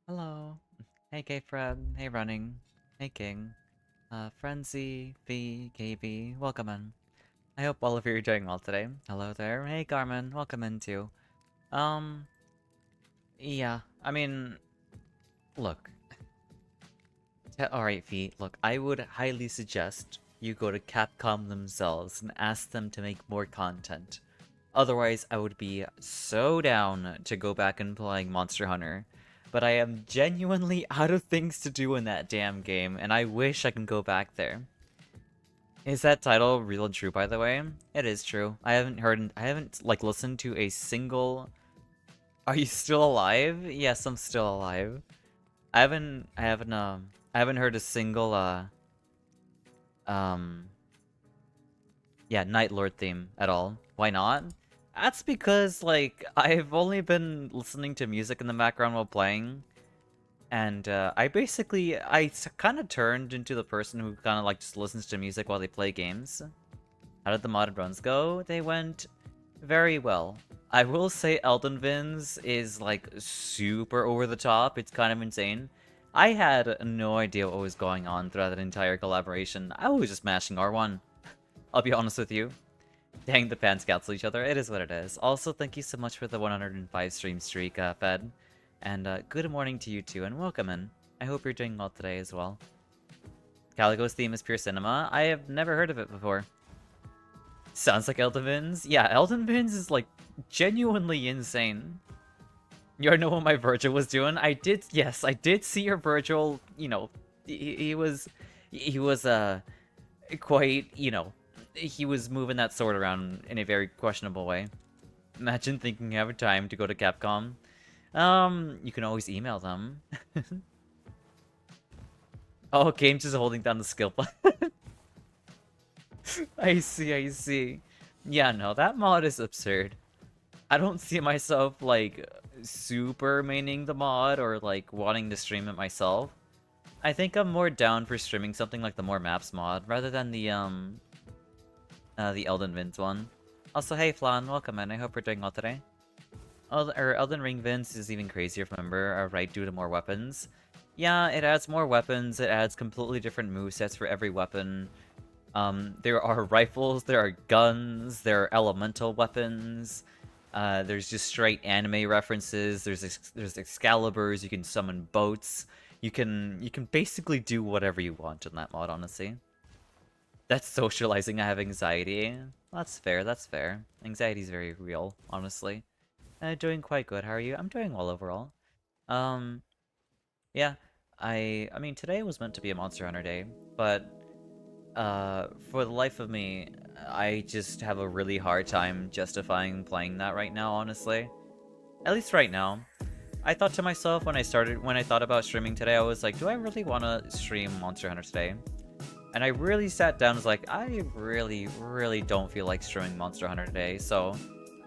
Hello. Hey, K-Fred. Hey, Running. Hey, King. Frenzy, V, KB, welcome in. I hope all of you are doing well today. Hello there. Hey, Garmin, welcome in too. Um, yeah, I mean, look. Alright, V, look, I would highly suggest you go to Capcom themselves and ask them to make more content. Otherwise, I would be so down to go back and playing Monster Hunter. But I am genuinely out of things to do in that damn game, and I wish I can go back there. Is that title real and true, by the way? It is true. I haven't, like, listened to a single... Are you still alive? Yes, I'm still alive. I haven't heard a single, yeah, Nightlord theme at all. Why not? That's because, like, I've only been listening to music in the background while playing, and I kind of turned into the person who kind of, like, just listens to music while they play games. How did the modded runs go? They went very well. I will say Elden Vins is, like, super over the top. It's kind of insane. I had no idea what was going on throughout that entire collaboration. I was just mashing R1. I'll be honest with you. Dang, the fans cancel each other. It is what it is. Also, thank you so much for the 105 stream streak, Fed. And good morning to you too, and welcome in. I hope you're doing well today as well. Calico's theme is pure cinema. I have never heard of it before. Sounds like Elden Vins. Yeah, Elden Vins is, like, genuinely insane. You already know what my Virgil was doing? Yes, I did see your Virgil, you know, he was, quite, you know, he was moving that sword around in a very questionable way. Imagine thinking you have time to go to Capcom. You can always email them. Oh, Games is holding down the skill button. I see. Yeah, no, that mod is absurd. I don't see myself, like, super maining the mod or, like, wanting to stream it myself. I think I'm more down for streaming something like the More Maps mod rather than the Elden Vins one. Also, hey Flan, welcome in. I hope you're doing well today. Elden Ring Vins is even crazier, remember, right, due to more weapons. Yeah, it adds more weapons, it adds completely different movesets for every weapon. There are rifles, there are guns, there are elemental weapons. There's just straight anime references, there's Excaliburs, you can summon boats. You can basically do whatever you want in that mod, honestly. That's socializing. I have anxiety. That's fair, that's fair. Anxiety is very real, honestly. Doing quite good. How are you? I'm doing well overall. Um, yeah. I mean, today was meant to be a Monster Hunter day, but for the life of me, I just have a really hard time justifying playing that right now, honestly. At least right now. I thought to myself when I thought about streaming today, I was like, do I really want to stream Monster Hunter today? And I really sat down and was like, I really don't feel like streaming Monster Hunter today, so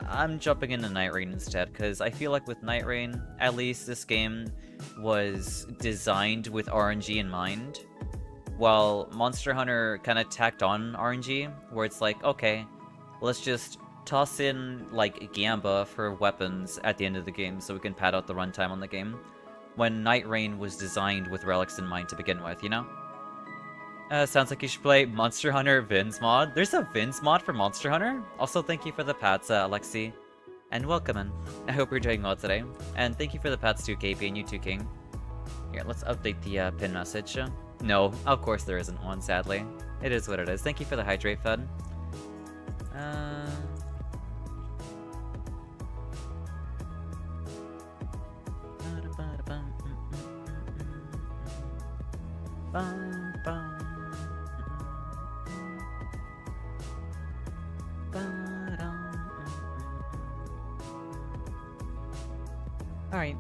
I'm jumping into Nightreign instead, because I feel like with Nightreign, at least this game was designed with RNG in mind, while Monster Hunter kind of tacked on RNG, where it's like, okay, let's just toss in, like, Gamba for weapons at the end of the game so we can pad out the runtime on the game, when Nightreign was designed with relics in mind to begin with, you know? Sounds like you should play Monster Hunter Vins mod. There's a Vins mod for Monster Hunter? Also, thank you for the pats, Alexi. And welcome in. I hope you're doing well today. And thank you for the pats too, KP, and you too, King. Here, let's update the pin message. No, of course there isn't one, sadly. It is what it is. Thank you for the hydrate, Fed. Alright.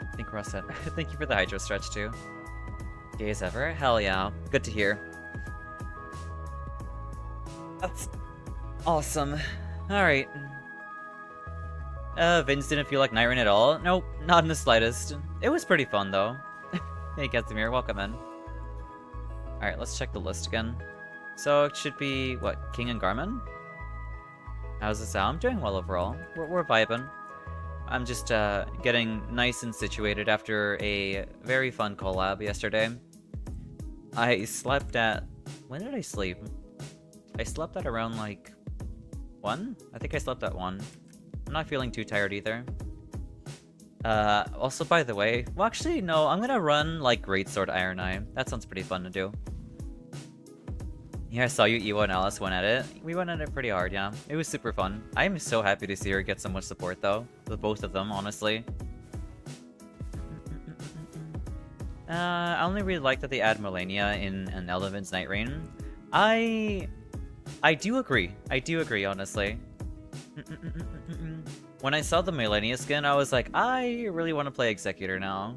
I think we're all set. Thank you for the hydro stretch, too. Gay as ever? Hell yeah. Good to hear. That's awesome. Alright. Vince didn't feel like Nightreign at all? Nope, not in the slightest. It was pretty fun, though. Hey, Casimir, welcome in. Alright, let's check the list again. So, it should be, what, King and Garmin? How's it sound? I'm doing well overall. We're vibing. I'm just getting nice and situated after a very fun collab yesterday. I slept at... When did I sleep? I slept at around like 1? I think I slept at 1. I'm not feeling too tired either. Also, by the way, well, actually, no, I'm gonna run like Greatsword Iron Eye. That sounds pretty fun to do. Yeah, I saw you, Ewa and Alice went at it. We went at it pretty hard, yeah. It was super fun. I'm so happy to see her get so much support, though. With both of them, honestly. I only really like that they add Melania in an Elden Ring Nightreign. I do agree. I do agree, honestly. When I saw the Melania skin, I was like, I really want to play Executor now.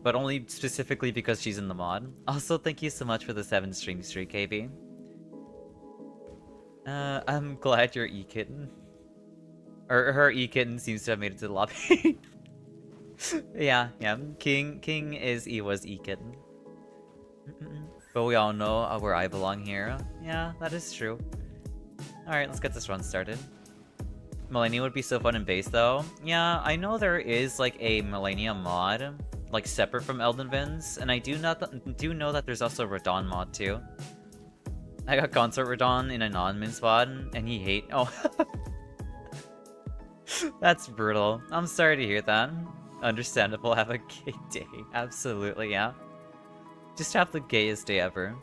But only specifically because she's in the mod. Also, thank you so much for the 7 stream streak, KB. I'm glad you're E-Kitten. Or her E-Kitten seems to have made it to the lobby. yeah. King is Ewa's E-Kitten. But we all know where I belong here. Yeah, that is true. Alright, let's get this run started. Melania would be so fun in base, though. Yeah, I know there is, like, a Melania mod, like, separate from Elden Vins, and I do know that there's also a Radon mod, too. I got Consort Radon in a non-min spot, and he Oh. That's brutal. I'm sorry to hear that. Understandable, have a gay day. Absolutely, yeah. Just have the gayest day ever.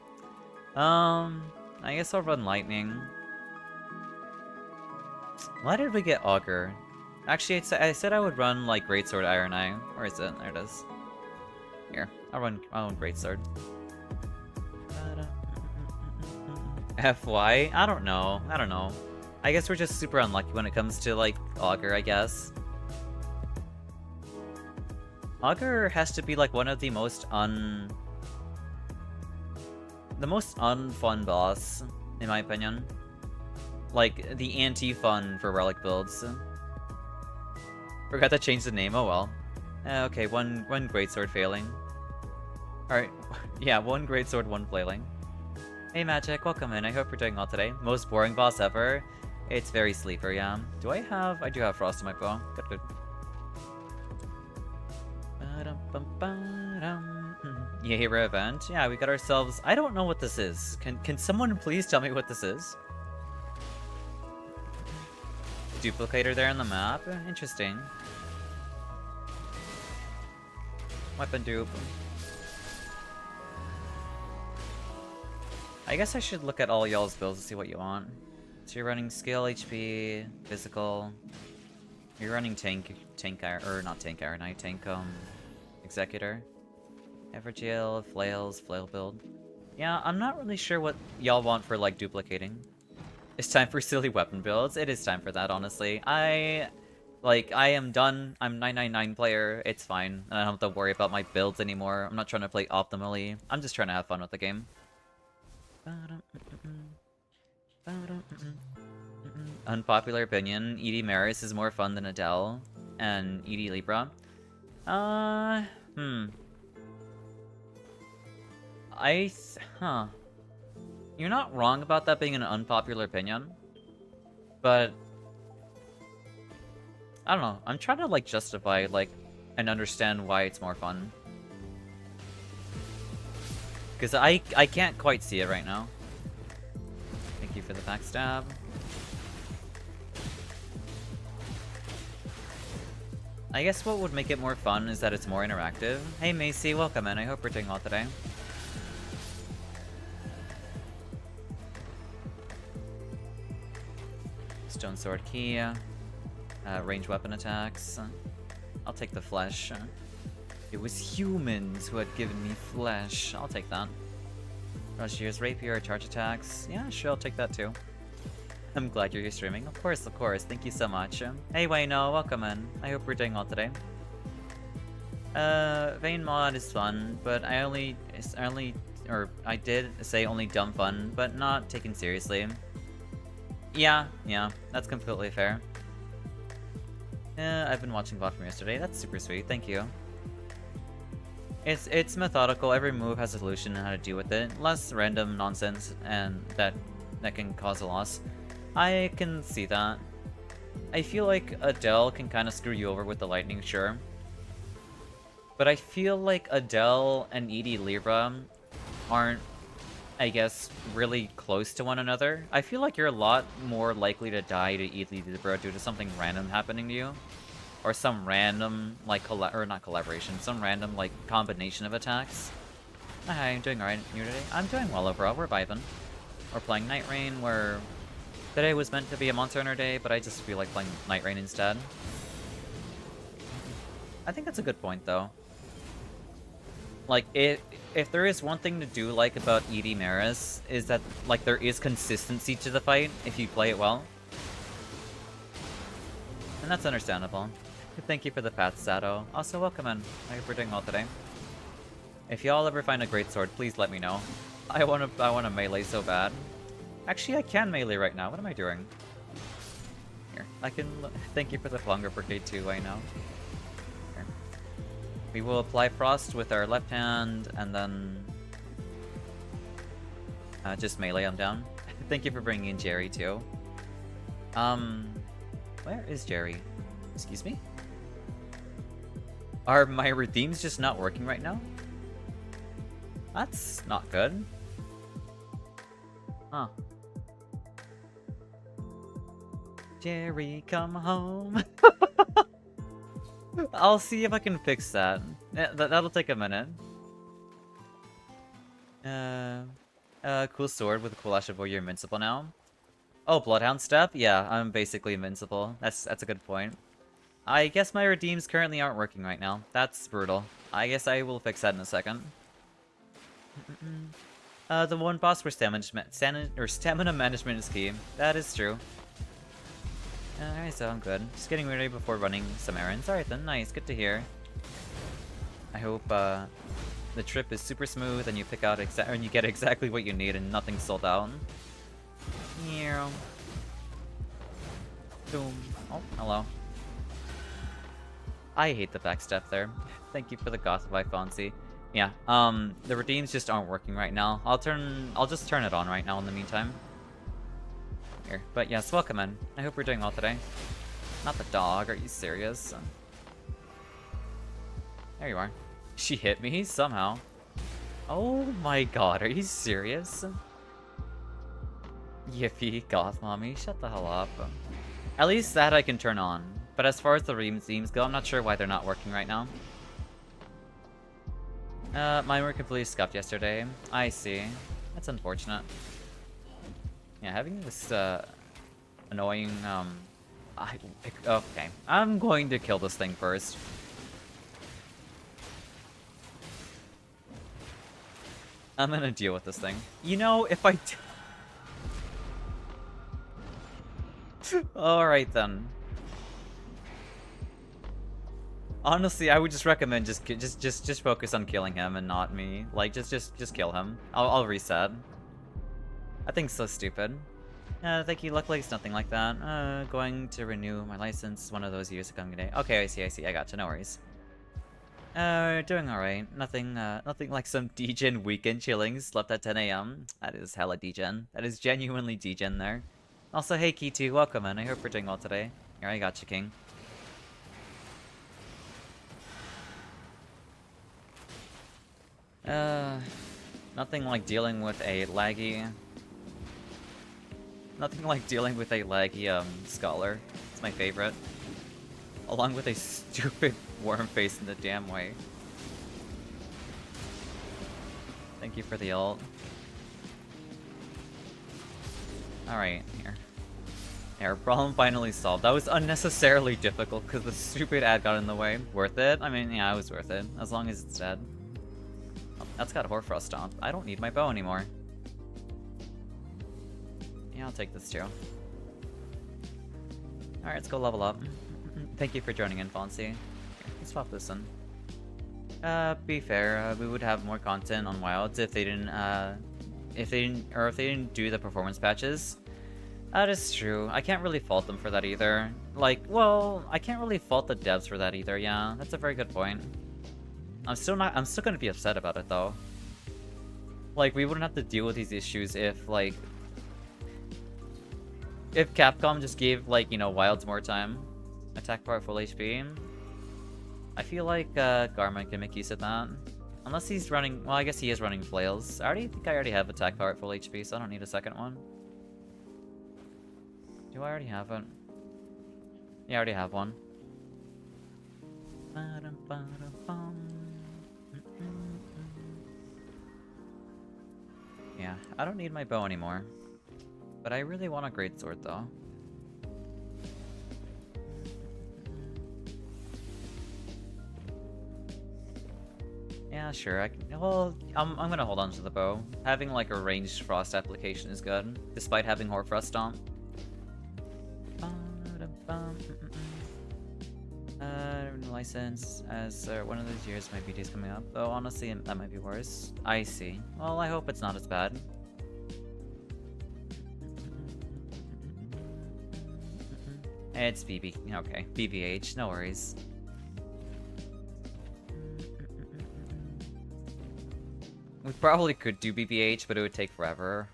I guess I'll run Lightning. Why did we get Augur? Actually, I said I would run, like, Greatsword Iron Eye. Where is it? There it is. Here, I'll run Greatsword. FY? I don't know. I guess we're just super unlucky when it comes to, like, Augur, I guess. Augur has to be, like, one of the most unfun boss, in my opinion. Like, the anti-fun for relic builds. Forgot to change the name, oh well. Okay, one Greatsword failing. Alright, yeah, 1 Greatsword, 1 flailing. Hey Magic, welcome in, I hope you're doing well today. Most boring boss ever. It's very sleeper, yeah. I do have Frost in my bow. Good. Yeah, hero event. Yeah, we got ourselves... I don't know what this is. Can someone please tell me what this is? Duplicator there on the map? Interesting. Weapon dupe. I guess I should look at all y'all's builds to see what you want. So you're running skill, HP, physical. You're running tank or not tank Iron Knight, tank Executor. Everjail, flail build. Yeah, I'm not really sure what y'all want for like duplicating. It's time for silly weapon builds. It is time for that, honestly. I am done. I'm 999 player. It's fine. And I don't have to worry about my builds anymore. I'm not trying to play optimally. I'm just trying to have fun with the game. Unpopular opinion. Edie Maris is more fun than Adele and Edie Libra. You're not wrong about that being an unpopular opinion, but I don't know. I'm trying to like justify and understand why it's more fun. Because I can't quite see it right now. Thank you for the backstab. I guess what would make it more fun is that it's more interactive. Hey Macy, welcome in. I hope you're doing well today. Stone Sword Key. Range weapon attacks. I'll take the flesh. It was humans who had given me flesh. I'll take that. Rushier's Rapier, charge attacks. Yeah, sure, I'll take that too. I'm glad you're here streaming. Of course. Thank you so much. Hey Wayno, welcome in. I hope we're doing well today. Vayne mod is fun, but I did say only dumb fun, but not taken seriously. Yeah, that's completely fair. I've been watching VOD from yesterday. That's super sweet. Thank you. It's methodical. Every move has a solution and how to deal with it. Less random nonsense and that can cause a loss. I can see that. I feel like Adele can kind of screw you over with the lightning, sure. But I feel like Adele and Edie Lyra aren't, I guess, really close to one another. I feel like you're a lot more likely to die to Edie Lyra due to something random happening to you. Or some random, like, not collaboration, some random, like, combination of attacks. Hi, I'm doing alright. You today? I'm doing well overall. We're vibing. We're playing Nightreign, where today was meant to be a Monster Hunter day, but I just feel like playing Nightreign instead. I think that's a good point, though. Like, if there is one thing to do like about Edie Maris, is that, like, there is consistency to the fight if you play it well. And that's understandable. Thank you for the path, Sato. Also, welcome in. I hope we're doing well today. If y'all ever find a great sword, please let me know. I wanna melee so bad. Actually, I can melee right now. What am I doing? Here, I can. Thank you for the longer brigade too. I know. Here. We will apply frost with our left hand, and then just melee him down. Thank you for bringing in Jerry too. Where is Jerry? Excuse me? Are my redeems just not working right now? That's not good. Huh. Jerry, come home. I'll see if I can fix that. That'll take a minute. Cool sword with a cool Ash of War, you're invincible now. Oh, Bloodhound Step? Yeah, I'm basically invincible. That's a good point. I guess my redeems currently aren't working right now. That's brutal. I guess I will fix that in a second. The one boss where stamina management is key. That is true. Alright, so I'm good. Just getting ready before running some errands. Alright then, nice. Good to hear. I hope the trip is super smooth and you pick out and you get exactly what you need and nothing's sold out. Yeah. Boom. Oh, hello. I hate the backstep there. Thank you for the Gothify Fonzie. Yeah, the redeems just aren't working right now. I'll just turn it on right now in the meantime. Here, but yes, welcome in. I hope you're doing well today. Not the dog, are you serious? There you are. She hit me, somehow. Oh my god, are you serious? Yippee, goth mommy, shut the hell up. At least that I can turn on. But as far as the redeems go, I'm not sure why they're not working right now. Mine were completely scuffed yesterday. I see. That's unfortunate. Yeah, having this, annoying, okay. I'm going to kill this thing first. I'm gonna deal with this thing. You know, if I... Alright then. Honestly, I would just recommend just focus on killing him and not me. Like, just kill him. I'll reset. I think it's so stupid. Thank you. Luckily, it's nothing like that. Going to renew my license. One of those years to come today. Okay, I see. I gotcha. No worries. Doing alright. Nothing like some degen weekend chilling. Slept at 10 AM. That is hella degen. That is genuinely degen there. Also, hey Key2, welcome in. I hope you're doing well today. Here, I gotcha, King. Nothing like dealing with a laggy... Nothing like dealing with a laggy, scholar. It's my favorite. Along with a stupid worm face in the damn way. Thank you for the ult. Alright, here. Our problem finally solved. That was unnecessarily difficult because the stupid ad got in the way. Worth it? I mean, yeah, it was worth it. As long as it's dead. Oh, that's got Hoarfrost Stomp. I don't need my bow anymore. Yeah, I'll take this too. Alright, let's go level up. Thank you for joining in, Fonzie. Here, let's swap this in. Be fair, we would have more content on Wilds if they didn't do the performance patches. That is true. I can't really fault them for that either. Like, well, I can't really fault the devs for that either, yeah. That's a very good point. I'm still gonna be upset about it though. Like, we wouldn't have to deal with these issues if, like... If Capcom just gave, like, you know, Wilds more time. Attack power full HP. I feel like Garmin can make use of that. Unless he's running... Well, I guess he is running flails. I think I already have attack power at full HP, so I don't need a second one. Do I already have it? Yeah, I already have one. Yeah, I don't need my bow anymore. But I really want a greatsword, though. Yeah, sure. Well, I'm gonna hold on to the bow. Having like a ranged frost application is good, despite having Horfrost Stomp. License as one of those years my BT is coming up. Though honestly, that might be worse. I see. Well, I hope it's not as bad. It's BB. Okay, BBH. No worries. We probably could do BBH, but it would take forever.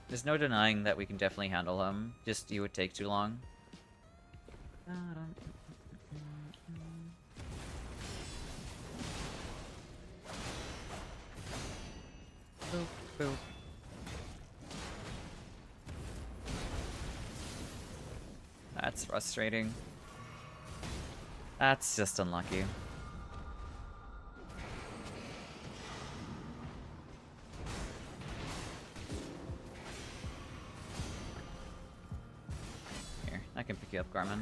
There's no denying that we can definitely handle him. Just, it would take too long. Boop, boop. That's frustrating. That's just unlucky. Here, I can pick you up, Garmin.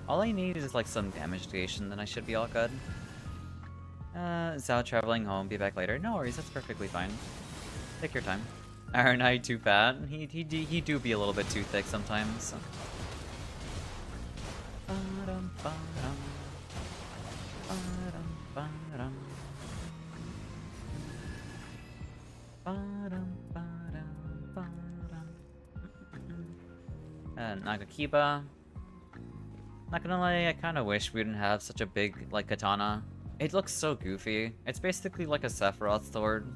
All I need is like some damage negation, then I should be all good. Xao traveling home, be back later. No worries, that's perfectly fine. Take your time. Aren't I too fat? He do be a little bit too thick sometimes. Nagakiba. Not gonna lie, I kinda wish we didn't have such a big, like, katana. It looks so goofy. It's basically like a Sephiroth sword.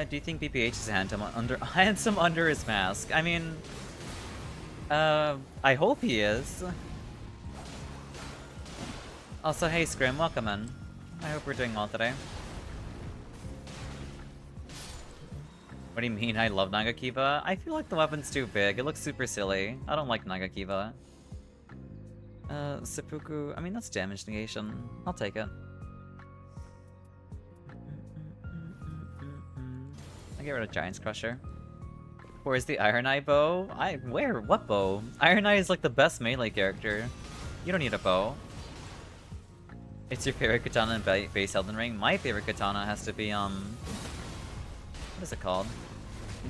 Do you think BPH is handsome under his mask? I mean, I hope he is. Also, hey Scrim, welcome in. I hope we're doing well today. What do you mean I love Nagakiba? I feel like the weapon's too big. It looks super silly. I don't like Nagakiba. Seppuku, I mean that's damage negation. I'll take it. I get rid of Giant's Crusher. Where's the Iron Eye bow? Where? What bow? Iron Eye is like the best melee character. You don't need a bow. It's your favorite katana in base Elden Ring? My favorite katana has to be, what is it called?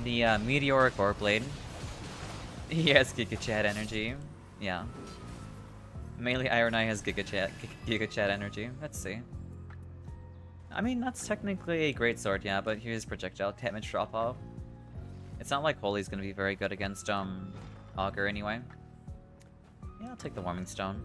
The, Meteoric Warblade. Yes, Giga Chat energy. Yeah. Melee Iron Eye has Giga Chat energy. Let's see. I mean, that's technically a great sword, yeah, but here's projectile damage drop off. It's not like Holy's gonna be very good against, Augur anyway. Yeah, I'll take the Warming Stone.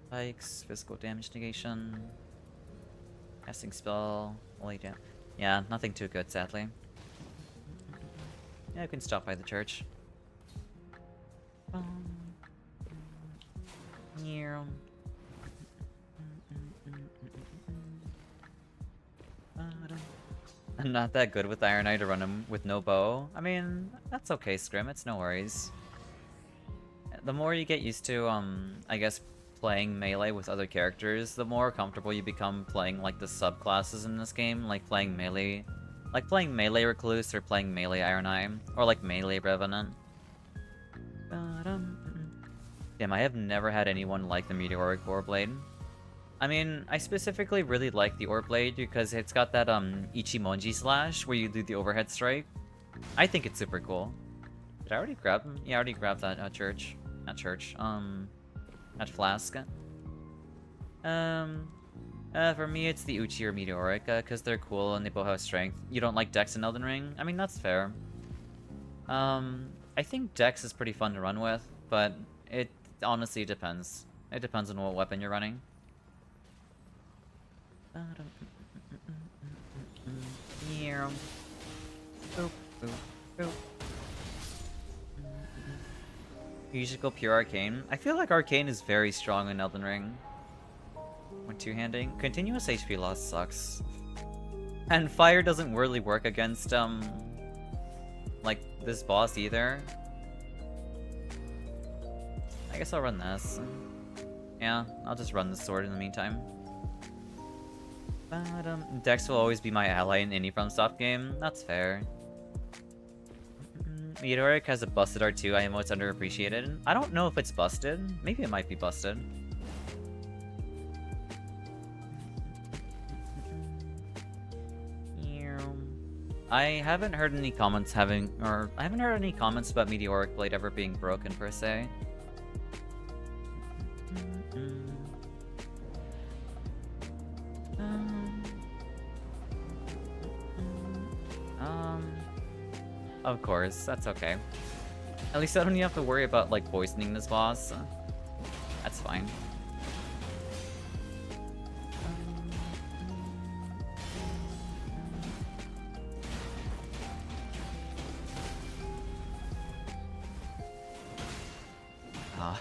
Spikes, physical damage negation. Casting spell, holy damn. Yeah, nothing too good, sadly. Yeah, I can stop by the church. I'm not that good with Iron Eye to run him with no bow. I mean, that's okay, Scrim, it's no worries. The more you get used to, I guess, playing melee with other characters, the more comfortable you become playing, like, the subclasses in this game, like playing melee Recluse or playing melee Iron Eye, or like melee Revenant. Damn, I have never had anyone like the Meteoric Warblade. I mean, I specifically really like the Orb Blade because it's got that Ichimonji slash where you do the overhead strike. I think it's super cool. Did I already grab them? Yeah, I already grabbed that at church. Not church. At Flask. For me, it's the Uchi or Meteoric, because they're cool and they both have strength. You don't like Dex and Elden Ring? I mean, that's fair. I think Dex is pretty fun to run with, but it honestly depends. It depends on what weapon you're running. You should go pure Arcane. I feel like Arcane is very strong in Elden Ring. When two-handing. Continuous HP loss sucks. And fire doesn't really work against, like, this boss either. I guess I'll run this. Yeah, I'll just run the sword in the meantime. Dex will always be my ally in any FromSoft game. That's fair. Meteoric has a busted R2. I know it's underappreciated. I don't know if it's busted. Maybe it might be busted. I haven't heard any comments I haven't heard any comments about Meteoric Blade ever being broken per se. Of course, that's okay. At least I don't even have to worry about, like, poisoning this boss. That's fine.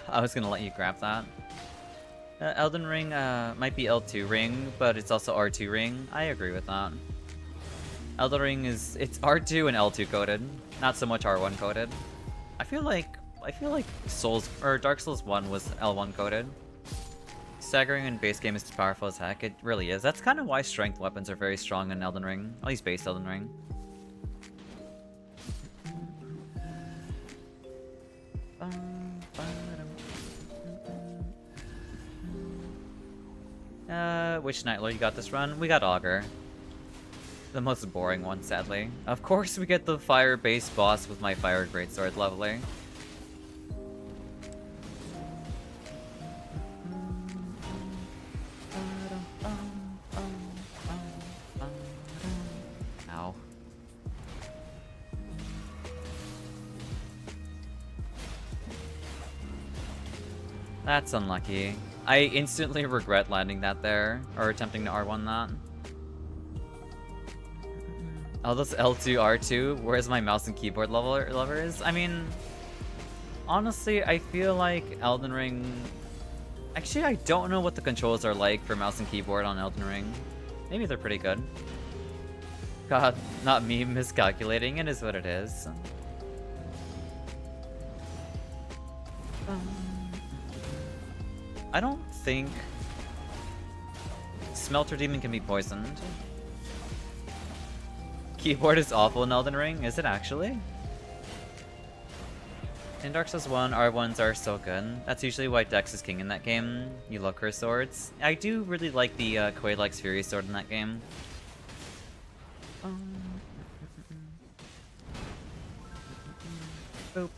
I was gonna let you grab that. Elden Ring might be L2 ring, but it's also R2 ring. I agree with that. Elden Ring it's R2 and L2 coded, not so much R1 coded. I feel like Dark Souls 1 was L1 coded. Staggering in base game is powerful as heck. It really is. That's kind of why strength weapons are very strong in Elden Ring, at least base Elden Ring. Which Nightlord you got this run? We got Augur. The most boring one, sadly. Of course we get the fire-based boss with my fire greatsword, lovely. Ow. That's unlucky. I instantly regret landing that there, or attempting to R1 that. Oh, that's L2, R2? Where's my mouse and keyboard levers? I mean, honestly, I feel like Elden Ring... Actually, I don't know what the controls are like for mouse and keyboard on Elden Ring. Maybe they're pretty good. God, not me miscalculating, it is what it is. I don't think Smelter Demon can be poisoned. Keyboard is awful in Elden Ring, is it actually? In Dark Souls 1, R1s are so good. That's usually why Dex is king in that game. You love her swords. I do really like the Quaylike's Fury sword in that game. Boop.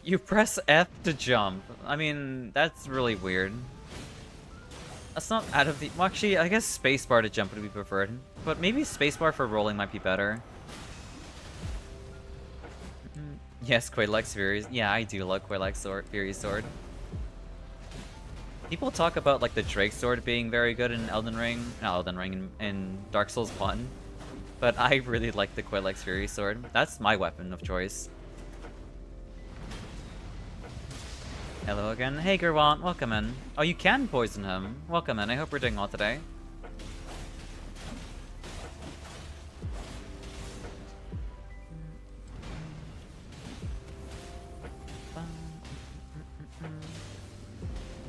You press F to jump. I mean, that's really weird. That's not out of the... Well, actually, I guess spacebar to jump would be preferred. But maybe spacebar for rolling might be better. Yes, Quaylike's Fury. Yeah, I do love Quaylike's Fury sword. People talk about, like, the Drake sword being very good in Elden Ring. Not Elden Ring, in Dark Souls 1. But I really like the Quaylike's Fury sword. That's my weapon of choice. Hello again. Hey Gerwant, welcome in. Oh, you can poison him. Welcome in. I hope we're doing well today.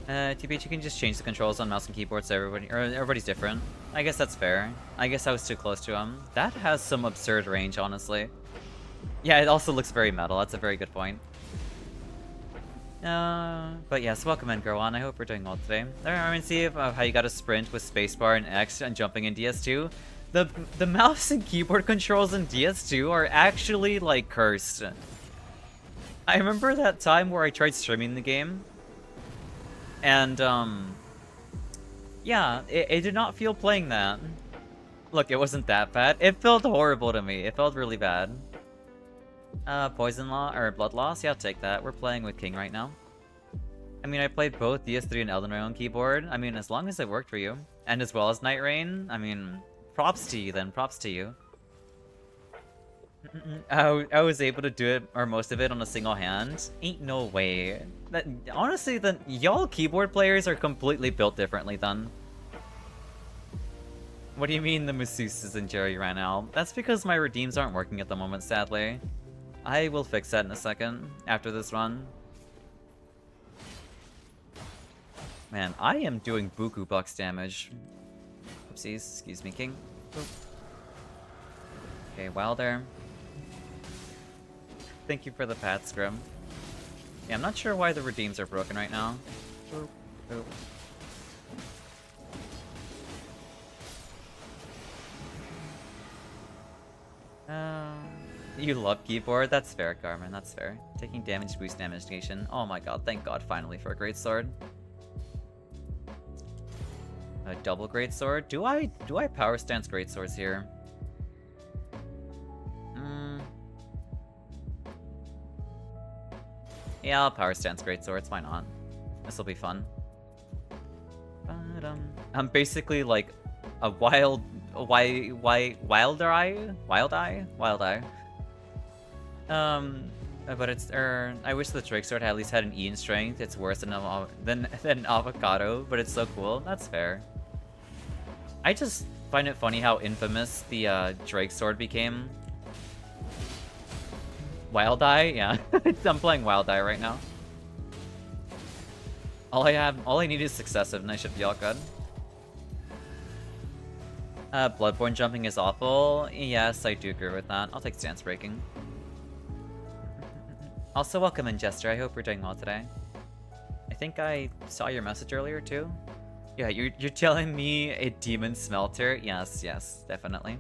TBH, you can just change the controls on mouse and keyboard so everybody's different. I guess that's fair. I guess I was too close to him. That has some absurd range, honestly. Yeah, it also looks very metal. That's a very good point. But yes, welcome in, Girwan. I hope we're doing well today. Alright, I'm gonna see how you got to sprint with spacebar and X and jumping in DS2. The mouse and keyboard controls in DS2 are actually, like, cursed. I remember that time where I tried streaming the game, and, yeah, it did not feel playing that. Look, it wasn't that bad. It felt horrible to me. It felt really bad. Poison Law, or Blood Loss? Yeah, I'll take that. We're playing with King right now. I mean, I played both DS3 and Elden Ring on keyboard. I mean, as long as it worked for you. And as well as Nightreign, I mean, props to you then, props to you. I was able to do it, or most of it, on a single hand. Ain't no way. Honestly, then, y'all keyboard players are completely built differently then. What do you mean the masseuses and Jerry ran out? That's because my redeems aren't working at the moment, sadly. I will fix that in a second, after this run. Man, I am doing buku bucks damage. Oopsies, excuse me, King. Oop. Okay, Wilder. Thank you for the pat, Scrim. Yeah, I'm not sure why the redeems are broken right now. Oop, oop. You love keyboard? That's fair, Garmin, that's fair. Taking damage boost damage negation. Oh my god, thank god finally for a great sword. A double great sword? Do I power stance great swords here? Yeah, I'll power stance great swords, why not? This'll be fun. I'm basically like a wild eye? But it's I wish the Drake sword at least had an E in strength. It's worse than avocado, but it's so cool. That's fair. I just find it funny how infamous the Drake sword became. Wild Eye? Yeah. I'm playing Wild Eye right now. All I need is successive and I should be all good. Bloodborne jumping is awful. Yes, I do agree with that. I'll take stance breaking. Also, welcome in, Jester. I hope you're doing well today. I think I saw your message earlier too. Yeah, you're telling me a demon smelter? Yes, yes, definitely.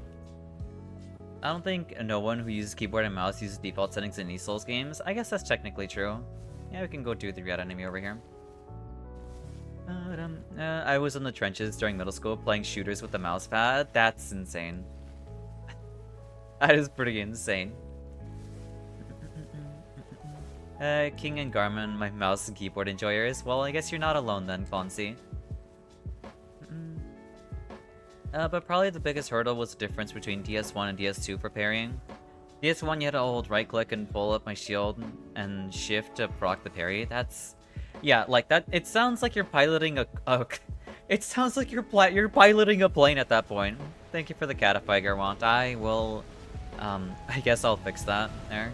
I don't think no one who uses keyboard and mouse uses default settings in these Souls games. I guess that's technically true. Yeah, we can go do the red enemy over here. I was in the trenches during middle school playing shooters with the mouse pad. That's insane. That is pretty insane. King and Garmin, my mouse and keyboard enjoyers. Well, I guess you're not alone then, Fonzie. But probably the biggest hurdle was the difference between DS1 and DS2 for parrying. DS1 you had to hold right click and pull up my shield and shift to proc the parry. That's... yeah, like that. It sounds like you're piloting it sounds like you're piloting a plane at that point. Thank you for the Catify, Garwant. I will... I guess I'll fix that there.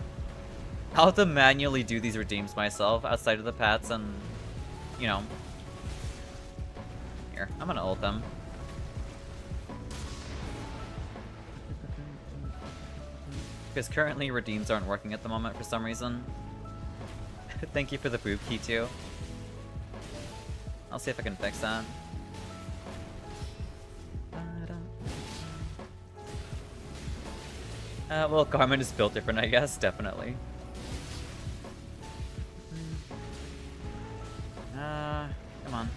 I'll have to manually do these redeems myself outside of the pats and, you know. Here, I'm gonna ult them. Because currently redeems aren't working at the moment for some reason. Thank you for the boob key too. I'll see if I can fix that. Well, Garmin is built different, I guess, definitely. Come on.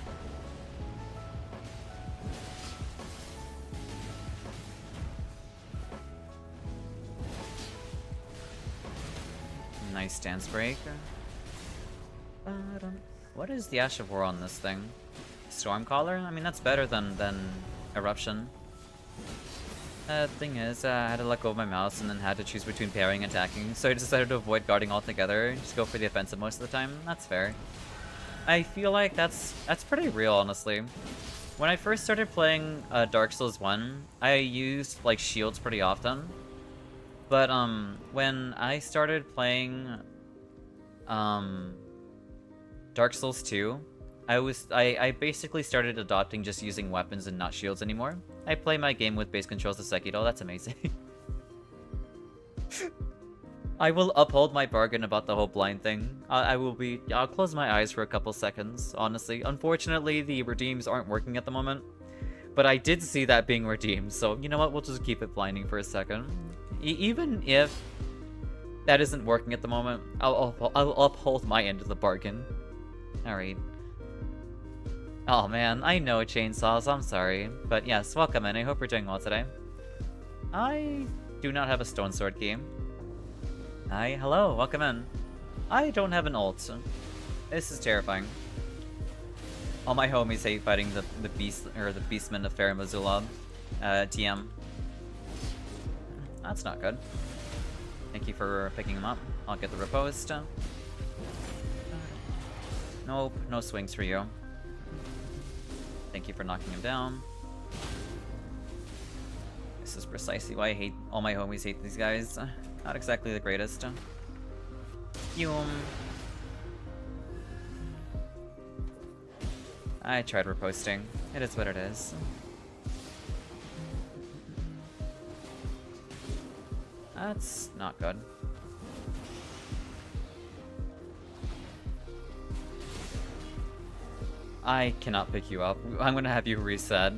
Nice stance break. What is the Ash of War on this thing? Stormcaller? I mean, that's better than Eruption. Thing is, I had to let go of my mouse and then had to choose between parrying and attacking, so I decided to avoid guarding altogether, just go for the offensive most of the time. That's fair. I feel like that's pretty real, honestly. When I first started playing Dark Souls 1, I used like shields pretty often. But when I started playing Dark Souls 2, I basically started adopting just using weapons and not shields anymore. I play my game with base controls of Sekiro. That's amazing. I will uphold my bargain about the whole blind thing. I'll close my eyes for a couple seconds, honestly. Unfortunately, the redeems aren't working at the moment. But I did see that being redeemed, so you know what? We'll just keep it blinding for a second. Even if that isn't working at the moment, I'll uphold my end of the bargain. Alright. Oh man, I know chainsaws, I'm sorry. But yes, welcome in, I hope you're doing well today. I do not have a stone sword key. Hi, hello, welcome in. I don't have an ult. This is terrifying. All my homies hate fighting the beast or the beastmen of Farum Azula. TM. That's not good. Thank you for picking him up. I'll get the riposte. Nope, no swings for you. Thank you for knocking him down. This is precisely why I hate all my homies hate these guys. Not exactly the greatest. I tried reposting. It is what it is. That's not good. I cannot pick you up. I'm gonna have you reset,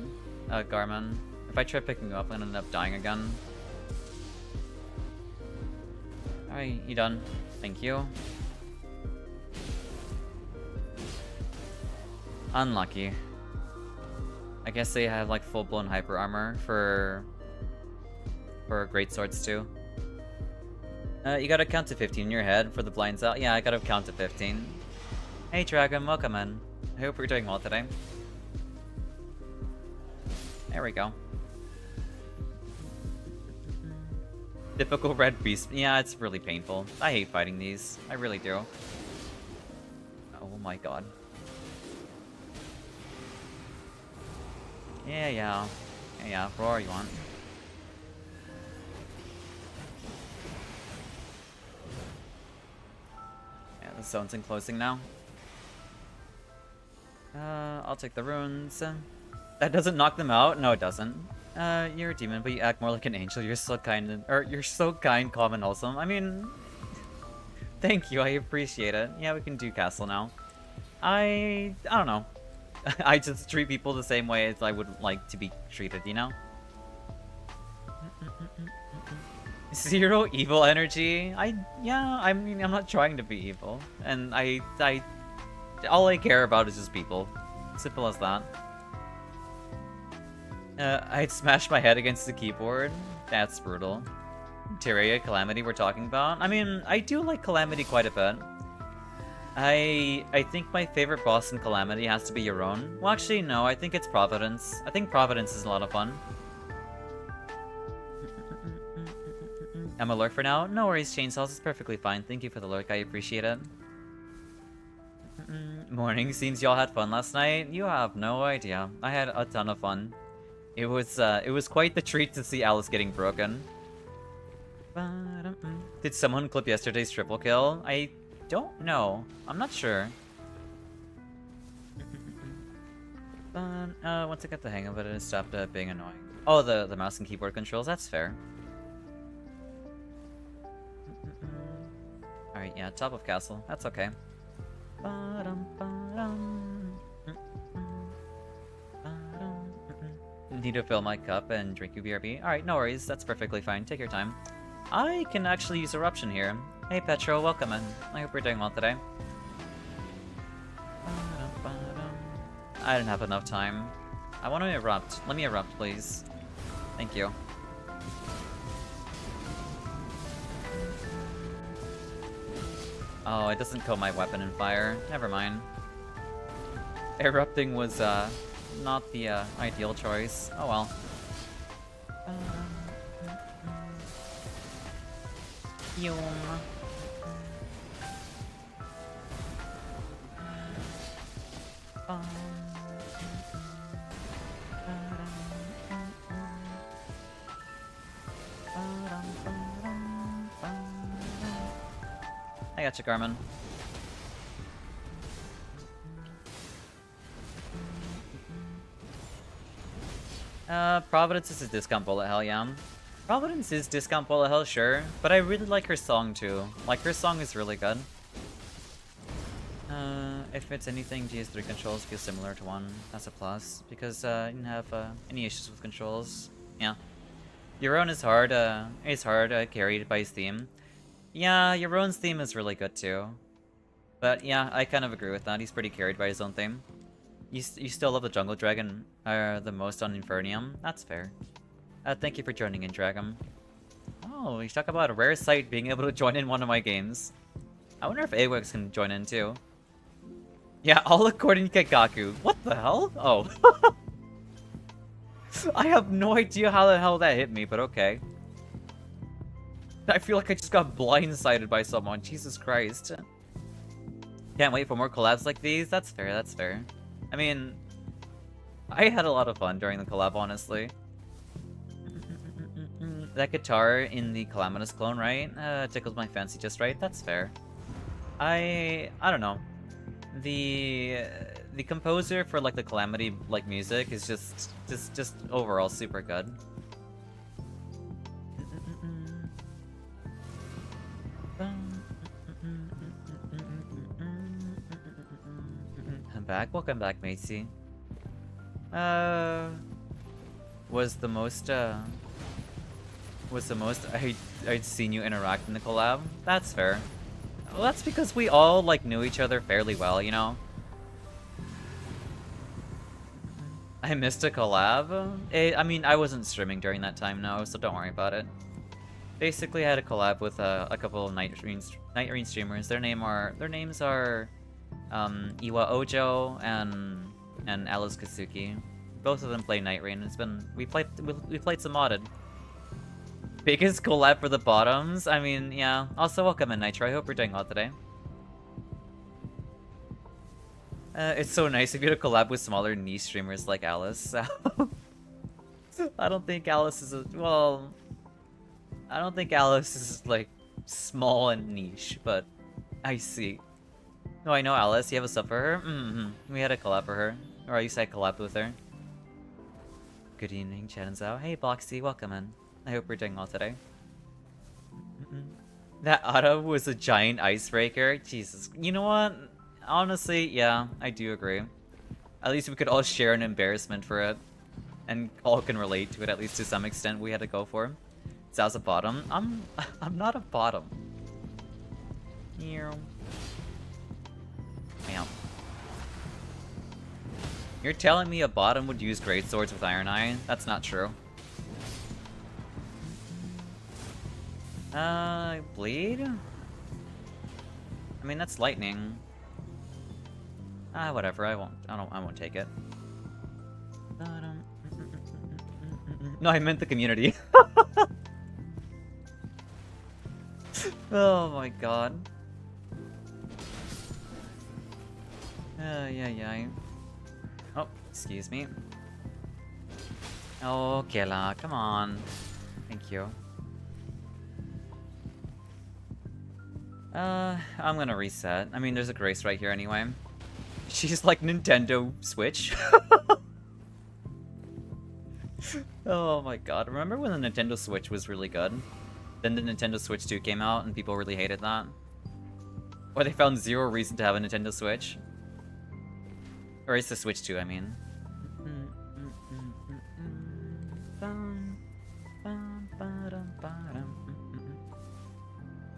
Garmin. If I try picking you up, I'm gonna end up dying again. Alright, you done? Thank you. Unlucky. I guess they have like full-blown hyper armor for great swords too. You gotta count to 15 in your head for the blinds out. Yeah, I gotta count to 15. Hey Dragon, welcome in. I hope you're doing well today. There we go. Typical red beast. Yeah, it's really painful. I hate fighting these. I really do. Oh my god. Yeah. Roar you want. Yeah, the zone's enclosing now. I'll take the runes. That doesn't knock them out? No, it doesn't. You're a demon, but you act more like an angel. You're so kind you're so kind, calm, and wholesome. I mean, thank you. I appreciate it. Yeah, we can do castle now. I don't know. I just treat people the same way as I would like to be treated, you know? Zero evil energy? I mean, I'm not trying to be evil. And all I care about is just people. Simple as that. I'd smash my head against the keyboard. That's brutal. Terraria Calamity we're talking about. I mean, I do like Calamity quite a bit. I think my favorite boss in Calamity has to be your own. Well, actually, no. I think it's Providence. I think Providence is a lot of fun. I'm a lurk for now. No worries, Chainsaws. It's perfectly fine. Thank you for the lurk. I appreciate it. Morning. Seems y'all had fun last night. You have no idea. I had a ton of fun. It was quite the treat to see Alice getting broken. Did someone clip yesterday's triple kill? I don't know. I'm not sure. Once I got the hang of it, it stopped being annoying. Oh, the mouse and keyboard controls. That's fair. Alright, yeah, top of castle. That's okay. Need to fill my cup and drink you BRB. Alright, no worries. That's perfectly fine. Take your time. I can actually use Eruption here. Hey Petro, welcome in. I hope you're doing well today. I didn't have enough time. I want to erupt. Let me erupt, please. Thank you. Oh, it doesn't kill my weapon in fire. Never mind. Erupting was, not the, ideal choice. Oh well. I gotcha, Garmin. Providence is a discount bullet, hell yeah. Providence is discount bullet hell, sure, but I really like her song too. Like, her song is really good. If it's anything, GS3 controls feel similar to 1. That's a plus, because you didn't have any issues with controls. Yeah. Your own is hard, carried by his theme. Yeah, your own's theme is really good too. But yeah, I kind of agree with that. He's pretty carried by his own theme. You still love the Jungle Dragon the most on Infernium? That's fair. Thank you for joining in, Dragon. Oh, you talk about a rare sight being able to join in one of my games. I wonder if AWEX can join in too. Yeah, all according to Kekaku. What the hell? Oh. I have no idea how the hell that hit me, but okay. I feel like I just got blindsided by someone. Jesus Christ. Can't wait for more collabs like these. That's fair, that's fair. I mean, I had a lot of fun during the collab, honestly. That guitar in the Calamitous clone, right? Tickled my fancy just right. That's fair. I don't know. The composer for like the Calamity like music is just overall super good. I'm back. Welcome back, matey. Was the most I'd seen you interact in the collab? That's fair. Well, that's because we all, like, knew each other fairly well, you know? I missed a collab? I mean, I wasn't streaming during that time, no, so don't worry about it. Basically, I had a collab with a couple of Nightreign streamers. Their names are Iwa Ojo and Alice Katsuki. Both of them play Nightreign. We played some modded. Biggest collab for the bottoms? I mean, yeah. Also, welcome in, Nitro. I hope you're doing well today. It's so nice if you had a collab with smaller niche streamers like Alice. I don't think Alice is well, I don't think Alice is, like, small and niche, but I see. No, I know Alice. You have a sub for her? Mm-hmm. We had a collab for her. Or I used to have collab with her. Good evening, Chen and Zhao. Hey, Boxy. Welcome in. I hope you're doing well today. That auto was a giant icebreaker. Jesus. You know what? Honestly, yeah, I do agree. At least we could all share an embarrassment for it. And all can relate to it, at least to some extent we had to go for. Zhao's a bottom. I'm not a bottom. Yeah. You're telling me a bottom would use great swords with Iron Eye? That's not true. Bleed? I mean, that's lightning. Whatever, I won't take it. No, I meant the community. Oh my god. Yeah. Oh, excuse me. Oh, Kayla, come on. Thank you. I'm gonna reset. I mean, there's a Grace right here anyway. She's like Nintendo Switch. Oh my god. Remember when the Nintendo Switch was really good? Then the Nintendo Switch 2 came out and people really hated that? Or they found zero reason to have a Nintendo Switch? Or it's the Switch 2, I mean.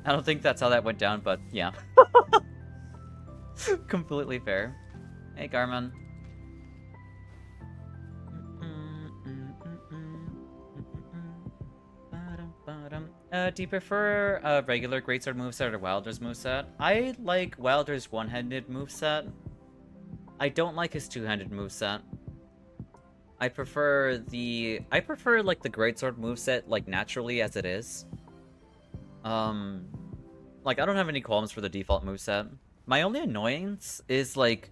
I don't think that's how that went down, but yeah. Completely fair. Hey, Garmin. Do you prefer a regular Greatsword moveset or Wilder's moveset? I like Wilder's one-handed moveset. I don't like his two-handed moveset. I prefer like the Greatsword moveset like naturally as it is. Like I don't have any qualms for the default moveset. My only annoyance is like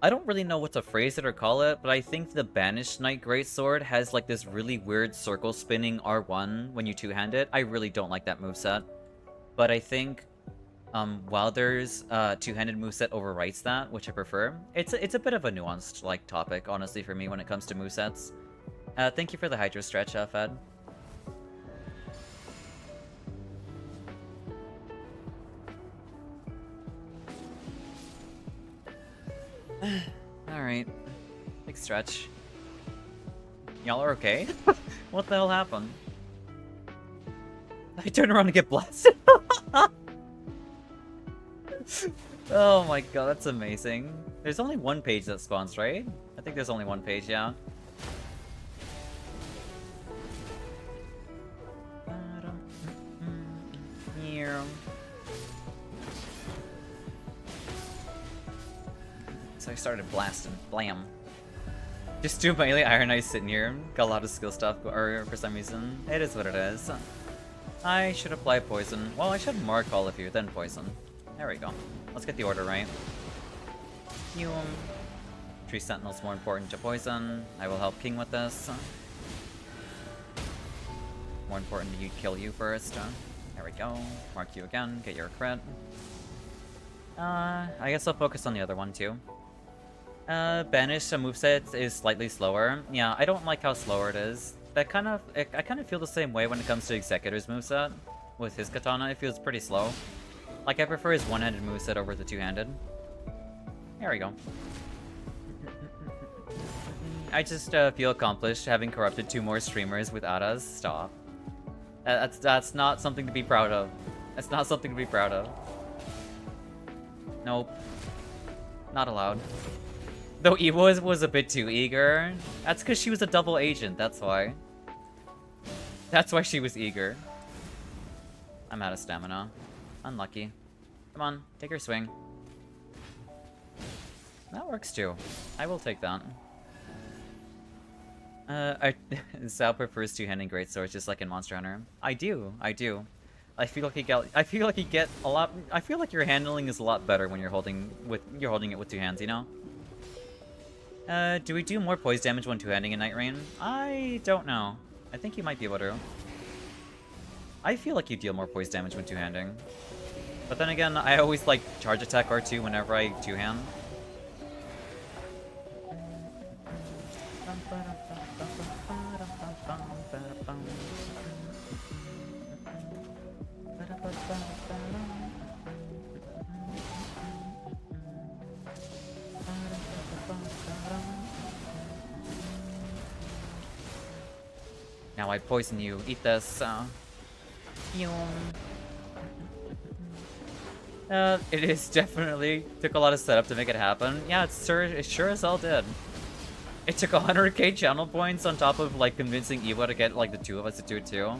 I don't really know what to phrase it or call it, but I think the Banished Knight Greatsword has like this really weird circle spinning R1 when you two-hand it. I really don't like that moveset. But I think Wilder's two-handed moveset overwrites that, which I prefer. It's a bit of a nuanced like topic, honestly, for me when it comes to movesets. Thank you for the hydro stretch, Fed. Alright. Big stretch. Y'all are okay? What the hell happened? I turn around and get blasted. Oh my god, that's amazing. There's only one page that spawns, right? I think there's only one page, yeah. So I started blasting. Blam. Just do melee Iron Eyes sitting here. Got a lot of skill stuff, or for some reason. It is what it is. I should apply poison. Well, I should mark all of you, then poison. There we go. Let's get the order right. Tree Sentinel's more important to poison. I will help King with this. More important to kill you first. There we go. Mark you again. Get your crit. I guess I'll focus on the other one too. Banish moveset is slightly slower. Yeah, I don't like how slower it is. I kind of feel the same way when it comes to Executor's moveset. With his katana, it feels pretty slow. Like, I prefer his one-handed moveset over the two-handed. There we go. I just feel accomplished having corrupted 2 more streamers with Aras. Stop. That's not something to be proud of. That's not something to be proud of. Nope. Not allowed. Though Evo was a bit too eager. That's because she was a double agent, that's why. That's why she was eager. I'm out of stamina. Unlucky. Come on, take your swing. That works too. I will take that. Xao prefers two-handed greatswords just like in Monster Hunter. I do. I feel like you get a lot. I feel like your handling is a lot better when you're holding it with 2 hands, you know? Do we do more poise damage when two-handing in Nightreign? I don't know. I think you might be able to. I feel like you deal more poise damage when two-handing. But then again, I always like charge attack R2 whenever I two-hand. Now I poison you. Eat this. It is definitely took a lot of setup to make it happen. Yeah, it sure as hell did. It took 100k channel points on top of like convincing Evo to get like the 2 of us to do it too.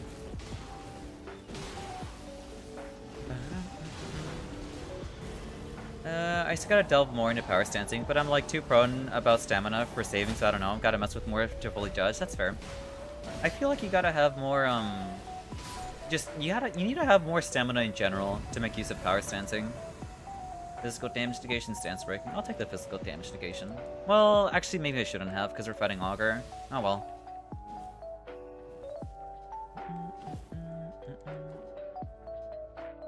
I just gotta delve more into power stancing, but I'm like too prone about stamina for saving, so I don't know. Gotta mess with more to fully judge. That's fair. I feel like you gotta have more you need to have more stamina in general to make use of power stancing. Physical damage negation, stance breaking. I'll take the physical damage negation. Well, actually maybe I shouldn't have because we're fighting Augur. Oh well.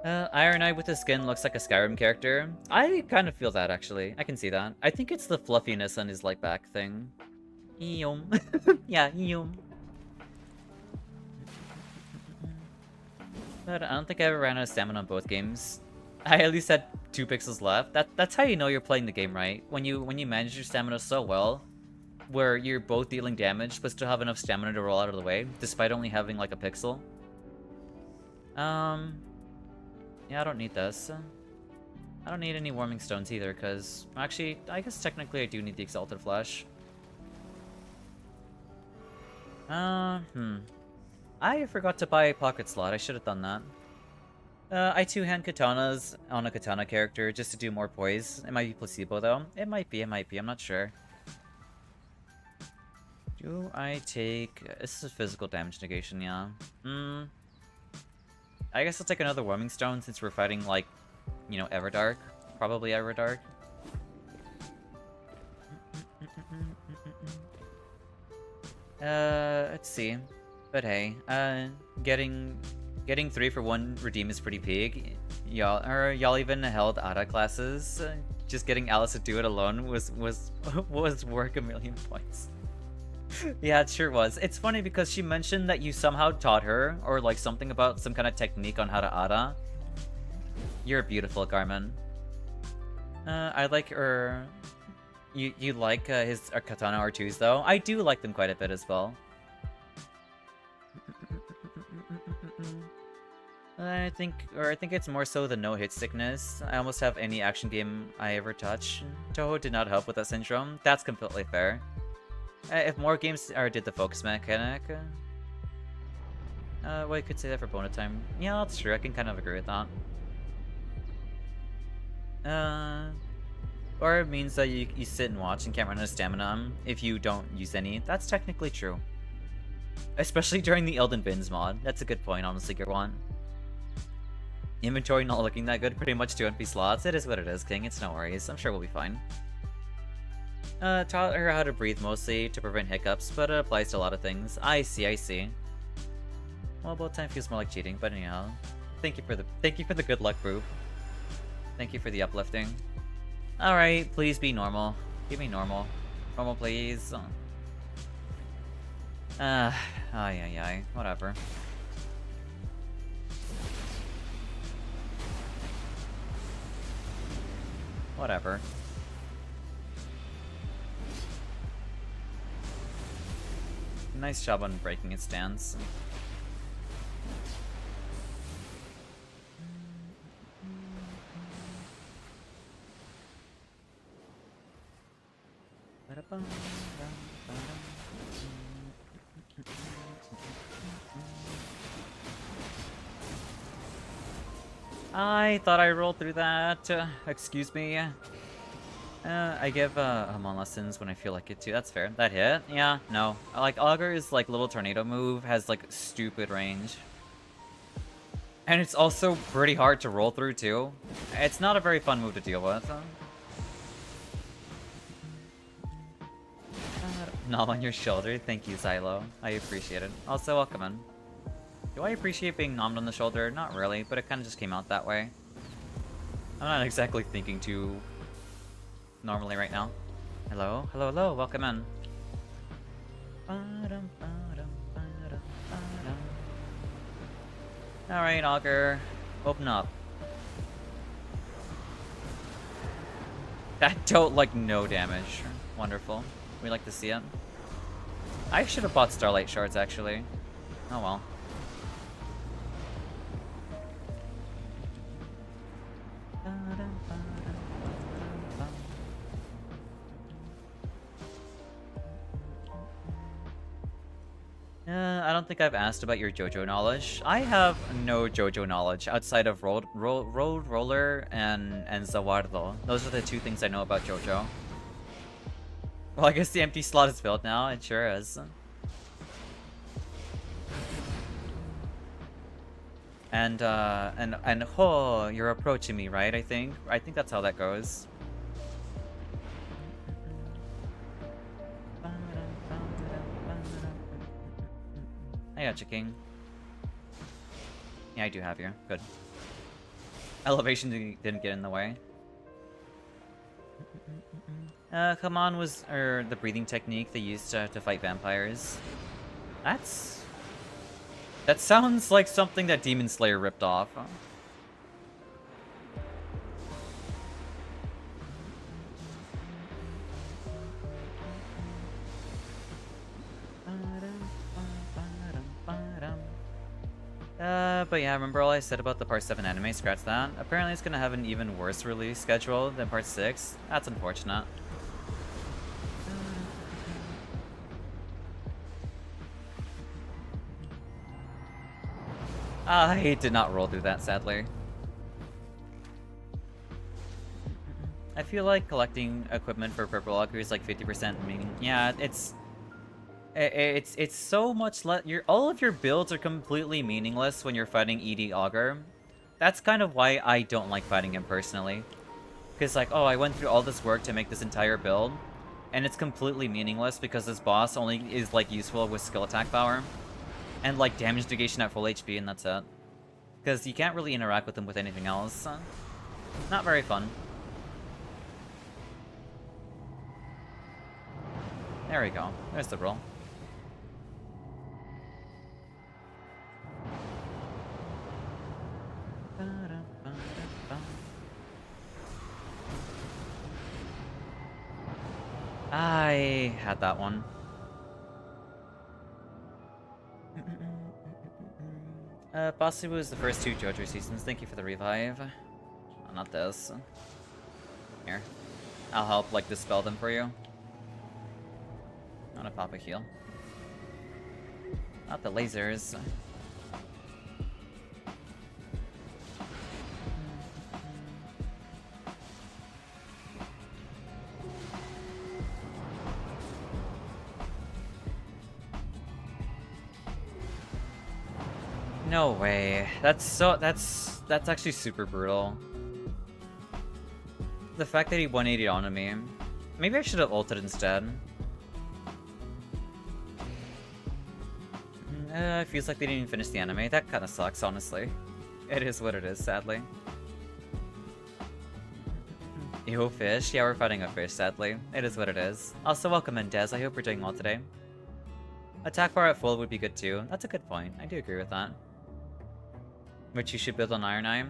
Iron Eye with the skin looks like a Skyrim character. I kind of feel that actually. I can see that. I think it's the fluffiness on his like back thing. Eom. Yeah, eom. But I don't think I ever ran out of stamina on both games. I at least had 2 pixels left. That's how you know you're playing the game right. When you manage your stamina so well, where you're both dealing damage but still have enough stamina to roll out of the way, despite only having like a pixel. Yeah, I don't need this. I don't need any warming stones either, because actually, I guess technically I do need the Exalted Flesh. I forgot to buy a pocket slot. I should have done that. I two-hand katanas on a katana character just to do more poise. It might be placebo though. It might be. I'm not sure. Do I take... This is physical damage negation, yeah. I guess I'll take another warming stone since we're fighting, like, you know, Everdark. Probably Everdark. Let's see. But hey, getting 3 for 1 redeem is pretty big. Y'all even held ADA classes. Just getting Alice to do it alone was worth 1,000,000 points. Yeah, it sure was. It's funny because she mentioned that you somehow taught her, or like something about some kind of technique on how to Ara. You're beautiful, Carmen. I like her. You like his Katana R2s though? I do like them quite a bit as well. I think it's more so the no-hit sickness. I almost have any action game I ever touch. Toho did not help with that syndrome. That's completely fair. If more games did the focus mechanic, well, you could say that for bonus time. Yeah, that's true. I can kind of agree with that. Or it means that you sit and watch and can't run out of stamina if you don't use any. That's technically true. Especially during the Elden Bins mod. That's a good point, honestly, Gerwan. Inventory not looking that good, pretty much 2 MP slots. It is what it is, King. It's no worries. I'm sure we'll be fine. Taught her how to breathe mostly to prevent hiccups, but it applies to a lot of things. I see. Well, both time feels more like cheating, but anyhow. Thank you for the good luck, Boop. Thank you for the uplifting. Alright, please be normal. Give me normal. Normal, please. Ay. Whatever. Whatever. Nice job on breaking its stance. I thought I rolled through that. Excuse me. I give Hamon lessons when I feel like it too. That's fair. That hit? Yeah, no. Like, Augur's like little tornado move has like stupid range. And it's also pretty hard to roll through too. It's not a very fun move to deal with. Knob on your shoulder. Thank you, Xylo. I appreciate it. Also, welcome in. Do I appreciate being nommed on the shoulder? Not really, but it kind of just came out that way. I'm not exactly thinking too normally right now. Hello? Hello, welcome in. Alright, Augur. Open up. That dealt like no damage. Wonderful. We like to see it. I should have bought Starlight Shards actually. Oh well. I don't think I've asked about your JoJo knowledge. I have no JoJo knowledge outside of Road Roller and Zawardo. Those are the 2 things I know about JoJo. Well, I guess the empty slot is filled now. It sure is. And ho, you're approaching me, right? I think that's how that goes. I got you, King. Yeah, I do have you. Good. Elevation didn't get in the way. Come on was the breathing technique they used to fight vampires. That sounds like something that Demon Slayer ripped off. But yeah, remember all I said about the Part 7 anime? Scratch that. Apparently it's gonna have an even worse release schedule than Part 6. That's unfortunate. I did not roll through that, sadly. I feel like collecting equipment for Purple Augur is like 50% meaning. Yeah, it's so much less. All of your builds are completely meaningless when you're fighting ED Augur. That's kind of why I don't like fighting him personally. Because like, oh, I went through all this work to make this entire build, and it's completely meaningless because this boss only is like useful with skill attack power, and like damage negation at full HP, and that's it. Because you can't really interact with him with anything else. Not very fun. There we go. There's the roll. had that one. Possibly was the first 2 JoJo seasons. Thank you for the revive. Oh, not this. Here. I'll help, like, dispel them for you. Not a pop a heal. Not the lasers. No way. That's actually super brutal. The fact that he 180'd onto me. Maybe I should have ulted instead. It feels like they didn't even finish the anime. That kind of sucks, honestly. It is what it is, sadly. Ew, fish. Yeah, we're fighting a fish, sadly. It is what it is. Also, welcome in, Des. I hope you're doing well today. Attack bar at full would be good too. That's a good point. I do agree with that. Which you should build on Iron Eye.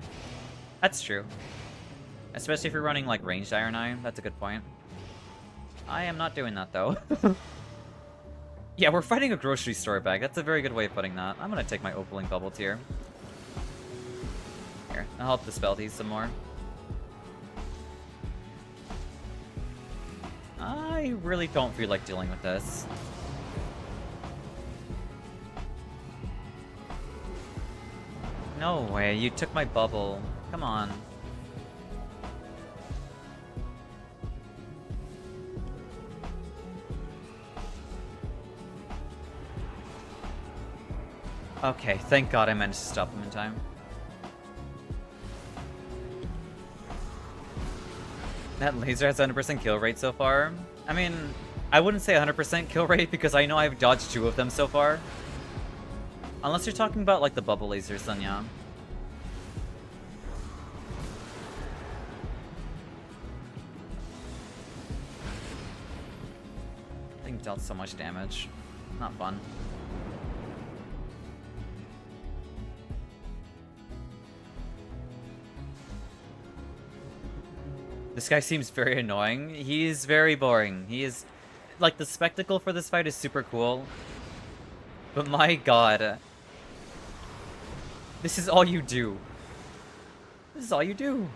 That's true. Especially if you're running, like, ranged Iron Eye. That's a good point. I am not doing that, though. Yeah, we're fighting a grocery store bag. That's a very good way of putting that. I'm gonna take my Opaling Bubble Tear. Here, I'll help dispel these some more. I really don't feel like dealing with this. No way, you took my bubble. Come on. Okay, thank God I managed to stop him in time. That laser has 100% kill rate so far. I mean, I wouldn't say 100% kill rate because I know I've dodged 2 of them so far. Unless you're talking about, like, the bubble lasers, then yeah. I think dealt so much damage. Not fun. This guy seems very annoying. He is very boring. He is... Like, the spectacle for this fight is super cool. But my god. This is all you do. This is all you do.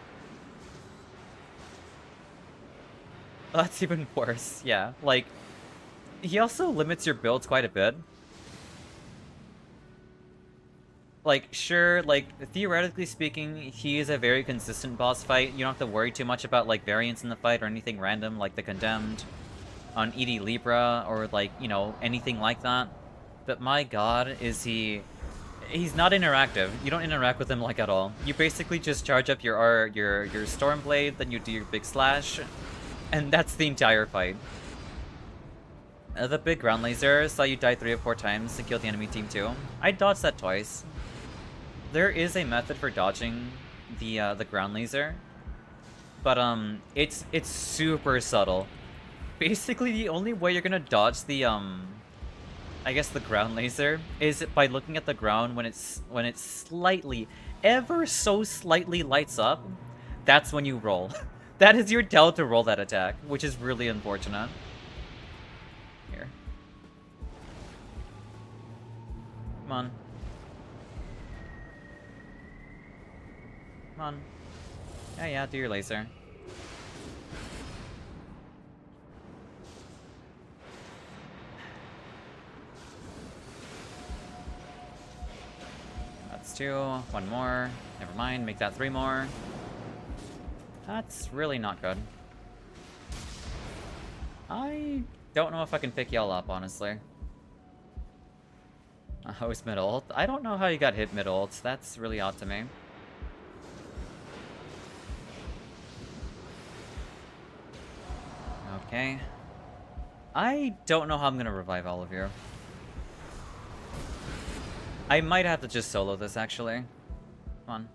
Oh, that's even worse. Yeah, like... He also limits your builds quite a bit. Like, sure, like, theoretically speaking, he is a very consistent boss fight. You don't have to worry too much about, like, variance in the fight or anything random, like the Condemned on ED Libra, or, like, you know, anything like that. But my god, is he... He's not interactive. You don't interact with him, like, at all. You basically just charge up your Stormblade, then you do your big slash, and that's the entire fight. The big ground laser saw you die 3 or 4 times and kill the enemy team too. I dodged that twice. There is a method for dodging the ground laser, but it's super subtle. Basically, the only way you're gonna dodge the I guess the ground laser is by looking at the ground when it's slightly, ever so slightly lights up. That's when you roll. That is your tell to roll that attack, which is really unfortunate. Here, come on. Come on. Yeah, do your laser. That's 2. 1 more. Never mind, make that 3 more. That's really not good. I don't know if I can pick y'all up, honestly. How is mid ult? I don't know how you got hit mid ult. That's really odd to me. Okay. I don't know how I'm gonna revive all of you. I might have to just solo this, actually. Come on.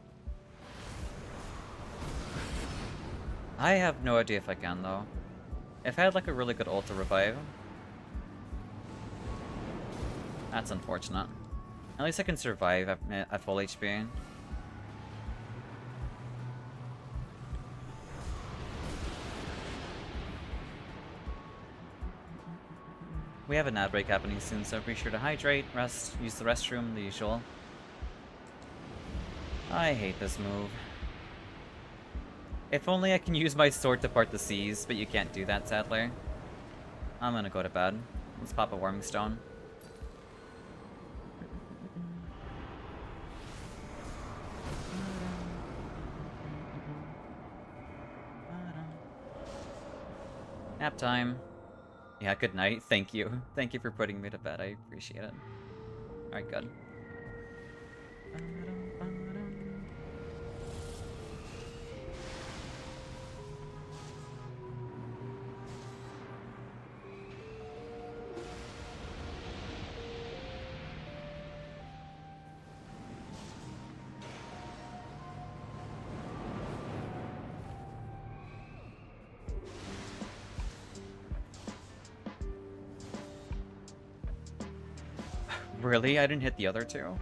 I have no idea if I can, though. If I had, like, a really good ult to revive... That's unfortunate. At least I can survive at full HP. We have an ad break happening soon, so be sure to hydrate, rest, use the restroom, the usual. I hate this move. If only I can use my sword to part the seas, but you can't do that, sadly. I'm gonna go to bed. Let's pop a warming stone. Nap time. Yeah, good night. Thank you. Thank you for putting me to bed. I appreciate it. Alright, good. Really? I didn't hit the other two?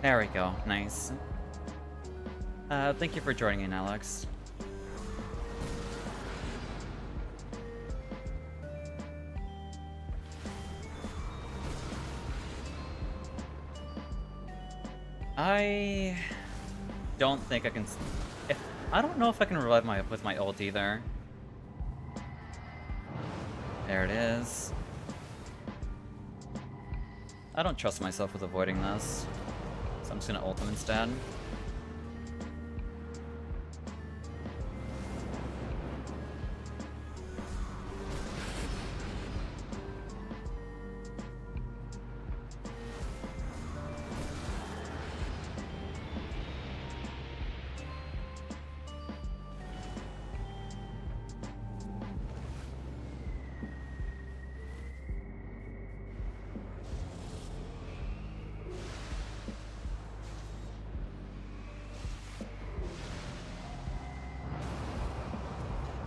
There we go. Nice. Thank you for joining in, Alex. I don't think I can... I don't know if I can revive with my ult either. There it is. I don't trust myself with avoiding this, so I'm just gonna ult him instead.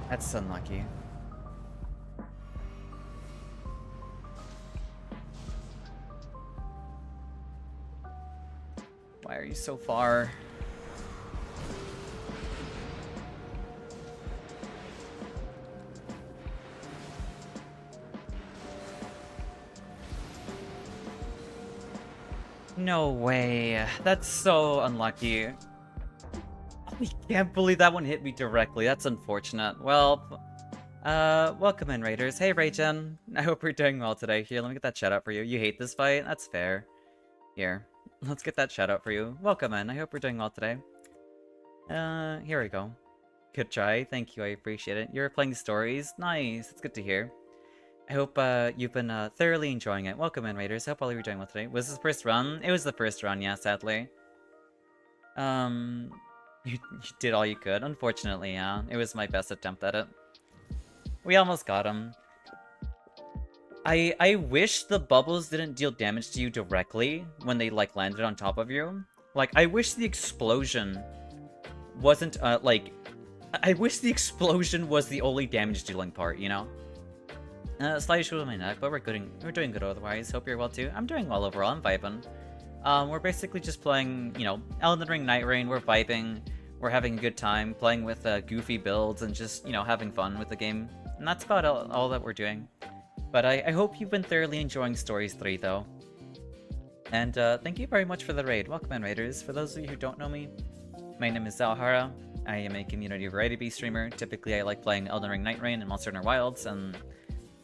That's unlucky. Why are you so far? No way. That's so unlucky. I can't believe that one hit me directly. That's unfortunate. Well, welcome in, Raiders. Hey, Raychen. I hope you're doing well today. Here, let me get that shout out for you. You hate this fight? That's fair. Here, let's get that shout out for you. Welcome in. I hope you're doing well today. Here we go. Good try. Thank you. I appreciate it. You're playing stories? Nice. It's good to hear. I hope you've been thoroughly enjoying it. Welcome in, Raiders. I hope all of you are doing well today. Was this the first run? It was the first run, yeah, sadly. You did all you could. Unfortunately, yeah. It was my best attempt at it. We almost got him. I wish the bubbles didn't deal damage to you directly when they, like, landed on top of you. Like, I wish the explosion wasn't, I wish the explosion was the only damage-dealing part, you know? Slight issue with my neck, but we're doing good otherwise. Hope you're well, too. I'm doing well overall. I'm vibing. We're basically just playing, you know, Elden Ring Nightreign. We're vibing. We're having a good time, playing with goofy builds and just, you know, having fun with the game. And that's about all that we're doing. But I hope you've been thoroughly enjoying Stories 3, though. And thank you very much for the raid. Welcome in, Raiders. For those of you who don't know me, my name is Xao. I am a community variety-based streamer. Typically, I like playing Elden Ring Nightreign and Monster Hunter Wilds, and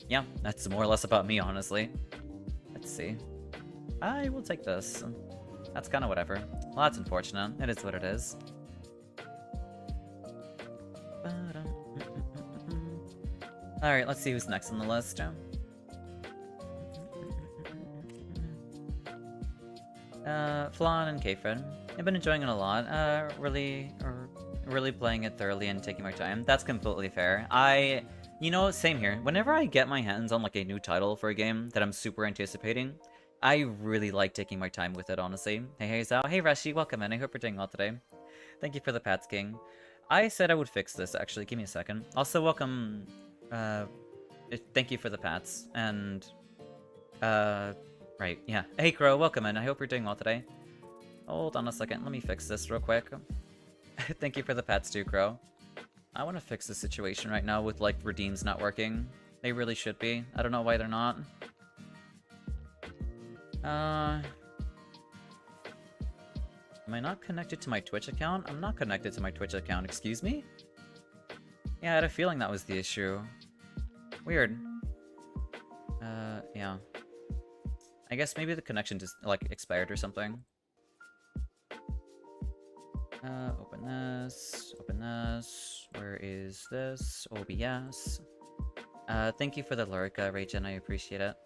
yeah, that's more or less about me, honestly. Let's see. I will take this. That's kind of whatever. Well, that's unfortunate. It is what it is. Alright, let's see who's next on the list. Flan and K-Fred. I've been enjoying it a lot. Really playing it thoroughly and taking my time. That's completely fair. You know, same here. Whenever I get my hands on, like, a new title for a game that I'm super anticipating, I really like taking my time with it, honestly. Hey, Xao. Hey, Rashi, welcome in. I hope you're doing well today. Thank you for the Pats King. I said I would fix this, actually. Give me a second. Also, welcome... thank you for the pats. And... right, yeah. Hey, Crow, welcome in. I hope you're doing well today. Hold on a second. Let me fix this real quick. Thank you for the pats too, Crow. I want to fix the situation right now with, like, redeems not working. They really should be. I don't know why they're not. Am I not connected to my Twitch account? I'm not connected to my Twitch account, excuse me? Yeah, I had a feeling that was the issue. Weird. Yeah. I guess maybe the connection just, like, expired or something. Open this. Open this. Where is this? OBS. Thank you for the lurk, Raygen. I appreciate it.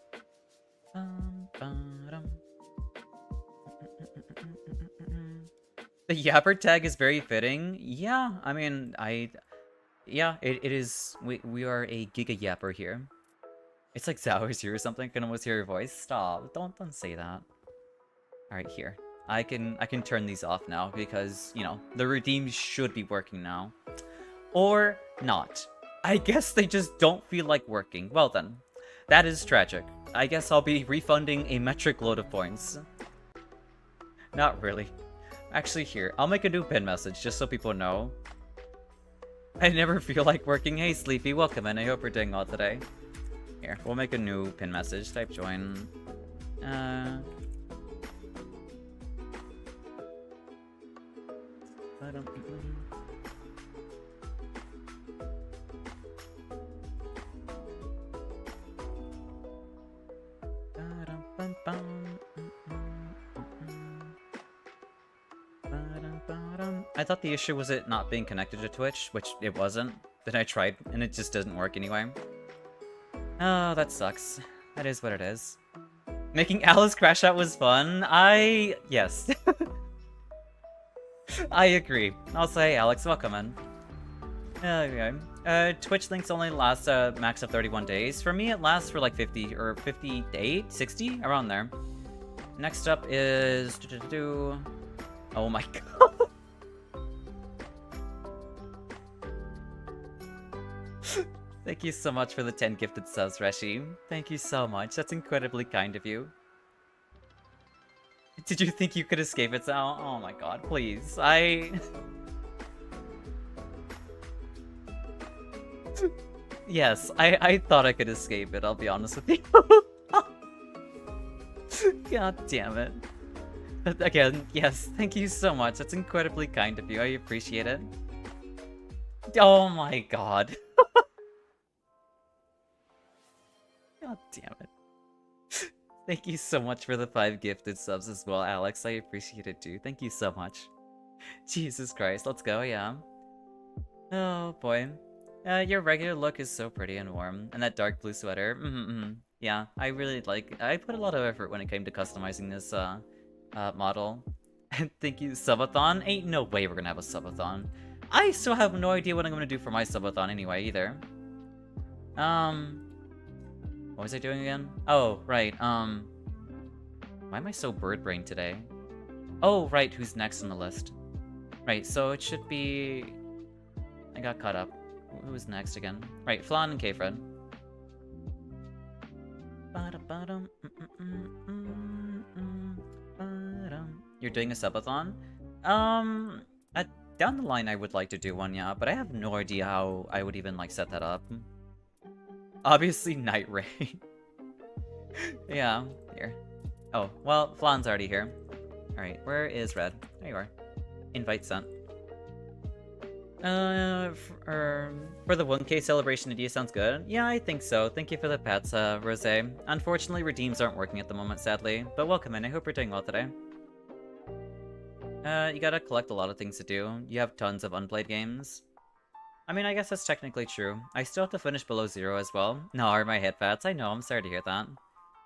The Yapper tag is very fitting. Yeah, I mean, yeah, it is. We are a Giga Yapper here. It's like Xao is here or something. I can almost hear your voice. Stop. Don't say that. Alright, here. I can turn these off now because, you know, the redeems should be working now. Or not. I guess they just don't feel like working. Well then, that is tragic. I guess I'll be refunding a metric load of points. Not really. Actually, here, I'll make a new pin message just so people know. I never feel like working. Hey, Sleepy, welcome in. I hope you're doing well today. Here, we'll make a new pin message. Type join. I thought the issue was it not being connected to Twitch, which it wasn't. Then I tried, and it just doesn't work anyway. Oh, that sucks. That is what it is. Making Alice crash out was fun. Yes. I agree. Also, hey Alex, welcome in. Okay. Twitch links only last max of 31 days. For me, it lasts for like 50 or 58, 60, around there. Next up is... Oh my god. Thank you so much for the 10 gifted subs, Reshi. Thank you so much. That's incredibly kind of you. Did you think you could escape it, Sal? Oh my god, please. Yes, I thought I could escape it, I'll be honest with you. God damn it. But again, yes, thank you so much. That's incredibly kind of you. I appreciate it. Oh my god. God damn it. Thank you so much for the 5 gifted subs as well, Alex. I appreciate it too. Thank you so much. Jesus Christ, let's go, yeah. Oh boy. Your regular look is so pretty and warm. And that dark blue sweater. Yeah, I really I put a lot of effort when it came to customizing this model. And thank you, subathon. Ain't no way we're gonna have a subathon. I still have no idea what I'm gonna do for my subathon anyway, either. What was I doing again? Oh, right, why am I so bird-brained today? Oh, right, who's next on the list? Right, so it should be... I got caught up. Who was next again? Right, Flan and K-Fred. You're doing a subathon? Down the line I would like to do one, yeah, but I have no idea how I would even, like, set that up. Obviously, Nightreign. Yeah, here. Oh, well, Flan's already here. Alright, where is Red? There you are. Invite sent. For the 1K celebration idea sounds good. Yeah, I think so. Thank you for the pets, Rose. Unfortunately, redeems aren't working at the moment, sadly. But welcome in. I hope you're doing well today. You gotta collect a lot of things to do. You have tons of unplayed games. I mean, I guess that's technically true. I still have to finish below 0 as well. No, are my hit pats? I know, I'm sorry to hear that.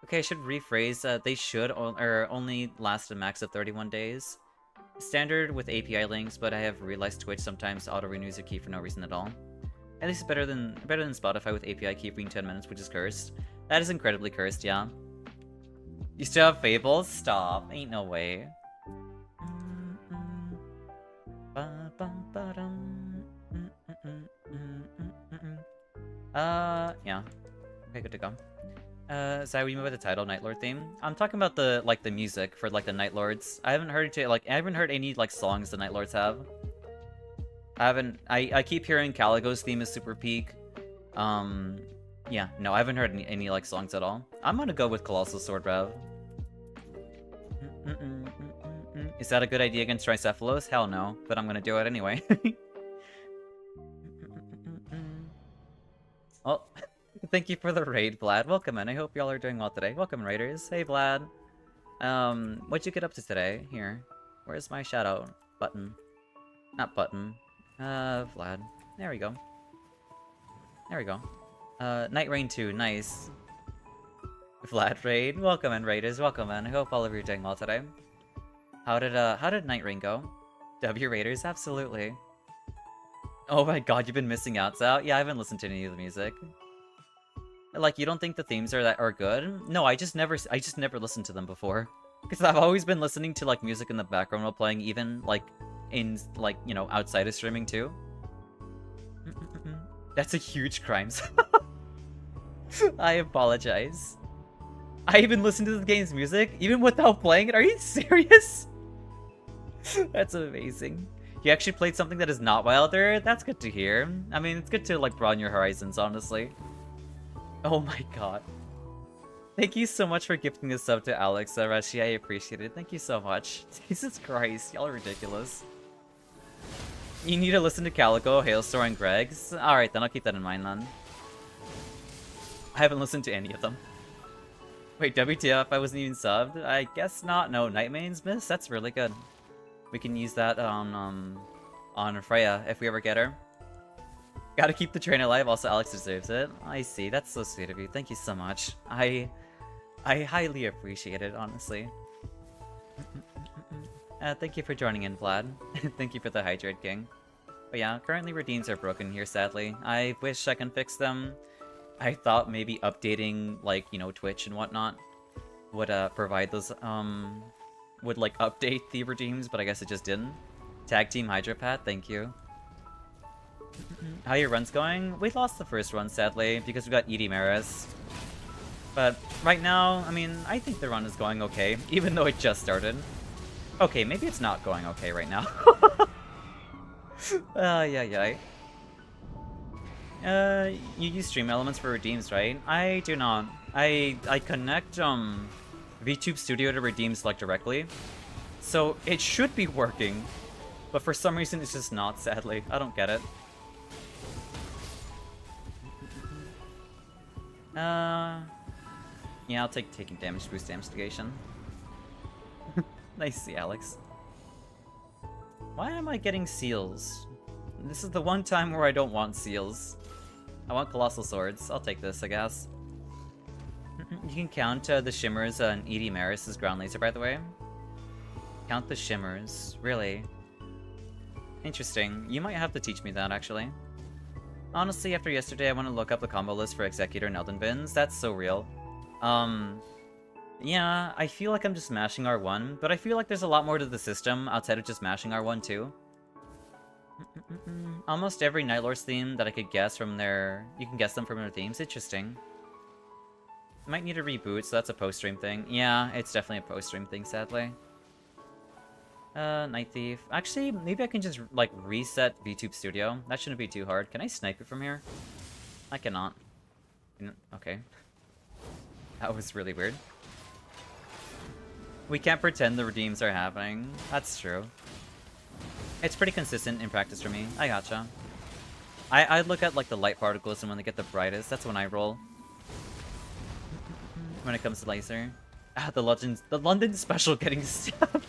Okay, I should rephrase. They should only last a max of 31 days. Standard with API links, but I have realized Twitch sometimes auto-renews your key for no reason at all. At least better than Spotify with API key being 10 minutes, which is cursed. That is incredibly cursed, yeah. You still have Fables? Stop. Ain't no way. Yeah. Okay, good to go. So we move with the title Nightlord theme. I'm talking about the the music for like the Nightlords. I haven't heard any like songs the Nightlords have. I keep hearing Caligo's theme is super peak. Yeah, no, I haven't heard any like songs at all. I'm gonna go with Colossal Sword Rev. Is that a good idea against Tricephalos? Hell no, but I'm gonna do it anyway. Oh, thank you for the raid, Vlad. Welcome in. I hope y'all are doing well today. Welcome, raiders. Hey, Vlad. What'd you get up to today? Here. Where's my shadow button? Not button. Vlad. There we go. There we go. Nightreign 2, nice. Vlad raid. Welcome in, raiders. Welcome in. I hope all of you are doing well today. How did Nightreign go? W raiders, absolutely. Oh my god, you've been missing out, Xao. Yeah, I haven't listened to any of the music. Like, you don't think the themes are good? No, I just never listened to them before. Because I've always been listening to like music in the background while playing, even like in like, you know, outside of streaming too. That's a huge crime. I apologize. I even listened to the game's music, even without playing it. Are you serious? That's amazing. You actually played something that is not Wilder? That's good to hear. I mean, it's good to like broaden your horizons, honestly. Oh my god. Thank you so much for gifting this sub to Alex, Rashi. I appreciate it. Thank you so much. Jesus Christ, y'all are ridiculous. You need to listen to Calico, Hailstorm, and Greg's? Alright, then I'll keep that in mind then. I haven't listened to any of them. Wait, WTF, I wasn't even subbed? I guess not. No, Nightmane's Miss? That's really good. We can use that on Freya if we ever get her. Gotta keep the train alive, also Alex deserves it. I see, that's so sweet of you. Thank you so much. I highly appreciate it, honestly. Thank you for joining in, Vlad. Thank you for the Hydrate King. But yeah, currently redeems are broken here, sadly. I wish I can fix them. I thought maybe updating, like, you know, Twitch and whatnot would provide those, would, like, update the redeems, but I guess it just didn't. Tag Team Hydropath, thank you. How your run's going? We lost the first run, sadly, because we got Edie Maris. But right now, I mean, I think the run is going okay, even though it just started. Okay, maybe it's not going okay right now. Yeah. You use stream elements for redeems, right? I do not. I connect VTube Studio to redeems like directly, so it should be working, but for some reason it's just not. Sadly, I don't get it. Yeah, I'll take taking damage boost to instigation. Nice, Alex. Why am I getting seals? This is the one time where I don't want seals. I want Colossal Swords. I'll take this, I guess. You can count the shimmers on Edie Maris' ground laser, by the way. Count the shimmers. Really? Interesting. You might have to teach me that, actually. Honestly, after yesterday, I want to look up the combo list for Executor and Elden Bins. That's so real. Yeah, I feel like I'm just mashing R1, but I feel like there's a lot more to the system outside of just mashing R1 too. Almost every Nightlord's theme that I could guess from their... You can guess them from their themes. Interesting. Might need a reboot, so that's a post-stream thing. Yeah, it's definitely a post-stream thing, sadly. Night Thief. Actually, maybe I can just, like, reset VTube Studio. That shouldn't be too hard. Can I snipe it from here? I cannot. Okay. That was really weird. We can't pretend the redeems are happening. That's true. It's pretty consistent in practice for me. I gotcha. I look at like the light particles and when they get the brightest, that's when I roll. When it comes to laser. Ah, the London special getting stabbed.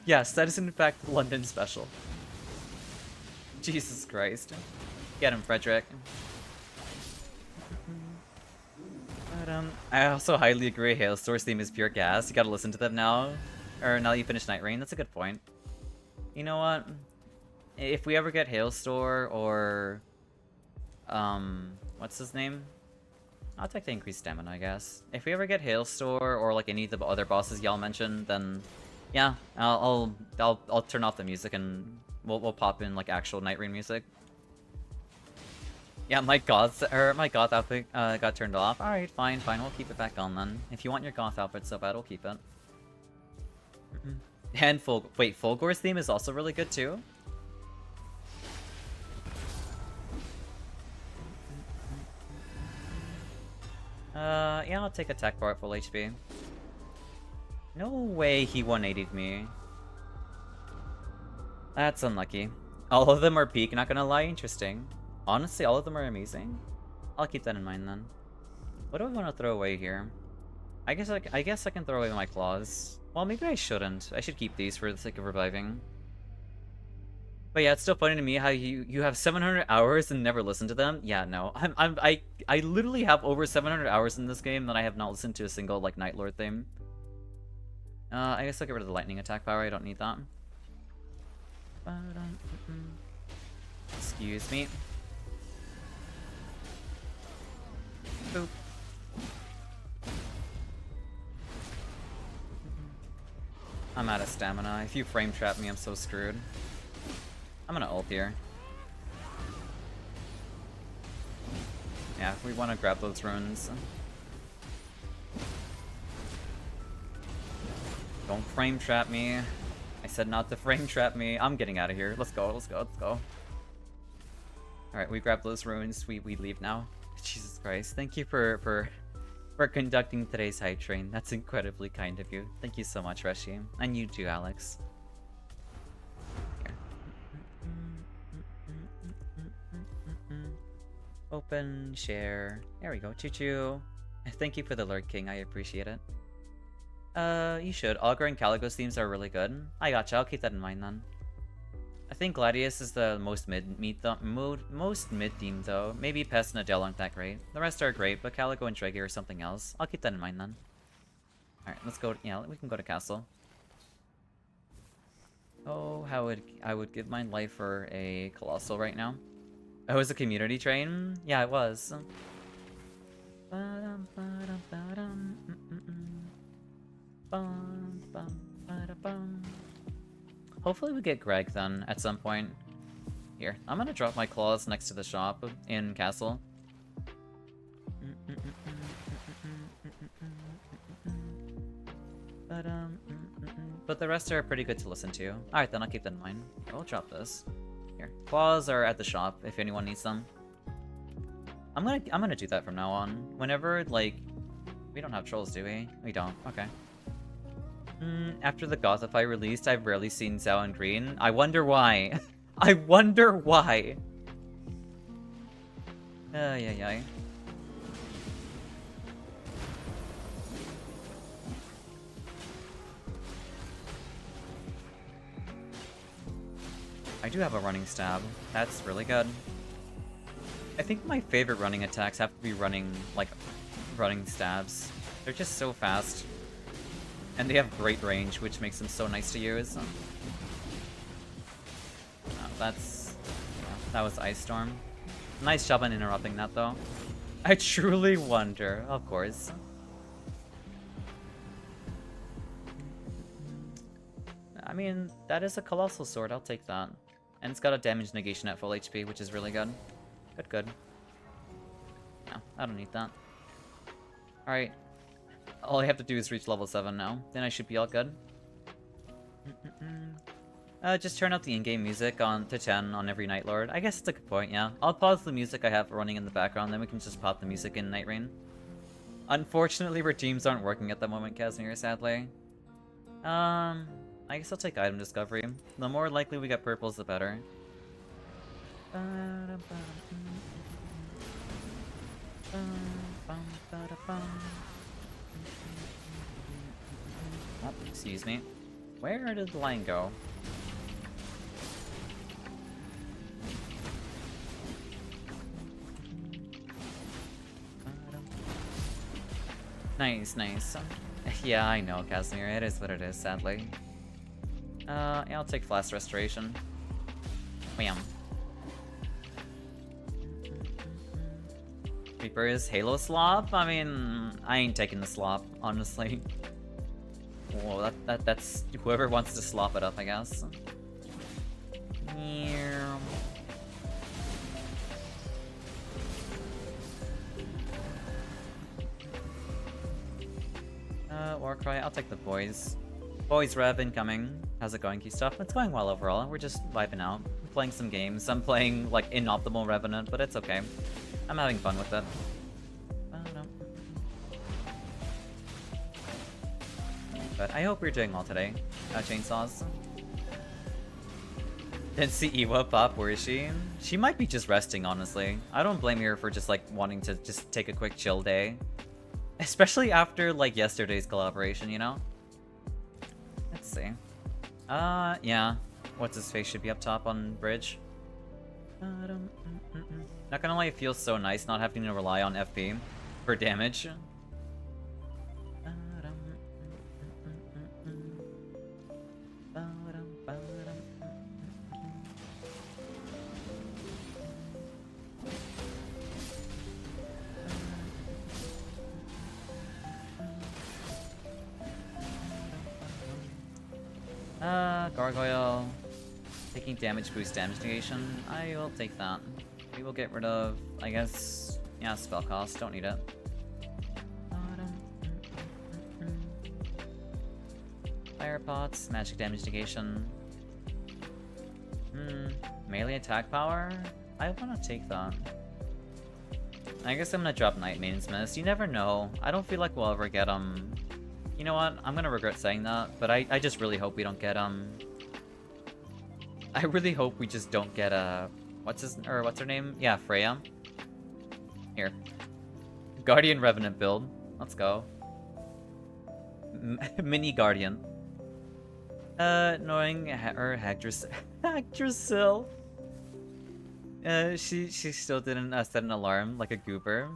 Yes, that is in fact the London special. Jesus Christ. Get him, Frederick. But, I also highly agree Hailstore's theme is pure gas. You gotta listen to them now. Or now that you finish Nightreign. That's a good point. You know what? If we ever get Hailstore or... what's his name? I'll take the increased stamina, I guess. If we ever get Hailstore or like any of the other bosses y'all mentioned, then... Yeah, I'll turn off the music and we'll pop in like actual Nightreign music. Yeah, my goth outfit got turned off. Alright, fine, we'll keep it back on then. If you want your goth outfit so bad, we'll keep it. And Fulgor's theme is also really good too. Yeah, I'll take attack bar at full HP. No way he 180'd me. That's unlucky. All of them are peak, not gonna lie, interesting. Honestly, all of them are amazing. I'll keep that in mind then. What do I want to throw away here? I guess I can throw away my claws. Well, maybe I shouldn't. I should keep these for the sake of reviving. But yeah, it's still funny to me how you have 700 hours and never listen to them. Yeah, no, I literally have over 700 hours in this game that I have not listened to a single like Nightlord theme. I guess I'll get rid of the lightning attack power. I don't need that. Excuse me. Boop. I'm out of stamina. If you frame trap me, I'm so screwed. I'm gonna ult here. Yeah, we want to grab those runes. Don't frame trap me. I said not to frame trap me. I'm getting out of here. Let's go, let's go, let's go. Alright, we grab those runes. We leave now. Jesus Christ. Thank you for conducting today's hype train. That's incredibly kind of you. Thank you so much, Reshi. And you too, Alex. Here. Open, share. There we go. Choo-choo. Thank you for the lurk, King. I appreciate it. You should. Augur and Caligo's themes are really good. I gotcha. I'll keep that in mind then. I think Gladius is the most mid theme though. Maybe Pest and Adele aren't that great. The rest are great, but Caligo and Draggy are something else. I'll keep that in mind then. Alright, let's go. Yeah, we can go to Castle. Oh, how I would give my life for a Colossal right now. Oh, it was a community train? Yeah, it was. Hopefully we get Greg then at some point. Here, I'm gonna drop my claws next to the shop in Castle. But the rest are pretty good to listen to. Alright, then I'll keep that in mind. I'll drop this. Here, claws are at the shop if anyone needs them. I'm gonna do that from now on. Whenever, like, we don't have trolls, do we? We don't. Okay. After the Gothify released, I've rarely seen Xao in green. I wonder why. I wonder why. Yeah. I do have a running stab. That's really good. I think my favorite running attacks have to be running stabs. They're just so fast. And they have great range, which makes them so nice to use. That was Ice Storm. Nice job on interrupting that, though. I truly wonder, of course. I mean, that is a Colossal Sword, I'll take that. And it's got a damage negation at full HP, which is really good. Good. No, I don't need that. Alright. All I have to do is reach level 7 now. Then I should be all good. Just turn up the in-game music to 10 on every Nightlord. I guess it's a good point, yeah. I'll pause the music I have running in the background, then we can just pop the music in Nightreign. Unfortunately, regimes aren't working at the moment, Casimir, sadly. I guess I'll take item discovery. The more likely we get purples, the better. Oh, excuse me. Where did the line go? Nice. Yeah, I know, Casimir. It is what it is, sadly. Yeah, I'll take Flash Restoration. Wham. Reaper is Halo Slop? I mean, I ain't taking the slop, honestly. Whoa, that's whoever wants to slop it up, I guess. Warcry. I'll take the boys. Boys rev incoming. How's it going, key stuff? It's going well overall. We're just vibing out. Playing some games. I'm playing like inoptimal Revenant, but it's okay. I'm having fun with it. But I hope you're doing well today, Chainsaws. Didn't see Iwa pop, where is she? She might be just resting, honestly. I don't blame her for just like wanting to just take a quick chill day. Especially after like yesterday's collaboration, you know? Let's see. Yeah. What's his face should be up top on bridge. Not gonna lie, it feels so nice not having to rely on FP for damage. Gargoyle. Taking damage boost damage negation. I will take that. We will get rid of, I guess, yeah, spell cost. Don't need it. Fire pots, magic damage negation. Melee attack power? I want to take that. I guess I'm gonna drop Night Maiden's Mist. You never know. I don't feel like we'll ever get, You know what? I'm gonna regret saying that, but I just really hope we don't get, I really hope we just don't get, what's her name? Yeah, Freya. Here. Guardian Revenant build. Let's go. Mini Guardian. Knowing Hagdrasil. She still didn't set an alarm like a goober.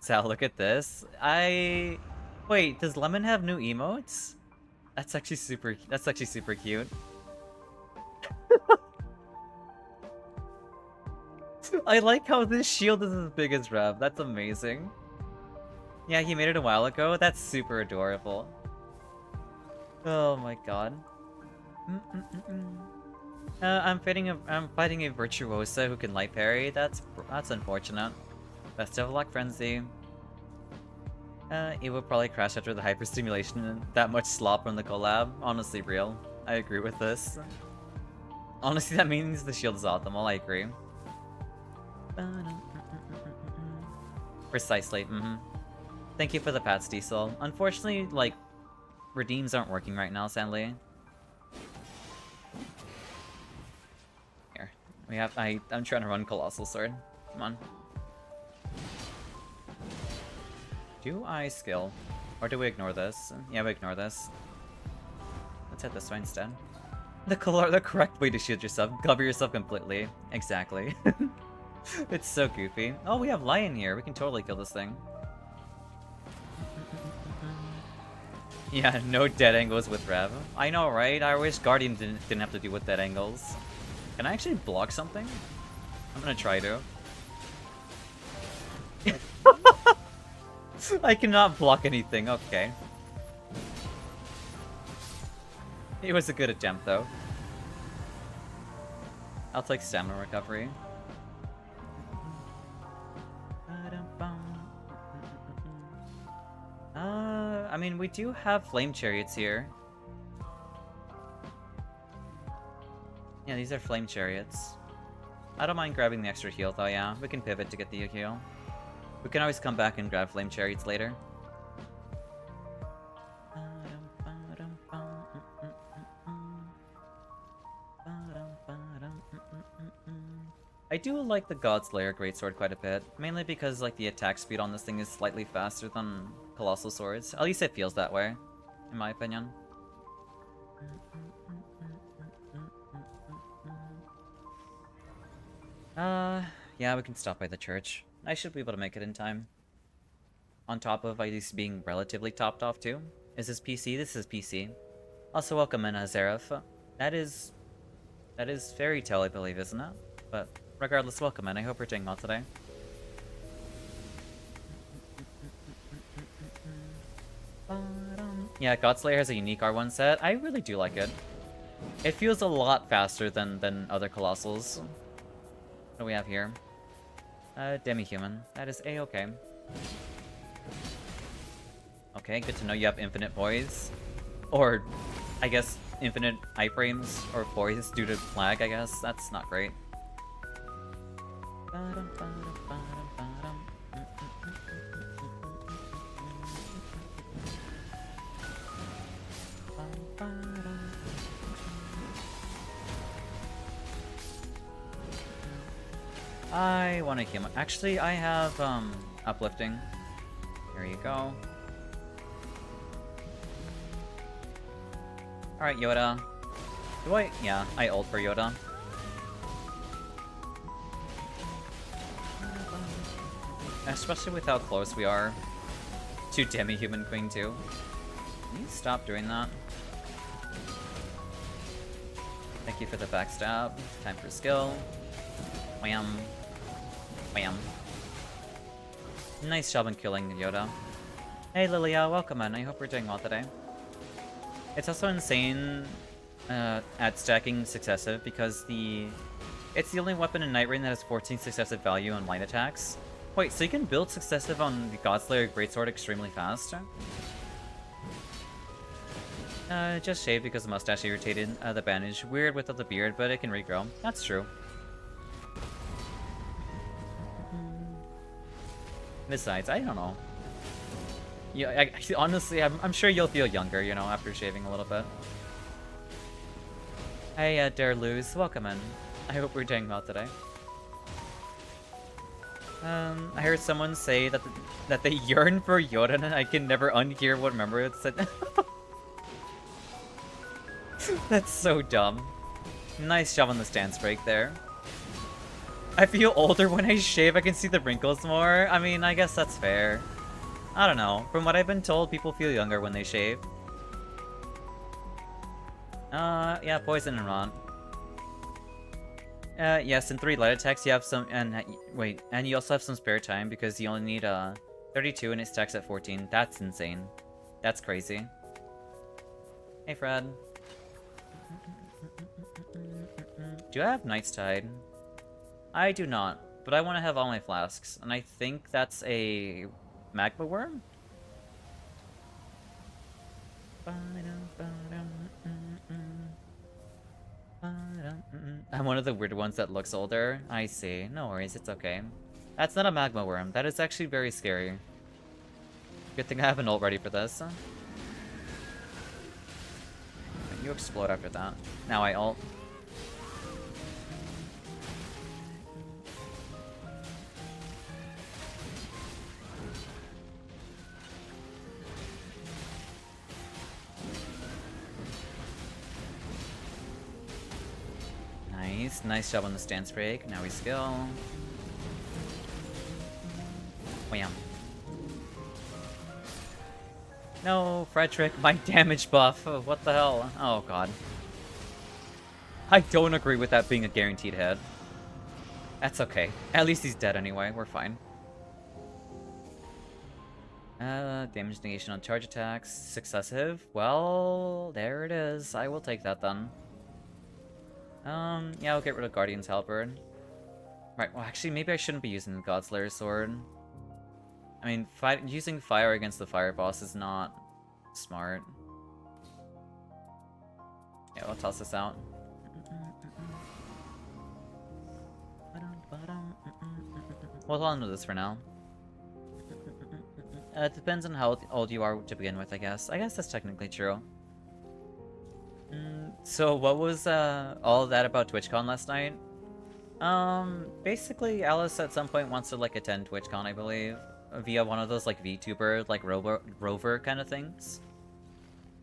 Sal, look at this. Wait, does Lemon have new emotes? That's actually super cute. I like how this shield is as big as Rev. That's amazing. Yeah, he made it a while ago. That's super adorable. Oh my god. I'm fighting a virtuosa who can light parry. That's unfortunate. Best of luck, Frenzy. It would probably crash after the hyperstimulation and that much slop from the collab. Honestly, real. I agree with this. Honestly, that means the shield is optimal. I agree. Precisely. Thank you for the pats, Diesel. Unfortunately, like, redeems aren't working right now, sadly. Here, we have. I'm trying to run Colossal Sword. Come on. Do I skill? Or do we ignore this? Yeah, we ignore this. Let's hit this way instead. The correct way to shield yourself. Cover yourself completely. Exactly. It's so goofy. Oh, we have Lion here. We can totally kill this thing. Yeah, no dead angles with Rev. I know, right? I wish Guardian didn't have to deal with dead angles. Can I actually block something? I'm gonna try to. I cannot block anything, okay. It was a good attempt, though. I'll take stamina recovery. I mean, we do have flame chariots here. Yeah, these are flame chariots. I don't mind grabbing the extra heal, though, yeah. We can pivot to get the heal. We can always come back and grab flame chariots later. I do like the Godslayer Greatsword quite a bit, mainly because like the attack speed on this thing is slightly faster than Colossal Swords. At least it feels that way, in my opinion. Yeah, we can stop by the church. I should be able to make it in time. On top of at least being relatively topped off too. Is this PC? This is PC. Also welcome in, Zareth. That is Fairy Tale, I believe, isn't it? But regardless, welcome in. I hope you're doing well today. Yeah, Godslayer has a unique R1 set. I really do like it. It feels a lot faster than other Colossals. What do we have here? Demi-human. That is A-okay. Okay, good to know you have infinite poise. Or, I guess, infinite iframes or poise due to lag, I guess. That's not great. I want to heal my... Actually, I have, uplifting. There you go. Alright, Yoda. Do I? Yeah, I ult for Yoda. Especially with how close we are to Demi-Human Queen 2. Can you stop doing that? Thank you for the backstab. Time for skill. Wham. Wham. Nice job on killing Yoda. Hey Lilia, welcome in. I hope you're doing well today. It's also insane at stacking successive because it's the only weapon in Nightreign that has 14 successive value on light attacks. Wait, so you can build successive on the Godslayer Greatsword extremely fast? Just shaved because the mustache irritated the bandage. Weird without the beard, but it can regrow. That's true. Besides, I don't know. Yeah, honestly, I'm sure you'll feel younger, you know, after shaving a little bit. Hey, Dare Lose, welcome in. I hope we're doing well today. I heard someone say that they yearn for Yoda, and I can never unhear what member it said. That's so dumb. Nice job on the stance break there. I feel older when I shave. I can see the wrinkles more. I mean, I guess that's fair. I don't know. From what I've been told, people feel younger when they shave. Yeah, poison and rot. Yes, in 3 light attacks you have some, and wait, and you also have some spare time because you only need 32 and it stacks at 14. That's insane. That's crazy. Hey, Fred. Do I have Knight's Tide? I do not, but I want to have all my flasks, and I think that's a magma worm? I'm one of the weird ones that looks older. I see. No worries, it's okay. That's not a magma worm. That is actually very scary. Good thing I have an ult ready for this. You explode after that. Now I ult. Nice job on the stance break. Now we skill. Wham. No, Frederick, my damage buff. Oh, what the hell? Oh god. I don't agree with that being a guaranteed hit. That's okay. At least he's dead anyway. We're fine. Damage negation on charge attacks. Successive. Well, there it is. I will take that then. Yeah, I'll get rid of Guardian's Halberd. Right, well actually maybe I shouldn't be using the Godslayer sword. I mean, using fire against the fire boss is not smart. Yeah, we'll toss this out. We'll hold on to this for now. It depends on how old you are to begin with, I guess. I guess that's technically true. So what was all of that about TwitchCon last night? Basically Alice at some point wants to like attend TwitchCon, I believe, via one of those like VTuber, like rover kind of things.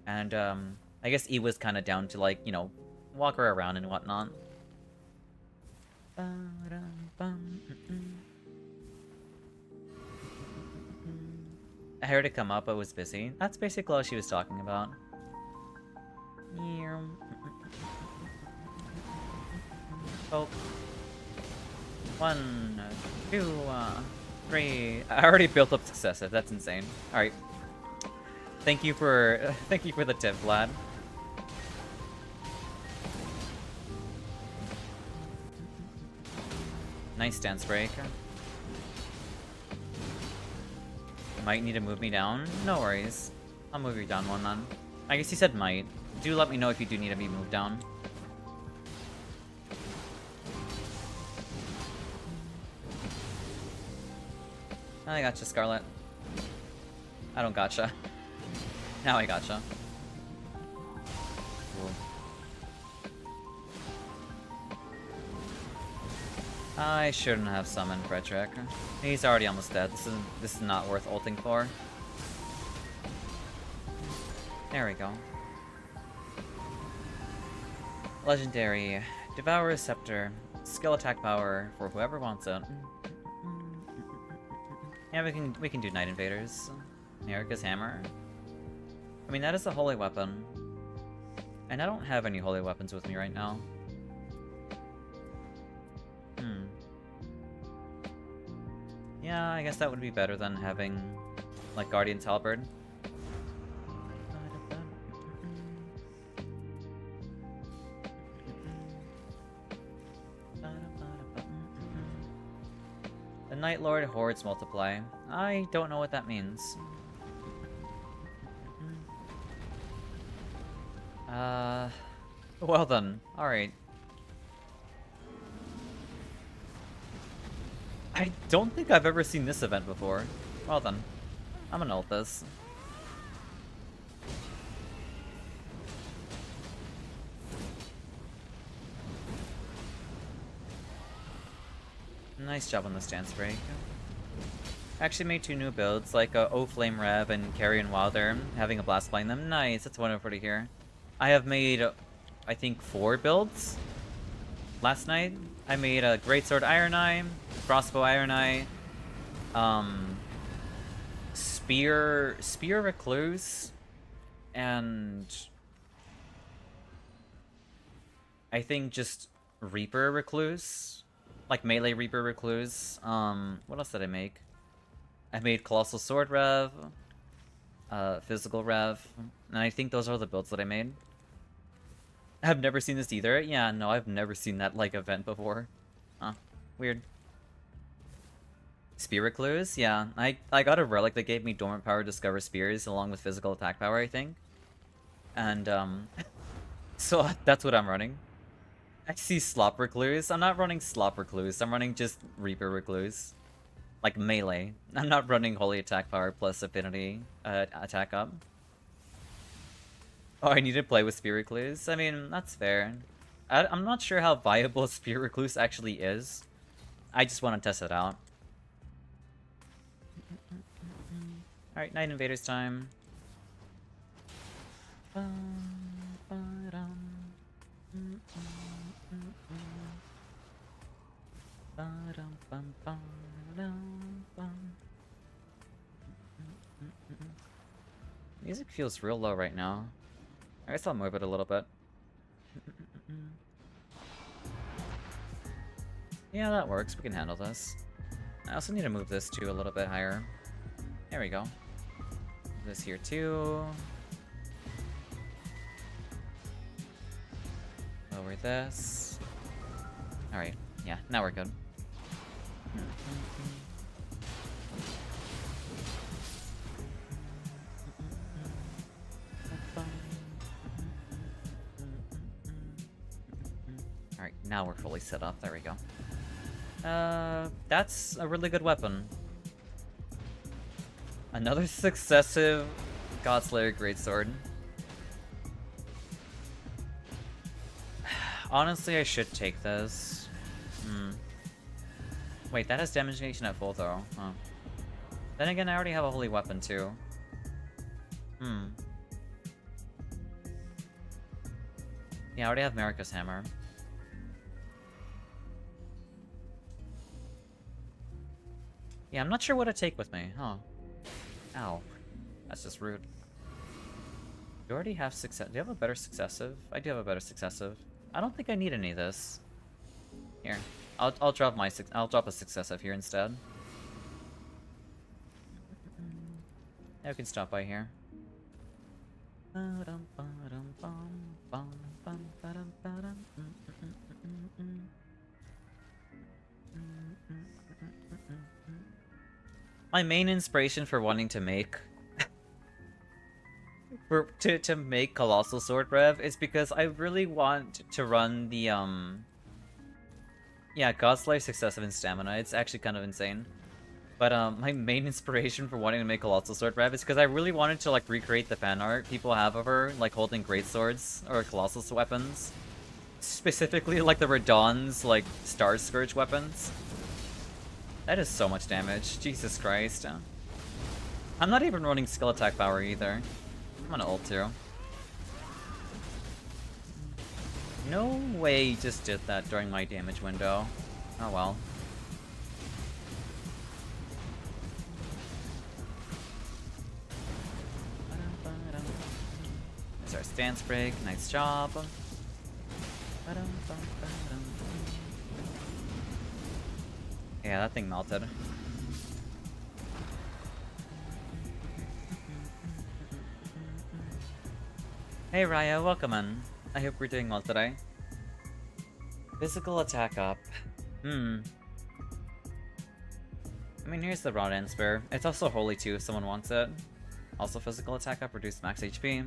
And I guess E was kind of down to like, you know, walk her around and whatnot. I heard it come up, but was busy. That's basically all she was talking about. Oh. 1, 2, 3. I already built up successive. That's insane. All right. Thank you for the tip, Vlad. Nice stance break. Might need to move me down? No worries. I'll move you down one then. I guess you said might. Do let me know if you do need to be moved down. I gotcha, Scarlet. I don't gotcha. Now I gotcha. Cool. I shouldn't have summoned Frederick. He's already almost dead. This is not worth ulting for. There we go. Legendary. Devour Scepter. Skill attack power for whoever wants it. Yeah, we can do Night Invaders. Erica's Hammer. I mean, that is a holy weapon. And I don't have any holy weapons with me right now. Yeah, I guess that would be better than having, like, Guardian's Halberd. The Nightlord hordes multiply. I don't know what that means. Well then. Alright. I don't think I've ever seen this event before. Well then. I'm gonna ult this. Nice job on the stance break. I actually made 2 new builds, like O Flame Rev and Carrion Wilder, having a blast flying them. Nice, that's wonderful to hear. I have made, I think, 4 builds last night. I made a Greatsword Iron Eye, Crossbow Iron Eye, Spear Recluse, and I think just Reaper Recluse, like melee Reaper Recluse. What else did I make? I made Colossal Sword Rev, Physical Rev, and I think those are the builds that I made. I've never seen this either. Yeah, no, I've never seen that, like, event before. Huh. Weird. Spear Recluse? Yeah, I got a relic that gave me Dormant Power Discover Spears along with Physical Attack Power, I think. And, so that's what I'm running. I see Slop Recluse. I'm not running Slop Recluse. I'm running just Reaper Recluse. Like, melee. I'm not running Holy Attack Power plus Affinity attack up. Oh, I need to play with Spear Recluse? I mean, that's fair. I'm not sure how viable Spear Recluse actually is. I just want to test it out. Alright, Night Invaders time. Music feels real low right now. I guess I'll move it a little bit. Yeah, that works. We can handle this. I also need to move this too a little bit higher. There we go. Move this here too. Lower this. Alright, yeah, now we're good. Alright, now we're fully set up. There we go. That's a really good weapon. Another successive Godslayer Greatsword. Honestly, I should take this. Wait, that has damage negation at full though. Huh. Then again, I already have a holy weapon too. Yeah, I already have Marika's Hammer. Yeah, I'm not sure what to take with me, huh? Ow. That's just rude. You already have success. Do you have a better successive? I do have a better successive. I don't think I need any of this. Here. I'll drop a successive here instead. Now we can stop by here. My main inspiration for wanting to make to make Colossal Sword Rev is because I really want to run the yeah, God's Life Successive in Stamina. It's actually kind of insane. But my main inspiration for wanting to make Colossal Sword Rev is because I really wanted to like recreate the fan art people have of her, like holding great swords or colossal weapons. Specifically like the Radon's like Star Scourge weapons. That is so much damage. Jesus Christ. I'm not even running skill attack power either. I'm gonna ult too. No way you just did that during my damage window. Oh well. There's our stance break. Nice job. Yeah, that thing melted. Hey Raya, welcome in. I hope we're doing well today. Physical attack up. I mean, here's the Rod Answer. It's also holy too if someone wants it. Also physical attack up, reduce max HP.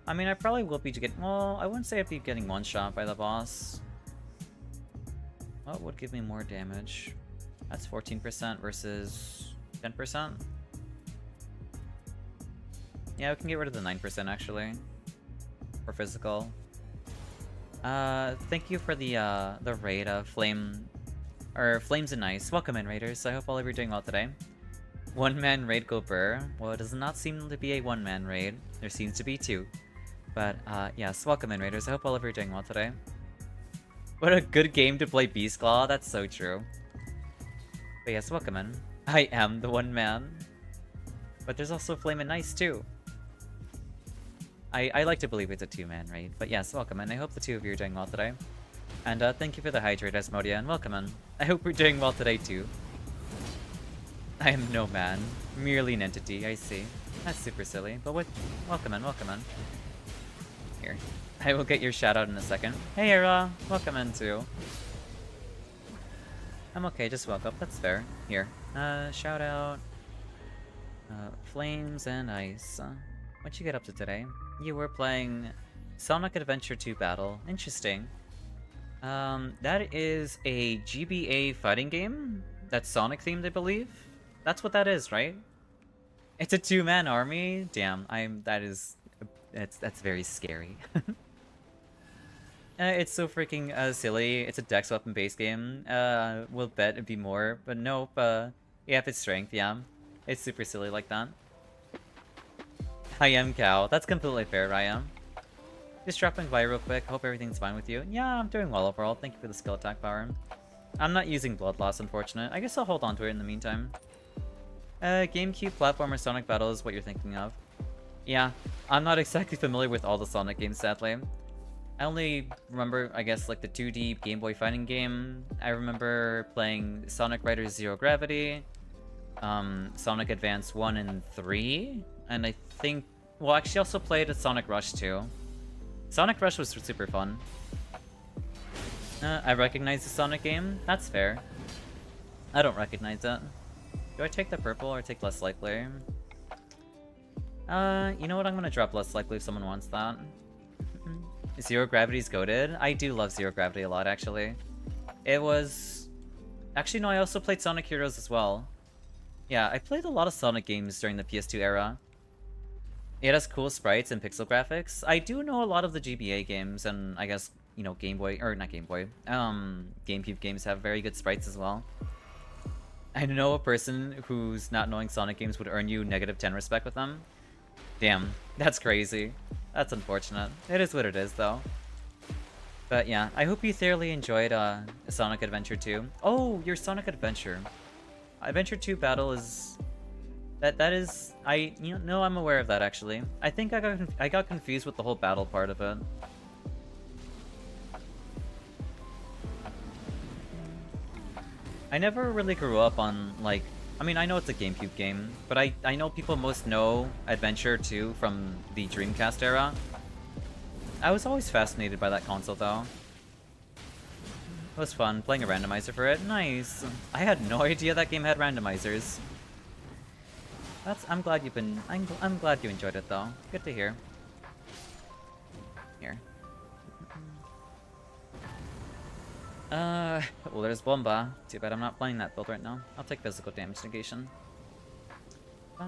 I mean, I probably will be getting... Well, I wouldn't say I'd be getting one shot by the boss. What would give me more damage? That's 14% versus 10%. Yeah, we can get rid of the 9% actually. For physical. Thank you for the raid of Flames and Ice. Welcome in, raiders. I hope all of you are doing well today. One-man raid go burr. Well, it does not seem to be a one-man raid. There seems to be two. But, yes, welcome in, raiders. I hope all of you are doing well today. What a good game to play Beast Claw. That's so true. But yes, welcome in. I am the one man. But there's also Flame and Ice too. I like to believe it's a two-man raid. But yes, welcome in. I hope the two of you are doing well today. And thank you for the hydrate, Asmodia, and welcome in. I hope we're doing well today too. I am no man. Merely an entity, I see. That's super silly. But welcome in, welcome in. Here. I will get your shout out in a second. Hey Era, welcome in too. I'm okay, just woke up, that's fair. Here. Shout out. Flames and Ice. What'd you get up to today? You were playing Sonic Adventure 2 Battle. Interesting. That is a GBA fighting game that's Sonic themed, I believe. That's what that is, right? It's a two-man army? Damn, that's very scary. It's so freaking silly. It's a dex weapon based game. We'll bet it'd be more, but nope. Yeah, if it's strength, yeah. It's super silly like that. Hiya I'm Xao. That's completely fair, Raya. Just dropping by real quick. Hope everything's fine with you. Yeah, I'm doing well overall. Thank you for the skill attack power. I'm not using Blood Loss, unfortunate. I guess I'll hold on to it in the meantime. GameCube platformer Sonic Battle is what you're thinking of. Yeah, I'm not exactly familiar with all the Sonic games, sadly. I only remember, I guess, like the 2D Game Boy fighting game. I remember playing Sonic Riders Zero Gravity, Sonic Advance 1 and 3, and I think... Well, actually also played a Sonic Rush 2. Sonic Rush was super fun. I recognize the Sonic game? That's fair. I don't recognize it. Do I take the purple or take less likely? You know what? I'm gonna drop less likely if someone wants that. Zero Gravity's goated. I do love Zero Gravity a lot, actually. It was... Actually, no, I also played Sonic Heroes as well. Yeah, I played a lot of Sonic games during the PS2 era. It has cool sprites and pixel graphics. I do know a lot of the GBA games, and I guess, you know, Game Boy... Or, not Game Boy. GameCube games have very good sprites as well. I know a person who's not knowing Sonic games would earn you -10 respect with them. Damn, that's crazy. That's unfortunate. It is what it is, though. But yeah, I hope you thoroughly enjoyed Sonic Adventure 2. Oh, your Sonic Adventure. Adventure 2 Battle is... That is... You know, I'm aware of that, actually. I think I got confused with the whole battle part of it. I never really grew up on, like... I mean, I know it's a GameCube game, but I know people most know Adventure 2 from the Dreamcast era. I was always fascinated by that console, though. It was fun, playing a randomizer for it. Nice! I had no idea that game had randomizers. I'm glad you've been... I'm glad you enjoyed it, though. Good to hear. Here. Well, there's Bomba. Too bad I'm not playing that build right now. I'll take physical damage negation. At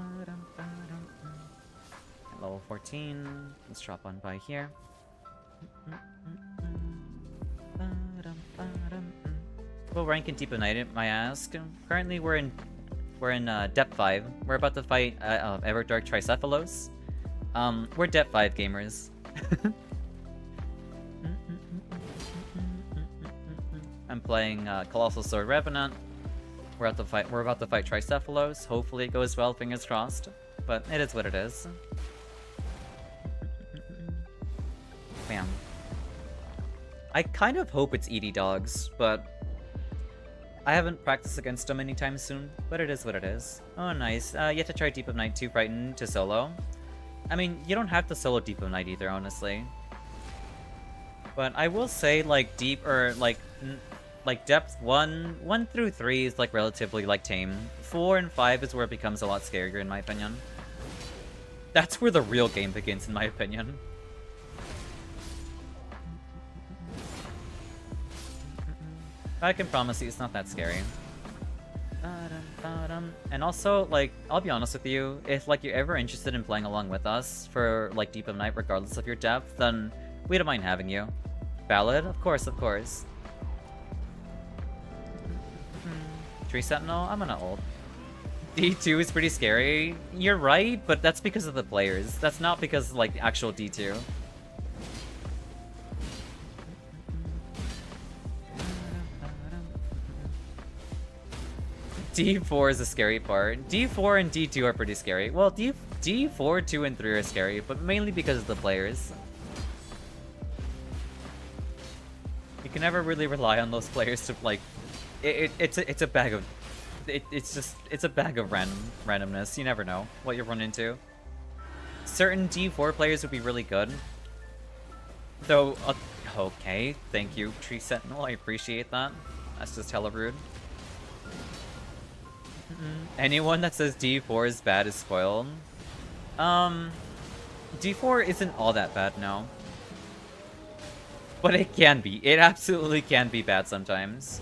level 14. Let's drop one by here. What rank in Deep of Night, may I ask? Currently, we're in Depth 5. We're about to fight Everdark Tricephalos. We're Depth 5 gamers. I'm playing Colossal Sword Revenant. We're about to fight Tricephalos. Hopefully it goes well, fingers crossed. But it is what it is. Bam. I kind of hope it's ED Dogs, but I haven't practiced against them anytime soon, but it is what it is. Oh, nice. You have to try Deep of Night 2 Frightened to solo. I mean, you don't have to solo Deep of Night either, honestly. But I will say, like, Depth 1 through 3 is, like, relatively, like, tame. 4 and 5 is where it becomes a lot scarier, in my opinion. That's where the real game begins, in my opinion. I can promise you it's not that scary. And also, like, I'll be honest with you, if, like, you're ever interested in playing along with us for, like, Deep of Night, regardless of your depth, then we don't mind having you. Valid? Of course, of course. Tree Sentinel? I'm gonna ult. D2 is pretty scary. You're right, but that's because of the players. That's not because of, like, actual D2. D4 is the scary part. D4 and D2 are pretty scary. Well, D4, 2, and 3 are scary, but mainly because of the players. You can never really rely on those players to, like... It's a bag of... It's a bag of randomness. You never know what you run into. Certain D4 players would be really good. Though, okay, thank you, Tree Sentinel. I appreciate that. That's just hella rude. Anyone that says D4 is bad is spoiled. D4 isn't all that bad, no. But it can be. It absolutely can be bad sometimes.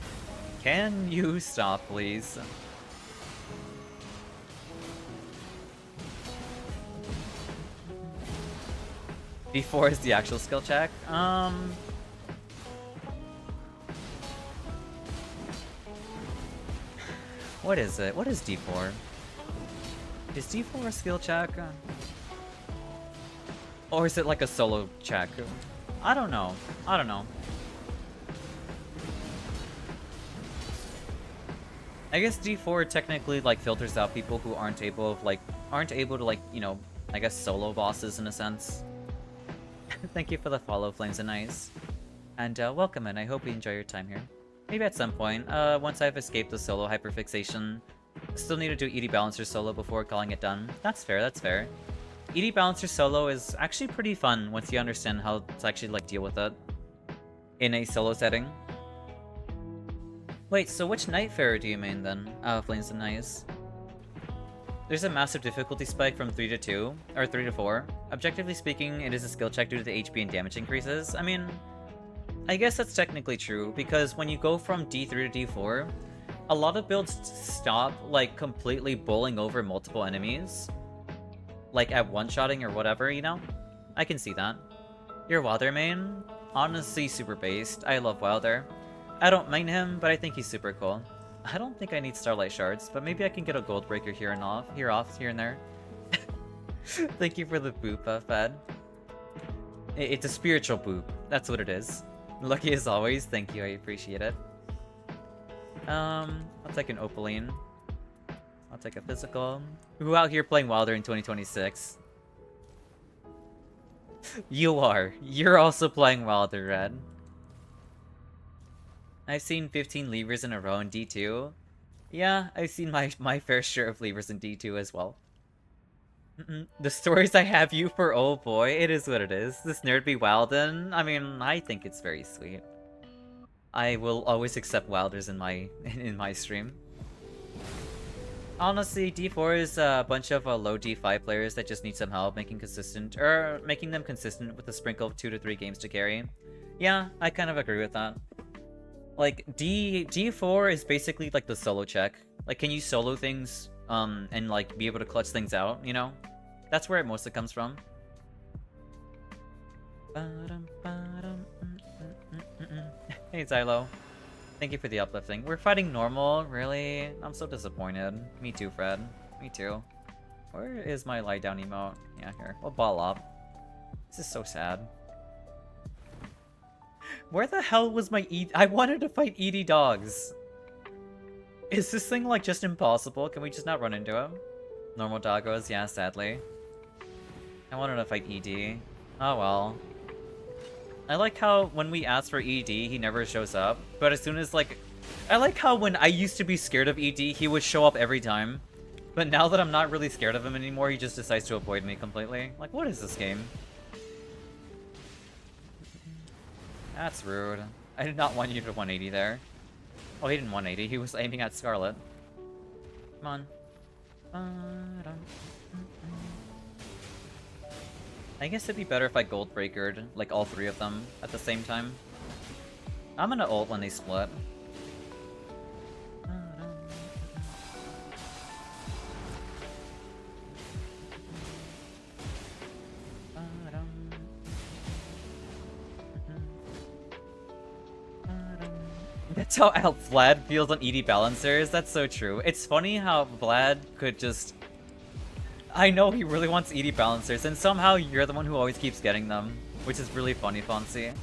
Can you stop, please? D4 is the actual skill check. What is it? What is D4? Is D4 a skill check? Or is it like a solo check? I don't know. I don't know. I guess D4 technically, like, filters out people who aren't able to, like, you know, I guess solo bosses in a sense. Thank you for the follow, Flames and Ice. And welcome in. I hope you enjoy your time here. Maybe at some point, once I've escaped the solo hyperfixation. Still need to do ED Balancer solo before calling it done. That's fair, that's fair. ED Balancer solo is actually pretty fun once you understand how to actually, like, deal with it in a solo setting. Wait, so which Nightfarer do you main then? Flames and Ice. There's a massive difficulty spike from 3 to 2, or 3 to 4. Objectively speaking, it is a skill check due to the HP and damage increases. I mean, I guess that's technically true, because when you go from D3 to D4, a lot of builds stop, like, completely bowling over multiple enemies. Like, at one-shotting or whatever, you know? I can see that. Your Wilder main? Honestly, super based. I love Wilder. I don't main him, but I think he's super cool. I don't think I need Starlight Shards, but maybe I can get a Gold Breaker here and there. Thank you for the boop, Fed. It's a spiritual boop. That's what it is. Lucky as always. Thank you. I appreciate it. I'll take an Opaline. I'll take a physical. Who out here playing Wilder in 2026? You are. You're also playing Wilder, Red. I've seen 15 levers in a row in D2. Yeah, I've seen my fair share of levers in D2 as well. The stories I have you for, oh boy, it is what it is. This nerd be Wilden. I mean, I think it's very sweet. I will always accept Wilders in my stream. Honestly, D4 is a bunch of low D5 players that just need some help making them consistent with a sprinkle of 2 to 3 games to carry. Yeah, I kind of agree with that. Like, D4 is basically like the solo check. Like, can you solo things, and like be able to clutch things out, you know? That's where it mostly comes from. Hey, Xylo. Thank you for the uplifting. We're fighting normal? Really? I'm so disappointed. Me too, Fred. Me too. Where is my lie down emote? Yeah, here. We'll ball up. This is so sad. Where the hell was my I wanted to fight ED dogs. Is this thing like just impossible? Can we just not run into him? Normal doggos? Yeah, sadly. I wanted to fight ED. Oh well. I like how when we ask for ED, he never shows up. But as soon as, like... I like how when I used to be scared of ED, he would show up every time. But now that I'm not really scared of him anymore, he just decides to avoid me completely. Like, what is this game? That's rude. I did not want you to 180 there. Oh, he didn't 180. He was aiming at Scarlet. Come on. I guess it'd be better if I gold breakered, like, all 3 of them at the same time. I'm gonna ult when they split. That's how Vlad feels on ED balancers. That's so true. It's funny how Vlad could just... I know he really wants ED balancers, and somehow you're the one who always keeps getting them, which is really funny, Fonzie.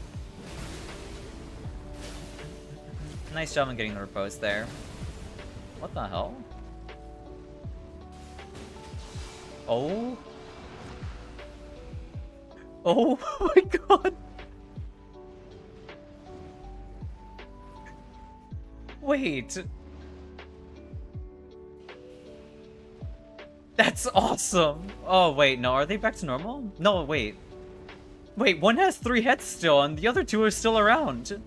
Nice job on getting the repose there. What the hell? Oh? Oh my god! Wait! That's awesome! Oh wait, no, are they back to normal? No, wait. Wait, one has 3 heads still, and the other 2 are still around.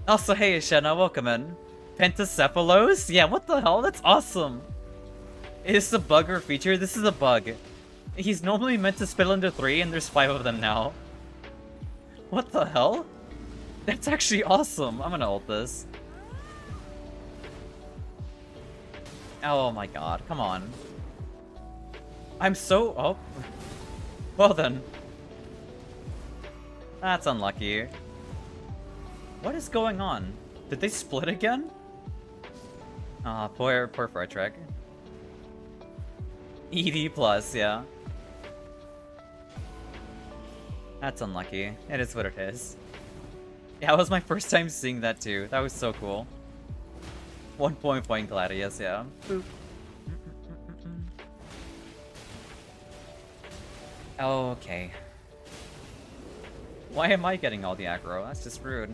Also, hey, Shenna, welcome in. Pentacephalos? Yeah, what the hell? That's awesome! Is this a bug or feature? This is a bug. He's normally meant to split into 3, and there's 5 of them now. What the hell? That's actually awesome. I'm gonna ult this. Oh my god, come on. I'm so... Oh. Well then. That's unlucky. What is going on? Did they split again? Ah, poor Frederick. ED plus, yeah. That's unlucky. It is what it is. Yeah, it was my first time seeing that too. That was so cool. 1 point Gladius, yeah. Boop. Okay. Why am I getting all the aggro? That's just rude.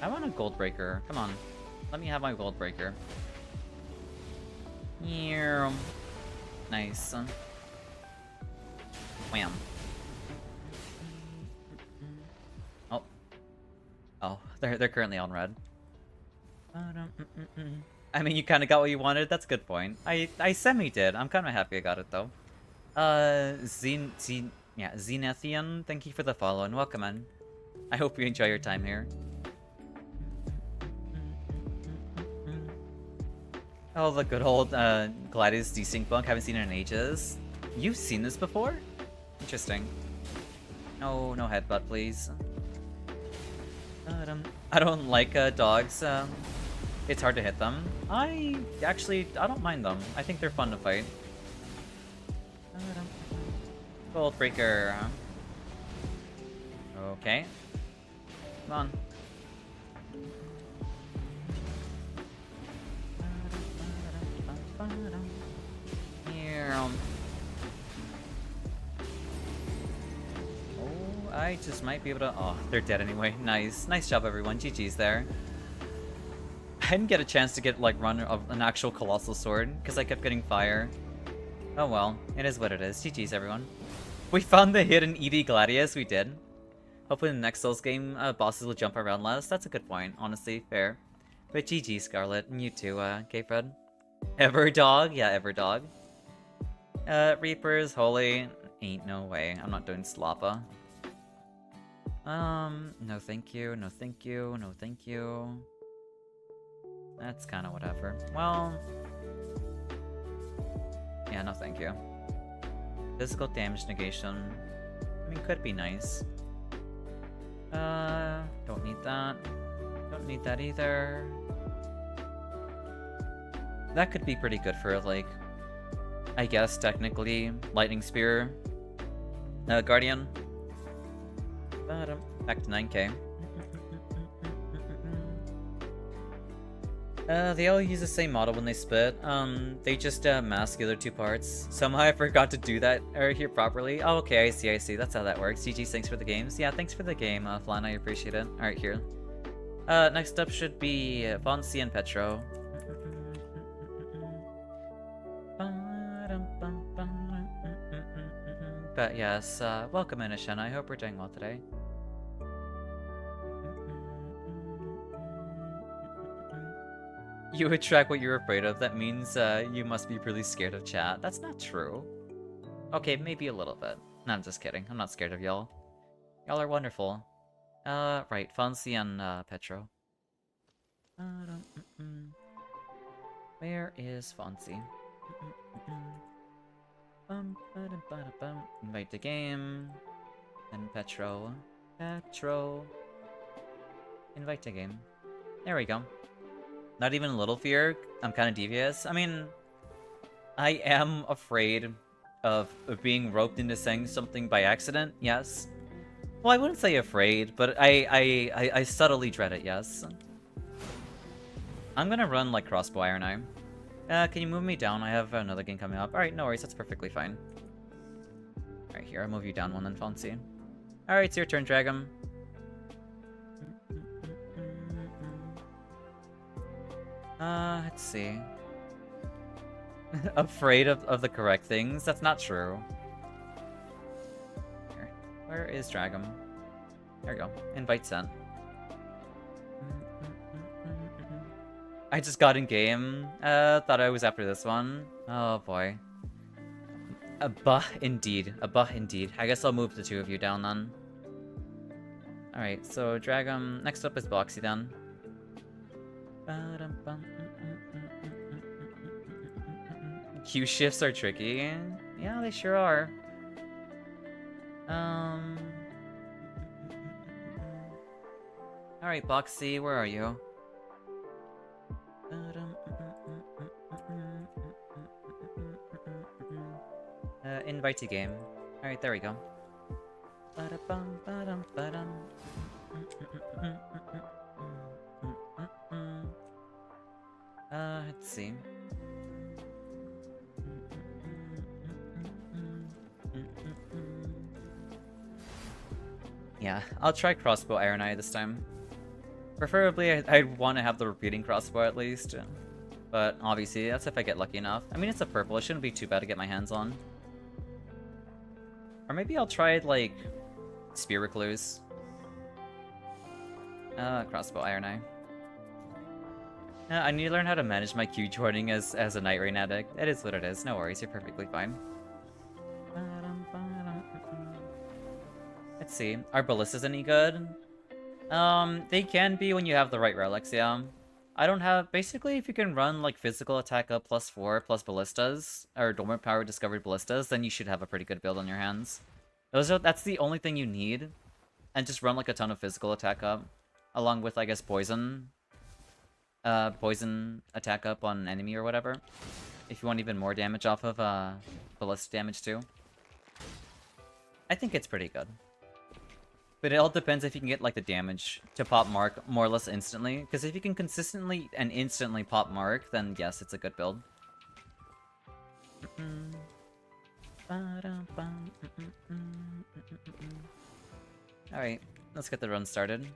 I want a gold breaker. Come on. Let me have my gold breaker. Yeah. Nice. Wham. Oh. Oh, they're currently on red. I mean, you kind of got what you wanted. That's a good point. I semi did. I'm kind of happy I got it though. Zenethian, thank you for the follow and welcome in. I hope you enjoy your time here. Oh, the good old Gladius desync bunk. Haven't seen it in ages. You've seen this before? Interesting. No, no headbutt, please. I don't like dogs. It's hard to hit them. I don't mind them. I think they're fun to fight. Gold breaker. Okay. Come on. Oh, I just might be able to... Oh, they're dead anyway. Nice. Nice job, everyone. GG's there. I didn't get a chance to get, like, run of an actual Colossal Sword, because I kept getting fire. Oh well. It is what it is. GG's, everyone. We found the hidden ED Gladius. We did. Hopefully in the next Souls game, bosses will jump around less. That's a good point, honestly, fair. But GG, Scarlet, and you too, K-Fred. Everdog? Yeah, Everdog. Reapers, Holy, ain't no way. I'm not doing Slappa. No thank you, no thank you, no thank you. That's kinda whatever. Well... yeah, no thank you. Physical damage negation. I mean, could be nice. Don't need that. Don't need that either. That could be pretty good for, like, I guess, technically, Lightning Spear. Guardian. Back to 9k. They all use the same model when they spit. They just mask the other two parts. Somehow I forgot to do that here properly. Oh, okay, I see. That's how that works. GG, thanks for the games. Yeah, thanks for the game, Flan. I appreciate it. Alright, here. Next up should be Fonzie and Petro. But yes, welcome in, Ashena. I hope we're doing well today. You attract what you're afraid of. That means you must be really scared of chat. That's not true. Okay, maybe a little bit. No, I'm just kidding. I'm not scared of y'all. Y'all are wonderful. Right. Fonzie and Petro. Where is Fonzie? Invite to game. And Petro. Invite to game. There we go. Not even a little fear. I'm kind of devious. I mean, I am afraid of being roped into saying something by accident, yes. Well, I wouldn't say afraid, but I subtly dread it, yes. I'm gonna run like crossbow Iron Eye. Can you move me down? I have another game coming up. Alright, no worries, that's perfectly fine. Alright, here, I'll move you down one then, Fonzie. Alright, it's your turn, Dragon. Let's see. Afraid of the correct things? That's not true. Here. Where is Dragon? There we go. Invite sent. I just got in game. Thought I was after this one. Oh boy. Indeed. Indeed. I guess I'll move the two of you down then. Alright, so Dragon. Next up is Boxy then. Q shifts are tricky. Yeah, they sure are. Alright, Boxy, where are you? Invite to game. Alright, there we go. Let's see. Yeah, I'll try crossbow Iron Eye this time. Preferably, I'd want to have the repeating crossbow at least. But obviously, that's if I get lucky enough. I mean, it's a purple. It shouldn't be too bad to get my hands on. Or maybe I'll try, like, Spear Recluse. Crossbow Iron Eye. I need to learn how to manage my Q joining as a Nightreign addict. It is what it is. No worries, you're perfectly fine. Let's see. Are ballistas any good? They can be when you have the right relics, yeah. I don't have... Basically, if you can run, like, physical attack up +4 plus ballistas, or dormant power discovered ballistas, then you should have a pretty good build on your hands. That's the only thing you need. And just run, like, a ton of physical attack up. Along with, I guess, poison. Poison attack up on enemy or whatever. If you want even more damage off of, ballistic damage too. I think it's pretty good. But it all depends if you can get, like, the damage to pop Mark more or less instantly. Because if you can consistently and instantly pop Mark, then yes, it's a good build. Alright, let's get the run started.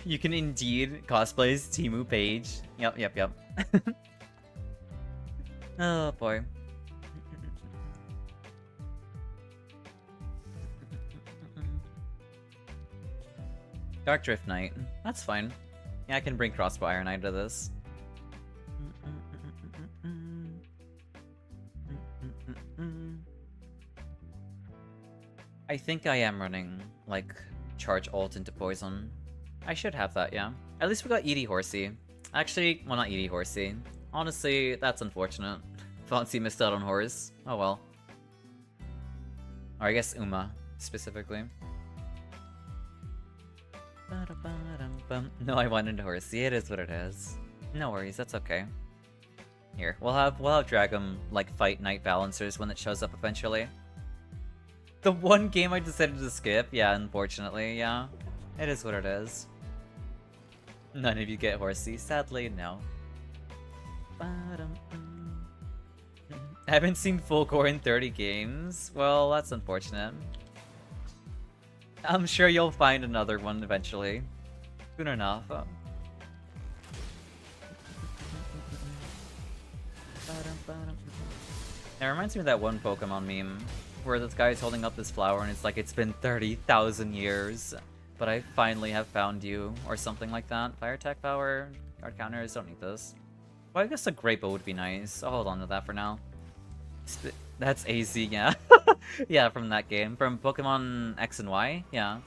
You can indeed cosplay as Temu Page. Yep. Oh boy. Dark Drift Knight. That's fine. Yeah, I can bring Crossbow Iron Knight to this. I think I am running, like, Charge Ult into Poison. I should have that, yeah. At least we got Edie Horsey. Actually, well, not Edie Horsey. Honestly, that's unfortunate. Fonzie missed out on Horse. Oh well. Or I guess Uma, specifically. No, I wanted Horsey. It is what it is. No worries, that's okay. Here, we'll have Dragom like fight Night Balancers when it shows up eventually. The one game I decided to skip, yeah, unfortunately, yeah. It is what it is. None of you get Horsey, sadly, no. I haven't seen full core in 30 games. Well, that's unfortunate. I'm sure you'll find another one eventually. Soon enough. It reminds me of that one Pokemon meme where this guy is holding up this flower and it's like, it's been 30,000 years, but I finally have found you, or something like that. Fire attack power, guard counters, don't need this. Well, I guess a Great Bow would be nice. I'll hold on to that for now. That's AZ, yeah. Yeah, from that game. From Pokemon X and Y, yeah.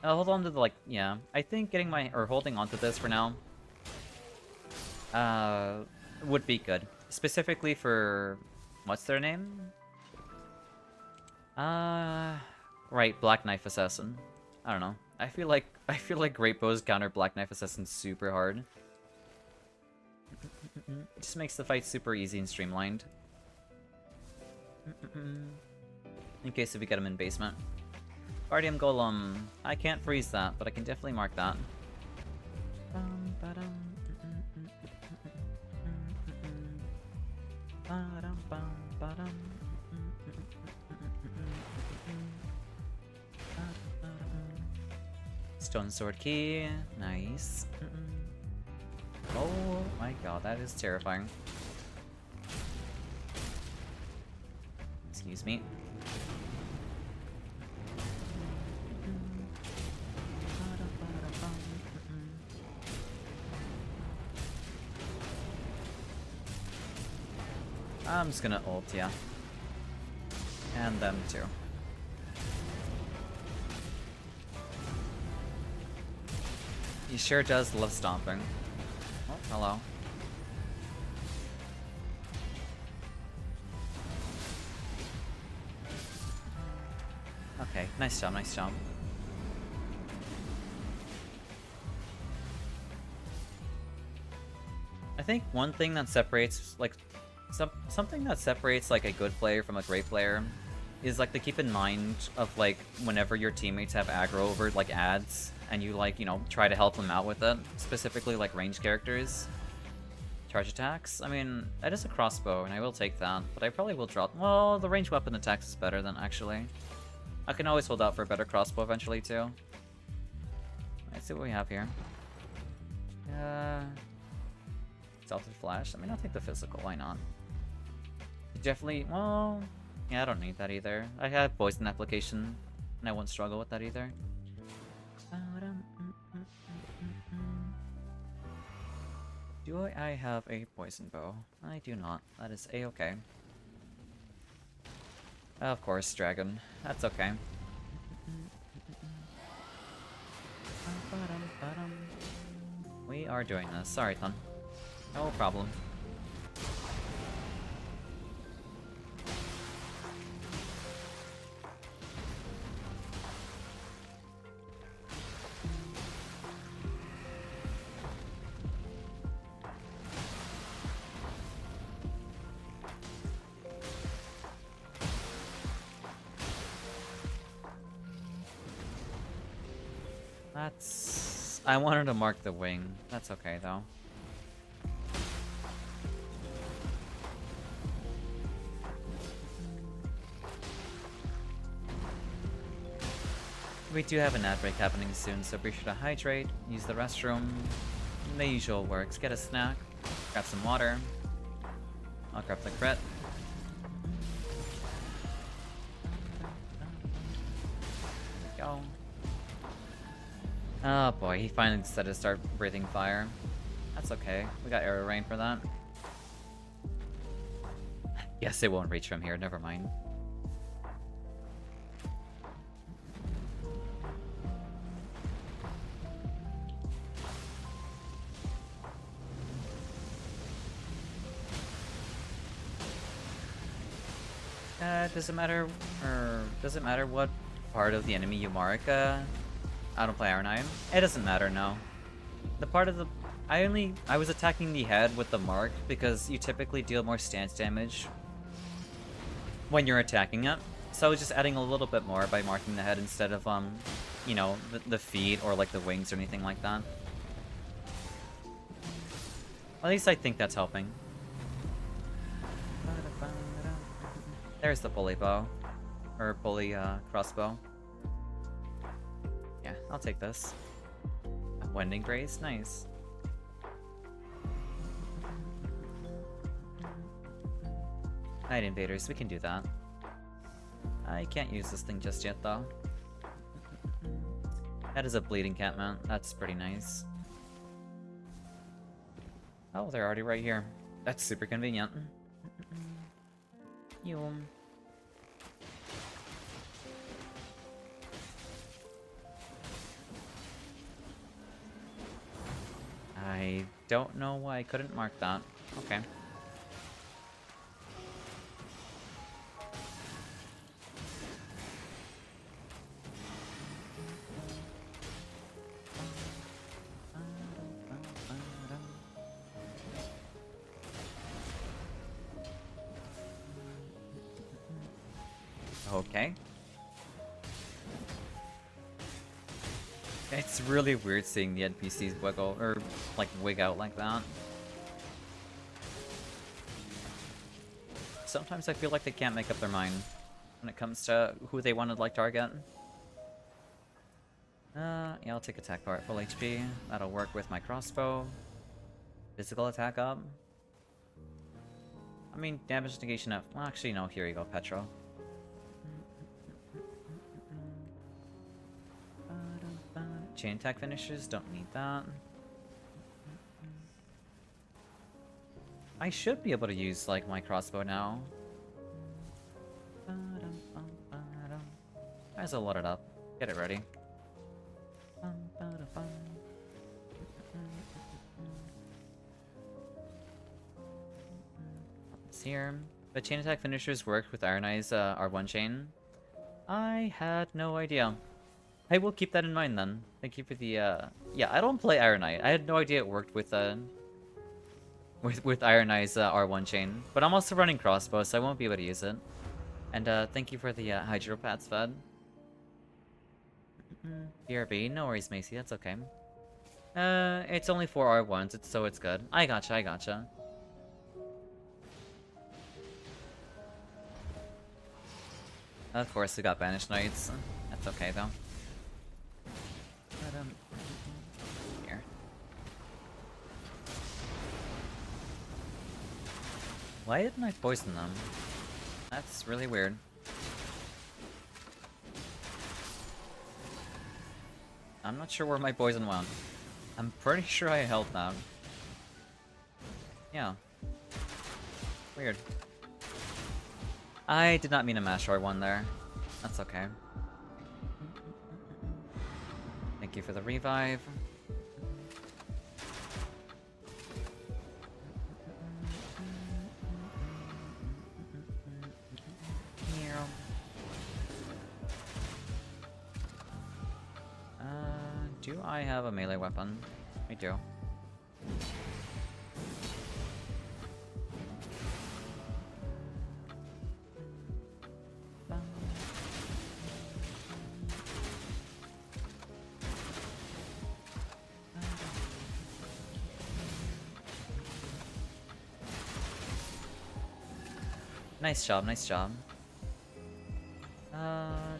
I'll hold on to the, like, yeah. I think getting my, or holding on to this for now, would be good. Specifically for, what's their name? Right, Black Knife Assassin. I don't know. I feel like Great Bows counter Black Knife Assassin super hard. It just makes the fight super easy and streamlined. In case if we get him in basement. Guardian Golem. I can't freeze that, but I can definitely mark that. Stone Sword Key. Nice. Oh my god, that is terrifying. Excuse me. I'm just gonna ult, yeah. And them too. He sure does love stomping. Oh, hello. Okay, nice job, nice job. I think one thing that separates, like, something that separates, like, a good player from a great player is, like, to keep in mind of, like, whenever your teammates have aggro over, like, ads, and you, like, you know, try to help them out with it, specifically, like, ranged characters. Charge attacks? I mean, that is a crossbow, and I will take that, but I probably will drop... Well, the ranged weapon attacks is better than, actually. I can always hold out for a better crossbow eventually, too. Let's see what we have here. Salted Flash? I mean, I'll take the physical, why not? Definitely, well... Yeah, I don't need that either. I have Poison Application, and I won't struggle with that either. Do I have a Poison Bow? I do not. That is a-okay. Of course, Dragon. That's okay. We are doing this. Sorry, Thun. No problem. That's... I wanted to mark the wing. That's okay, though. We do have an ad break happening soon, so be sure to hydrate, use the restroom. The usual works. Get a snack, grab some water. I'll grab the crit. There we go. Oh boy, he finally decided to start breathing fire. That's okay. We got arrow rain for that. Yes, it won't reach from here. Never mind. Does it matter what part of the enemy you mark? I don't play Iron Iron. It doesn't matter, no. The part of the... I was attacking the head with the mark because you typically deal more stance damage when you're attacking it. So I was just adding a little bit more by marking the head instead of, you know, the feet or like the wings or anything like that. At least I think that's helping. There's the pulley bow. Or pulley crossbow. Yeah, I'll take this. Wending Grace, nice. Night Invaders, we can do that. I can't use this thing just yet though. That is a bleed encampment, that's pretty nice. Oh, they're already right here. That's super convenient. I don't know why I couldn't mark that. Okay. Okay. It's really weird seeing the NPCs wiggle, or like wig out like that. Sometimes I feel like they can't make up their mind when it comes to who they want to like target. Yeah, I'll take attack power at full HP. That'll work with my crossbow. Physical attack up. I mean, damage negation up. Well, actually, no, here you go, Petro. Chain attack finishers, don't need that. I should be able to use, like, my crossbow now. Might as well load it up. Get it ready. It's here. But chain attack finishers worked with Iron Eye's R1 chain. I had no idea. I will keep that in mind then. Thank you for the yeah, I don't play Iron Eye. I had no idea it worked with Iron Eye's R1 chain. But I'm also running crossbow, so I won't be able to use it. And thank you for the hydropats fed. BRB, no worries, Macy, that's okay. It's only 4 R1s, so it's good. I gotcha, I gotcha. Of course, we got Banished Knights. That's okay, though. Here. Why didn't I poison them? That's really weird. I'm not sure where my poison went. I'm pretty sure I held them. Yeah. Weird. I did not mean to mash R1 there. That's okay. Thank you for the revive. Do I have a melee weapon? I do. Nice job, nice job.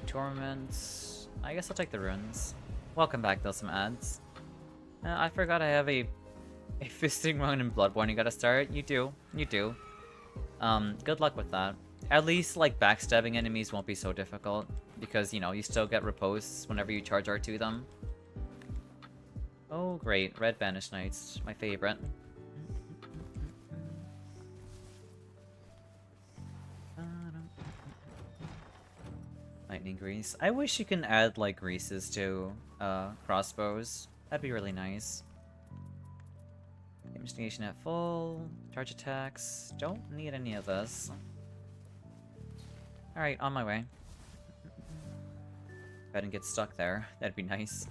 Torments. I guess I'll take the runes. Welcome back, though, some ads. I forgot I have a fisting run in Bloodborne you gotta start. You do. You do. Good luck with that. At least, like, backstabbing enemies won't be so difficult. Because, you know, you still get riposts whenever you charge R to them. Oh, great. Red Banished Knights. My favorite. Lightning Grease. I wish you can add, like, greases to crossbows. That'd be really nice. Damage negation at full. Charge attacks. Don't need any of this. Alright, on my way. If I didn't get stuck there, that'd be nice.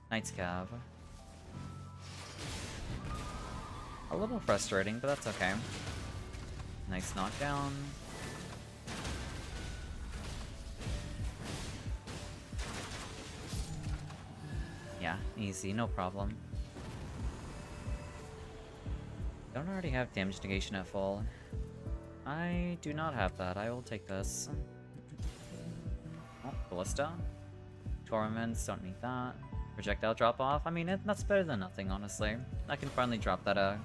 Knight's Cav. A little frustrating, but that's okay. Nice knockdown. Yeah, easy, no problem. Don't already have damage negation at full. I do not have that. I will take this. Oh, Ballista. Torments, don't need that. Projectile drop off. I mean, that's better than nothing, honestly. I can finally drop that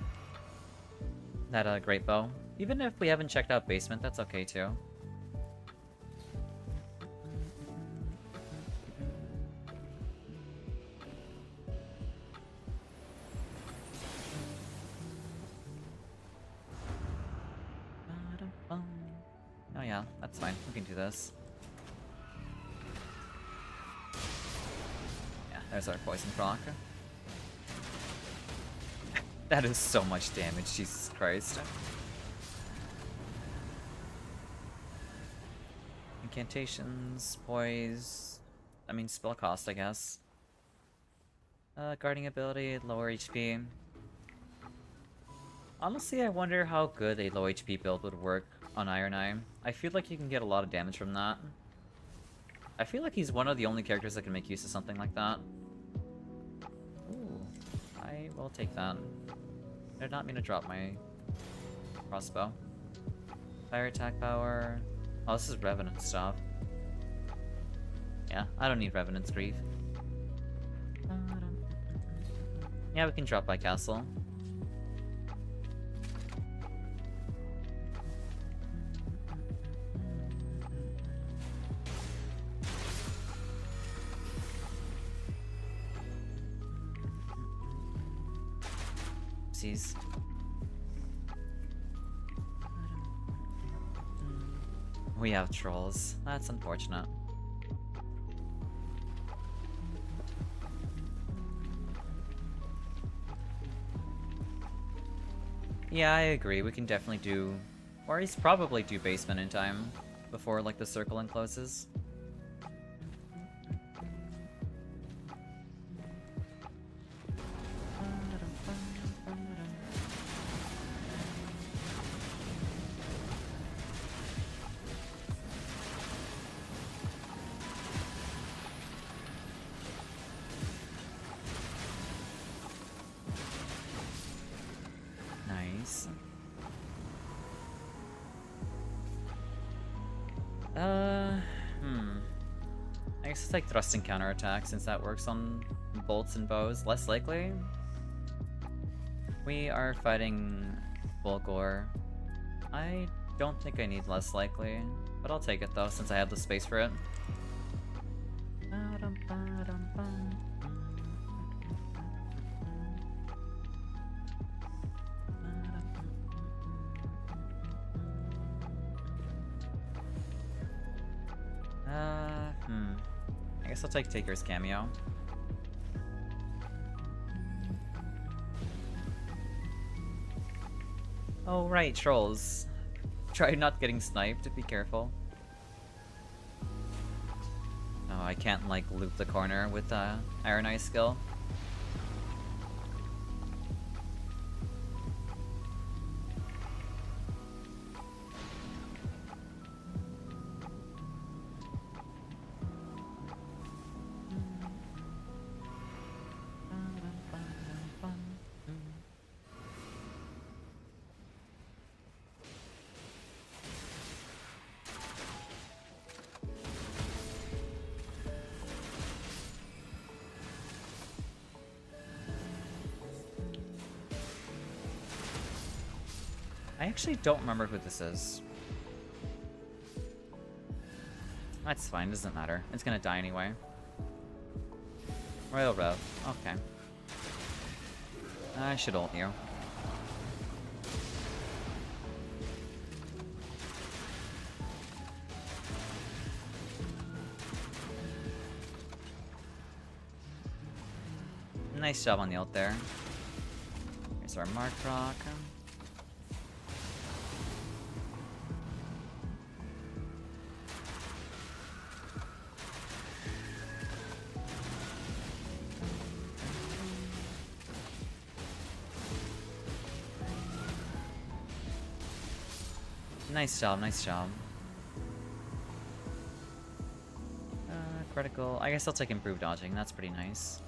great bow. Even if we haven't checked out basement, that's okay too. Oh yeah, that's fine. We can do this. Yeah, there's our poison proc. That is so much damage, Jesus Christ. Incantations, poise... I mean, spell cost, I guess. Guarding ability, lower HP. Honestly, I wonder how good a low HP build would work on Iron Eye. I feel like you can get a lot of damage from that. I feel like he's one of the only characters that can make use of something like that. Ooh, I will take that. I did not mean to drop my crossbow. Fire attack power. Oh, this is Revenant stuff. Yeah, I don't need Revenant's Grief. Yeah, we can drop by castle. Oopsies. We have trolls. That's unfortunate. Yeah, I agree. We can definitely do... Or he's probably do basement in time. Before, like, the circle encloses. Nice. I guess it's like thrust and counterattack since that works on bolts and bows. Less likely. We are fighting Volgor. I don't think I need less likely, but I'll take it though since I have the space for it. I guess I'll take Taker's cameo. Oh right, trolls. Try not getting sniped, be careful. Oh, I can't like loop the corner with Iron Eye skill. I actually don't remember who this is. That's fine, doesn't matter. It's gonna die anyway. Royal Rev. Okay. I should ult you. Nice job on the ult there. Here's our Mark Rock. Nice job, nice job. Critical. I guess I'll take improved dodging. That's pretty nice.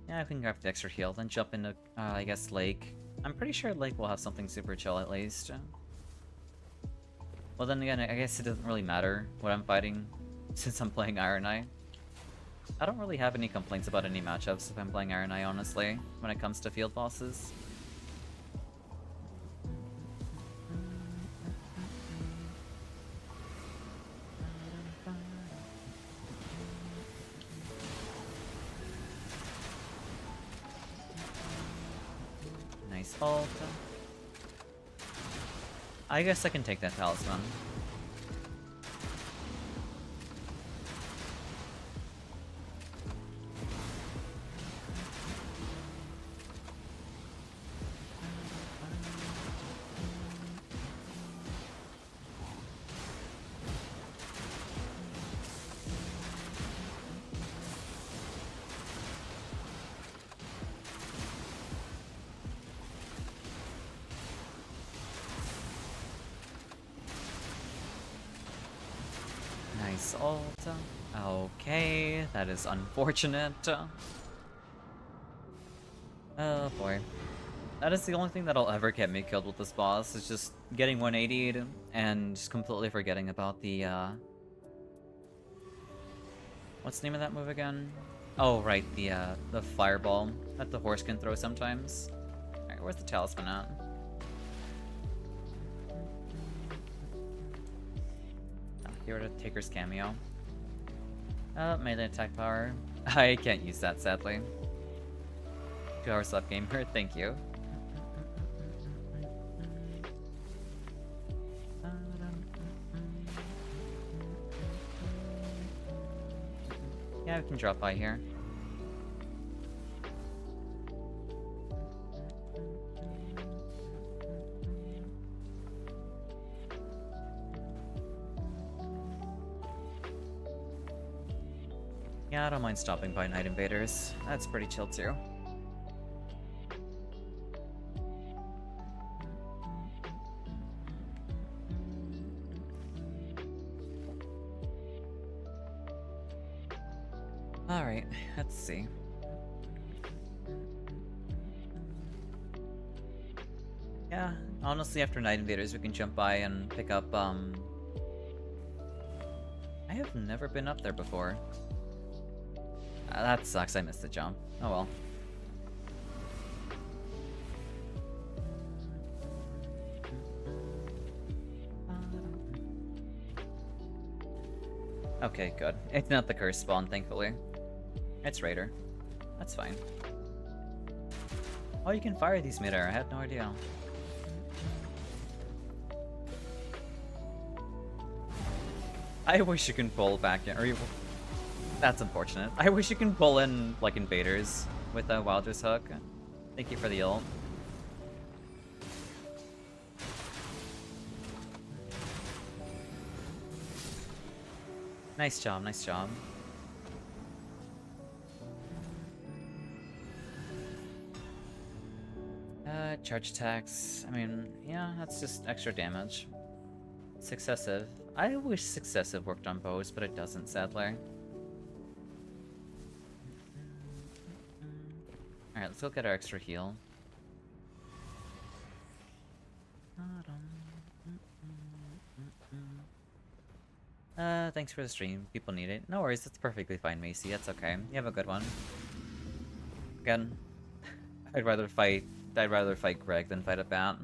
Yeah, I can grab the extra heal, then jump into, I guess, Lake. I'm pretty sure Lake will have something super chill at least. Well, then again, I guess it doesn't really matter what I'm fighting since I'm playing Iron Eye. I don't really have any complaints about any matchups if I'm playing Iron Eye, honestly, when it comes to field bosses. Nice ult. I guess I can take that talisman. Nice ult. Okay, that is unfortunate. Oh boy. That is the only thing that'll ever get me killed with this boss, is just getting 180'd and just completely forgetting about the, what's the name of that move again? Oh, right, the fireball that the horse can throw sometimes. Alright, where's the talisman at? Get rid of Taker's cameo. Melee attack power. I can't use that, sadly. 2 hours left, gamer. Thank you. Yeah, we can drop by here. Yeah, I don't mind stopping by Night Invaders. That's pretty chill too. Alright, let's see. Yeah, honestly after Night Invaders we can jump by and pick up, I have never been up there before. That sucks, I missed the jump. Oh well. Okay, good. It's not the curse spawn, thankfully. It's Raider. That's fine. Oh, you can fire these mid-air. I had no idea. I wish you can pull back in, or you... That's unfortunate. I wish you can pull in, like, invaders with a Wilder's Hook. Thank you for the ult. Nice job, nice job. Charge attacks. I mean, yeah, that's just extra damage. Successive. I wish successive worked on bows, but it doesn't, sadly. Alright, let's go get our extra heal. Thanks for the stream. People need it. No worries, that's perfectly fine, Macy. That's okay. You have a good one. Again, I'd rather fight I'd rather fight Greg than fight a bat.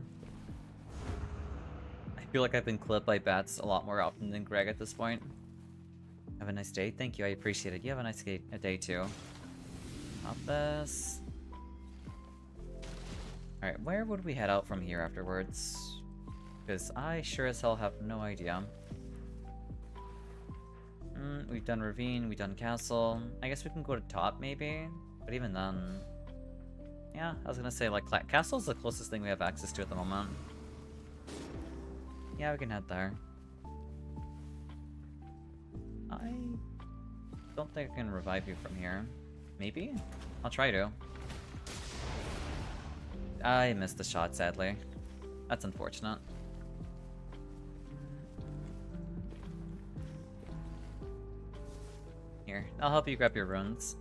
I feel like I've been clipped by bats a lot more often than Greg at this point. Have a nice day. Thank you, I appreciate it. You have a nice day too. Not this. Alright, where would we head out from here afterwards? Because I sure as hell have no idea. We've done Ravine, we've done Castle. I guess we can go to top maybe? But even then... Yeah, I was gonna say, like, Castle's the closest thing we have access to at the moment. Yeah, we can head there. I don't think I can revive you from here. Maybe? I'll try to. I missed the shot, sadly. That's unfortunate. Here, I'll help you grab your runes.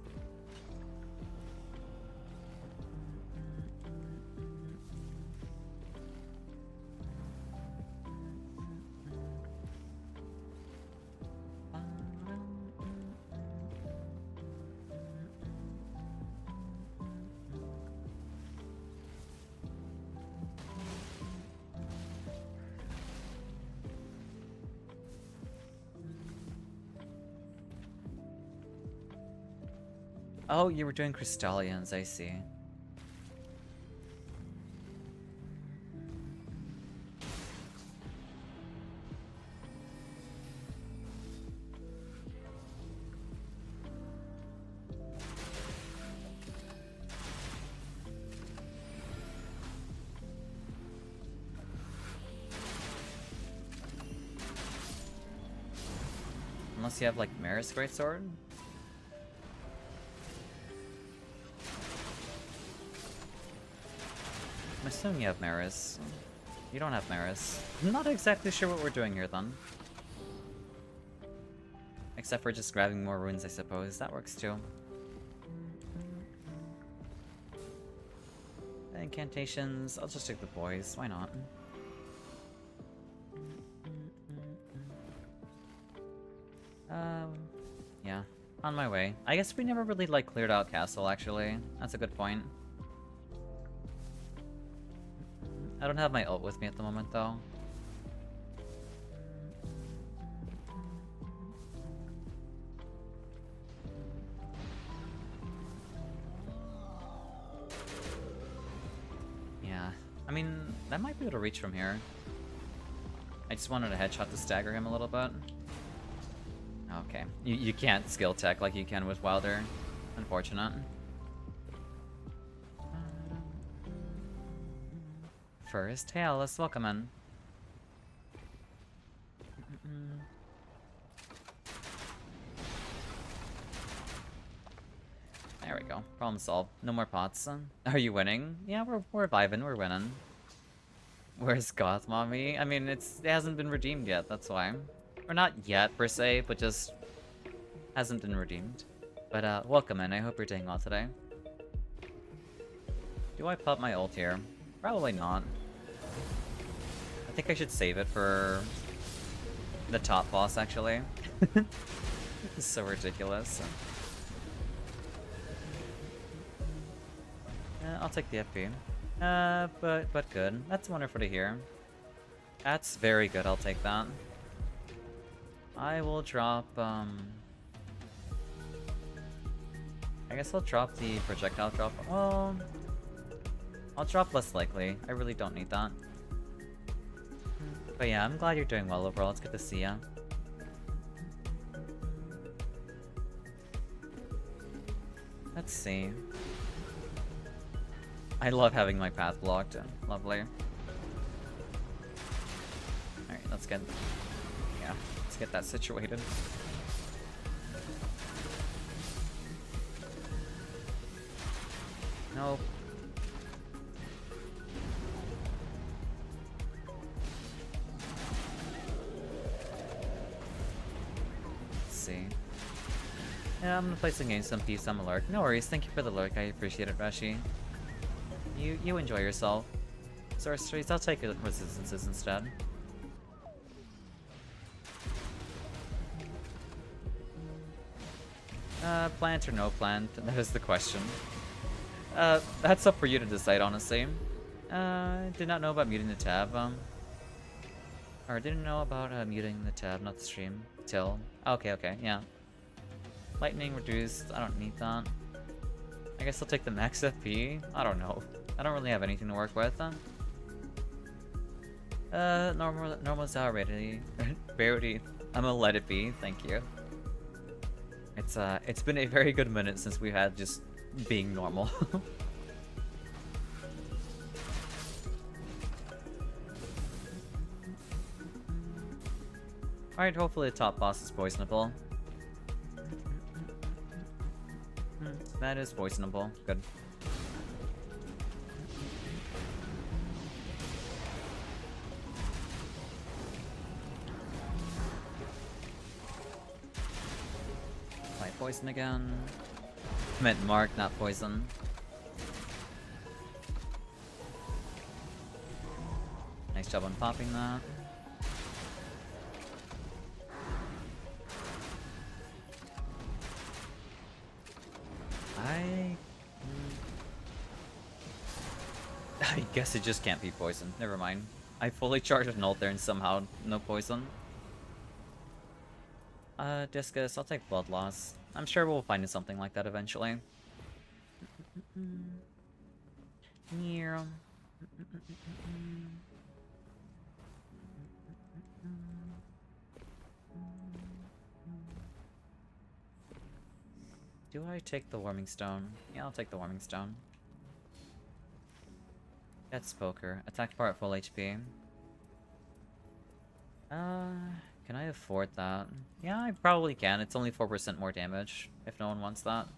Oh, you were doing Crystallians, I see. Unless you have, like, Maris Greatsword? I'm assuming you have Maris. You don't have Maris. I'm not exactly sure what we're doing here, then. Except for just grabbing more runes, I suppose. That works, too. Incantations. I'll just take the boys. Why not? Yeah. On my way. I guess we never really, like, cleared out Castle, actually. That's a good point. I don't have my ult with me at the moment, though. Yeah. I mean, that might be able to reach from here. I just wanted a headshot to stagger him a little bit. Okay. You can't skill tech like you can with Wilder. Unfortunate. First, hey Alice, welcome in. There we go. Problem solved. No more pots. Are you winning? Yeah, we're vibing. We're winning. Where's Goth Mommy? I mean, it hasn't been redeemed yet. That's why. Or not yet per se, but just hasn't been redeemed. But welcome in. I hope you're doing well today. Do I pop my ult here? Probably not. I think I should save it for the top boss, actually. This is so ridiculous. I'll take the FP. But good. That's wonderful to hear. That's very good, I'll take that. I will drop, I guess I'll drop the projectile drop. Oh, I'll drop less likely. I really don't need that. But yeah, I'm glad you're doing well overall. It's good to see ya. Let's see. I love having my path blocked. Lovely. Alright, let's get that situated. Nope. Let's see. Yeah, I'm gonna play some games, some peace, I'm a lurk. No worries, thank you for the lurk, I appreciate it, Rashi. You enjoy yourself. Sorceries, I'll take resistances instead. Plant or no plant? That is the question. That's up for you to decide, honestly. Did not know about muting the tab, or didn't know about muting the tab, not the stream, till. Okay, okay, yeah. Lightning reduced, I don't need that. I guess I'll take the max FP, I don't know. I don't really have anything to work with. Normal is already. Rarity. I'm gonna let it be, thank you. It's been a very good minute since we had just being normal. Alright, hopefully the top boss is poisonable. That is poisonable. Good. Apply poison again. I meant mark, not poison. Nice job on popping that. I guess it just can't be poison. Never mind. I fully charged an ult there and somehow no poison. Discus, I'll take blood loss. I'm sure we'll find something like that eventually. Do I take the warming stone? Yeah, I'll take the warming stone. That's poker. Attack power at full HP. Can I afford that? Yeah, I probably can. It's only 4% more damage, if no one wants that.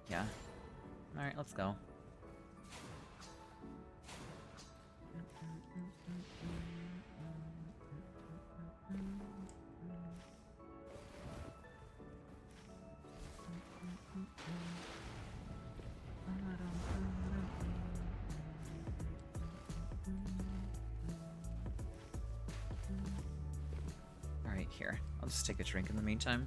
Yeah. Alright, let's go. Alright, here. I'll just take a drink in the meantime.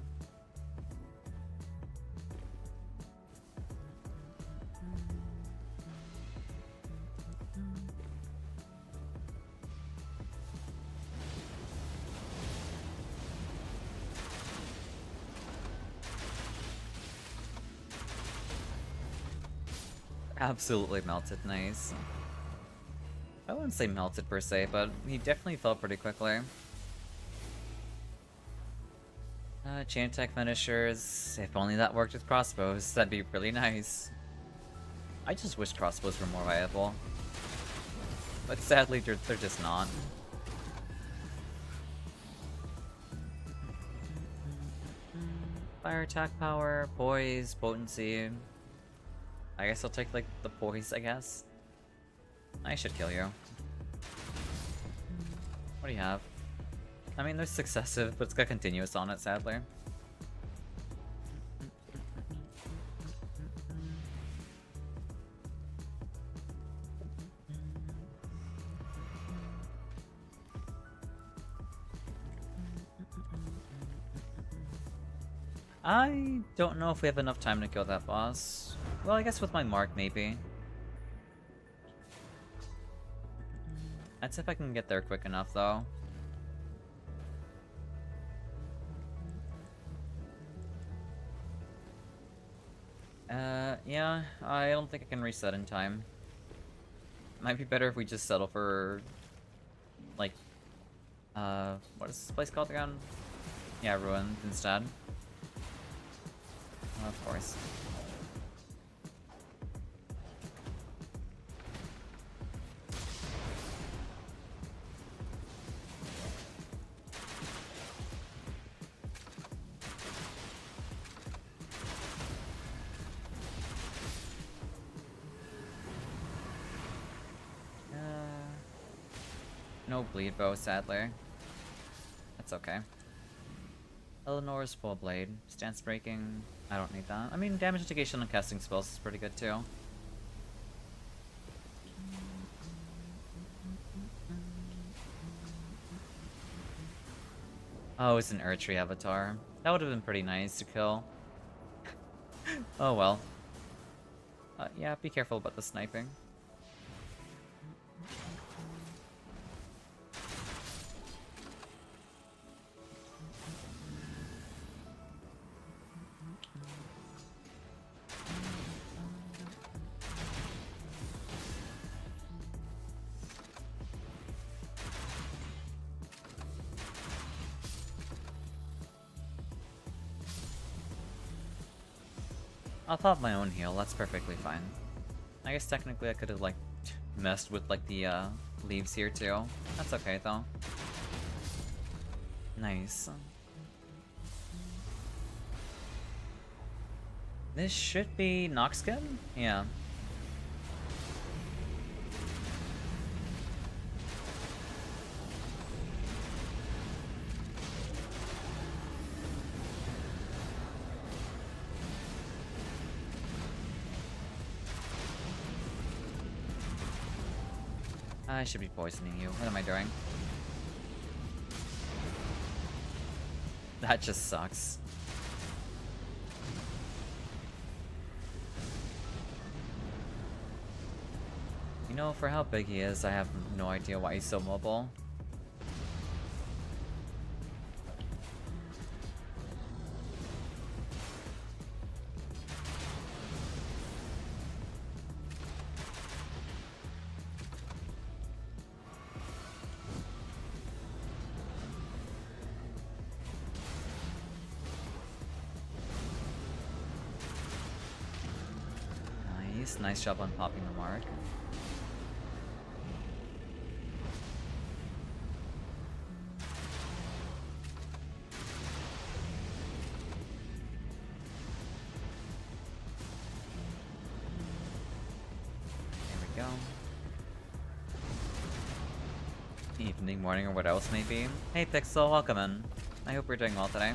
Absolutely melted, nice. I wouldn't say melted per se, but he definitely fell pretty quickly. Chain attack finishers. If only that worked with crossbows, that'd be really nice. I just wish crossbows were more viable. But sadly, they're just not. Fire attack power, poise, potency. I guess I'll take, like, the poise, I guess. I should kill you. What do you have? I mean, there's successive, but it's got continuous on it, sadly. I don't know if we have enough time to kill that boss. Well, I guess with my mark, maybe. I'd see if I can get there quick enough, though. Yeah, I don't think I can reset in time. Might be better if we just settle for, like, what is this place called again? Yeah, Ruin instead. Of course. No bleed bow, sadly. That's okay. Eleanor's full blade. Stance breaking. I don't need that. I mean, damage mitigation on casting spells is pretty good too. Oh, it's an Erdtree avatar. That would have been pretty nice to kill. Oh well. Yeah, be careful about the sniping. I'll pop my own heal, that's perfectly fine. I guess technically I could have, like, messed with, like, the, leaves here, too. That's okay, though. Nice. This should be Noxkin? Yeah. I should be poisoning you. What am I doing? That just sucks. You know, for how big he is, I have no idea why he's so mobile. Nice job on popping the mark. There we go. Evening, morning, or what else may be. Hey Pixel, welcome in. I hope you're doing well today.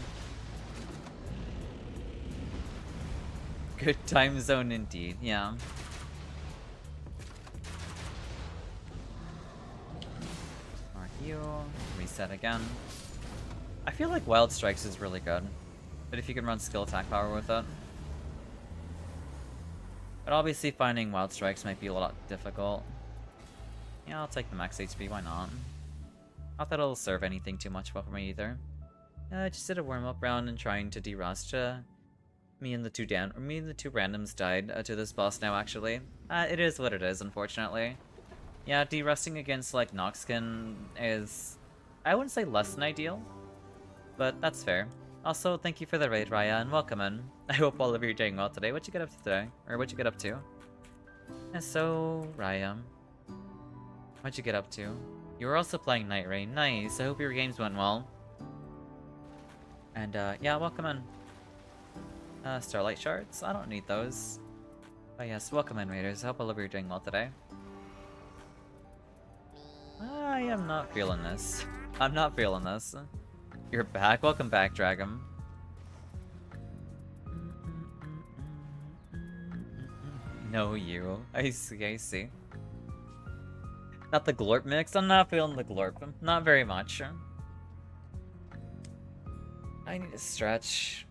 Good time zone indeed, yeah. Mark you, reset again. I feel like Wild Strikes is really good, but if you can run skill attack power with it. But obviously finding Wild Strikes might be a lot difficult. Yeah, I'll take the max HP, why not? Not that it'll serve anything too much well for me either. Just did a warm-up round and trying to de-rust. Me and the two randoms died to this boss now, actually. It is what it is, unfortunately. Yeah, de-rusting against, like, Noxkin is... I wouldn't say less than ideal, but that's fair. Also, thank you for the raid, Raya, and welcome in. I hope all of you are doing well today. What'd you get up to today? Or what'd you get up to? And so, Raya, what'd you get up to? You were also playing Nightreign. Nice, I hope your games went well. And, yeah, welcome in. Starlight shards? I don't need those. Oh yes, welcome in, Raiders. I hope all of you are doing well today. I am not feeling this. I'm not feeling this. You're back? Welcome back, Dragon. No, you. I see, I see. Not the glorp mix? I'm not feeling the glorp. Not very much. I need to stretch.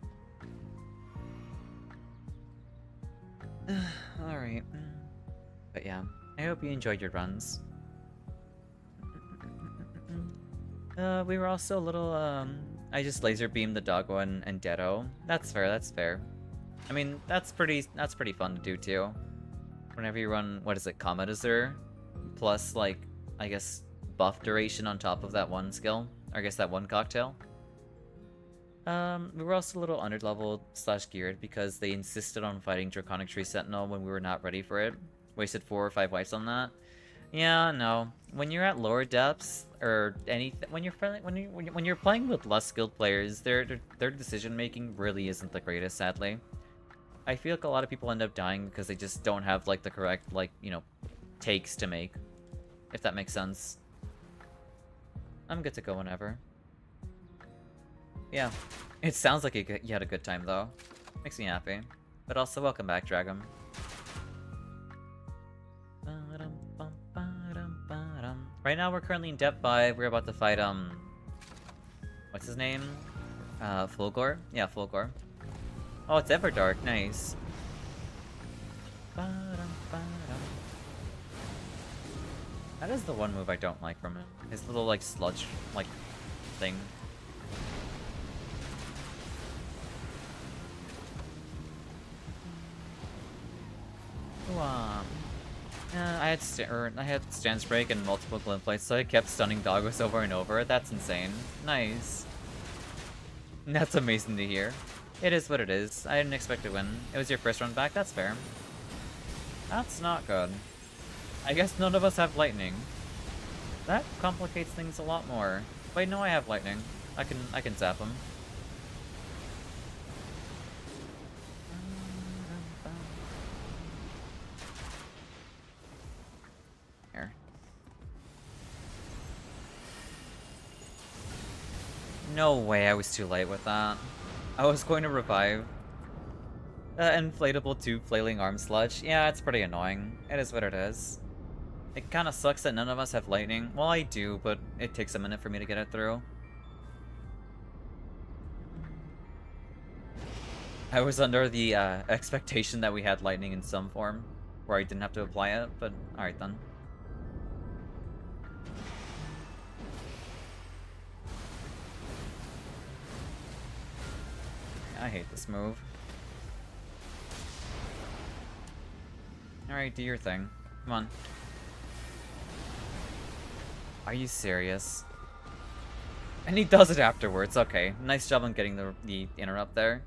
Alright. But yeah, I hope you enjoyed your runs. We were also a little, I just laser beamed the doggo and Deado. That's fair, that's fair. I mean, that's pretty fun to do too. Whenever you run, what is it, Comet Azure? Plus, like, I guess, buff duration on top of that one skill. Or I guess that one cocktail. We were also a little underleveled / geared because they insisted on fighting Draconic Tree Sentinel when we were not ready for it. Wasted 4 or 5 wipes on that. Yeah, no. When you're at lower depths or anything, when you're playing with less skilled players, their decision making really isn't the greatest, sadly. I feel like a lot of people end up dying because they just don't have like the correct, like, you know, takes to make. If that makes sense. I'm good to go whenever. Yeah, it sounds like you had a good time though. Makes me happy. But also, welcome back, Dragon. Right now we're currently in Depth 5. We're about to fight, What's his name? Fulgor? Yeah, Fulgor. Oh, it's Everdark. Nice. That is the one move I don't like from him. His little, like, sludge, like, thing. I had stance break and multiple glint plates, so I kept stunning doggos over and over. That's insane. Nice. That's amazing to hear. It is what it is. I didn't expect to win. It was your first run back. That's fair. That's not good. I guess none of us have lightning. That complicates things a lot more. Wait, no, I have lightning. I can zap him. Here. No way I was too late with that. I was going to revive. Inflatable tube flailing arm sludge. Yeah, it's pretty annoying. It is what it is. It kind of sucks that none of us have lightning. Well, I do, but it takes a minute for me to get it through. I was under the expectation that we had lightning in some form, where I didn't have to apply it, but alright then. I hate this move. Alright, do your thing. Come on. Are you serious? And he does it afterwards. Okay, nice job on getting the interrupt there.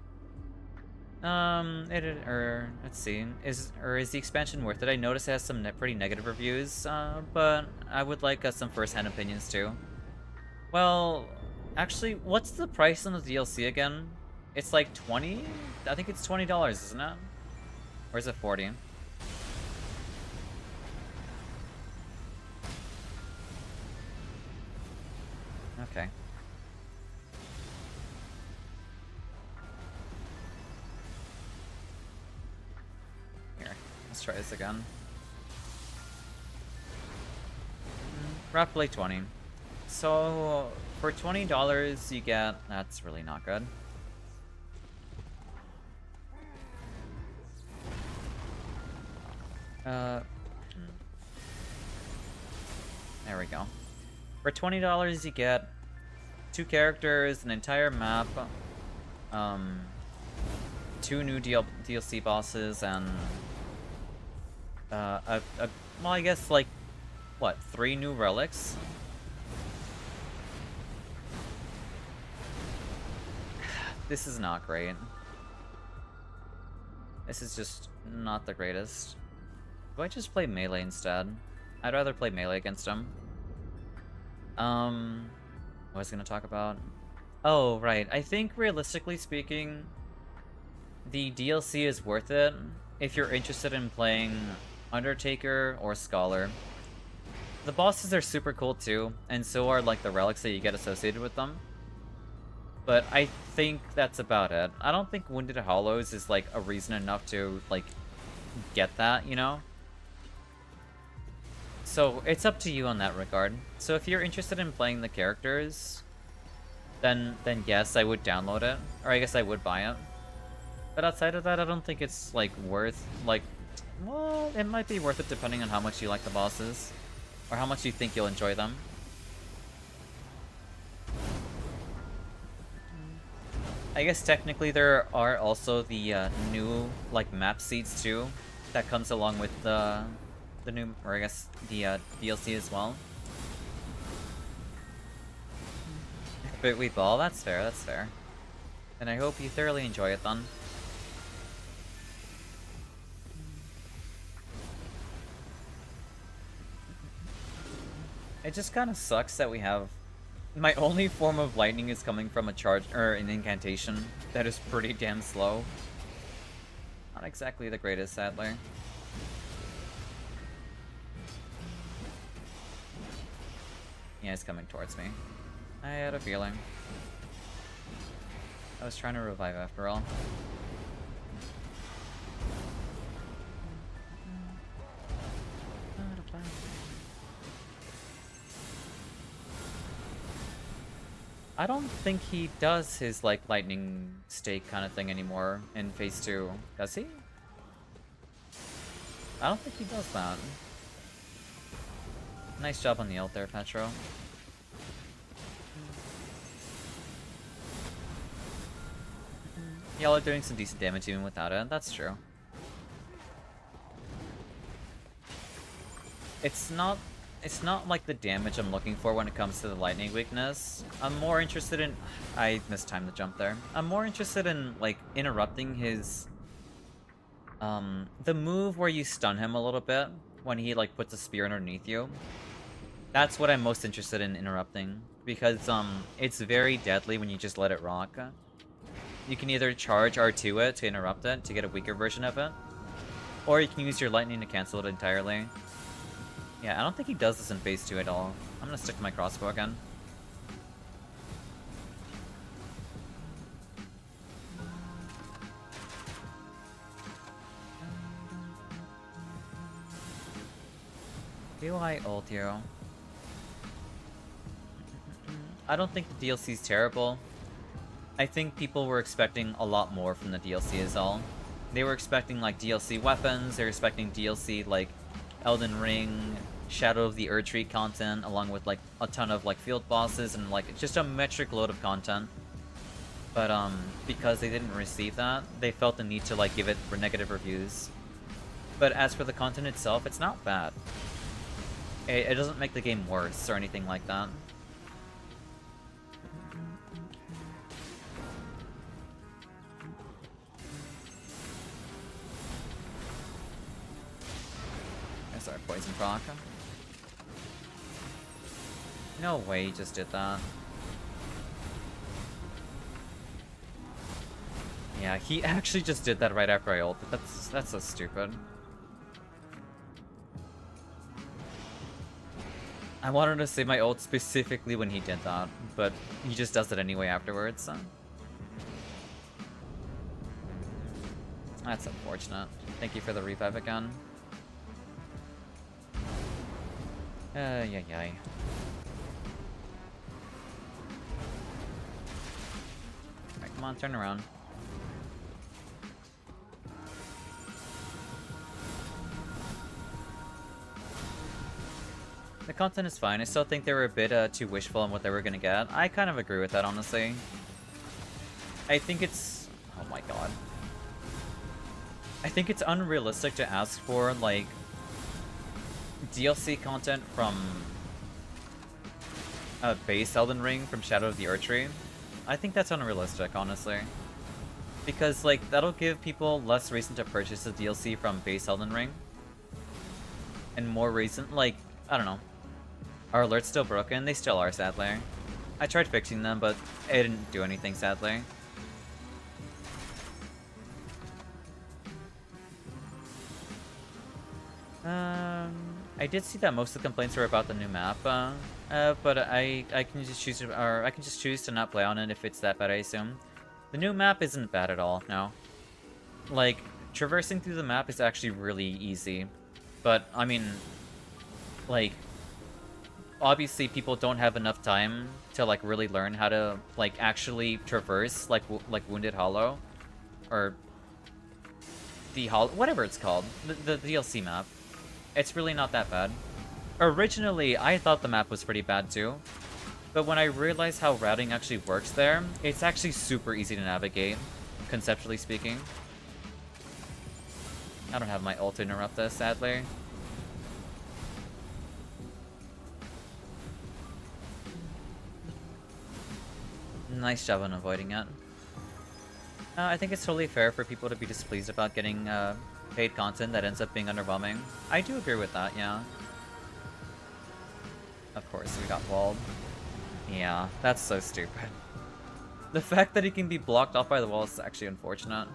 Let's see. Is the expansion worth it? I noticed it has some pretty negative reviews, but I would like some first-hand opinions too. Well, actually, what's the price on the DLC again? It's like 20? I think it's $20, isn't it? Or is it 40? Okay. Here, let's try this again. Roughly 20. So, for $20 you get... That's really not good. There we go. For $20 you get 2 characters, an entire map, 2 new DLC bosses, and well, I guess like what, 3 new relics? This is not great. This is just not the greatest. Do I just play melee instead? I'd rather play melee against him. What was I gonna talk about? Oh, right. I think realistically speaking, the DLC is worth it if you're interested in playing Undertaker or Scholar. The bosses are super cool too, and so are like the relics that you get associated with them. But I think that's about it. I don't think Wounded Hollows is like a reason enough to like get that, you know? So it's up to you on that regard. So if you're interested in playing the characters, then yes, I would download it. Or I guess I would buy it. But outside of that, I don't think it's like worth, like, well, it might be worth it depending on how much you like the bosses. Or how much you think you'll enjoy them. I guess technically there are also the new like map seeds too that comes along with the new, or I guess the DLC as well. But we ball, that's fair, that's fair. And I hope you thoroughly enjoy it then. It just kind of sucks that we have... My only form of lightning is coming from a charge, or an incantation that is pretty damn slow. Not exactly the greatest, sadly. Yeah, he's coming towards me. I had a feeling. I was trying to revive after all. I don't think he does his, like, lightning stake kind of thing anymore in Phase 2. Does he? I don't think he does that. Nice job on the ult there, Petro. Y'all are doing some decent damage even without it, that's true. It's not like the damage I'm looking for when it comes to the lightning weakness. I'm more interested in... I mistimed the jump there. I'm more interested in, like, interrupting his... the move where you stun him a little bit when he, like, puts a spear underneath you. That's what I'm most interested in interrupting. Because, it's very deadly when you just let it rock. You can either charge R2 it to interrupt it, to get a weaker version of it. Or you can use your lightning to cancel it entirely. Yeah, I don't think he does this in Phase 2 at all. I'm gonna stick to my crossbow again. Do I ult you? I don't think the DLC is terrible. I think people were expecting a lot more from the DLC is all. They were expecting, like, DLC weapons, they were expecting DLC, like, Elden Ring, Shadow of the Erdtree content, along with, like, a ton of, like, field bosses, and, like, just a metric load of content. But, because they didn't receive that, they felt the need to, like, give it negative reviews. But as for the content itself, it's not bad. It doesn't make the game worse or anything like that. There's our poison proc. No way he just did that. Yeah, he actually just did that right after I ulted. That's so stupid. I wanted to save my ult specifically when he did that, but he just does it anyway afterwards, so. That's unfortunate. Thank you for the revive again. Yay. Alright, come on, turn around. The content is fine. I still think they were a bit too wishful on what they were gonna get. I kind of agree with that, honestly. I think it's... oh my god. I think it's unrealistic to ask for, like, DLC content from base Elden Ring from Shadow of the Erdtree. I think that's unrealistic, honestly. Because, like, that'll give people less reason to purchase the DLC from base Elden Ring. And more reason, like, I don't know. Are alerts still broken? They still are, sadly. I tried fixing them, but it didn't do anything, sadly. I did see that most of the complaints were about the new map, but I can just choose to, or I can just choose to not play on it if it's that bad, I assume. The new map isn't bad at all, no. Like, traversing through the map is actually really easy, but I mean, like, obviously people don't have enough time to, like, really learn how to, like, actually traverse, like Wounded Hollow, or the Hollow, whatever it's called, the DLC map. It's really not that bad. Originally, I thought the map was pretty bad too, but when I realized how routing actually works there, it's actually super easy to navigate, conceptually speaking. I don't have my ult to interrupt this, sadly. Nice job on avoiding it. I think it's totally fair for people to be displeased about getting paid content that ends up being underwhelming. I do agree with that, yeah. Of course, we got walled. Yeah, that's so stupid. The fact that he can be blocked off by the wall is actually unfortunate.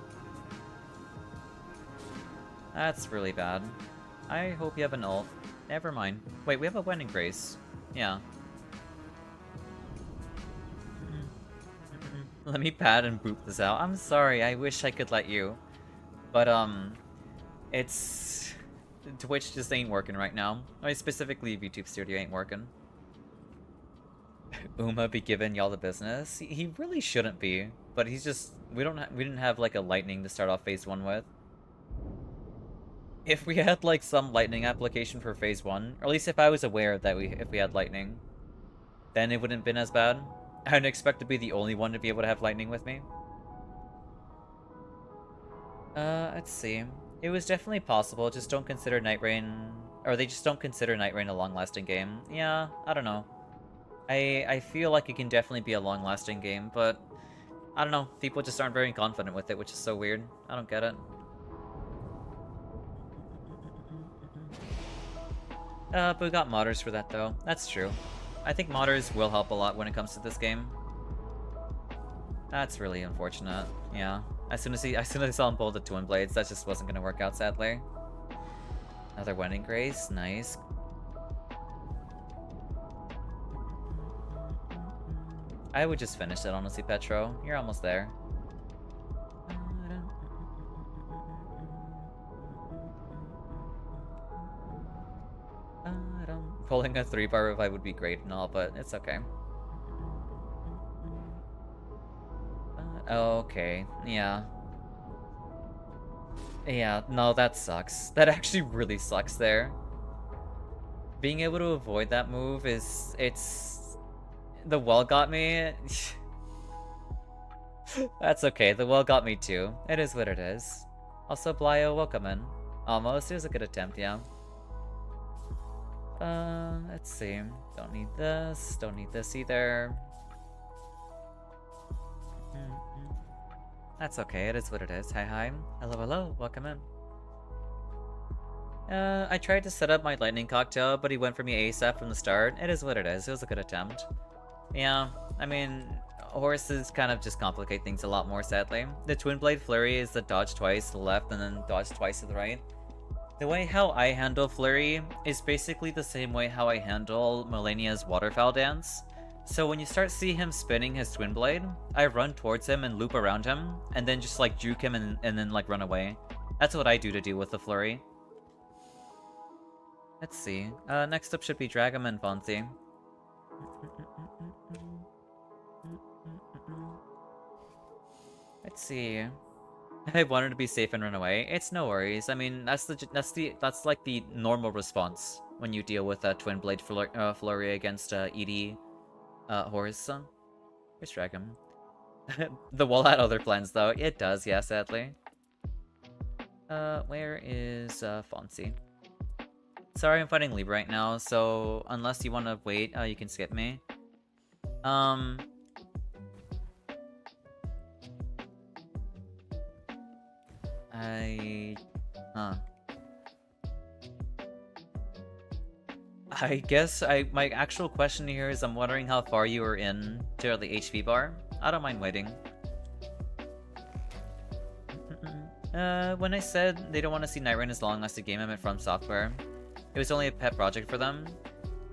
That's really bad. I hope you have an ult. Never mind. Wait, we have a Wedding Grace. Yeah. Let me pad and boop this out. I'm sorry, I wish I could let you. But, it's... Twitch just ain't working right now. I mean, specifically, Vtuber Studio ain't working. Uma be giving y'all the business. He really shouldn't be, but he's just we didn't have like a lightning to start off phase 1 with. If we had like some lightning application for phase 1, or at least if I was aware that if we had lightning, then it wouldn't have been as bad. I didn't expect to be the only one to be able to have lightning with me. Let's see. It was definitely possible, just don't consider Nightreign, or they just don't consider Nightreign a long-lasting game. Yeah, I don't know. I feel like it can definitely be a long-lasting game, but I don't know. People just aren't very confident with it, which is so weird. I don't get it. But we got modders for that, though. That's true. I think modders will help a lot when it comes to this game. That's really unfortunate. Yeah. As soon as I saw him pull the twin blades, that just wasn't gonna work out, sadly. Another wedding grace, nice. I would just finish it, honestly, Petro. You're almost there. Pulling a 3-bar revive would be great and all, but it's okay. Okay, yeah. Yeah, no, that sucks. That actually really sucks there. Being able to avoid that move it's... The well got me. That's okay, the well got me too. It is what it is. Also, Blyo, welcome in. Almost, it was a good attempt, yeah. Let's see. Don't need this either. That's okay, it is what it is. Hi. Hello, hello, welcome in. I tried to set up my lightning cocktail, but he went for me ASAP from the start. It is what it is, it was a good attempt. Yeah, I mean, horses kind of just complicate things a lot more, sadly. The Twin Blade Flurry is the dodge twice to the left and then dodge twice to the right. The way how I handle Flurry is basically the same way how I handle Melania's Waterfowl Dance. So when you start seeing him spinning his Twin Blade, I run towards him and loop around him, and then just like juke him and then like run away. That's what I do to deal with the Flurry. Let's see. Next up should be Dragom and Fonzie. Let's see. I wanted to be safe and run away. It's no worries. I mean, that's like the normal response when you deal with a Twin Blade Flurry against Edie horse. Where's Dragom? The wall had other plans though. It does, yeah, sadly. Where is Fonzie? Sorry, I'm fighting Libra right now, so unless you want to wait, you can skip me. I guess my actual question here is I'm wondering how far you are in to the HP bar. I don't mind waiting. When I said they don't want to see Nightreign as long as the game I meant From Software, it was only a pet project for them.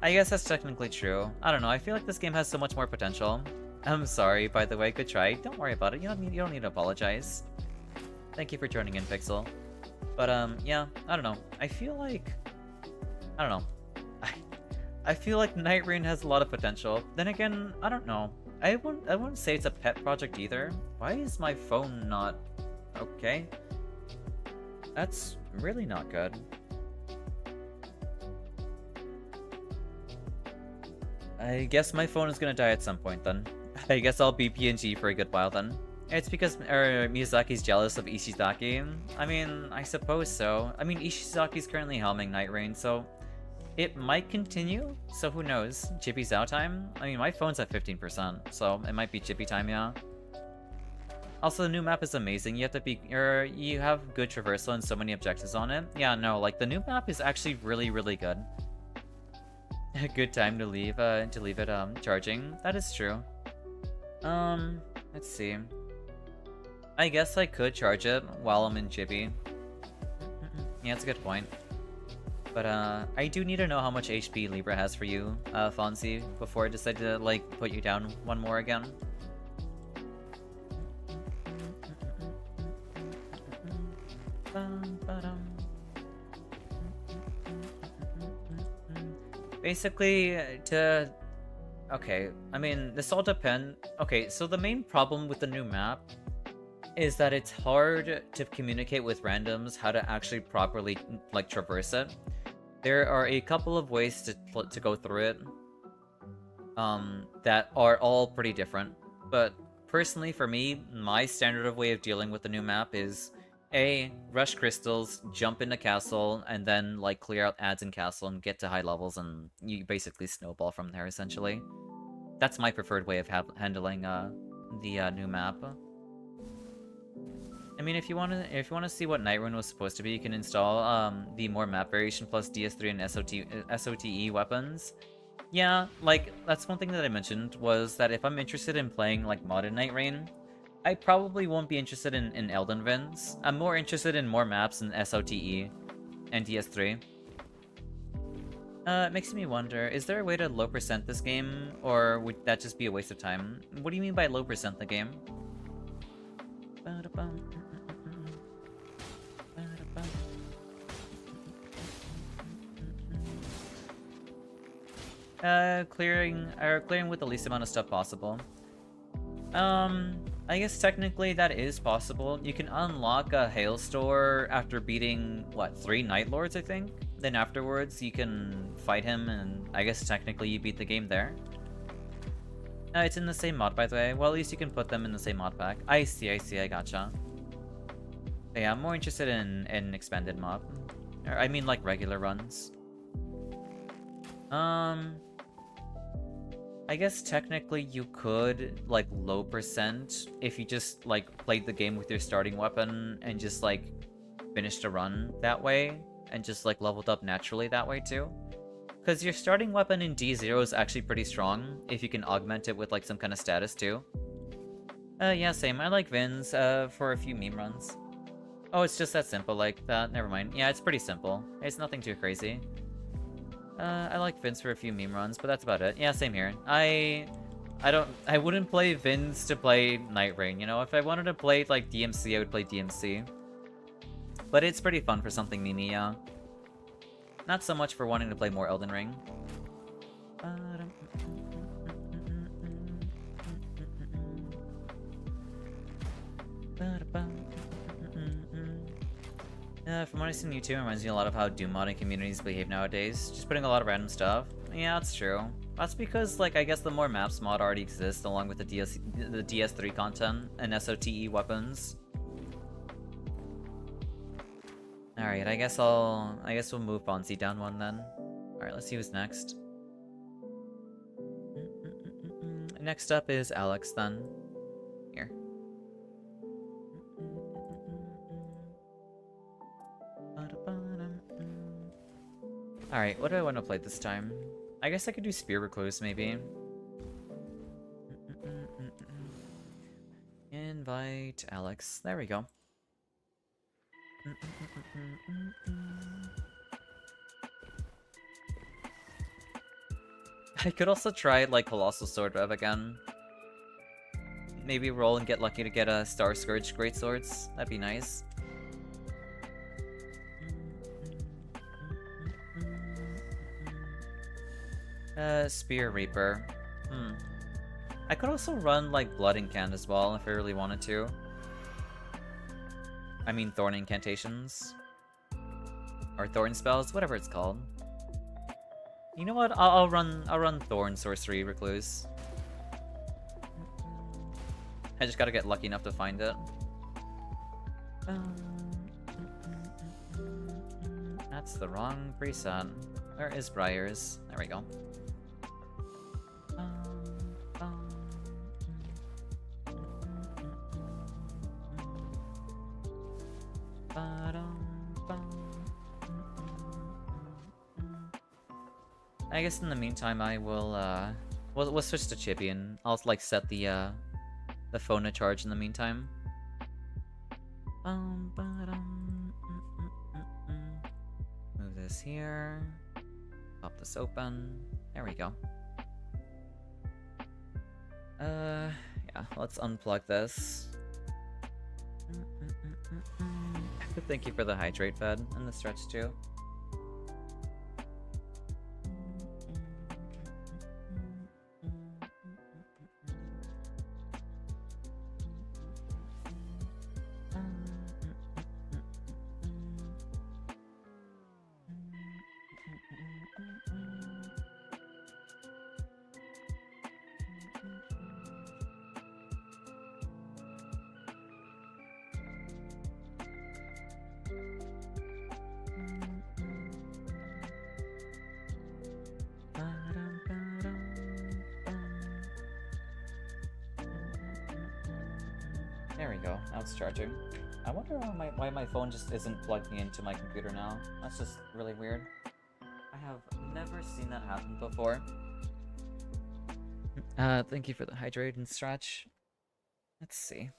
I guess that's technically true. I don't know, I feel like this game has so much more potential. I'm sorry, by the way, good try. Don't worry about it, you don't need to apologize. Thank you for joining in, Pixel. But, yeah, I don't know. I feel like... I don't know. I feel like Nightreign has a lot of potential. Then again, I don't know. I wouldn't say it's a pet project either. Why is my phone not... Okay. That's really not good. I guess my phone is gonna die at some point then. I guess I'll be PNG for a good while then. It's because Miyazaki's jealous of Ishizaki. I mean, I suppose so. I mean, Ishizaki's currently helming Nightreign, so it might continue, so who knows? Chippy Zao time? I mean, my phone's at 15%, so it might be Chippy time, yeah. Also, the new map is amazing. You have to be, you have good traversal and so many objectives on it. Yeah, no, like the new map is actually really, really good. A good time to leave it charging. That is true. Let's see. I guess I could charge it while I'm in Chippy. Yeah, that's a good point. But I do need to know how much HP Libra has for you, Fonzie, before I decide to like put you down one more again. Basically, Okay, I mean, this all depends. Okay, so the main problem with the new map is that it's hard to communicate with randoms how to actually properly, like, traverse it. There are a couple of ways to go through it, that are all pretty different. But personally, for me, my standard of way of dealing with the new map is A, rush crystals, jump into castle, and then, like, clear out ads in castle and get to high levels, and you basically snowball from there, essentially. That's my preferred way of handling, the new map. I mean, if you wanna see what Nightrun was supposed to be, you can install the more map variation plus DS3 and SOTE weapons. Yeah, like that's one thing that I mentioned was that if I'm interested in playing like modded Nightrun, I probably won't be interested in Elden Rings. I'm more interested in more maps in SOTE and DS3. It makes me wonder, is there a way to low percent this game, or would that just be a waste of time? What do you mean by low percent the game? Clearing with the least amount of stuff possible. I guess technically that is possible. You can unlock a Hail Store after beating, what, 3 Nightlords, I think? Then afterwards you can fight him, and I guess technically you beat the game there. It's in the same mod, by the way. Well, at least you can put them in the same mod pack. I see, I gotcha. But yeah, I'm more interested in expanded mod. Or, I mean, like, regular runs. I guess technically you could, like, low percent if you just, like, played the game with your starting weapon and just, like, finished a run that way, and just, like, leveled up naturally that way, too. Because your starting weapon in D0 is actually pretty strong, if you can augment it with, like, some kind of status, too. Yeah, same. I like Vins, for a few meme runs. Oh, it's just that simple like that? Never mind. Yeah, it's pretty simple. It's nothing too crazy. I like Vins for a few meme runs, but that's about it. Yeah, same here. I wouldn't play Vins to play Nightreign, you know? If I wanted to play, like, DMC, I would play DMC. But it's pretty fun for something memey, yeah. Not so much for wanting to play more Elden Ring. From what I've seen on YouTube, it reminds me a lot of how Doom modding communities behave nowadays. Just putting a lot of random stuff. Yeah, that's true. That's because, like, I guess the more maps mod already exists, along with the DS3 content and SOTE weapons. Alright, I guess we'll move Bonzi down one then. Alright, let's see who's next. Next up is Alex then. Here. Alright, what do I want to play this time? I guess I could do Spear Recluse, maybe. Invite Alex. There we go. I could also try, like, Colossal Sword Rev again. Maybe roll and get lucky to get a Star Scourge Greatswords. That'd be nice. Spear Reaper. I could also run, like, Blood Incant as well, if I really wanted to. I mean, Thorn Incantations. Or Thorn Spells, whatever it's called. You know what? I'll run Thorn Sorcery Recluse. I just gotta get lucky enough to find it. That's the wrong preset. Where is Briars? There we go. I guess in the meantime, I will, we'll switch to Chibi, and I'll, like, set the phone to charge in the meantime. Move this here. Pop this open. There we go. Yeah, let's unplug this. Thank you for the hydrate bed and the stretch too. There we go. Now it's charging. I wonder why my phone just isn't plugging into my computer now. That's just really weird. I have never seen that happen before. Thank you for the hydrate and stretch. Let's see.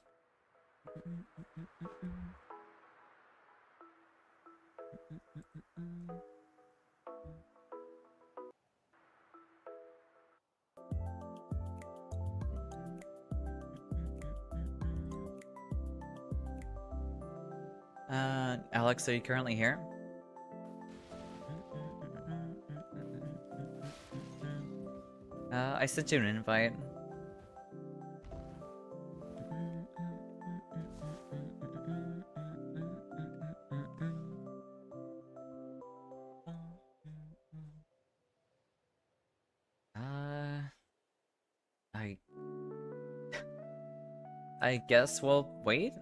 Alex, are you currently here? I sent you an invite. I guess we'll wait?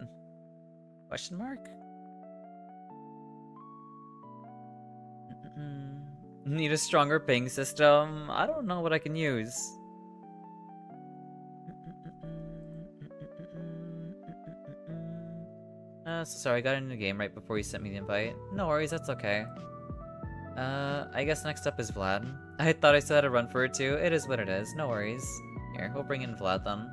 Question mark? Need a stronger ping system? I don't know what I can use. So sorry, I got into the game right before you sent me the invite. No worries, that's okay. I guess next up is Vlad. I thought I still had to run for it too. It is what it is, no worries. Here, we'll bring in Vlad then.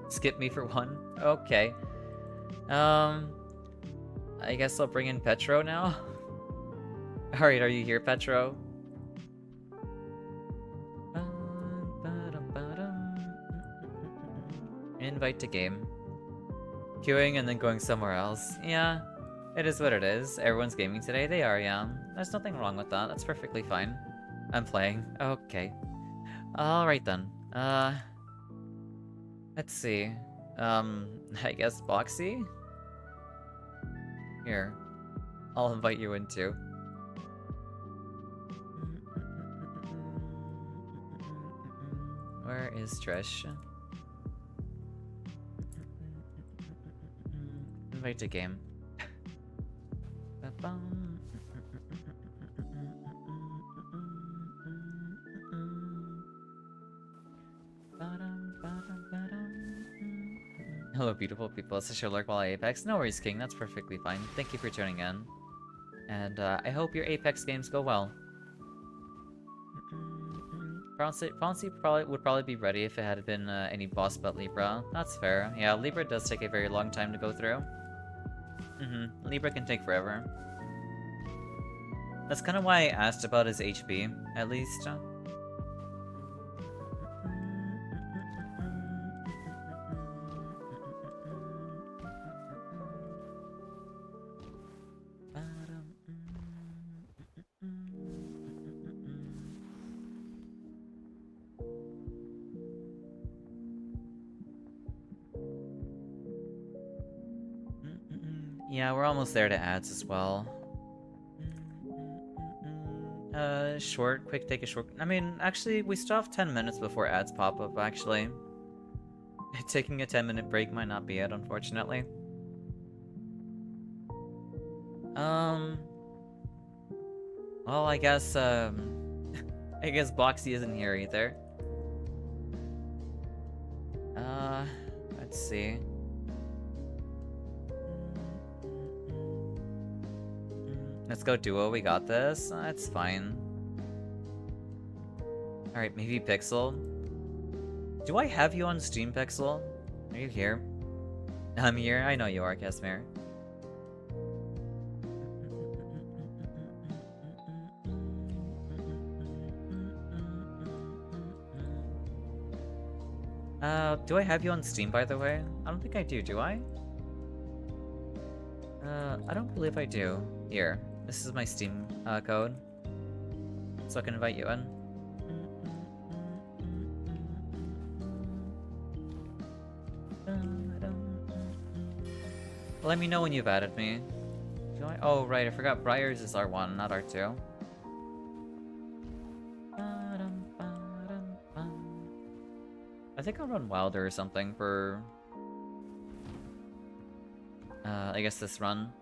Skip me for one? Okay. I guess I'll bring in Petro now. Alright, are you here, Petro? Invite to game. Queuing and then going somewhere else. Yeah, it is what it is. Everyone's gaming today. They are, yeah. There's nothing wrong with that. That's perfectly fine. I'm playing. Okay. Alright then. Let's see. I guess Boxy? Here. I'll invite you in too. Where is Trish? Invite to game. Hello, beautiful people. It's a lurk while I Apex. No worries, King. That's perfectly fine. Thank you for tuning in. And I hope your Apex games go well. Fonzie would probably be ready if it had been any boss but Libra. That's fair. Yeah, Libra does take a very long time to go through. Libra can take forever. That's kind of why I asked about his HP, at least. Yeah, we're almost there to ads as well. Short, quick take a short. I mean, actually, we still have 10 minutes before ads pop up, actually. Taking a 10-minute break might not be it, unfortunately. Well, I guess, I guess Boxy isn't here either. Let's see. Let's go duo, we got this. That's fine. Alright, maybe Pixel. Do I have you on Steam, Pixel? Are you here? I'm here? I know you are, Casimir. Do I have you on Steam, by the way? I don't think I do I? I don't believe I do. Here, this is my Steam code. So I can invite you in. Let me know when you've added me. Do I? Oh, right, I forgot Briars is R1, not R2. I think I'll run Wilder or something for... I guess this run.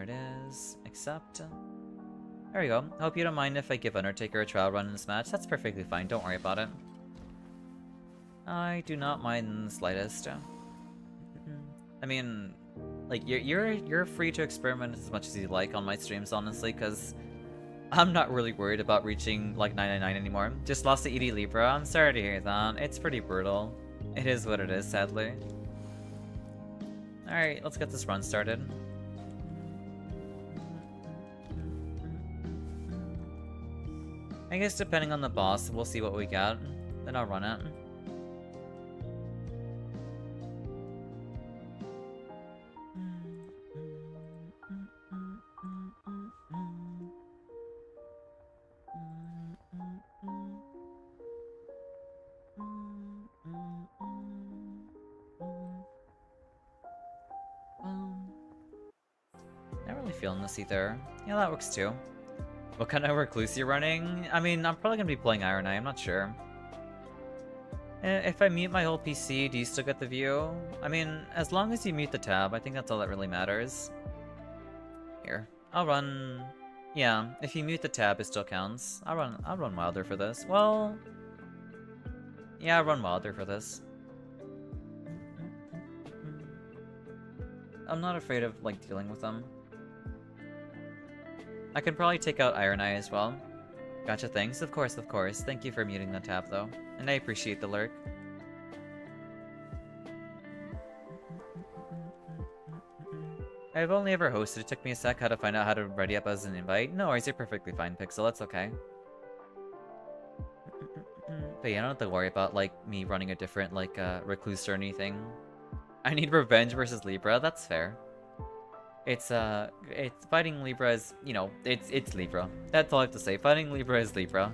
it is. Accept. There we go. Hope you don't mind if I give Undertaker a trial run in this match. That's perfectly fine. Don't worry about it. I do not mind in the slightest. I mean, like you're free to experiment as much as you like on my streams, honestly, because I'm not really worried about reaching like 999 anymore. Just lost to ED Libra. I'm sorry to hear that. It's pretty brutal. It is what it is, sadly. Alright, let's get this run started. I guess depending on the boss, we'll see what we got. Then I'll run it. Not really feeling this either. Yeah, that works too. What kind of recluse you running? I mean, I'm probably gonna be playing Iron Eye, I'm not sure. If I mute my whole PC, do you still get the view? I mean, as long as you mute the tab, I think that's all that really matters. Here, I'll run... Yeah, if you mute the tab, it still counts. I'll run Wilder for this. Well... Yeah, I'll run Wilder for this. I'm not afraid of, like, dealing with them. I could probably take out Iron Eye as well. Gotcha, thanks. Of course, of course. Thank you for muting the tab, though. And I appreciate the lurk. I've only ever hosted. It took me a sec how to find out how to ready up as an invite. No worries, you're perfectly fine, Pixel. That's okay. But yeah, I don't have to worry about, like, me running a different, like, recluse or anything. I need revenge versus Libra. That's fair. It's fighting Libra is, you know, it's Libra. That's all I have to say. Fighting Libra is Libra.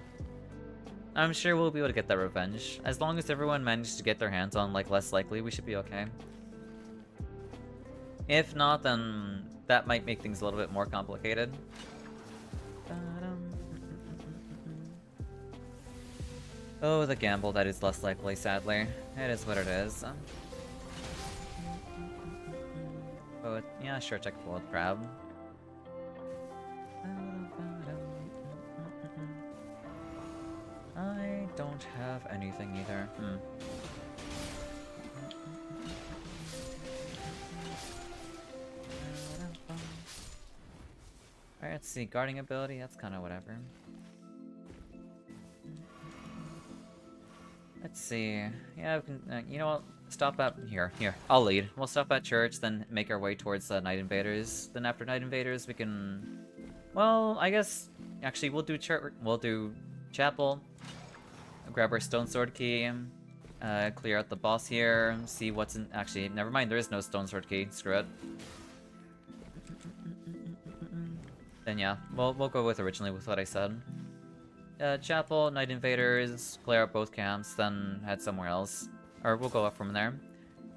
I'm sure we'll be able to get that revenge. As long as everyone manages to get their hands on, like, less likely, we should be okay. If not, then that might make things a little bit more complicated. Oh, the gamble that is less likely, sadly. It is what it is. Oh, yeah, sure, check full with crab. I don't have anything either. Alright, let's see. Guarding ability, that's kind of whatever. Let's see. Yeah, we can, you know what? Stop at... Here. I'll lead. We'll stop at church, then make our way towards Night Invaders. Then after Night Invaders, we can... Well, I guess... Actually, we'll do church... We'll do chapel. Grab our stone sword key. Clear out the boss here. See what's in... Actually, never mind. There is no stone sword key. Screw it. Then yeah, we'll go with originally with what I said. Chapel, Night Invaders, clear out both camps, then head somewhere else. Or we'll go up from there.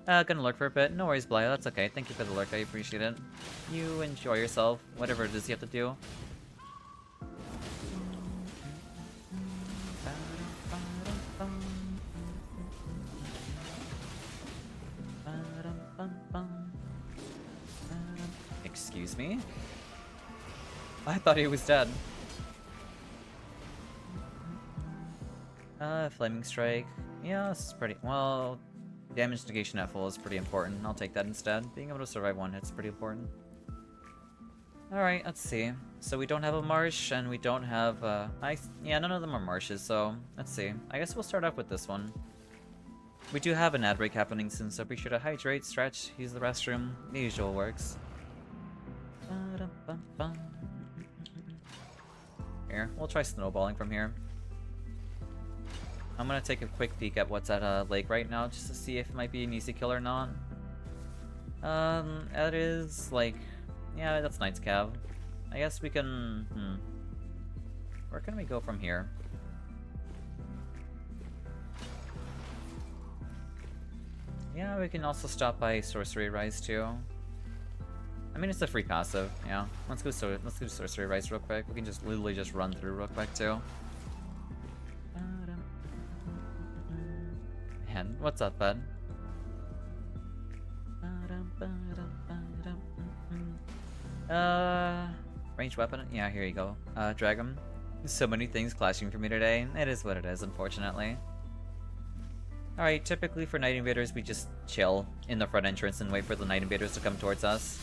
Gonna lurk for a bit. No worries, Blaya, that's okay. Thank you for the lurk, I appreciate it. You enjoy yourself, whatever it is you have to do. Excuse me? I thought he was dead. Flaming Strike. Yeah, this is pretty... Well, damage negation at full is pretty important. I'll take that instead. Being able to survive one hit's pretty important. Alright, let's see. So we don't have a marsh, and we don't have, yeah, none of them are marshes, so let's see. I guess we'll start off with this one. We do have an ad break happening soon, so be sure to hydrate, stretch, use the restroom. The usual works. Here, we'll try snowballing from here. I'm gonna take a quick peek at what's at lake right now, just to see if it might be an easy kill or not. That is, like... Yeah, that's Knight's Cav. I guess we can... Where can we go from here? Yeah, we can also stop by Sorcery Rise too. I mean, it's a free passive, yeah. Let's do Sorcery Rise real quick. We can just literally just run through real quick too. Man, what's up, bud? Ranged weapon? Yeah, here you go. Dragon. So many things clashing for me today. It is what it is, unfortunately. Alright, typically for Night Invaders, we just chill in the front entrance and wait for the Night Invaders to come towards us.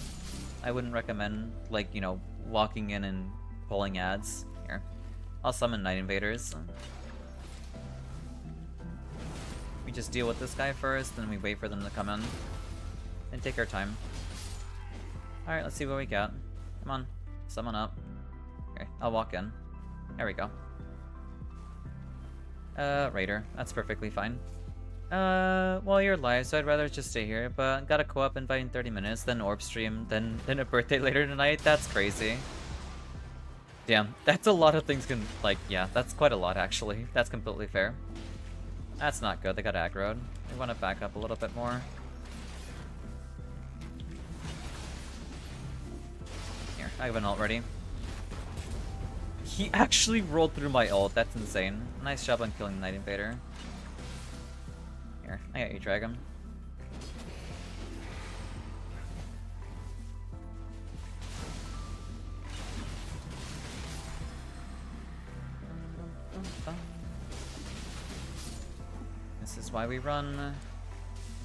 I wouldn't recommend, like, you know, walking in and pulling ads. Here. I'll summon Night Invaders. We just deal with this guy first, then we wait for them to come in. And take our time. Alright, let's see what we got. Come on, summon up. Okay, I'll walk in. There we go. Raider. That's perfectly fine. Well, you're live, so I'd rather just stay here, but got a co-op invite in 30 minutes, then orb stream, then a birthday later tonight. That's crazy. Damn, that's a lot of things like, yeah, that's quite a lot, actually. That's completely fair. That's not good, they got aggroed. We want to back up a little bit more. Here, I have an ult ready. He actually rolled through my ult, that's insane. Nice job on killing the Night Invader. Here, I got you, Dragon. This is why we run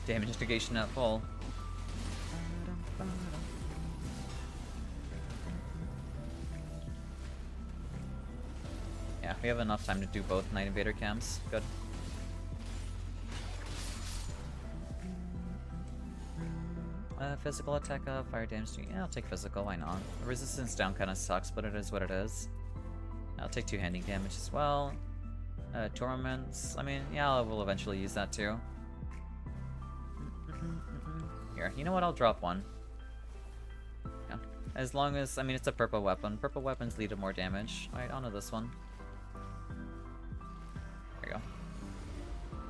damage mitigation at full. Yeah, we have enough time to do both Night Invader camps. Good. Physical attack up, fire damage. Yeah, I'll take physical, why not? The resistance down kind of sucks, but it is what it is. I'll take 2 handing damage as well. Torments, I mean, yeah, we'll eventually use that too. Here, you know what, I'll drop 1. Yeah, as long as, I mean, it's a purple weapon. Purple weapons lead to more damage. Alright, onto this one. There you go.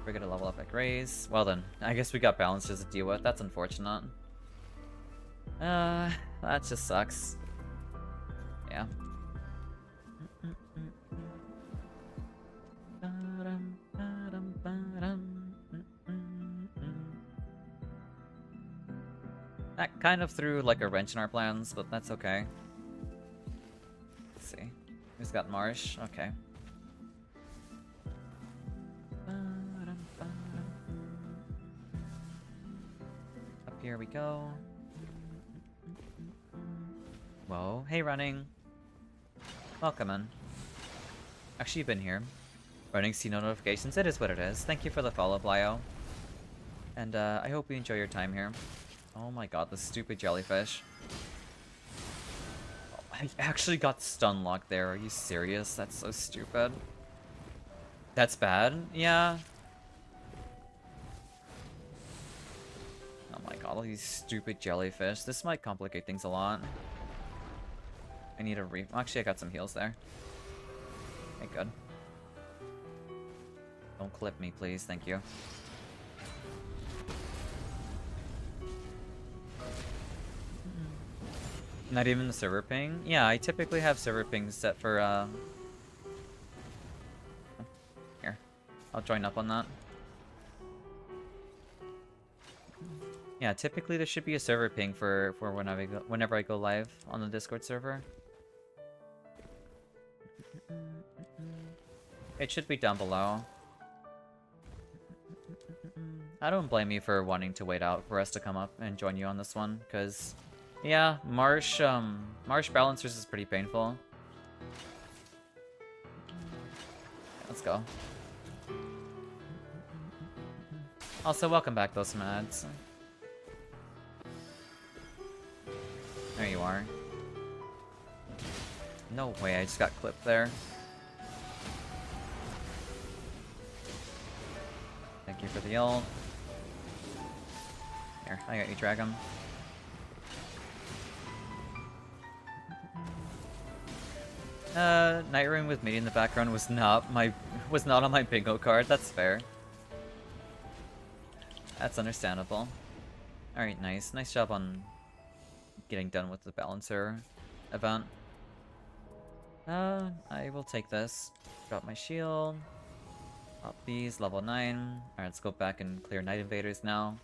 We're gonna level up at Graze. Well then, I guess we got balancers to deal with. That's unfortunate. That just sucks. Yeah. That kind of threw like a wrench in our plans, but that's okay. Let's see. Who's got Marsh? Okay. Up here we go. Whoa, hey running. Welcome in. Actually, you've been here. Running, see no notifications, it is what it is. Thank you for the follow, Blyo. And I hope you enjoy your time here. Oh my god, the stupid jellyfish. Oh, I actually got stun locked there, are you serious? That's so stupid. That's bad? Yeah. Oh my god, all these stupid jellyfish. This might complicate things a lot. I need a actually, I got some heals there. Okay, good. Don't clip me, please. Thank you. Not even the server ping? Yeah, I typically have server pings set for, Here. I'll join up on that. Yeah, typically there should be a server ping for whenever I go live on the Discord server. It should be down below. I don't blame you for wanting to wait out for us to come up and join you on this one, because, yeah, Marsh Balancers is pretty painful. Let's go. Also, welcome back, those mads. There you are. No way, I just got clipped there. Thank you for the ult. Here, I got you, Dragon. Nightreign with me in the background was not on my bingo card. That's fair. That's understandable. Alright, nice. Nice job on getting done with the balancer event. I will take this. Drop my shield. Pop these, level 9. Alright, let's go back and clear Night Invaders now.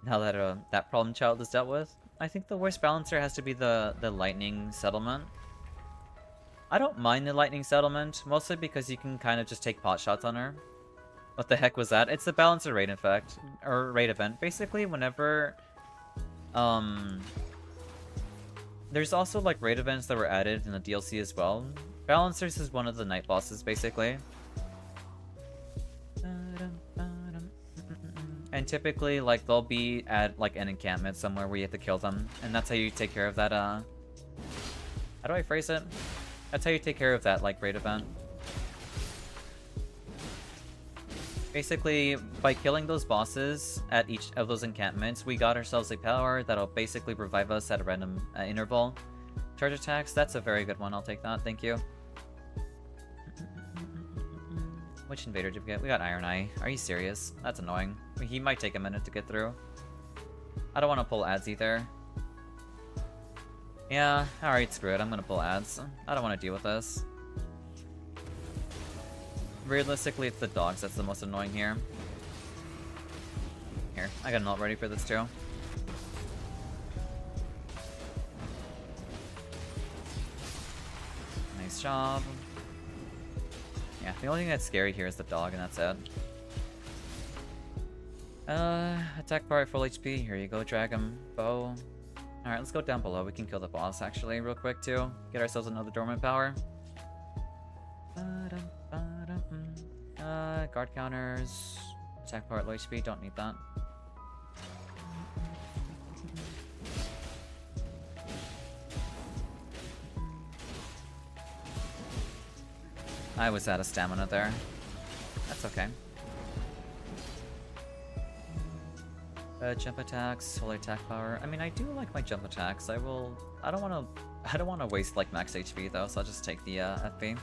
Now that that problem child is dealt with. I think the worst balancer has to be the lightning settlement. I don't mind the lightning settlement, mostly because you can kind of just take pot shots on her. What the heck was that? It's the balancer raid effect, or raid event. Basically, whenever, there's also like raid events that were added in the DLC as well. Balancers is one of the night bosses, basically. And typically, like, they'll be at like an encampment somewhere where you have to kill them, and that's how you take care of that, how do I phrase it? That's how you take care of that, like, raid event. Basically, by killing those bosses at each of those encampments, we got ourselves a power that'll basically revive us at a random interval. Charge attacks, that's a very good one, I'll take that, thank you. Which invader did we get? We got Iron Eye. Are you serious? That's annoying. He might take a minute to get through. I don't want to pull ads either. Yeah, alright, screw it. I'm gonna pull ads. I don't want to deal with this. Realistically, it's the dogs that's the most annoying here. Here, I got an ult ready for this too. Nice job. Yeah, the only thing that's scary here is the dog, and that's it. Attack power at full HP. Here you go, Dragon Bow. Alright, let's go down below. We can kill the boss, actually, real quick, too. Get ourselves another dormant power. Guard counters. Attack power at low HP. Don't need that. I was out of stamina there. That's okay. Jump attacks, holy attack power. I mean, I do like my jump attacks. I don't want to waste like max HP though, so I'll just take the FP.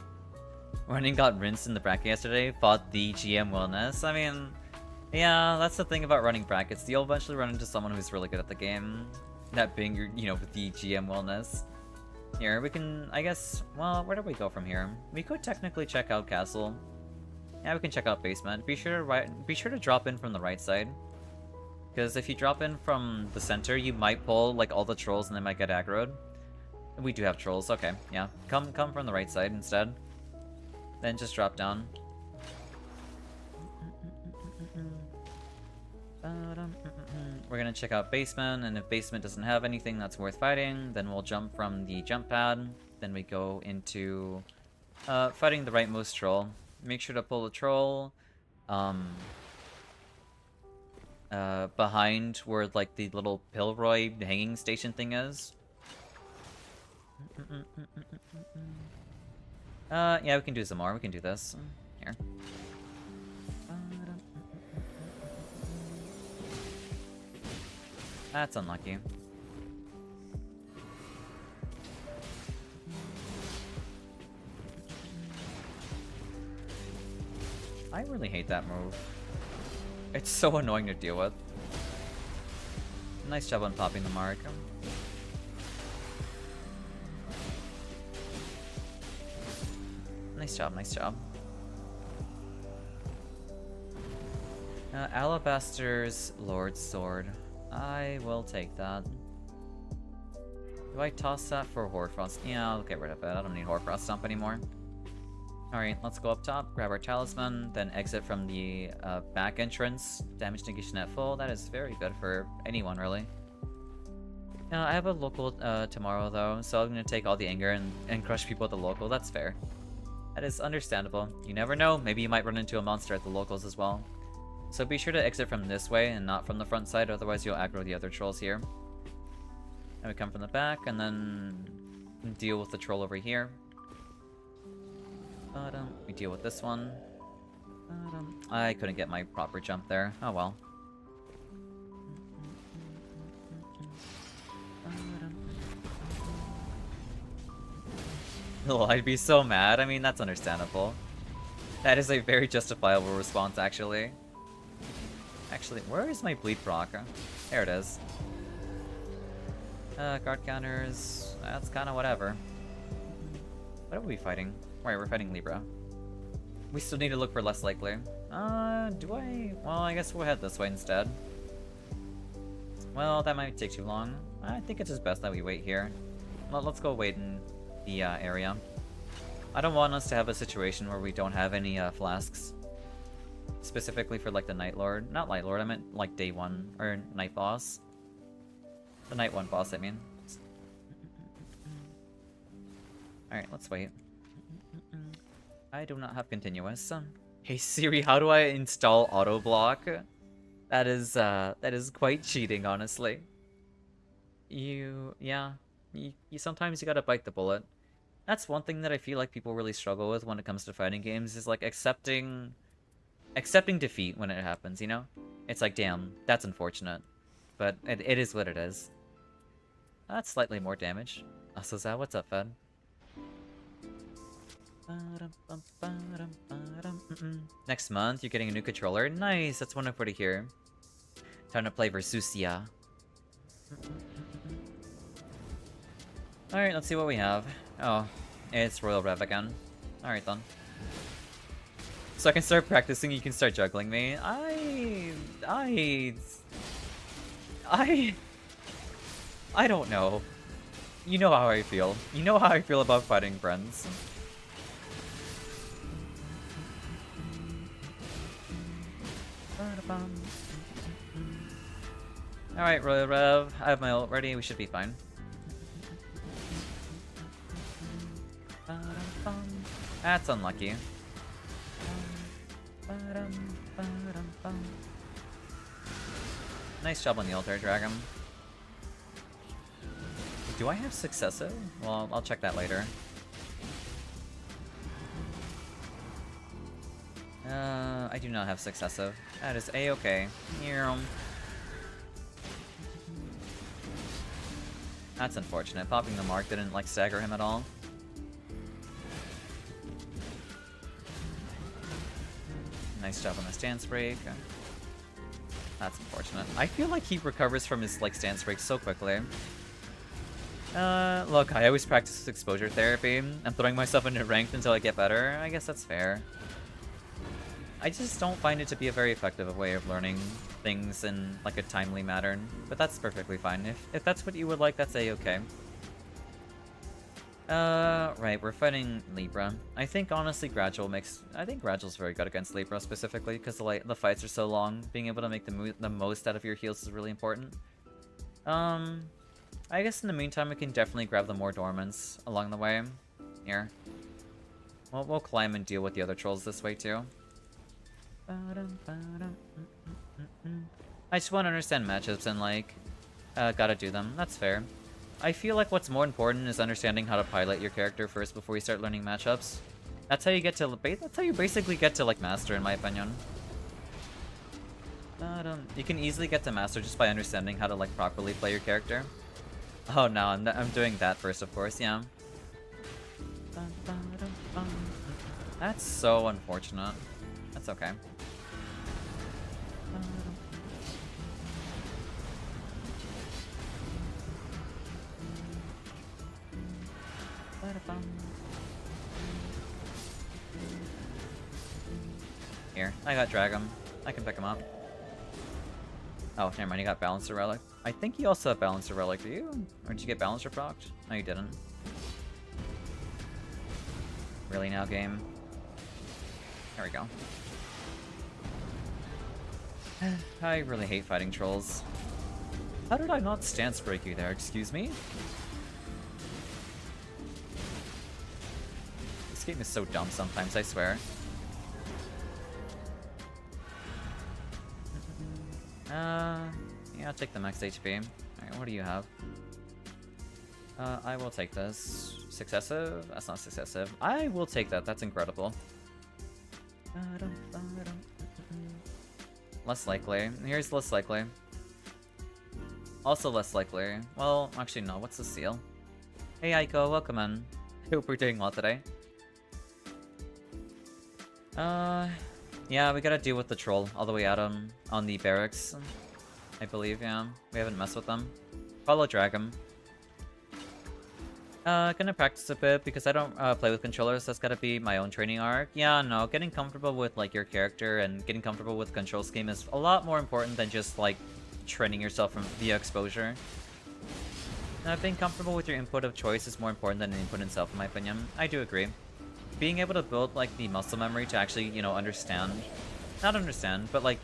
Running got rinsed in the bracket yesterday. Fought the GM wellness. I mean, yeah, that's the thing about running brackets. You'll eventually run into someone who's really good at the game. That being your, with the GM wellness. Here, we can, I guess, well, where do we go from here? We could technically check out Castle. Yeah, we can check out Basement. Be sure to drop in from the right side. Because if you drop in from the center, you might pull, like, all the trolls and they might get aggroed. We do have trolls, okay, yeah. Come from the right side instead. Then just drop down. We're gonna check out Basement, and if Basement doesn't have anything that's worth fighting, then we'll jump from the jump pad. Then we go into fighting the rightmost troll. Make sure to pull the troll behind where like the little Pilroy hanging station thing is. Yeah, we can do some more. We can do this. Here. That's unlucky. I really hate that move. It's so annoying to deal with. Nice job on popping the mark. Nice job, nice job. Alabaster's Lord's Sword. I will take that. Do I toss that for Hoarfrost? Yeah, I'll get rid of it. I don't need Hoarfrost Stomp anymore. Alright, let's go up top, grab our talisman, then exit from the back entrance. Damage negation at full. That is very good for anyone, really. I have a local tomorrow, though, so I'm going to take all the anger and crush people at the local. That's fair. That is understandable. You never know. Maybe you might run into a monster at the locals as well. So be sure to exit from this way and not from the front side, otherwise you'll aggro the other trolls here. And we come from the back, and then deal with the troll over here. We deal with this one. I couldn't get my proper jump there. Oh well. Oh, I'd be so mad. I mean, that's understandable. That is a very justifiable response, actually. Actually, where is my bleed proc? There it is. Guard counters. That's kind of whatever. What are we fighting? Right, we're fighting Libra. We still need to look for less likely. Do I? Well, I guess we'll head this way instead. Well, that might take too long. I think it's just best that we wait here. Let's go wait in the area. I don't want us to have a situation where we don't have any flasks. Specifically for like the Nightlord. Not Nightlord, I meant like day 1 or night boss. The night 1 boss, I mean. Alright, let's wait. I do not have continuous. Hey Siri, how do I install auto block? That is quite cheating, honestly. Yeah, sometimes you gotta bite the bullet. That's one thing that I feel like people really struggle with when it comes to fighting games, is like accepting defeat when it happens, you know? It's like, damn, that's unfortunate. But it is what it is. That's slightly more damage. Also, Zao, what's up, Fed? Next month, you're getting a new controller. Nice, that's wonderful to hear. Time to play Versusia. Alright, let's see what we have. Oh, it's Royal Rev again. Alright then. So I can start practicing, you can start juggling me. I don't know. You know how I feel. You know how I feel about fighting friends. Alright, Royal Rev. I have my ult ready, we should be fine. That's unlucky. Nice job on the altar, Dragon. Do I have successive? Well, I'll check that later. I do not have successive. That is a-okay. That's unfortunate. Popping the mark didn't, like, stagger him at all. Nice job on the stance break. That's unfortunate. I feel like he recovers from his, like, stance break so quickly. Look, I always practice exposure therapy. I'm throwing myself into ranked until I get better. I guess that's fair. I just don't find it to be a very effective way of learning things in, like, a timely manner. But that's perfectly fine. If that's what you would like, that's a-okay. Right, we're fighting Libra. I think, honestly, I think Gradual's very good against Libra, specifically, because the fights are so long. Being able to make the most out of your heals is really important. I guess in the meantime, we can definitely grab the more dormants along the way. Here. We'll climb and deal with the other trolls this way, too. I just want to understand matchups and, like, gotta do them. That's fair. I feel like what's more important is understanding how to pilot your character first before you start learning matchups. That's how you get to, that's how you basically get to, like, master, in my opinion. You can easily get to master just by understanding how to, like, properly play your character. Oh no, I'm doing that first, of course, yeah. That's so unfortunate. That's okay. Here, I got Dragon. I can pick him up. Oh, never mind, he got Balancer Relic. I think you also have Balancer Relic, do you? Or did you get Balancer procced? No, you didn't. Really now, game? There we go. I really hate fighting trolls. How did I not stance break you there, excuse me? This game is so dumb sometimes, I swear. Yeah, I'll take the max HP. Alright, what do you have? I will take this. Successive? That's not successive. I will take that, that's incredible. Less likely. Here's less likely. Also less likely. Well, actually no, what's the seal? Hey Aiko, welcome in. I hope we're doing well today. Yeah, we gotta deal with the troll all the way out on the barracks. I believe, yeah. We haven't messed with them. Follow Dragon. Gonna practice a bit because I don't play with controllers. That's gotta be my own training arc. Yeah, no, getting comfortable with like your character and getting comfortable with control scheme is a lot more important than just like training yourself via exposure. Being comfortable with your input of choice is more important than an input itself, in my opinion. I do agree. Being able to build, like, the muscle memory to actually, you know, not understand, but, like,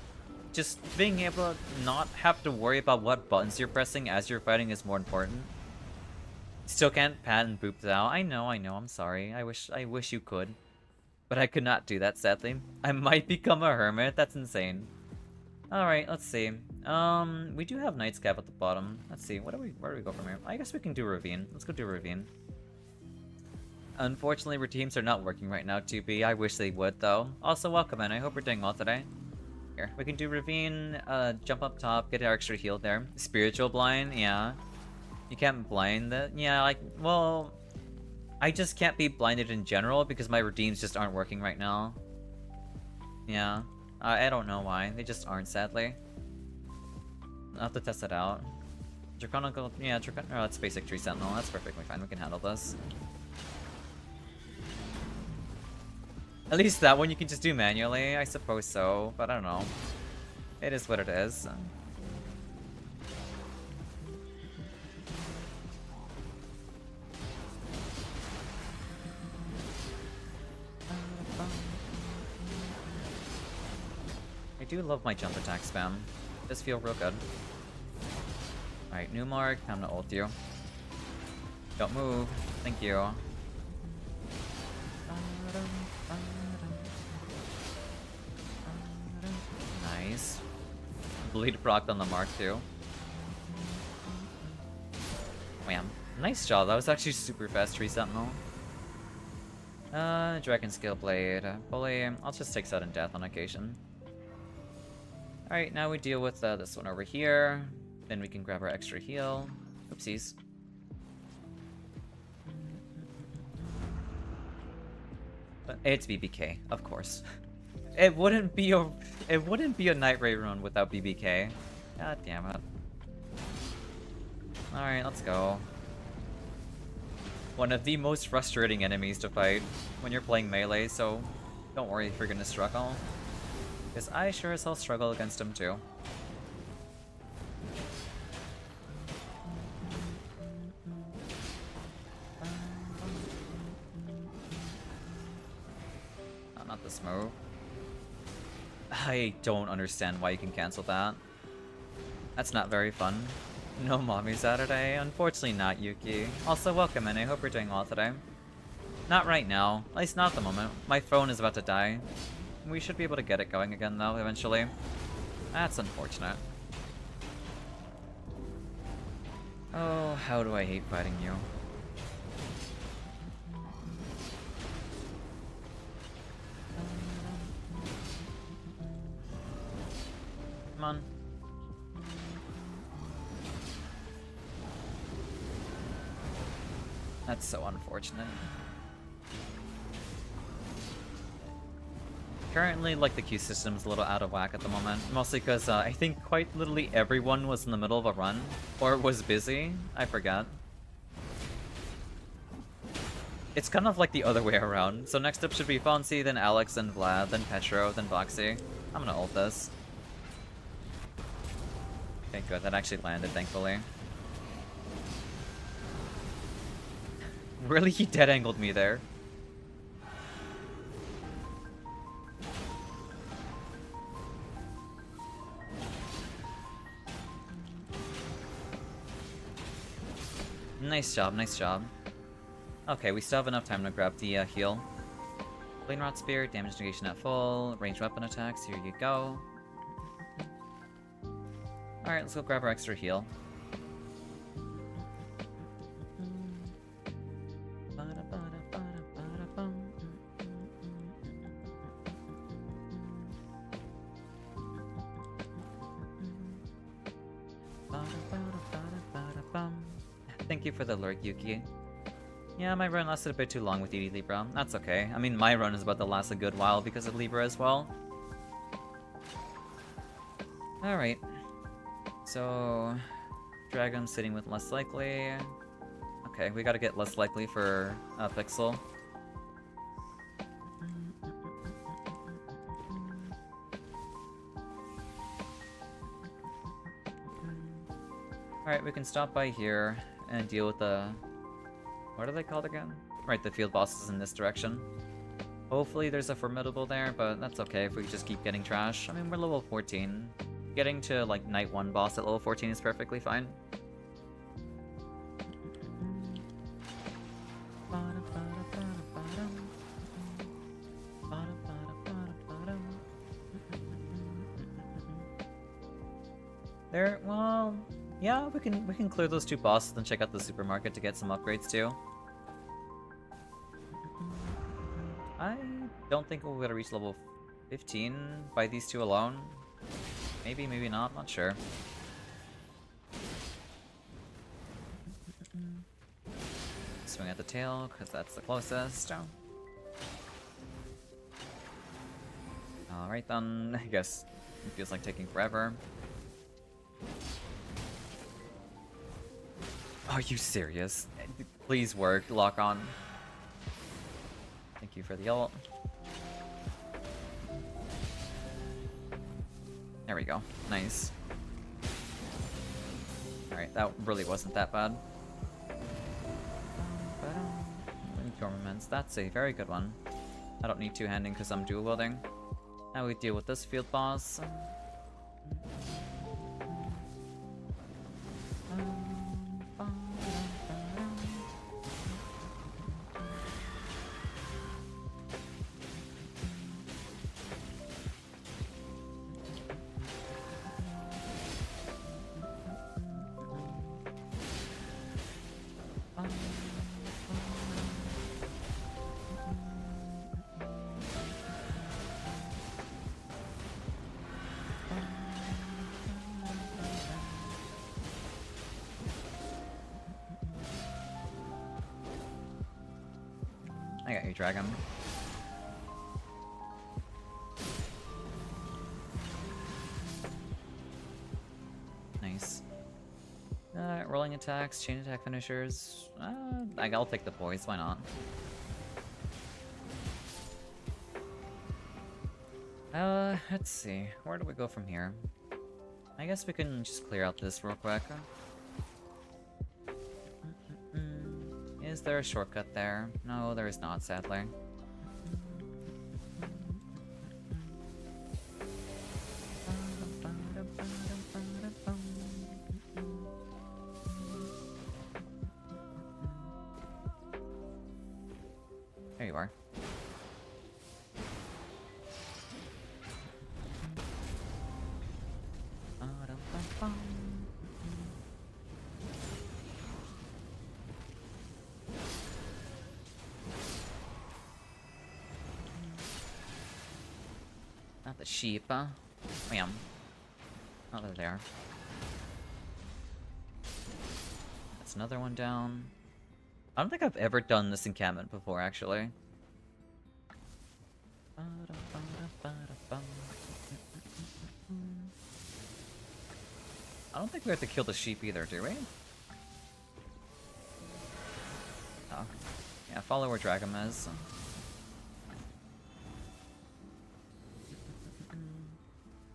just being able to not have to worry about what buttons you're pressing as you're fighting is more important. Still can't pat and boop Zao. I know, I'm sorry. I wish you could. But I could not do that, sadly. I might become a hermit, that's insane. Alright, let's see. We do have Night Scav at the bottom. Let's see, where do we go from here? I guess we can do Ravine. Let's go do Ravine. Unfortunately, routines are not working right now, 2B. I wish they would, though. Also, welcome in. I hope we're doing well today. Here, we can do Ravine, jump up top, get our extra heal there. Spiritual blind, yeah. You can't blind that. Yeah, like, well, I just can't be blinded in general because my redeems just aren't working right now. Yeah. I don't know why. They just aren't, sadly. I'll have to test it out. Draconical, yeah, oh, that's basic tree sentinel. That's perfectly fine. We can handle this. At least that one you can just do manually. I suppose so, but I don't know. It is what it is. I do love my jump attack spam. Does feel real good. Alright, new mark. Time to ult you. Don't move. Thank you. Nice. Bleed proc on the mark too. Wham. Nice job. That was actually super fast tree sentinel. Dragon Scale Blade. Bully. I'll just take sudden death on occasion. Alright, now we deal with this one over here. Then we can grab our extra heal. Oopsies. But it's BBK, of course. It wouldn't be a Nightreign run without BBK. God damn it. Alright, let's go. One of the most frustrating enemies to fight when you're playing melee, so don't worry if you're gonna struggle. Because I sure as hell struggle against him too. Oh, not this move. I don't understand why you can cancel that. That's not very fun. No mommy Saturday? Unfortunately not, Yuki. Also, welcome in. I hope you're doing well today. Not right now. At least not at the moment. My phone is about to die. We should be able to get it going again, though, eventually. That's unfortunate. Oh, how do I hate fighting you. Come on. That's so unfortunate. Currently, like, the Q system's a little out of whack at the moment. Mostly because I think quite literally everyone was in the middle of a run. Or was busy. I forgot. It's kind of like the other way around. So next up should be Fonzie, then Alex, then Vlad, then Petro, then Boxy. I'm gonna ult this. Okay, good. That actually landed, thankfully. Really? He dead-angled me there. Nice job, nice job. Okay, we still have enough time to grab the heal. Flame Rot Spear, damage negation at full, ranged weapon attacks, here you go. Alright, let's go grab our extra heal. Thank you for the lurk, Yuki. Yeah, my run lasted a bit too long with ED Libra. That's okay. I mean, my run is about to last a good while because of Libra as well. Alright. So, Dragon sitting with less likely. Okay, we gotta get less likely for Pixel. Alright, we can stop by here and deal with the... What are they called again? Right, the field bosses in this direction. Hopefully there's a formidable there, but that's okay if we just keep getting trash. I mean, we're level 14. Getting to, like, Night 1 boss at level 14 is perfectly fine. There, well, yeah, we can clear those 2 bosses and check out the supermarket to get some upgrades too. I don't think we'll be able to reach level 15 by these 2 alone. Maybe, maybe not, not sure. Swing at the tail, because that's the closest. Alright then, I guess it feels like taking forever. Are you serious? Please work, lock on. Thank you for the ult. There we go. Nice. Alright, that really wasn't that bad. Torments, that's a very good one. I don't need two-handing because I'm dual wielding. Now we deal with this field boss. I got you, dragon. Nice. Rolling attacks, chain attack finishers. I'll take the poise, why not? Let's see. Where do we go from here? I guess we can just clear out this real quick. Is there a shortcut there? No, there is not, sadly. There you are. Not the sheep, huh? Wham. Oh, they're there. That's another one down. I don't think I've ever done this encampment before, actually. I don't think we have to kill the sheep either, do we? Oh. Yeah, follow where Dragon is.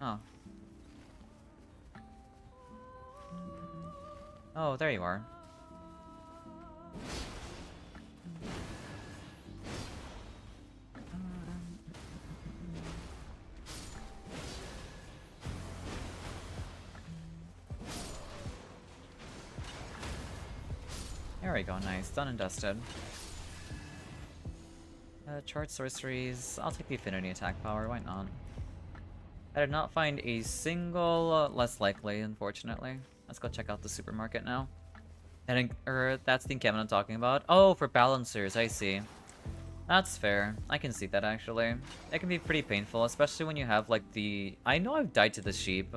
Oh. Oh, there you are. There we go, nice. Done and dusted. Chart sorceries. I'll take the affinity attack power, why not? I did not find a single less likely, unfortunately. Let's go check out the supermarket now. And that's the encampment I'm talking about. Oh, for balancers, I see. That's fair. I can see that, actually. It can be pretty painful, especially when you have, like, the... I know I've died to the sheep.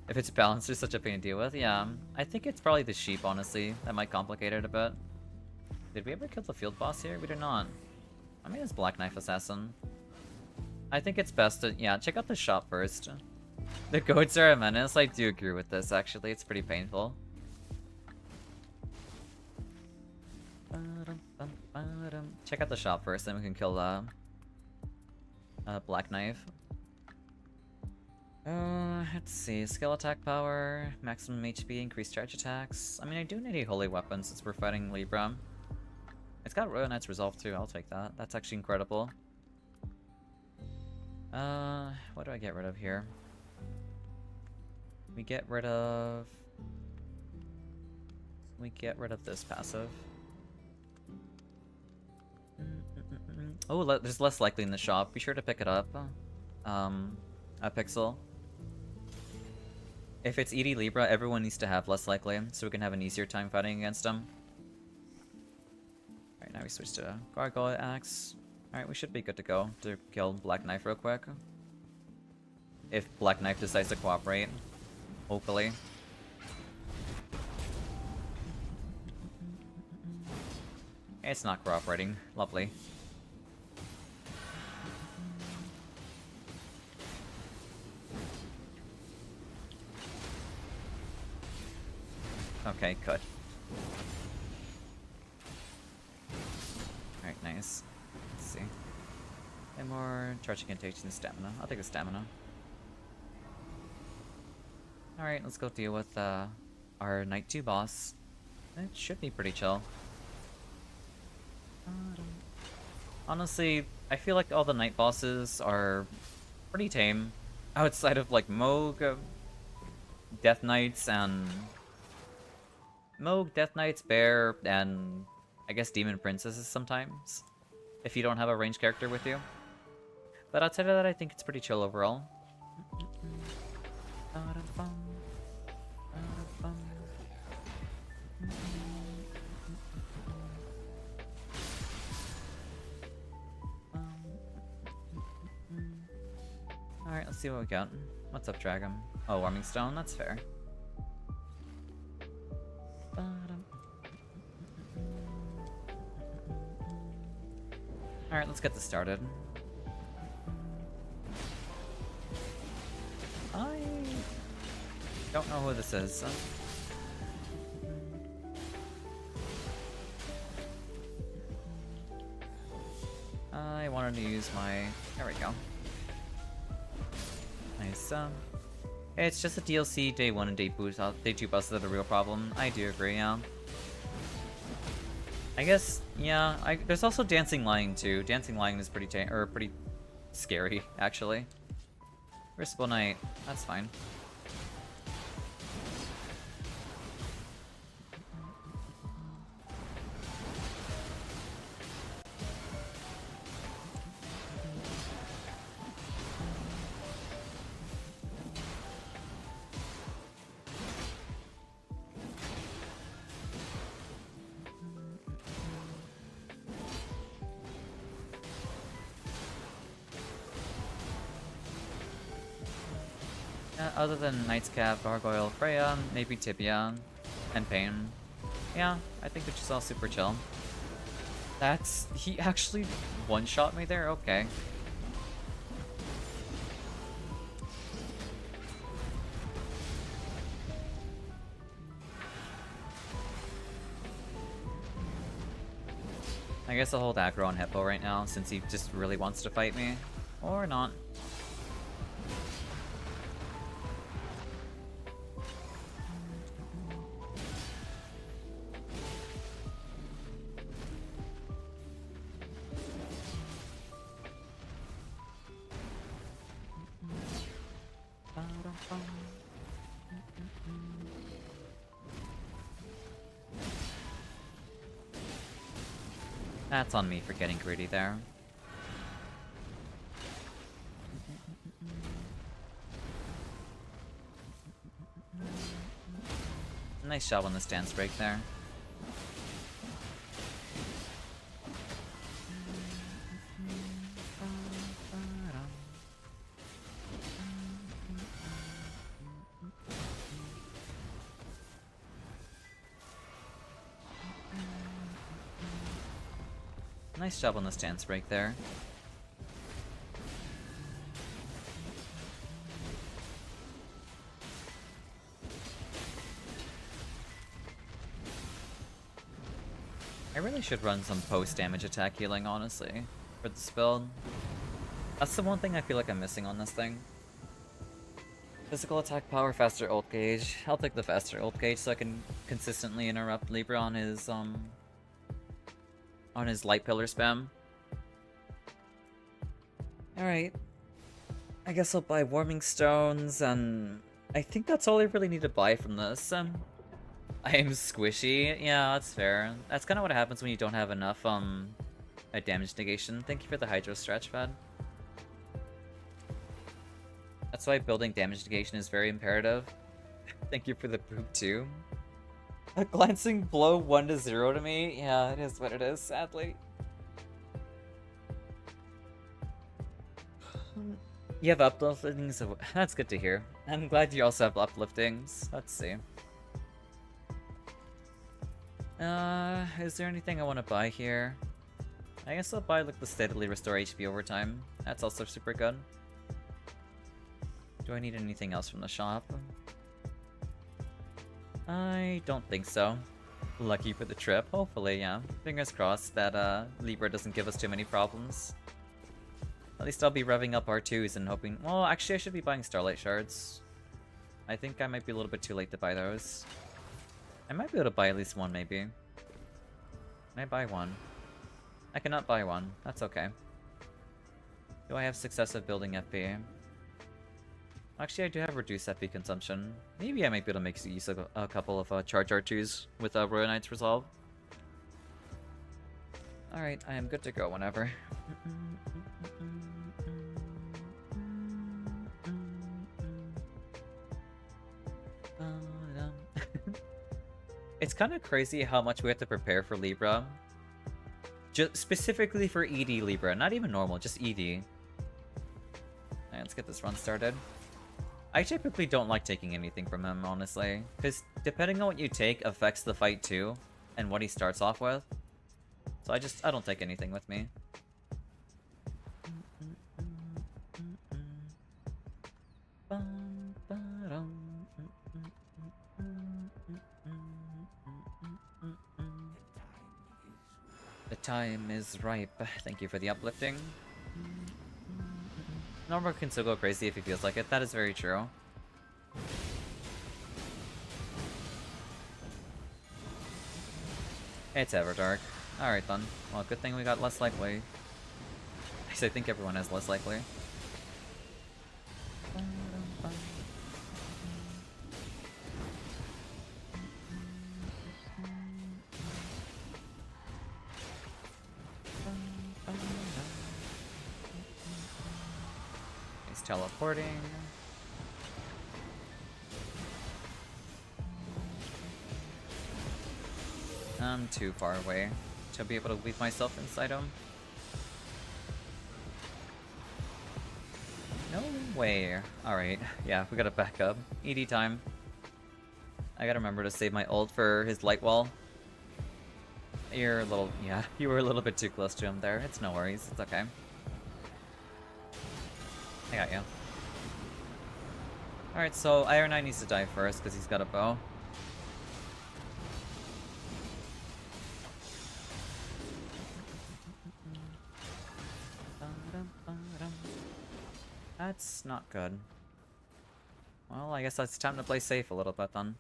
If it's balancer, such a pain to deal with. Yeah, I think it's probably the sheep, honestly. That might complicate it a bit. Did we ever kill the field boss here? We did not. I mean, it's Black Knife Assassin. I think it's best to, yeah, check out the shop first. The goats are a menace. I do agree with this, actually. It's pretty painful. Check out the shop first, then we can kill Black Knife. Let's see. Skill attack power, maximum HP, increased charge attacks. I mean, I do need a holy weapon since we're fighting Libra. It's got Royal Knight's Resolve too, I'll take that. That's actually incredible. What do I get rid of here? We get rid of this passive. Oh, there's less likely in the shop. Be sure to pick it up. A pixel. If it's ED Libra, everyone needs to have less likely, so we can have an easier time fighting against them. Alright, now we switch to Gargoyle Axe. Alright, we should be good to go to kill Black Knife real quick. If Black Knife decides to cooperate. Hopefully. It's not cooperating. Lovely. Okay, good. Alright, nice. Let's see. And more charging contagion stamina. I'll take the stamina. Alright, let's go deal with our Night 2 boss. It should be pretty chill. Honestly, I feel like all the night bosses are pretty tame. Outside of like Moog, Death Knights, and... Moog, Death Knights, Bear, and I guess Demon Princesses sometimes. If you don't have a ranged character with you. But outside of that, I think it's pretty chill overall. Alright, let's see what we got. What's up, Dragon? Oh, Warming Stone, that's fair. Alright, let's get this started. I don't know who this is. I wanted to use my... There we go. Nice. It's just a DLC day 1 and day 2 bosses that are the real problem. I do agree, yeah. I guess, yeah, there's also Dancing Lion too. Dancing Lion is pretty scary, actually. Crucible Knight, that's fine. Other than Knight's Cap, Gargoyle, Freya, maybe Tibia, and Pain. Yeah, I think it's just all super chill. He actually one-shot me there? Okay. I guess I'll hold aggro on Hippo right now, since he just really wants to fight me. Or not. That's on me for getting greedy there. Nice job on the stance break there. Nice job on the stance break there. I really should run some post-damage attack healing, honestly, for this build. That's the one thing I feel like I'm missing on this thing. Physical attack power, faster ult gauge. I'll take the faster ult gauge so I can consistently interrupt Libra on his light pillar spam. Alright. I guess I'll buy warming stones, and I think that's all I really need to buy from this. I am squishy. Yeah, that's fair. That's kind of what happens when you don't have enough damage negation. Thank you for the hydro stretch pad. That's why building damage negation is very imperative. Thank you for the poop too. A glancing blow 1-0 to me? Yeah, it is what it is, sadly. You have upliftings? That's good to hear. I'm glad you also have upliftings. Let's see. Is there anything I want to buy here? I guess I'll buy like the steadily restore HP over time. That's also super good. Do I need anything else from the shop? I don't think so. Lucky for the trip, hopefully, yeah. Fingers crossed that Libra doesn't give us too many problems. At least I'll be revving up R2s and hoping... Well, actually I should be buying Starlight Shards. I think I might be a little bit too late to buy those. I might be able to buy at least one, maybe. Can I buy one? I cannot buy one. That's okay. Do I have successive building FP? Actually, I do have reduced FP consumption. Maybe I might be able to make use of a couple of charge R2s with Royal Knight's Resolve. Alright, I am good to go whenever. It's kind of crazy how much we have to prepare for Libra. Just specifically for ED Libra, not even normal, just ED. Alright, let's get this run started. I typically don't like taking anything from him, honestly, because depending on what you take affects the fight too, and what he starts off with. So I don't take anything with me. The time is ripe. Thank you for the uplifting. Normal can still go crazy if he feels like it. That is very true. It's Everdark. Alright then. Well, good thing we got less likely. Actually, I think everyone has less likely. He's teleporting. I'm too far away to be able to weave myself inside him. No way. Alright, yeah, we gotta back up. ED time. I gotta remember to save my ult for his light wall. You're a little, yeah, you were a little bit too close to him there. It's no worries, it's okay. I got you. Alright, so Iron Knight needs to die first because he's got a bow. That's not good. Well, I guess it's time to play safe a little bit then.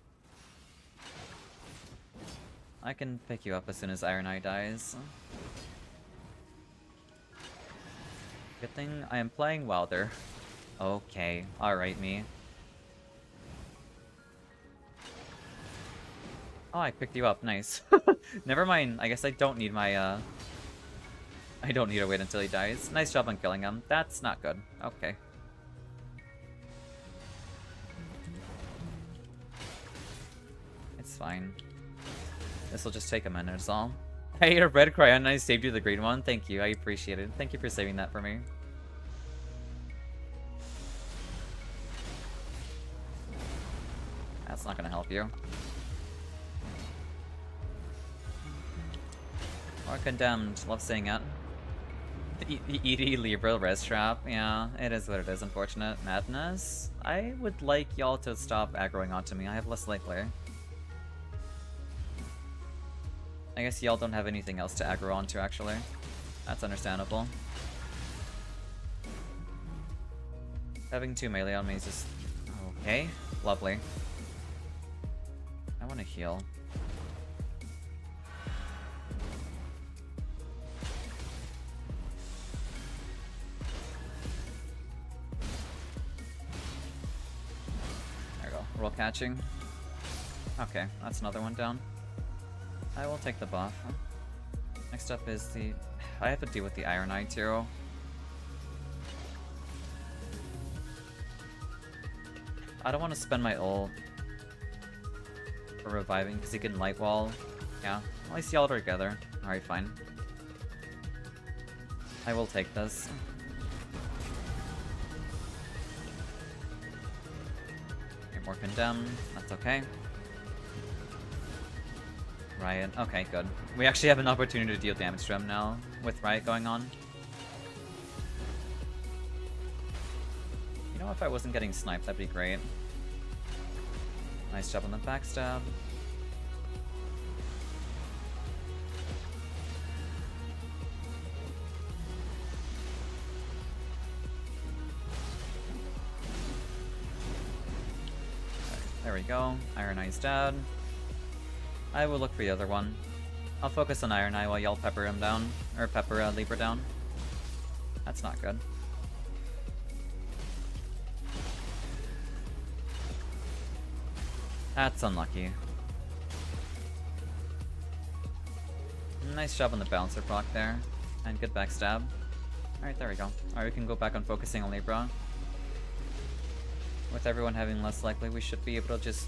I can pick you up as soon as Iron Eye dies. Good thing I am playing Wilder. Okay, alright me. Oh, I picked you up, nice. Never mind, I guess I don't need my, I don't need to wait until he dies. Nice job on killing him. That's not good. Okay. It's fine. This will just take a minute, is all. I ate a red crayon and I saved you the green one. Thank you, I appreciate it. Thank you for saving that for me. That's not gonna help you. Or condemned. Love saying it. The ED Libra res trap. Yeah, it is what it is, unfortunate. Madness? I would like y'all to stop aggroing onto me. I have less likely. I guess y'all don't have anything else to aggro onto, actually. That's understandable. Having 2 melee on me is just... Oh Okay, lovely. I want to heal. There we go. Roll catching. Okay, that's another one down. I will take the buff. Next up is the... I have to deal with the Iron Eye too. I don't want to spend my ult for reviving because he can light wall. Yeah, at least y'all are together. Alright, fine. I will take this. Okay, more condemn. That's okay. Riot. Okay, good. We actually have an opportunity to deal damage to him now with Riot going on. You know, if I wasn't getting sniped, that'd be great. Nice job on the backstab. There we go. Iron Eye's dead. I will look for the other one. I'll focus on Iron Eye while y'all pepper him down. Or pepper Libra down. That's not good. That's unlucky. Nice job on the bouncer proc there. And good backstab. Alright, there we go. Alright, we can go back on focusing on Libra. With everyone having less likely, we should be able to just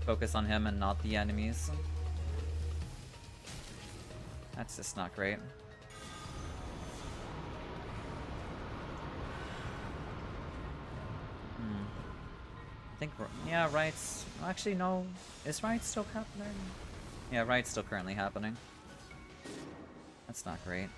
focus on him and not the enemies. That's just not great. I think, yeah, Right's... Actually, no. Is Right still happening? Yeah, Right's still currently happening. That's not great.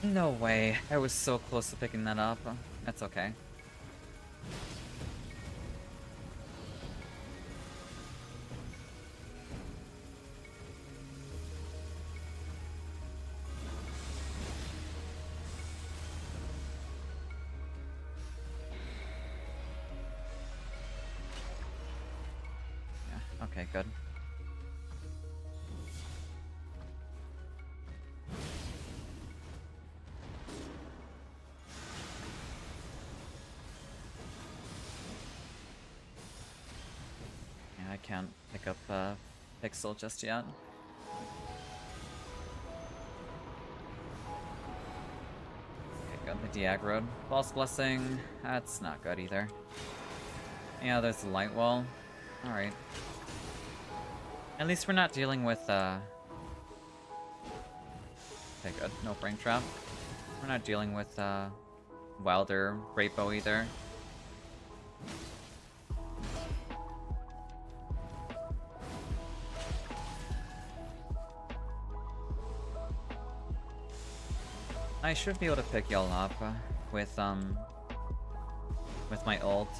No way. I was so close to picking that up. That's okay. Yeah, okay, good. I can't pick up Pixel just yet. Okay, got the Diag-Road. False Blessing, that's not good either. Yeah, there's the Light Wall. Alright. At least we're not dealing with, okay, good. No Brain Trap. We're not dealing with, Wilder Great Bow either. I should be able to pick y'all up with my ult.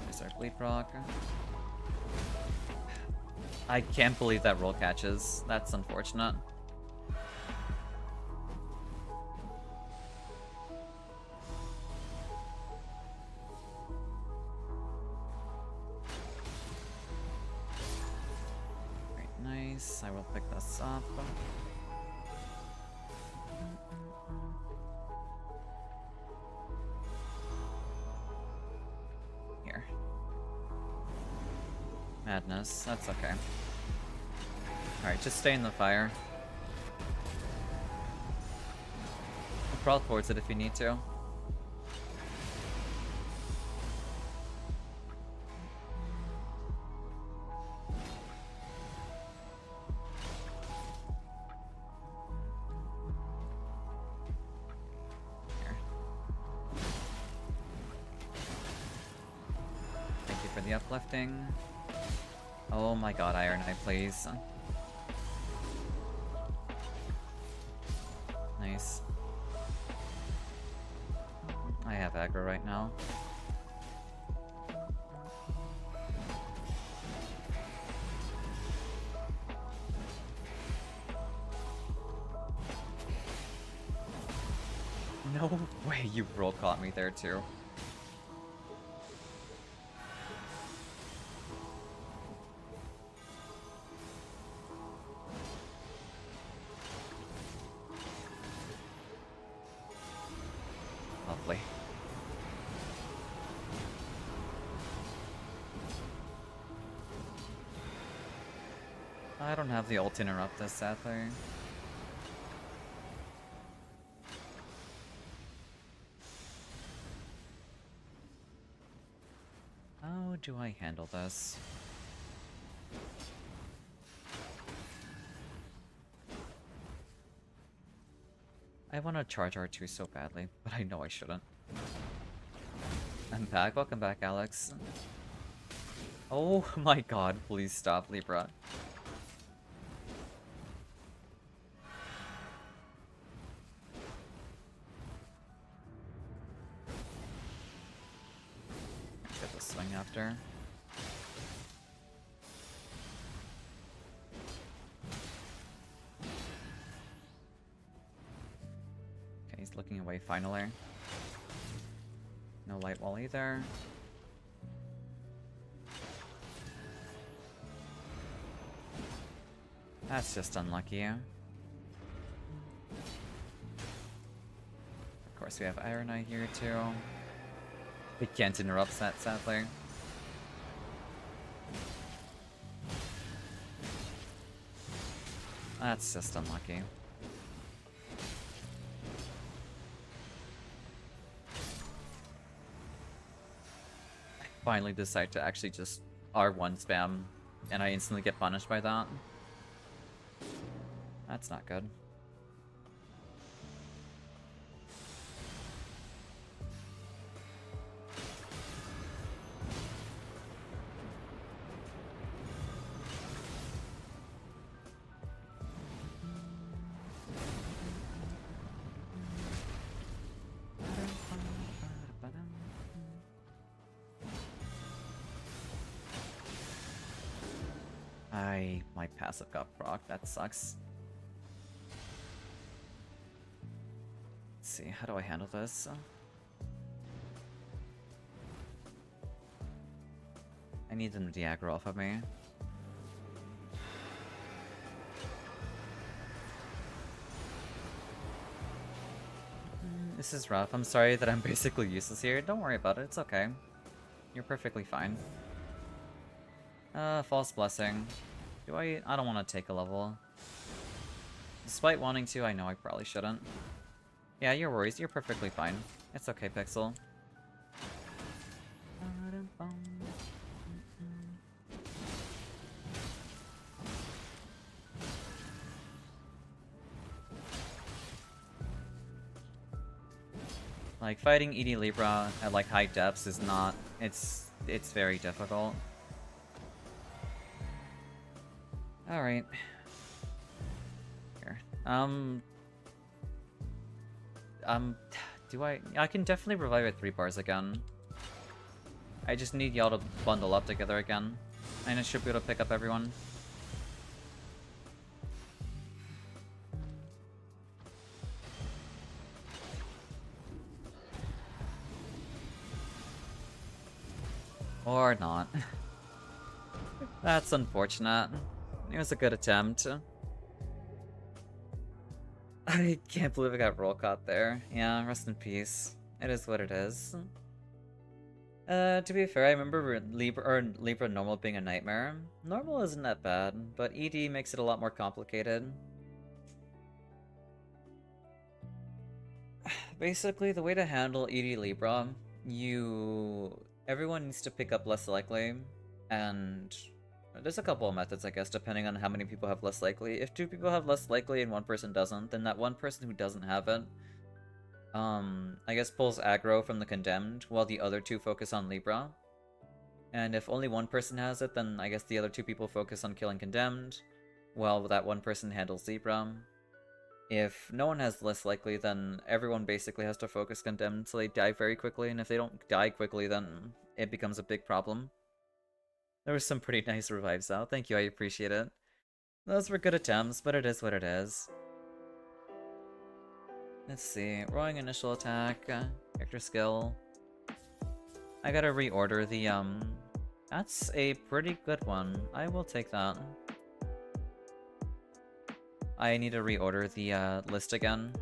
There's our bleed proc. I can't believe that roll catches. That's unfortunate. Very nice. I will pick this up. Madness, that's okay. Alright, just stay in the fire. We'll crawl towards it if you need to. Here. Thank you for the uplifting. Oh my god, Iron Eye, please. Nice. I have aggro right now. No way you roll caught me there too. Lovely. I don't have the ult to interrupt this, sadly. How do I handle this? I want to charge R2 so badly, but I know I shouldn't. I'm back. Welcome back, Alex. Oh my god, please stop, Libra. Get the swing after. Okay, he's looking away finally. No light wall either. That's just unlucky. Of course, we have Iron Eye here too. We can't interrupt that, sadly. That's just unlucky. I finally decide to actually just R1 spam, and I instantly get punished by that. That's not good. My passive got proc, that sucks. Let's see, how do I handle this? I need them to aggro off of me. This is rough. I'm sorry that I'm basically useless here. Don't worry about it, it's okay. You're perfectly fine. False Blessing. I don't want to take a level. Despite wanting to, I know I probably shouldn't. Yeah, your worries. You're perfectly fine. It's okay, Pixel. Like, fighting ED Libra at, like, high depths is not... It's very difficult. Alright. Here. Do I can definitely revive at 3 bars again. I just need y'all to bundle up together again. And I should be able to pick up everyone. Or not. That's unfortunate. It was a good attempt. I can't believe I got roll caught there. Yeah, rest in peace. It is what it is. To be fair, I remember Libra normal being a nightmare. Normal isn't that bad, but ED makes it a lot more complicated. Basically, the way to handle ED Libra, everyone needs to pick up less likely, and there's a couple of methods, I guess, depending on how many people have less likely. If 2 people have less likely and 1 person doesn't, then that 1 person who doesn't have it, I guess pulls aggro from the Condemned, while the other 2 focus on Libra. And if only 1 person has it, then I guess the other 2 people focus on killing Condemned, while that 1 person handles Libra. If no one has less likely, then everyone basically has to focus Condemned so they die very quickly, and if they don't die quickly, then it becomes a big problem. There was some pretty nice revives though. Thank you, I appreciate it. Those were good attempts, but it is what it is. Let's see. Rolling initial attack, character skill. I gotta reorder the, That's a pretty good one. I will take that. I need to reorder the, list again.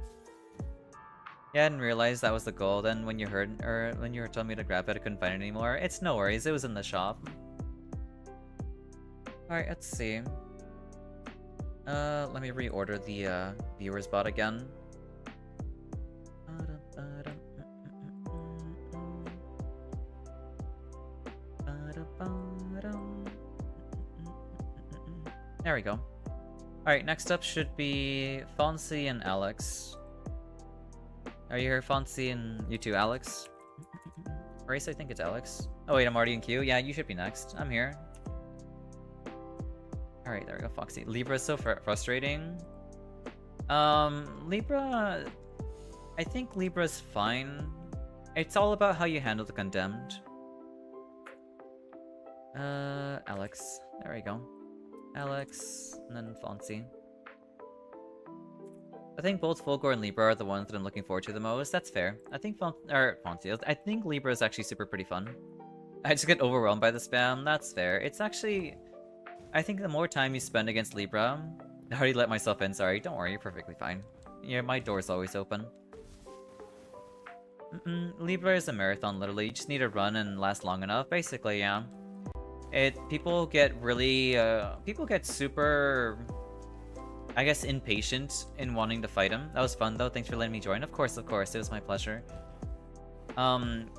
Yeah, I didn't realize that was the goal. Then when you heard, or when you were telling me to grab it, I couldn't find it anymore. It's no worries, it was in the shop. Alright, let's see. Let me reorder the, viewer's bot again. There we go. Alright, next up should be Fonzie and Alex. Are you here, Fonzie, and you too, Alex? Race, I think it's Alex. Oh wait, I'm already in queue? Yeah, you should be next. I'm here. Alright, there we go, Foxy. Libra's so frustrating. Libra... I think Libra's fine. It's all about how you handle the Condemned. Alex. There we go. Alex, and then Fonzie. I think both Fulgor and Libra are the ones that I'm looking forward to the most. That's fair. I think Fonzie. I think Libra is actually super pretty fun. I just get overwhelmed by the spam. That's fair. It's actually... I think the more time you spend against Libra... I already let myself in, sorry. Don't worry, you're perfectly fine. Yeah, my door's always open. Libra is a marathon, literally. You just need to run and last long enough. Basically, yeah. People get really, people get super, I guess, impatient in wanting to fight him. That was fun, though. Thanks for letting me join. Of course, it was my pleasure.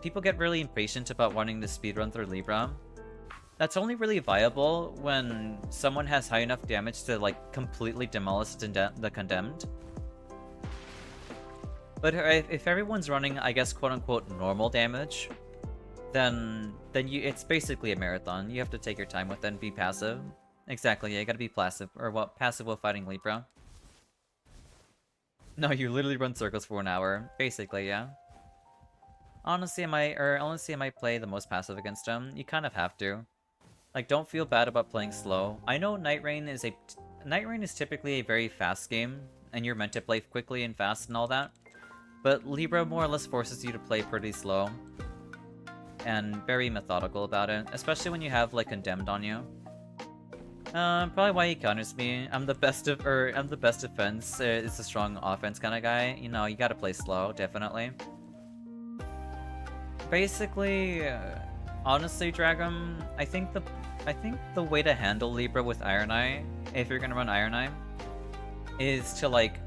People get really impatient about wanting to speedrun through Libra. That's only really viable when someone has high enough damage to, like, completely demolish the Condemned. But if everyone's running, I guess, quote-unquote, normal damage, then it's basically a marathon. You have to take your time with it and be passive. Exactly, yeah, you gotta be passive, or what, passive while fighting Libra. No, you literally run circles for 1 hour. Basically, yeah. Honestly, I might play the most passive against him. You kind of have to. Like, don't feel bad about playing slow. I know Nightreign is typically a very fast game, and you're meant to play quickly and fast and all that. But Libra more or less forces you to play pretty slow. And very methodical about it, especially when you have, like, Condemned on you. Probably why he counters me. I'm the best defense, it's a strong offense kind of guy. You know, you gotta play slow, definitely. Basically, honestly, Dragum, I think the way to handle Libra with Iron Eye, if you're gonna run Iron Eye, is to, like,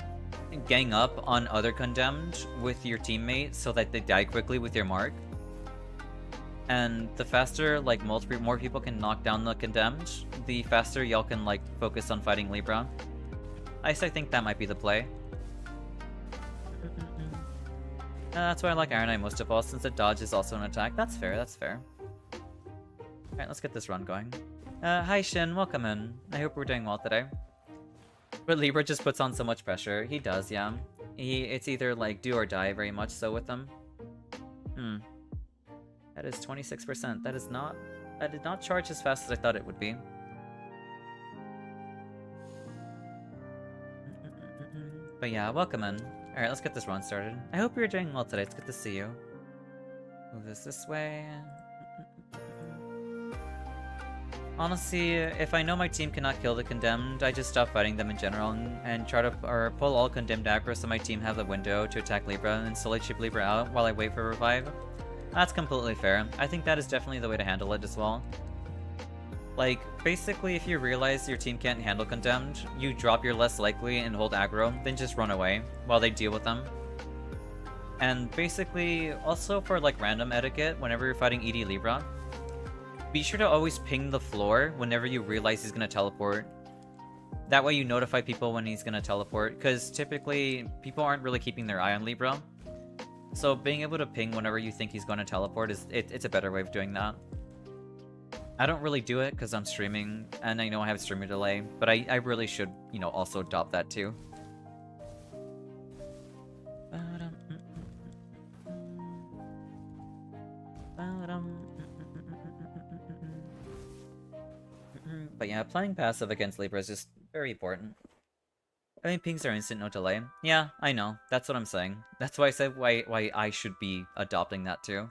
gang up on other Condemned with your teammates so that they die quickly with your mark. And the faster, like, more people can knock down the Condemned, the faster y'all can, like, focus on fighting Libra. I think that might be the play. That's why I like Iron Eye most of all, since the dodge is also an attack. That's fair, that's fair. Alright, let's get this run going. Hi Shin, welcome in. I hope we're doing well today. But Libra just puts on so much pressure. He does, yeah. It's either, like, do or die very much so with him. That is 26%. That did not charge as fast as I thought it would be. But yeah, welcome in. Alright, let's get this run started. I hope you're doing well today. It's good to see you. Move this way. Honestly, if I know my team cannot kill the Condemned, I just stop fighting them in general and try to pull all Condemned aggro so my team have the window to attack Libra and slowly chip Libra out while I wait for revive. That's completely fair. I think that is definitely the way to handle it as well. Like, basically, if you realize your team can't handle Condemned, you drop your less likely and hold aggro, then just run away while they deal with them. And basically, also for, like, random etiquette, whenever you're fighting ED Libra, be sure to always ping the floor whenever you realize he's gonna teleport. That way you notify people when he's gonna teleport, because typically, people aren't really keeping their eye on Libra. So being able to ping whenever you think he's going to teleport it's a better way of doing that. I don't really do it because I'm streaming, and I know I have streamer delay, but I really should, you know, also adopt that too. But yeah, playing passive against Libra is just very important. I mean, pings are instant, no delay. Yeah, I know. That's what I'm saying. That's why I said why I should be adopting that too.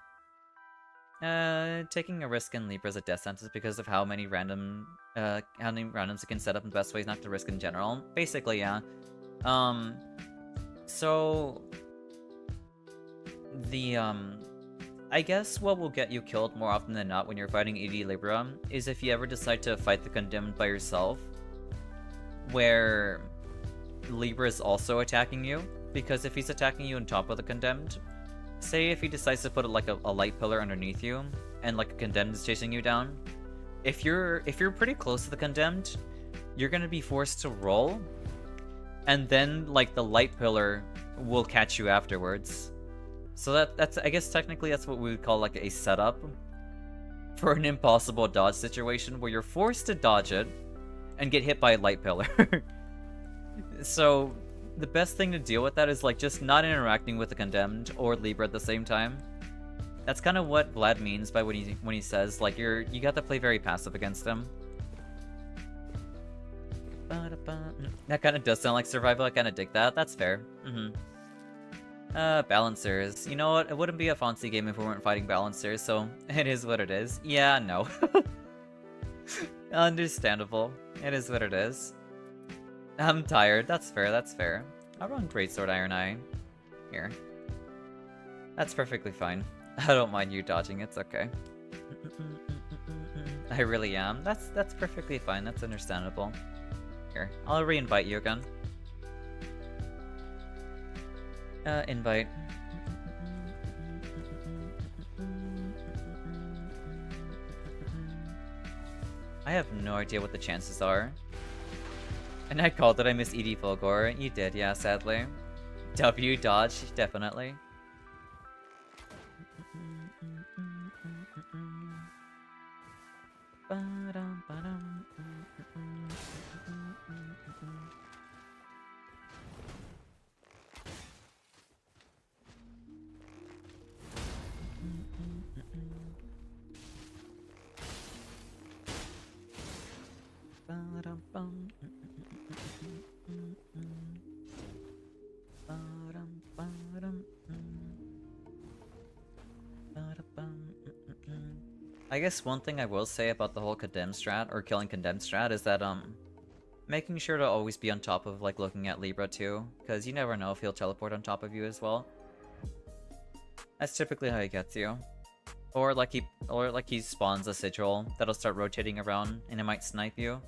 Taking a risk in Libra is a death sentence because of how many randoms it can set up and the best ways not to risk in general. Basically, yeah. So the I guess what will get you killed more often than not when you're fighting ED Libra is if you ever decide to fight the Condemned by yourself, where Libra is also attacking you, because if he's attacking you on top of the Condemned, say if he decides to put like a light pillar underneath you, and like a Condemned is chasing you down, if you're pretty close to the Condemned, you're gonna be forced to roll, and then like the light pillar will catch you afterwards. So that's I guess technically that's what we would call like a setup for an impossible dodge situation where you're forced to dodge it and get hit by a light pillar. So the best thing to deal with that is like just not interacting with the Condemned or Libra at the same time. That's kind of what Vlad means by when he says like you got to play very passive against him. That kind of does sound like survival. I kind of dig that. That's fair. Balancers. You know what? It wouldn't be a Fonzie game if we weren't fighting balancers, so it is what it is. Yeah, no. Understandable. It is what it is. I'm tired. That's fair, that's fair. I'll run Greatsword Iron Eye. Here. That's perfectly fine. I don't mind you dodging, it's okay. I really am. That's perfectly fine, that's understandable. Here, I'll re-invite you again. Invite. I have no idea what the chances are. And I called it, I miss ED Fulgor. You did, yeah, sadly. W dodge, definitely. I guess one thing I will say about the whole Condemned strat, or killing Condemned strat, is that, making sure to always be on top of, like, looking at Libra too, because you never know if he'll teleport on top of you as well. That's typically how he gets you. Or like he spawns a sigil that'll start rotating around and it might snipe you.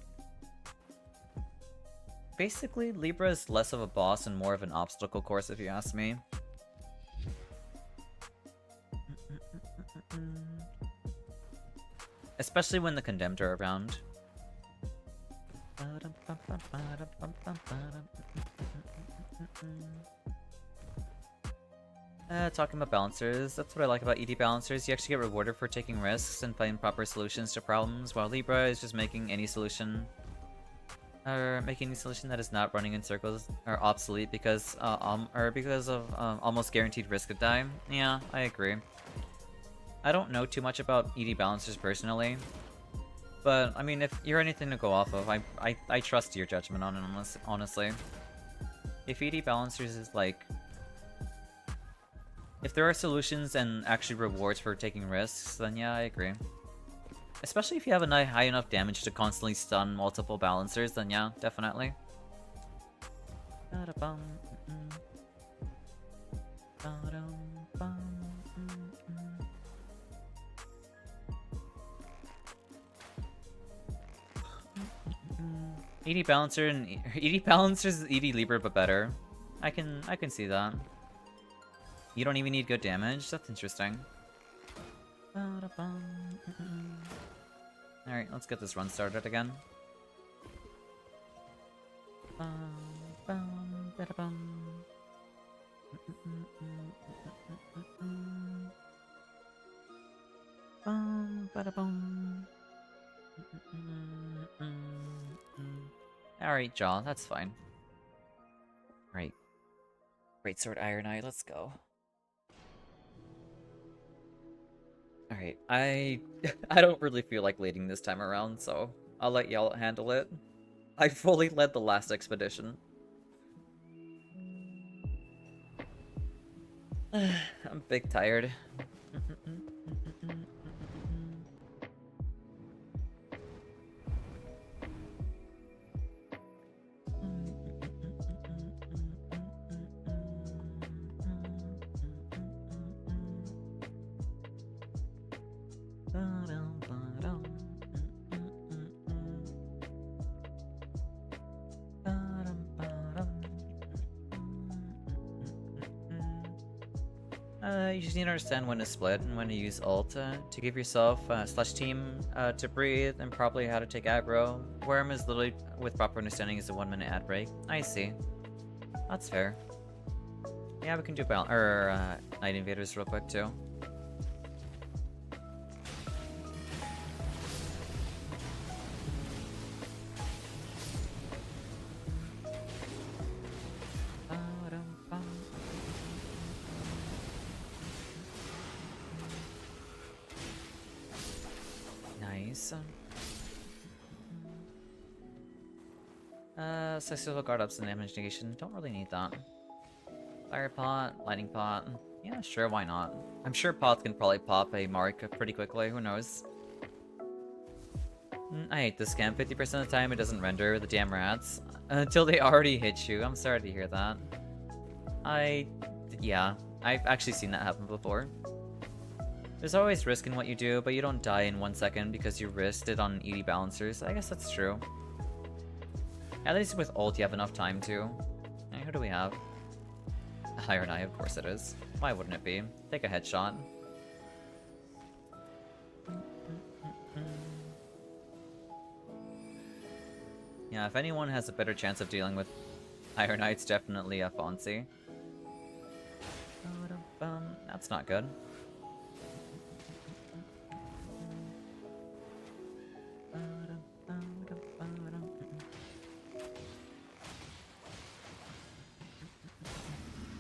Basically, Libra is less of a boss and more of an obstacle course if you ask me. Especially when the Condemned are around. Talking about balancers, that's what I like about ED balancers. You actually get rewarded for taking risks and finding proper solutions to problems, while Libra is just making any solution that is not running in circles or obsolete because of almost guaranteed risk of die. Yeah, I agree. I don't know too much about ED balancers personally, but I mean, if you're anything to go off of, I trust your judgment on it, honestly. If ED balancers is like, if there are solutions and actually rewards for taking risks, then yeah, I agree. Especially if you have a high enough damage to constantly stun multiple balancers, then yeah, definitely. ED Balancer and ED Balancer's ED Libra but better. I can see that. You don't even need good damage? That's interesting. Alright, let's get this run started again. Alright, Jaw, that's fine. Right. Greatsword Iron Eye, let's go. Alright, I don't really feel like leading this time around, so I'll let y'all handle it. I fully led the last expedition. I'm big tired. You just need to understand when to split and when to use ult to give yourself slash team to breathe, and probably how to take aggro. Worm is literally, with proper understanding, is a 1-minute ad break. I see. That's fair. Yeah, we can do Night Invaders real quick too. Nice. Successful guard ups and damage negation. Don't really need that. Fire pot, lightning pot. Yeah, sure, why not? I'm sure pots can probably pop a mark pretty quickly, who knows? I hate this scam. 50% of the time it doesn't render the damn rats until they already hit you. I'm sorry to hear that. Yeah, I've actually seen that happen before. There's always risk in what you do, but you don't die in 1 second because you risked it on ED balancers. I guess that's true. At least with ult you have enough time to. Who do we have? Hiya I'm Xao, of course it is. Why wouldn't it be? Take a headshot. Yeah, if anyone has a better chance of dealing with Hiya I'm Xao, it's definitely a Fonzie. That's not good.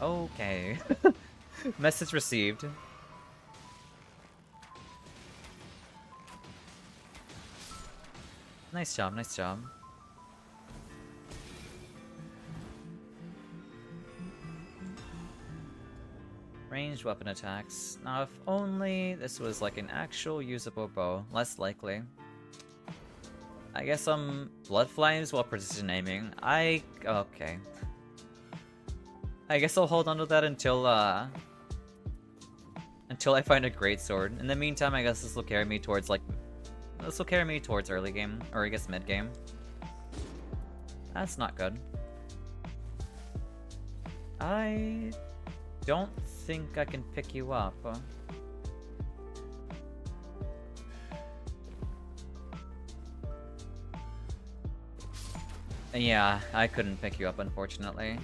Okay. Message received. Nice job, nice job. Ranged weapon attacks. Now, if only this was like an actual usable bow. Less likely. I guess blood flames while precision aiming. Okay. I guess I'll hold on to that until I find a great sword. In the meantime, I guess this will carry me towards early game, or I guess mid game. That's not good. I don't think I can pick you up. Yeah, I couldn't pick you up, unfortunately.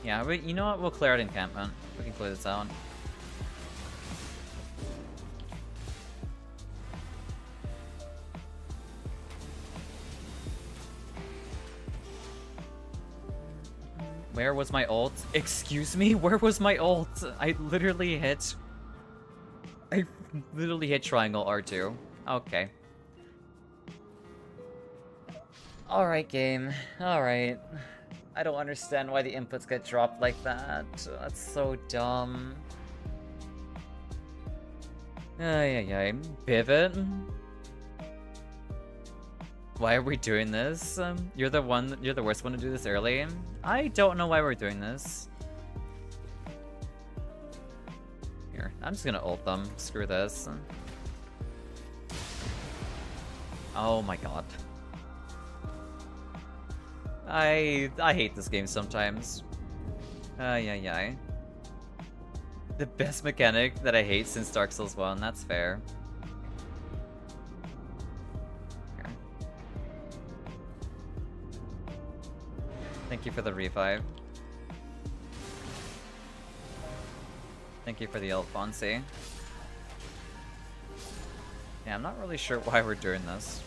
Yeah, you know what? We'll clear out encampment. We can clear this out. Where was my ult? Excuse me? Where was my ult? I literally hit triangle R2. Okay. Alright, game. Alright. I don't understand why the inputs get dropped like that. That's so dumb. Ay. Pivot? Why are we doing this? You're the worst one to do this early. I don't know why we're doing this. Here, I'm just gonna ult them. Screw this. Oh my god. I hate this game sometimes. The best mechanic that I hate since Dark Souls 1, that's fair. Here. Thank you for the revive. Thank you for the Alfonsi. Yeah, I'm not really sure why we're doing this.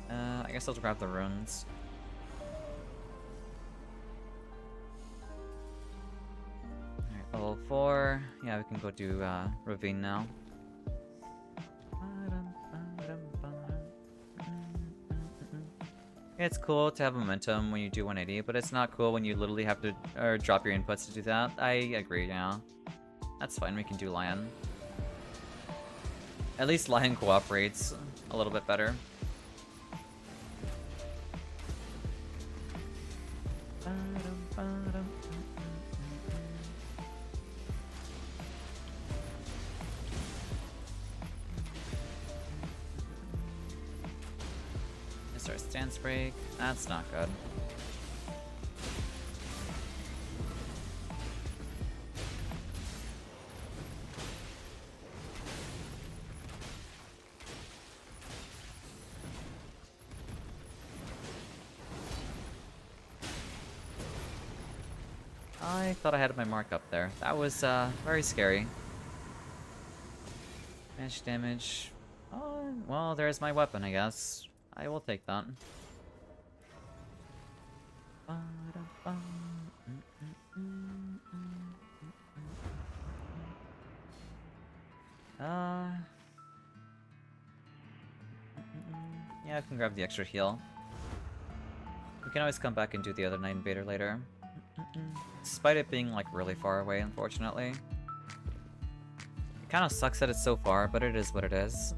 I guess I'll grab the runes. Alright, level 4. Yeah, we can go do Ravine now. It's cool to have momentum when you do 180, but it's not cool when you literally have to drop your inputs to do that. I agree, yeah. That's fine, we can do Lion. At least Lion cooperates a little bit better. Our stance break. That's not good. I thought I had my mark up there. That was very scary. Magic damage. Oh, well, there's my weapon, I guess. I will take that. Yeah, I can grab the extra heal. We can always come back and do the other Night Invader later. Despite it being, like, really far away, unfortunately. It kind of sucks that it's so far, but it is what it is.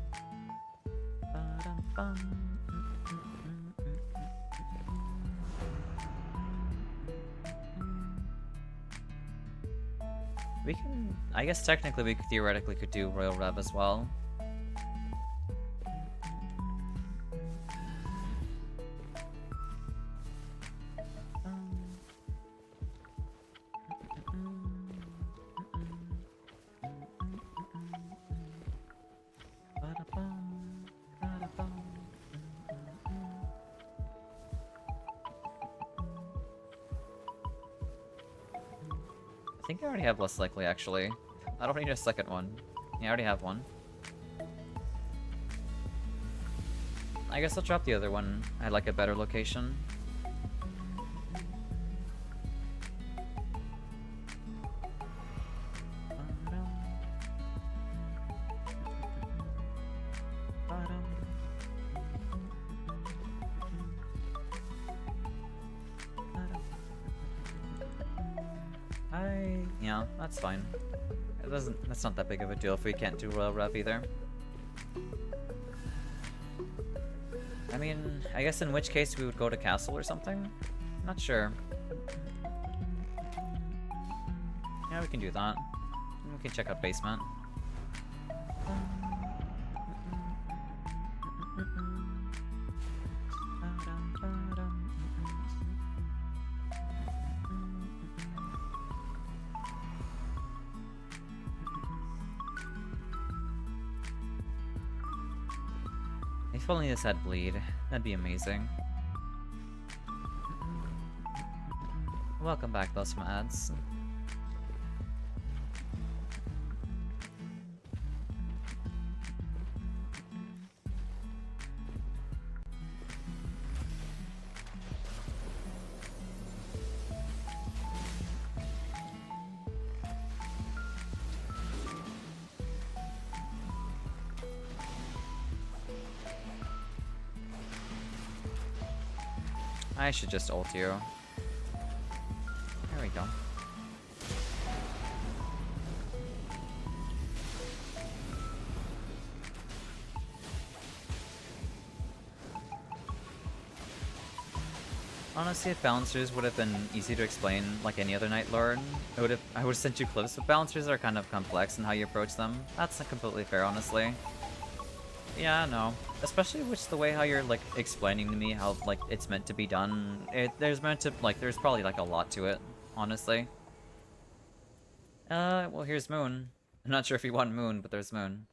We can... I guess technically we theoretically could do Royal Rev as well. I think I already have less likely, actually. I don't need a second one. Yeah, I already have one. I guess I'll drop the other one. I like a better location. Yeah, that's fine. It doesn't. That's not that big of a deal if we can't do Royal Rev either. I mean, I guess in which case we would go to Castle or something? Not sure. Yeah, we can do that. We can check out Basement. If only this had bleed, that'd be amazing. Welcome back, those some ads. I should just ult you. There we go. Honestly, if balancers would have been easy to explain like any other Nightlord, I would have sent you clips, but balancers are kind of complex in how you approach them. That's not completely fair, honestly. Yeah, no. Especially with the way how you're, like, explaining to me how, like, it's meant to be done. There's probably, like, a lot to it, honestly. Well, here's Moon. I'm not sure if you want Moon, but there's Moon.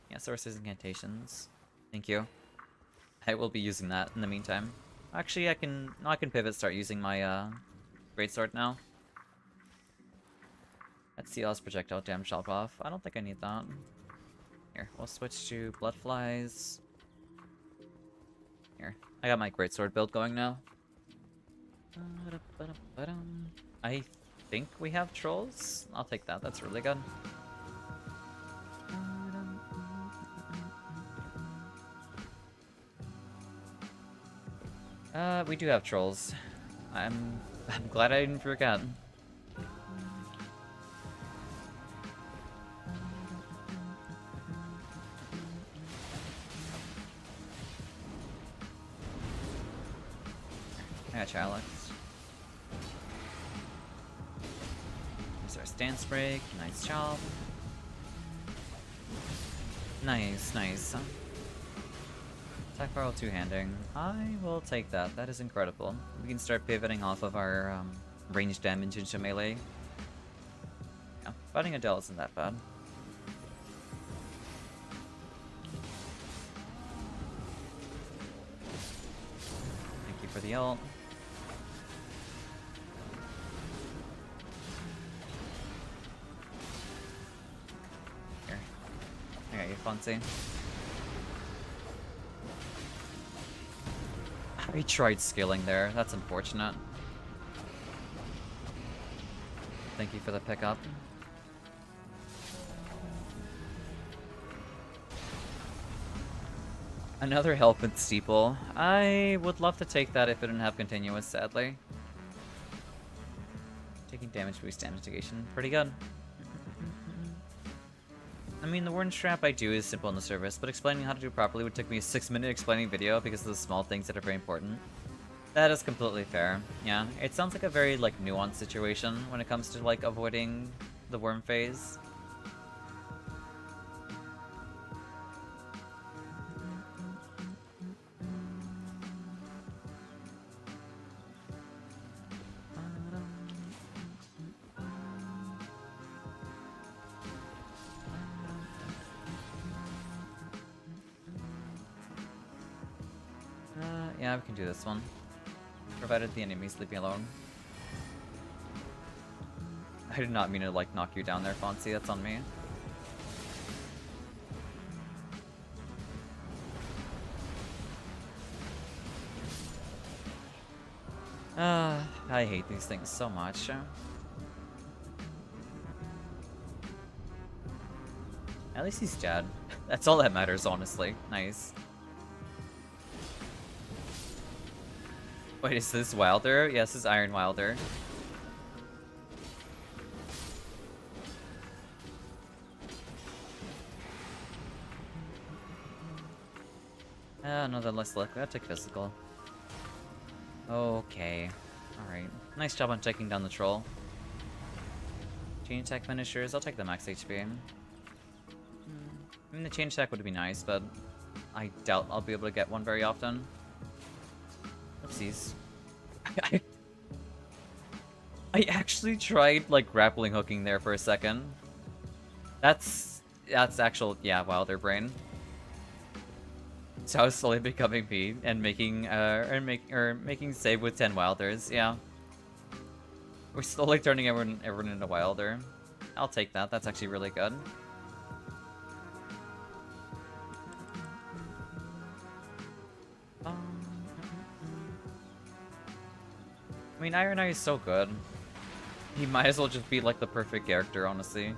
Yeah, Sources Incantations. Thank you. I will be using that in the meantime. Actually, I can pivot, start using my, Greatsword now. Let's see, I'll projectile damage shot off. I don't think I need that. Here, we'll switch to Bloodflies. Here, I got my Greatsword build going now. I think we have Trolls. I'll take that, that's really good. We do have trolls. I'm glad I didn't forget. I got you, Alex. There's our stance break. Nice job. Nice, nice. Attack barrel two-handing. I will take that. That is incredible. We can start pivoting off of our range damage into melee. Yeah, fighting Adele isn't that bad. Thank you for the ult. Here. I got you, Fonzie. I tried scaling there. That's unfortunate. Thank you for the pickup. Another help with Steeple. I would love to take that if it didn't have continuous, sadly. Taking damage boost damage negation. Pretty good. I mean, the Warden Strap I do is simple in the service, but explaining how to do it properly would take me a 6-minute explaining video because of the small things that are very important. That is completely fair. Yeah, it sounds like a very, like, nuanced situation when it comes to, like, avoiding the worm phase. Yeah, we can do this one. Provided the enemy's leave me alone. I did not mean to, like, knock you down there, Fonzie. That's on me. I hate these things so much. At least he's dead. That's all that matters, honestly. Nice. Wait, is this Wilder? Yes, this is Iron Wilder. Another less luck. I'll take physical. Okay. Alright. Nice job on taking down the troll. Chain attack finishers. I'll take the max HP. I mean, the chain attack would be nice, but I doubt I'll be able to get one very often. Oopsies. I actually tried, like, grappling hooking there for a second. That's actual, yeah, Wilder brain. So I was slowly becoming me and making making save with 10 Wilders. Yeah, we're slowly turning everyone into Wilder. I'll take that. That's actually really good. I mean, Iron Eye is so good. He might as well just be, like, the perfect character, honestly.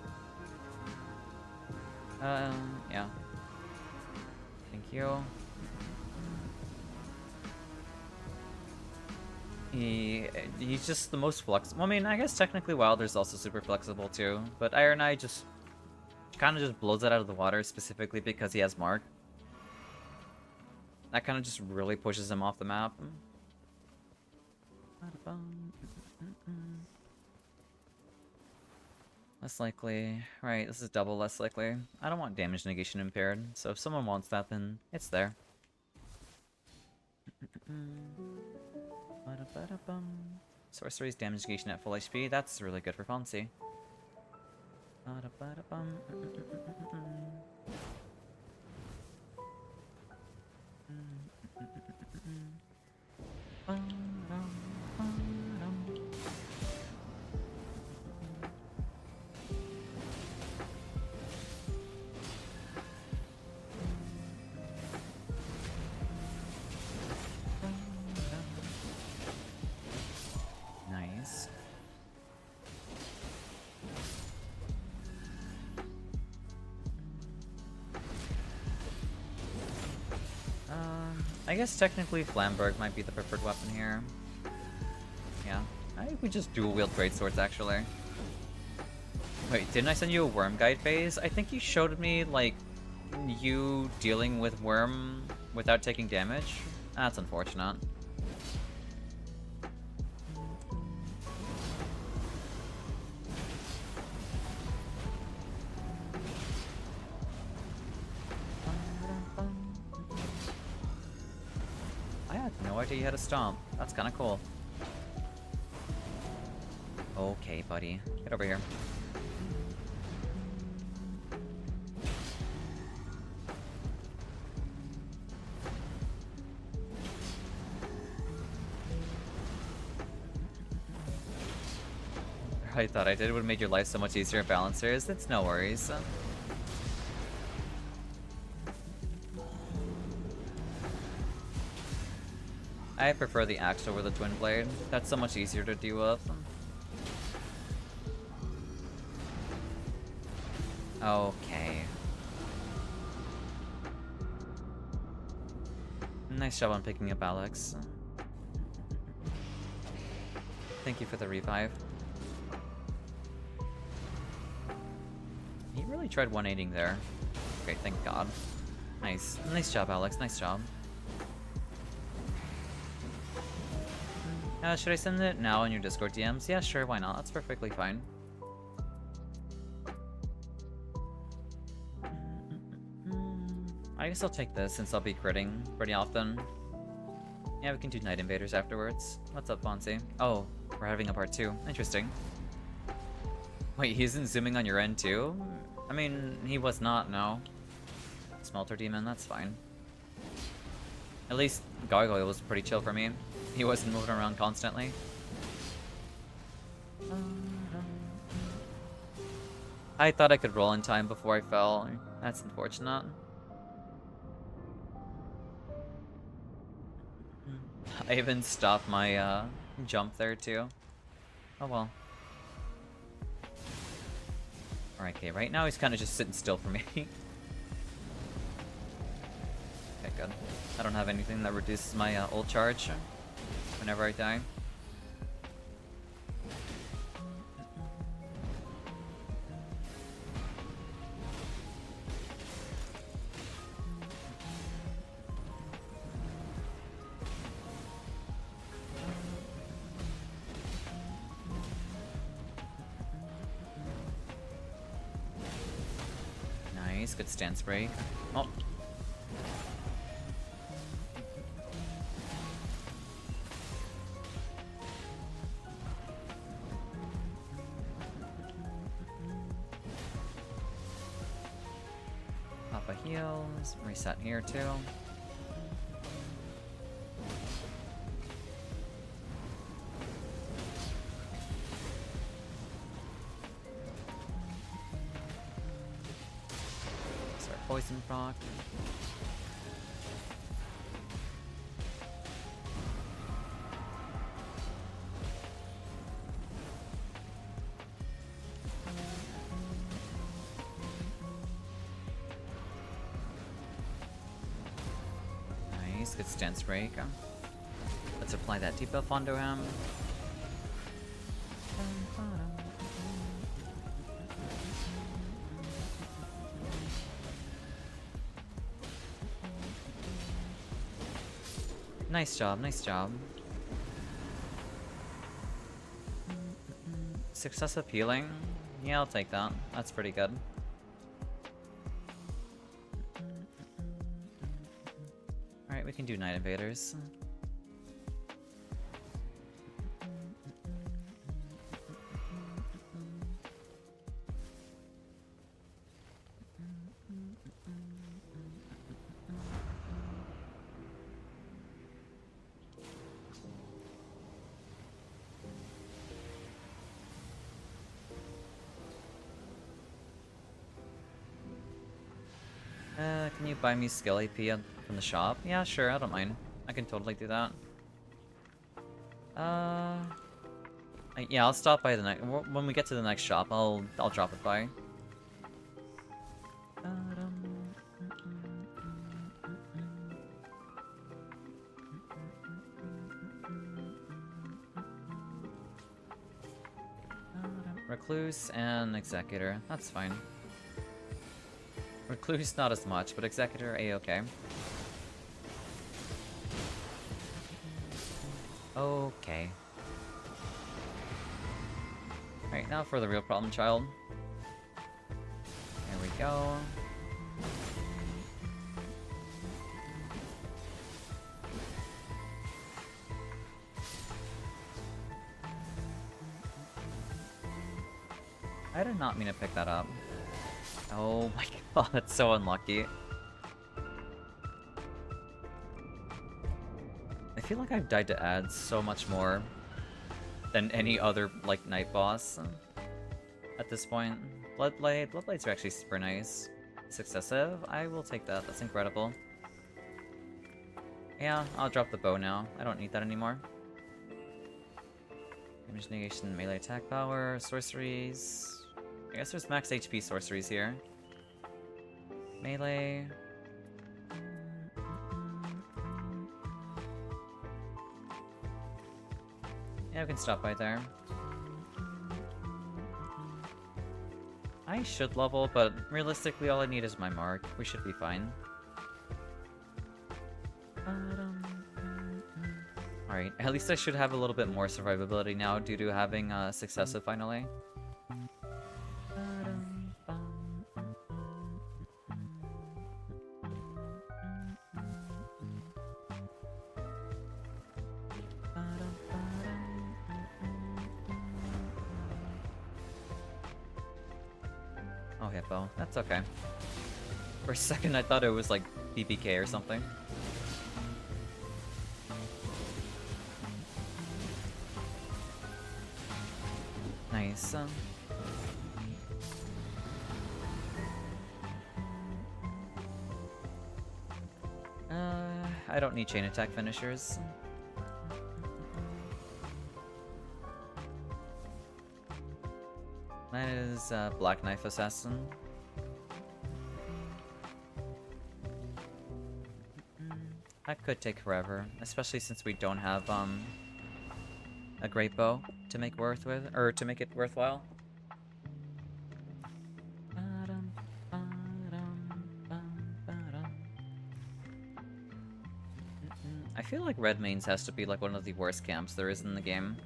Yeah. Thank you. He's just the most flexible. I mean, I guess technically Wilder's also super flexible too, but Iron Eye just kind of just blows it out of the water specifically because he has Mark. That kind of just really pushes him off the map. Less likely. Right, this is double less likely. I don't want damage negation impaired, so if someone wants that, then it's there. Sorcery's damage negation at full HP. That's really good for Fonzie. Nice. I guess technically Flamberg might be the preferred weapon here. Yeah. I think we just dual wield greatswords actually. Wait, didn't I send you a worm guide phase? I think you showed me, like, you dealing with worm without taking damage. That's unfortunate. I had no idea you had a stomp. That's kind of cool. Okay, buddy. Get over here. I thought I did. It would have made your life so much easier at balancers. It's no worries. I prefer the axe over the twin blade. That's so much easier to deal with. Okay. Nice job on picking up Alex. Thank you for the revive. He really tried 180ing there. Great, thank God. Nice. Nice job, Alex. Nice job. Should I send it now in your Discord DMs? Yeah, sure, why not? That's perfectly fine. I guess I'll take this since I'll be critting pretty often. Yeah, we can do Night Invaders afterwards. What's up, Fonzie? Oh, we're having a part 2. Interesting. Wait, he isn't zooming on your end too? I mean, he was not, no. Smelter Demon, that's fine. At least Gargoyle was pretty chill for me. He wasn't moving around constantly. I thought I could roll in time before I fell. That's unfortunate. I even stopped my jump there too. Oh well. Alright, okay, right now he's kind of just sitting still for me. Okay, good. I don't have anything that reduces my ult charge whenever I die. Nice, good stance break. Oh. Pop a heal, reset here too. Poison proc. Nice, good stance break. Let's apply that debuff onto him. Nice job, nice job. Successive healing? Yeah, I'll take that. That's pretty good. Alright, we can do Night Invaders. Can you buy me skill AP from the shop? Yeah, sure, I don't mind. I can totally do that. Yeah, I'll stop by the next. When we get to the next shop, I'll drop it by. Recluse and Executor. That's fine. Recluse not as much, but Executor A-okay. Okay. Alright, now for the real problem child. There we go. I did not mean to pick that up. Oh my god, that's so unlucky. I feel like I've died to ads so much more than any other, like, night boss at this point. Bloodblade. Bloodblades are actually super nice. Successive? I will take that. That's incredible. Yeah, I'll drop the bow now. I don't need that anymore. Damage negation, melee attack power, sorceries. I guess there's max HP sorceries here. Melee. Yeah, we can stop right there. I should level, but realistically all I need is my mark. We should be fine. Alright, at least I should have a little bit more survivability now due to having successive finally. Oh, hippo. That's okay. For a second I thought it was like BBK or something. Nice. I don't need chain attack finishers. That is Black Knife Assassin. That could take forever, especially since we don't have a great bow to make to make it worthwhile. I feel like Red Mains has to be like one of the worst camps there is in the game.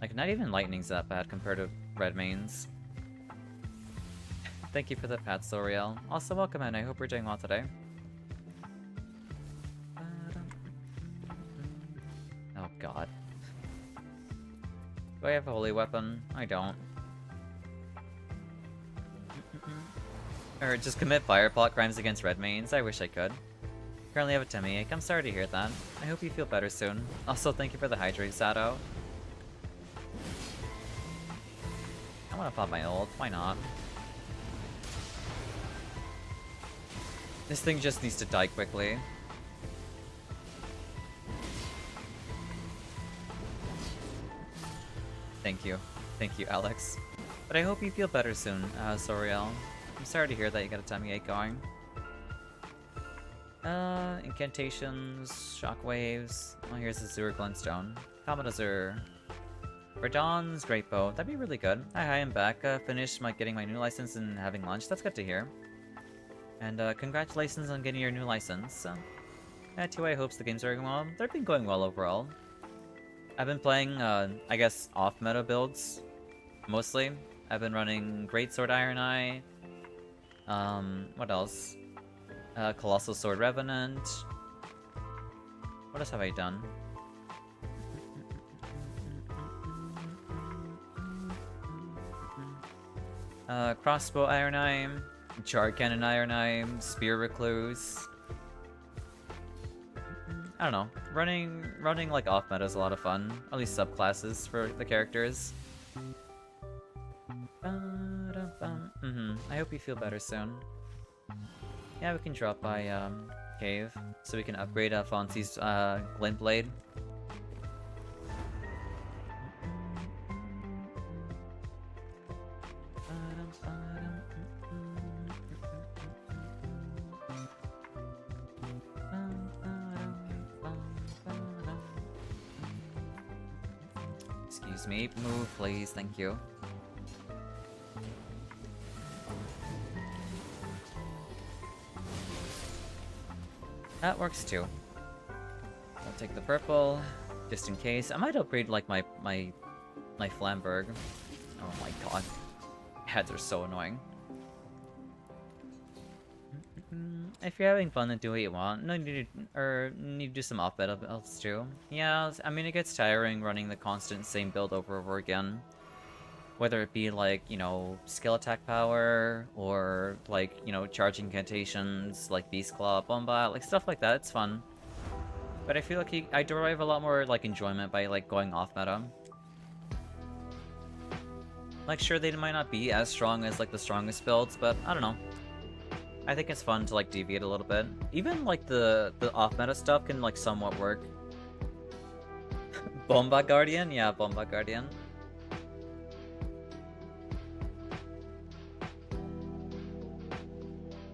Like, not even Lightning's that bad compared to Red Mains. Thank you for the pat, Soriel. Also, welcome in. I hope you're doing well today. Oh god. Do I have a holy weapon? I don't. Or just commit fire plot crimes against Red Mains? I wish I could. Currently have a tummy ache. I'm sorry to hear that. I hope you feel better soon. Also, thank you for the hydrate, Sato. I want to pop my ult. Why not? This thing just needs to die quickly. Thank you. Thank you, Alex. But I hope you feel better soon, Soriel. I'm sorry to hear that you got a tummy ache going. Incantations, shockwaves. Oh, here's the Azure Glintstone. Comet Azure. Verdon's Great Bow. That'd be really good. Hi, I'm back. Finished getting my new license and having lunch. That's good to hear. And congratulations on getting your new license. TY hopes the games are going well. They've been going well overall. I've been playing, I guess, off-meta builds, mostly. I've been running Greatsword Iron Eye. What else? Colossal Sword Revenant. What else have I done? Crossbow Iron Eye, Jar Cannon Iron Eye, Spear Recluse. I don't know. Running like off meta is a lot of fun. At least subclasses for the characters. I hope you feel better soon. Yeah, we can drop by Cave so we can upgrade Fonzie's Glint Blade. Excuse me. Move, please. Thank you. That works too. I'll take the purple, just in case. I might upgrade like my Flamberg. Oh my god. Heads are so annoying. If you're having fun, then do what you want. No, you need to do some off-meta builds too. Yeah, I mean, it gets tiring running the constant same build over and over again. Whether it be like, you know, skill attack power, or like, you know, charging incantations, like Beast Claw, Bomba, like stuff like that, it's fun. But I feel like I derive a lot more, like, enjoyment by, like, going off-meta. Like, sure, they might not be as strong as, like, the strongest builds, but I don't know. I think it's fun to, like, deviate a little bit. Even, like, the off-meta stuff can, like, somewhat work. Bomba Guardian? Yeah, Bomba Guardian.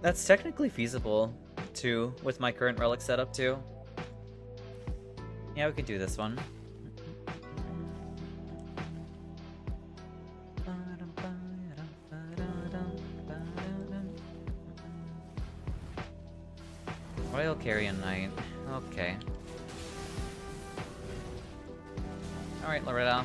That's technically feasible, too, with my current relic setup, too. Yeah, we could do this one. Royal Carrion Knight. Okay. Alright, Loretta.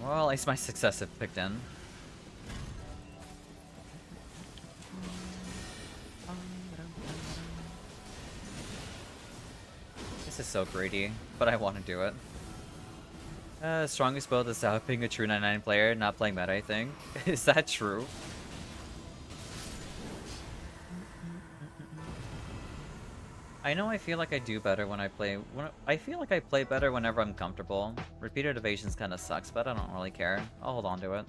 Well, at least my successive picked in. This is so greedy, but I want to do it. Strongest build is out being a true 99 player, not playing meta, I think. Is that true? I know I feel like I do better when I play... I feel like I play better whenever I'm comfortable. Repeated evasions kind of sucks, but I don't really care. I'll hold on to it.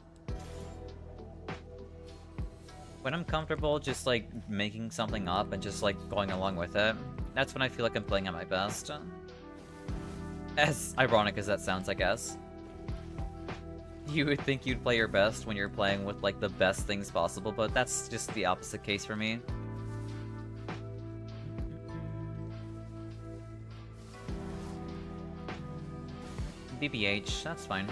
When I'm comfortable just, like, making something up and just, like, going along with it, that's when I feel like I'm playing at my best. As ironic as that sounds, I guess. You would think you'd play your best when you're playing with, like, the best things possible, but that's just the opposite case for me. BBH, that's fine.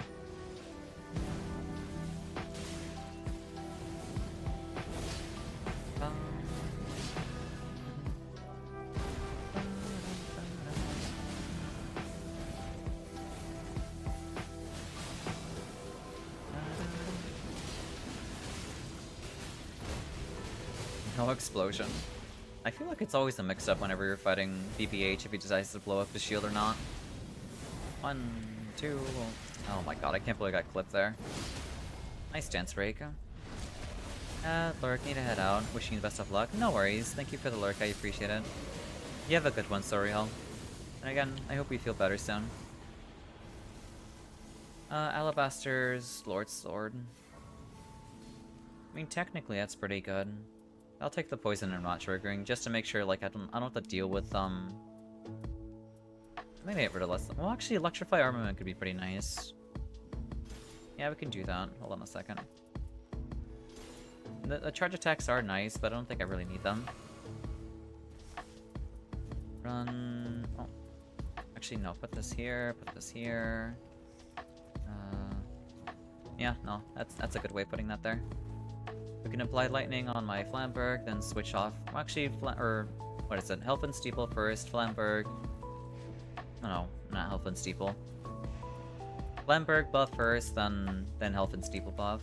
No explosion. I feel like it's always a mix-up whenever you're fighting BBH if he decides to blow up his shield or not. 1, 2... Oh my god, I can't believe I got clipped there. Nice dance break. Lurk, need to head out. Wishing you the best of luck. No worries. Thank you for the lurk, I appreciate it. You have a good one, Soriel. And again, I hope you feel better soon. Alabaster's Lord's Sword. I mean, technically that's pretty good. I'll take the poison and not triggering, just to make sure, like, I don't have to deal with, maybe get rid of less. Well, actually, Electrify Armament could be pretty nice. Yeah, we can do that. Hold on a second. The charge attacks are nice, but I don't think I really need them. Run... Oh. Actually, no. Put this here. Put this here. Yeah, no. That's a good way of putting that there. We can apply lightning on my Flamberg, then switch off. Well, actually, what is it? Health and Steeple first. Flamberg. Oh, no, not Health and Steeple. Flamberg buff first, then Health and Steeple buff.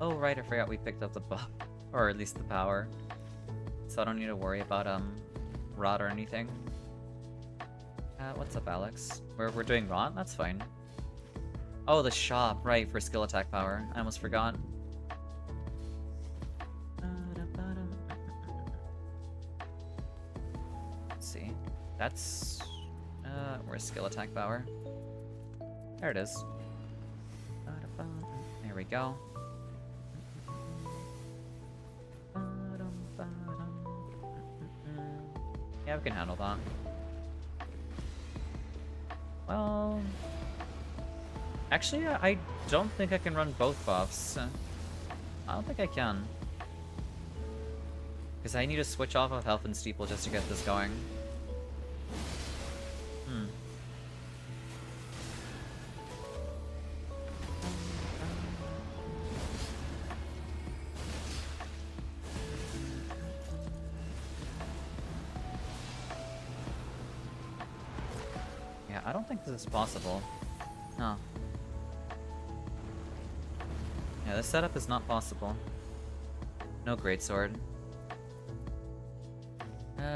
Oh right, I forgot we picked up the buff, or at least the power, so I don't need to worry about rot or anything. What's up, Alex? We're doing rot? That's fine. Oh, the shop, right, for skill attack power. I almost forgot. Let's see. That's... where's skill attack power? There it is. There we go. Yeah, we can handle that. Well... Actually, I don't think I can run both buffs. I don't think I can. Because I need to switch off of Health and Steeple just to get this going. Hmm. Yeah, I don't think this is possible. No. Yeah, this setup is not possible. No greatsword.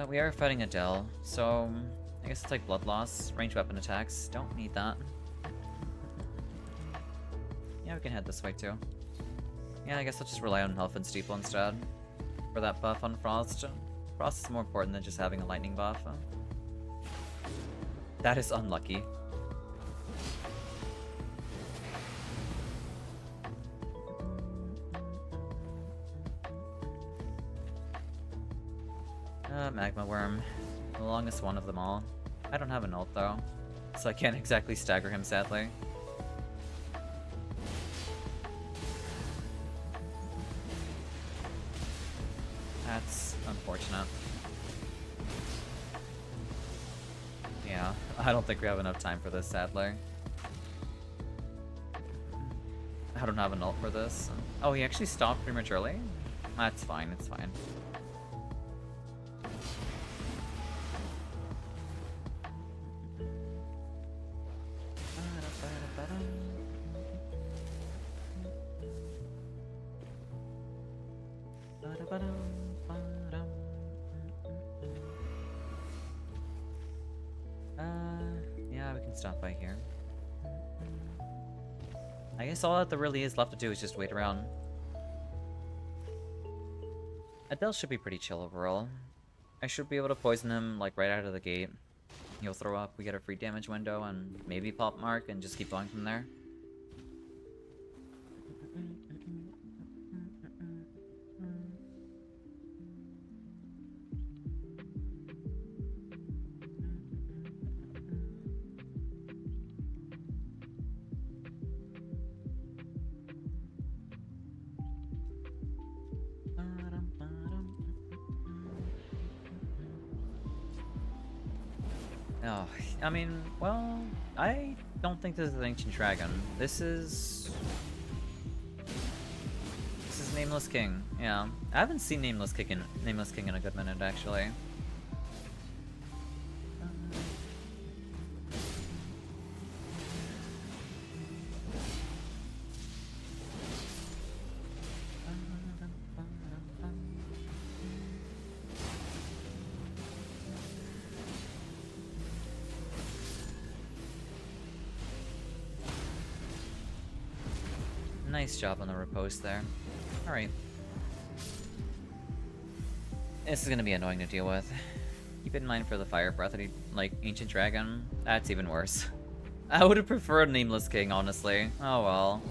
We are fighting Adele, so I guess it's like blood loss, ranged weapon attacks. Don't need that. Yeah, we can head this way too. Yeah, I guess I'll just rely on Health and Steeple instead for that buff on Frost. Frost is more important than just having a lightning buff. That is unlucky. Magma Worm. The longest one of them all. I don't have an ult though, so I can't exactly stagger him, sadly. That's unfortunate. Yeah, I don't think we have enough time for this, sadly. I don't have an ult for this. Oh, he actually stopped prematurely? That's fine, it's fine. Yeah, we can stop by here. I guess all that there really is left to do is just wait around. Adele should be pretty chill overall. I should be able to poison him, like, right out of the gate. He'll throw up, we get a free damage window, and maybe pop mark, and just keep going from there. Oh, I mean, well, I don't think this is an Ancient Dragon. This is Nameless King. Yeah, I haven't seen Nameless King in a good minute, actually. Nice job on the riposte there. Alright. This is gonna be annoying to deal with. Keep in mind for the Fire Breath, like, Ancient Dragon. That's even worse. I would have preferred Nameless King, honestly. Oh well.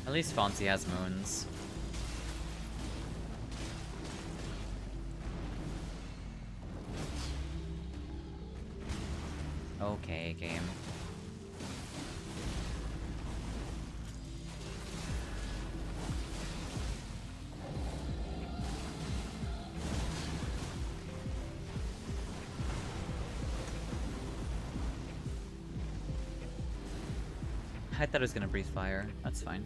At least Fonzie has moons. Okay, game. I thought it was gonna breathe fire. That's fine.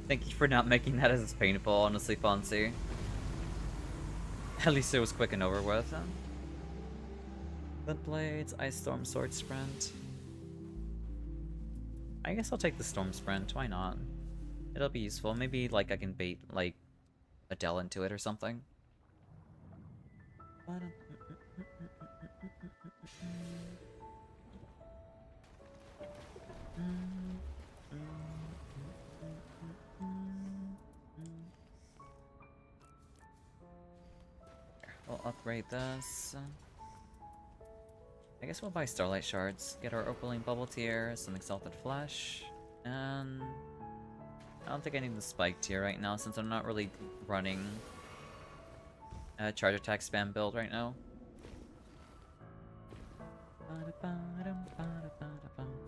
Thank you for not making that as painful, honestly, Fonzie. At least it was quick and over with. Flint Blades, Ice Storm, Sword Sprint. I guess I'll take the Storm Sprint, why not? It'll be useful. Maybe, like, I can bait, like, Adele into it or something. I'll upgrade this. I guess we'll buy Starlight Shards, get our Opaline Bubble Tier, some Exalted Flesh, and I don't think I need the Spike Tier right now since I'm not really running a Charge Attack spam build right now.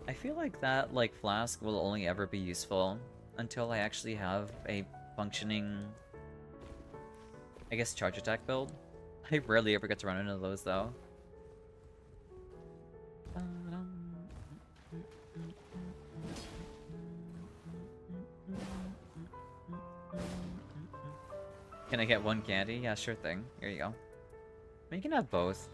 I feel like that flask will only ever be useful until I actually have a functioning, I guess, Charge Attack build. I rarely ever get to run into those though. Can I get one candy? Yeah, sure thing. Here you go. I mean, you can have both.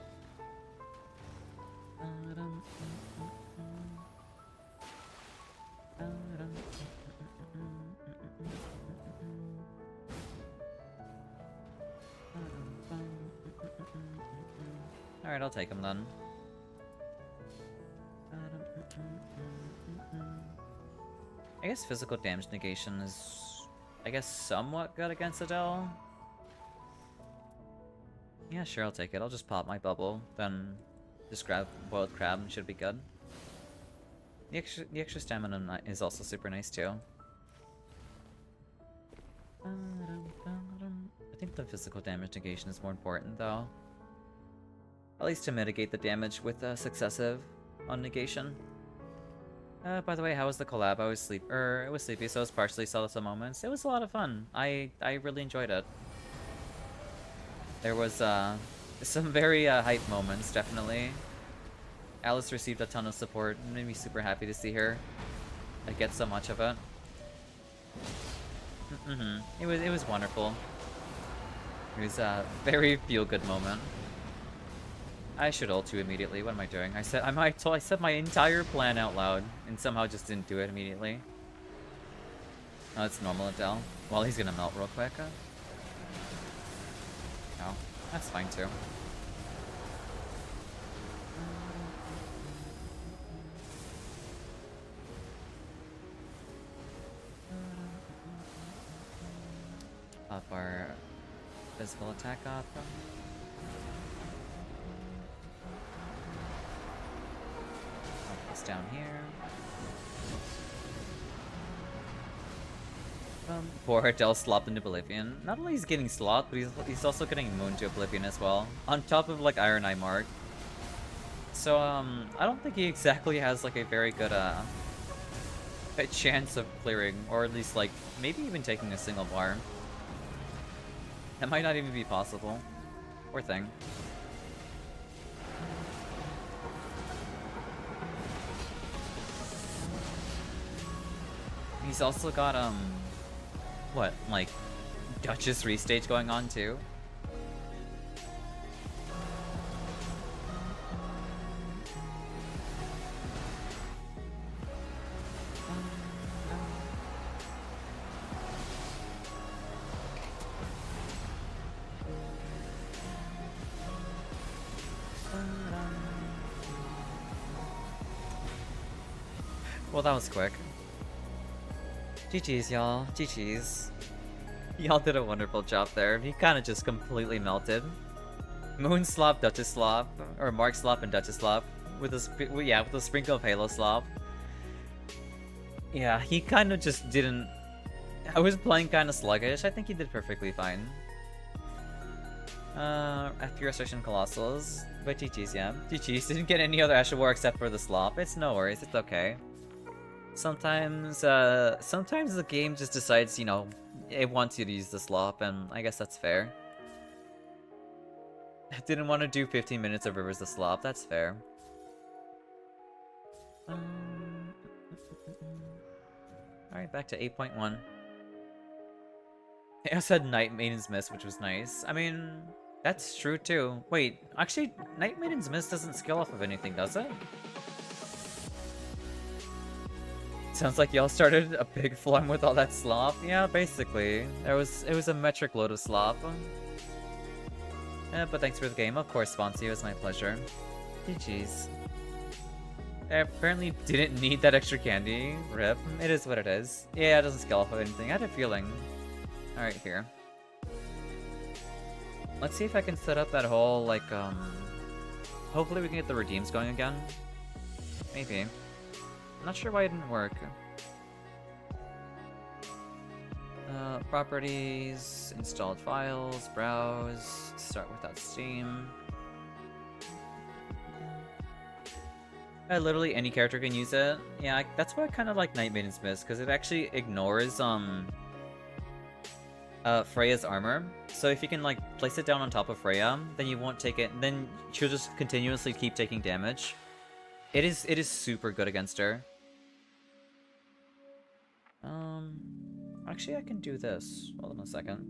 Alright, I'll take them then. I guess physical damage negation is, I guess, somewhat good against Adele. Yeah, sure, I'll take it. I'll just pop my bubble, then just grab boiled crab and should be good. The extra stamina is also super nice too. I think the physical damage negation is more important though. At least to mitigate the damage with successive on negation. By the way, how was the collab? It was sleepy, so I was partially saw some moments. It was a lot of fun. I really enjoyed it. There was some very hype moments, definitely. Alice received a ton of support. It made me super happy to see her. I get so much of it. It was wonderful. It was a very feel-good moment. I should ult you immediately. What am I doing? I said my entire plan out loud and somehow just didn't do it immediately. Oh, it's normal Adele. Well, he's gonna melt real quick. Oh, that's fine too. Up our physical attack up. Down here. Poor Adele slopped into Oblivion. Not only is he getting slopped, but he's also getting mooned to Oblivion as well. On top of Iron Eye Mark. So I don't think he exactly has a very good a chance of clearing, or at least maybe even taking a single bar. That might not even be possible. Poor thing. He's also got, what, Duchess restage going on, too? Well, that was quick. GG's, y'all. GG's. Y'all did a wonderful job there. He kind of just completely melted. Moon slop, Duchess slop, or Mark slop and Duchess slop with a sprinkle of Halo slop. Yeah, he kind of just didn't. I was playing kind of sluggish. I think he did perfectly fine. After your session, Colossals, but GG's, yeah. GG's didn't get any other Asher War except for the slop. It's no worries. It's okay. Sometimes the game just decides, it wants you to use the slop, and I guess that's fair. I didn't want to do 15 minutes of Rivers the Slop, that's fair. Alright, back to 8.1. I also had Night Maiden's Mist, which was nice. I mean, that's true too. Wait, actually, Night Maiden's Mist doesn't skill off of anything, does it? Sounds like y'all started a big phlegm with all that slop. Yeah, basically. It was a metric load of slop. But thanks for the game. Of course, Sponsy, it was my pleasure. GG's. I apparently didn't need that extra candy. RIP. It is what it is. Yeah, it doesn't scale off of anything. I had a feeling. Alright, here. Let's see if I can set up that whole, like, hopefully we can get the redeems going again. Maybe. I'm not sure why it didn't work. Properties, installed files, browse, start without Steam. Literally any character can use it. Yeah, that's why I kind of like Night Maiden's Mist, because it actually ignores, Freya's armor. So if you can, like, place it down on top of Freya, then you won't take it, then she'll just continuously keep taking damage. It is super good against her. Actually, I can do this. Hold on a second.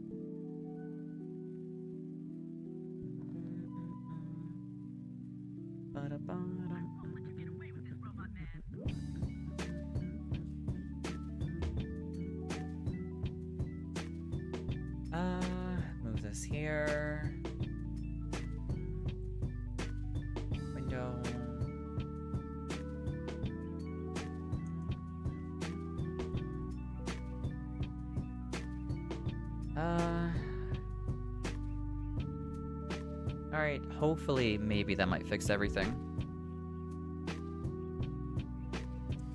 Move this here. Window. Alright, hopefully, maybe that might fix everything.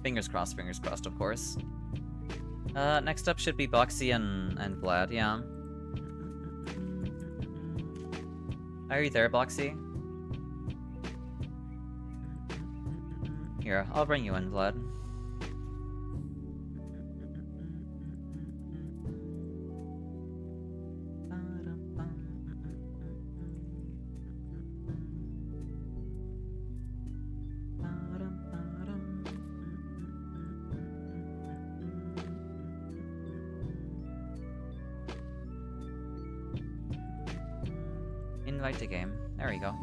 Fingers crossed, of course. Next up should be Boxy and Vlad, yeah. Are you there, Boxy? Here, I'll bring you in, Vlad. Invite to game. There we go.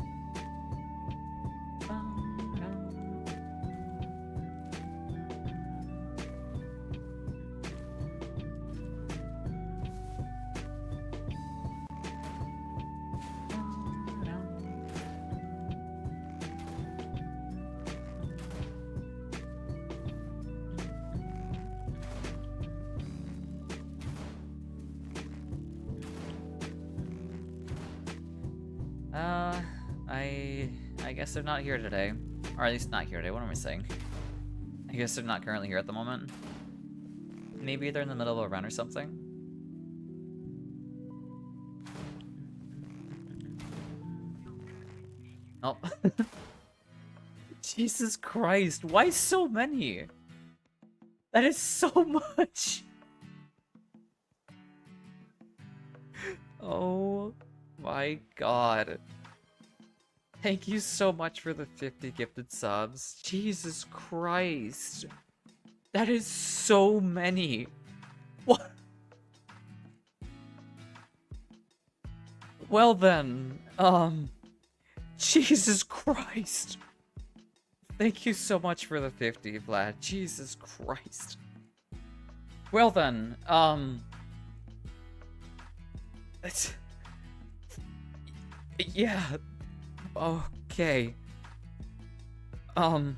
I guess they're not here today. Or at least not here today, what am I saying? I guess they're not currently here at the moment. Maybe they're in the middle of a run or something? Oh. Jesus Christ, why so many? That is so much! Oh my god. Thank you so much for the 50 gifted subs. Jesus Christ. That is so many. What? Well then, Jesus Christ. Thank you so much for the 50, Vlad. Jesus Christ. Well then, it's... Yeah. Okay. I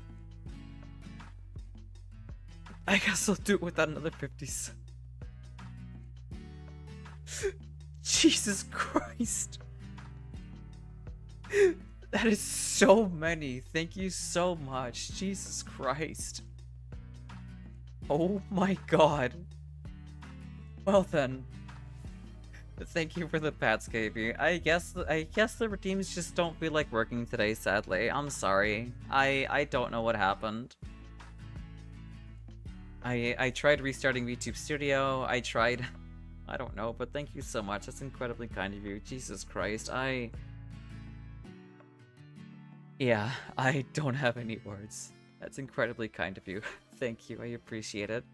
guess I'll do it without another 50s. Jesus Christ. That is so many. Thank you so much. Jesus Christ. Oh my god. Well then. Thank you for the pats, KB. I guess the redeems just don't feel like working today, sadly. I'm sorry. I don't know what happened. I tried restarting VTube Studio. I tried... I don't know, but thank you so much. That's incredibly kind of you. Jesus Christ. Yeah, I don't have any words. That's incredibly kind of you. Thank you. I appreciate it.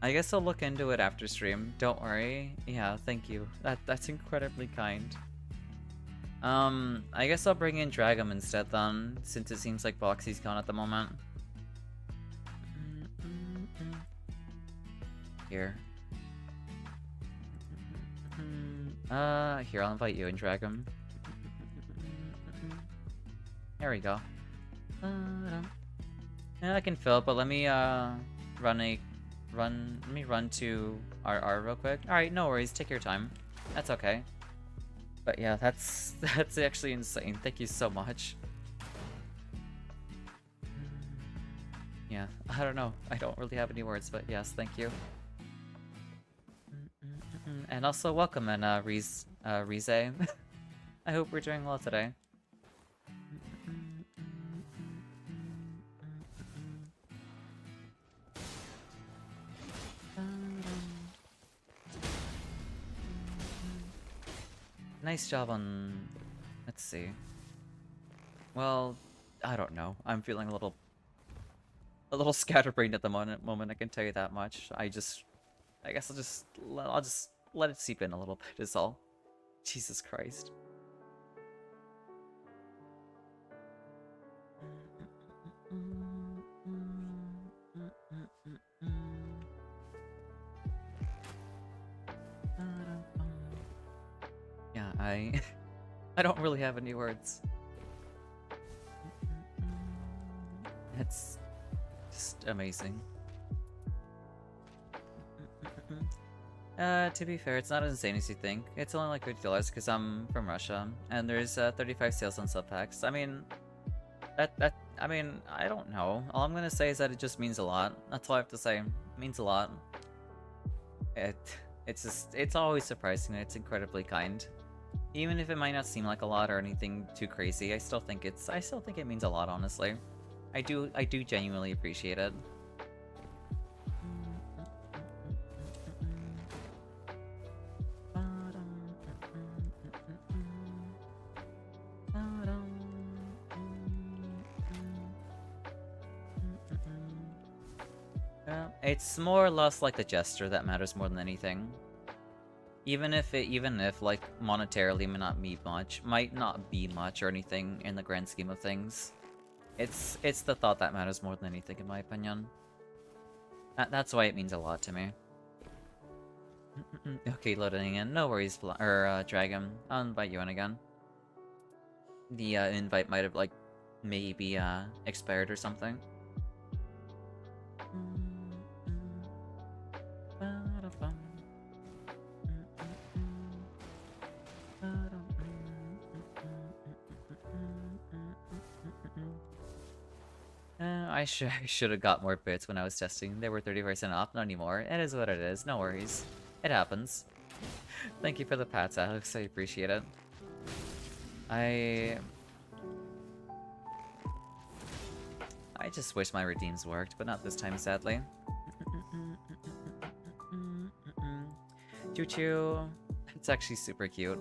I guess I'll look into it after stream. Don't worry. Yeah, thank you. That's incredibly kind. I guess I'll bring in Dragum instead then, since it seems like Boxy's gone at the moment. Here. Here, I'll invite you in, Dragum. There we go. Yeah, I can fill, but let me, let me run to RR real quick? Alright, no worries, take your time. That's okay. But yeah, that's actually insane. Thank you so much. Yeah, I don't know. I don't really have any words, but yes, thank you. And also welcome in Rize. I hope we're doing well today. Nice job on... Let's see. Well, I don't know. I'm feeling a little scatterbrained at the moment, I can tell you that much. I guess I'll just let it seep in a little bit is all. Jesus Christ. Yeah, I don't really have any words. It's just amazing. To be fair, it's not as insane as you think. It's only like $50 because I'm from Russia, and there's 35 sales on sub packs. I mean, I mean, I don't know. All I'm gonna say is that it just means a lot. That's all I have to say. It means a lot. It's always surprising that it's incredibly kind. Even if it might not seem like a lot or anything too crazy, I still think it means a lot, honestly. I do genuinely appreciate it. It's more or less like the gesture that matters more than anything. Even if like monetarily might not be much or anything in the grand scheme of things. It's the thought that matters more than anything, in my opinion. That's why it means a lot to me. Okay, loading in. No worries, Dragon. I'll invite you in again. The invite might have like maybe expired or something. I should have got more bits when I was testing. They were 30% off, not anymore. It is what it is, no worries. It happens. Thank you for the pats, Alex, I appreciate it. I just wish my redeems worked, but not this time, sadly. Choo-choo. It's actually super cute.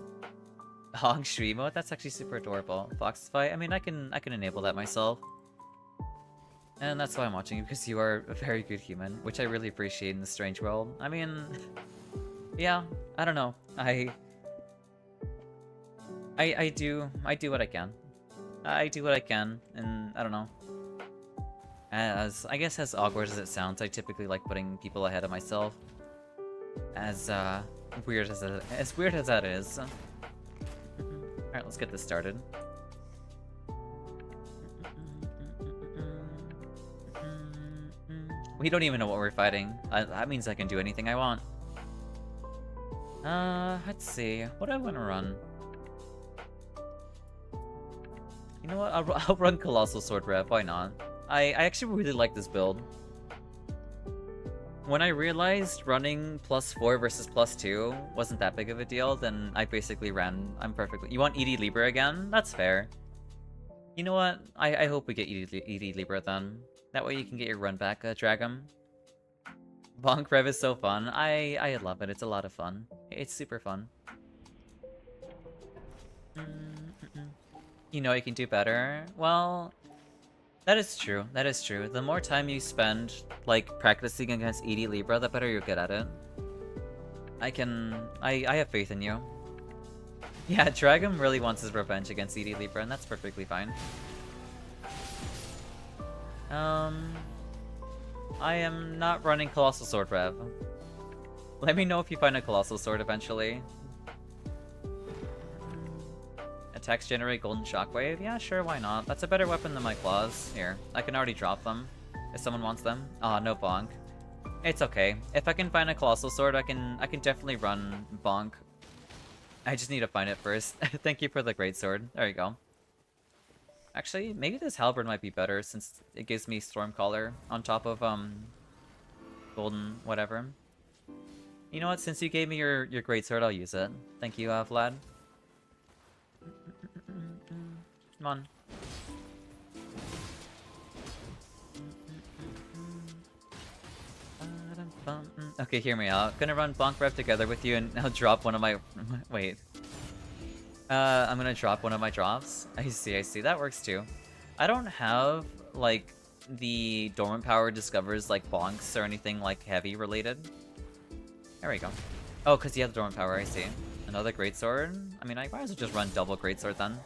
Hog Shui emote, that's actually super adorable. Foxify, I mean, I can enable that myself. And that's why I'm watching you, because you are a very good human, which I really appreciate in this strange world. I mean, yeah, I don't know. I do what I can. I do what I can, and I don't know. I guess as awkward as it sounds, I typically like putting people ahead of myself. As weird as that is. Alright, let's get this started. We don't even know what we're fighting. That means I can do anything I want. Let's see. What do I want to run? You know what? I'll run Colossal Sword Rev. Why not? I actually really like this build. When I realized running +4 versus +2 wasn't that big of a deal, then I basically ran. You want ED Libra again? That's fair. You know what? I hope we get ED Libra then. That way you can get your run back, Dragon. Bonk Rev is so fun. I love it. It's a lot of fun. It's super fun. You know you can do better. Well, that is true. That is true. The more time you spend, like, practicing against ED Libra, the better you'll get at it. I have faith in you. Yeah, Dragon really wants his revenge against ED Libra, and that's perfectly fine. I am not running Colossal Sword Rev. Let me know if you find a Colossal Sword eventually. Attacks generate Golden Shockwave? Yeah, sure, why not? That's a better weapon than my claws. Here, I can already drop them if someone wants them. Aw, no bonk. It's okay. If I can find a Colossal Sword, I can definitely run Bonk. I just need to find it first. Thank you for the Great Sword. There you go. Actually, maybe this Halberd might be better since it gives me Stormcaller on top of Golden whatever. You know what? Since you gave me your Great Sword, I'll use it. Thank you, Vlad. Come on. Okay, hear me out. Gonna run Bonk Rev together with you, and I'll drop one of my... Wait. I'm gonna drop one of my drops. I see. That works too. I don't have, like, the Dormant Power discovers, like, bonks or anything, like, heavy related. There we go. Oh, because you have the Dormant Power, I see. Another Greatsword? I mean, I might as well just run double Greatsword then.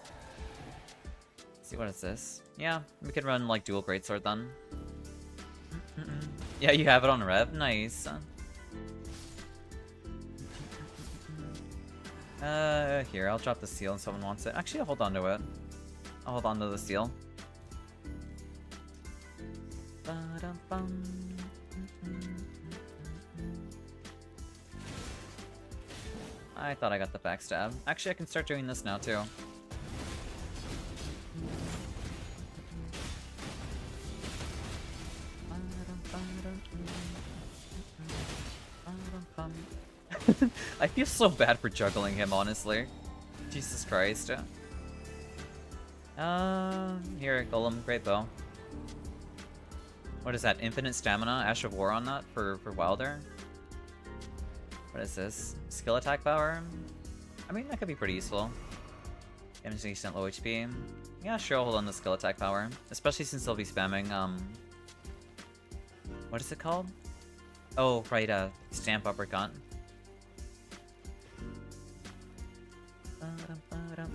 Let's see, what is this? Yeah, we could run, like, dual Greatsword then. Yeah, you have it on Rev? Nice. Here, I'll drop the seal if someone wants it. Actually, I'll hold on to it. I'll hold on to the seal. I thought I got the backstab. Actually, I can start doing this now, too. I feel so bad for juggling him, honestly. Jesus Christ. Here, Golem, great bow. What is that? Infinite stamina? Ash of War on that for Wilder? What is this? Skill attack power? I mean, that could be pretty useful. Damage decent low HP. Yeah, sure, I'll hold on the skill attack power. Especially since they'll be spamming, what is it called? Oh, right, Stamp Uppercut.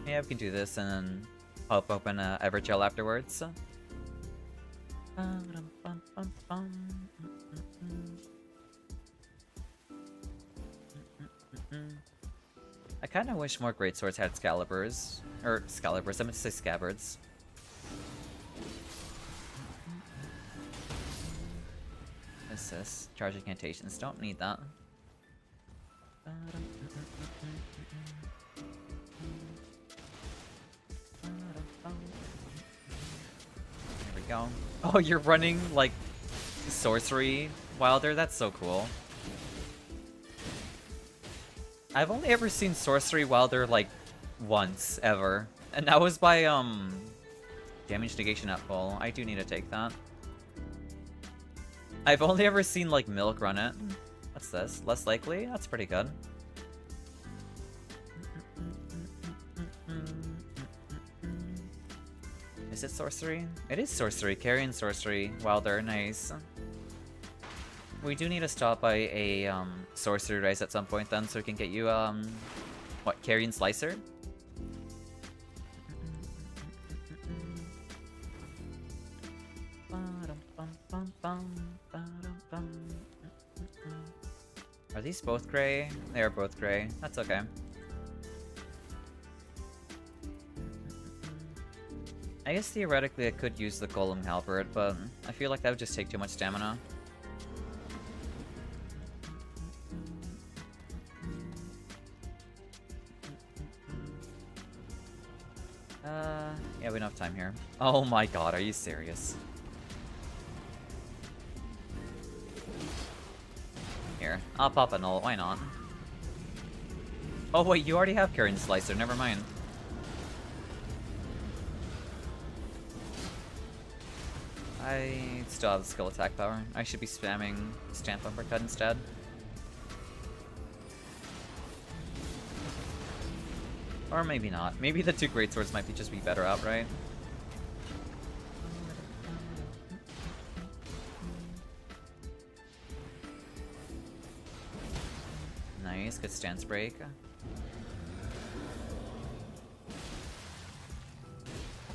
Yeah, we can do this and then pop open Evergel afterwards. I kind of wish more Greatswords had Scaliburs. Or Scaliburs, I meant to say Scabbards. What is this? Charge incantations. Don't need that. There we go. Oh, you're running, like, sorcery Wilder? That's so cool. I've only ever seen sorcery Wilder, like, once, ever. And that was by, damage negation at full. I do need to take that. I've only ever seen, like, Milk run it. What's this? Less likely? That's pretty good. Is it sorcery? It is sorcery. Carrion sorcery. Wilder, nice. We do need to stop by a sorcery race at some point then, so we can get you what, Carrion Slicer? Are these both gray? They are both gray. That's okay. I guess theoretically I could use the Golem Halberd, but I feel like that would just take too much stamina. Yeah, we don't have time here. Oh my god, are you serious? Here, I'll pop a null, why not? Oh wait, you already have Carrion Slicer, never mind. I still have the skill attack power. I should be spamming Stamp Uppercut instead. Or maybe not. Maybe the two Greatswords might just be better outright. Nice, good stance break.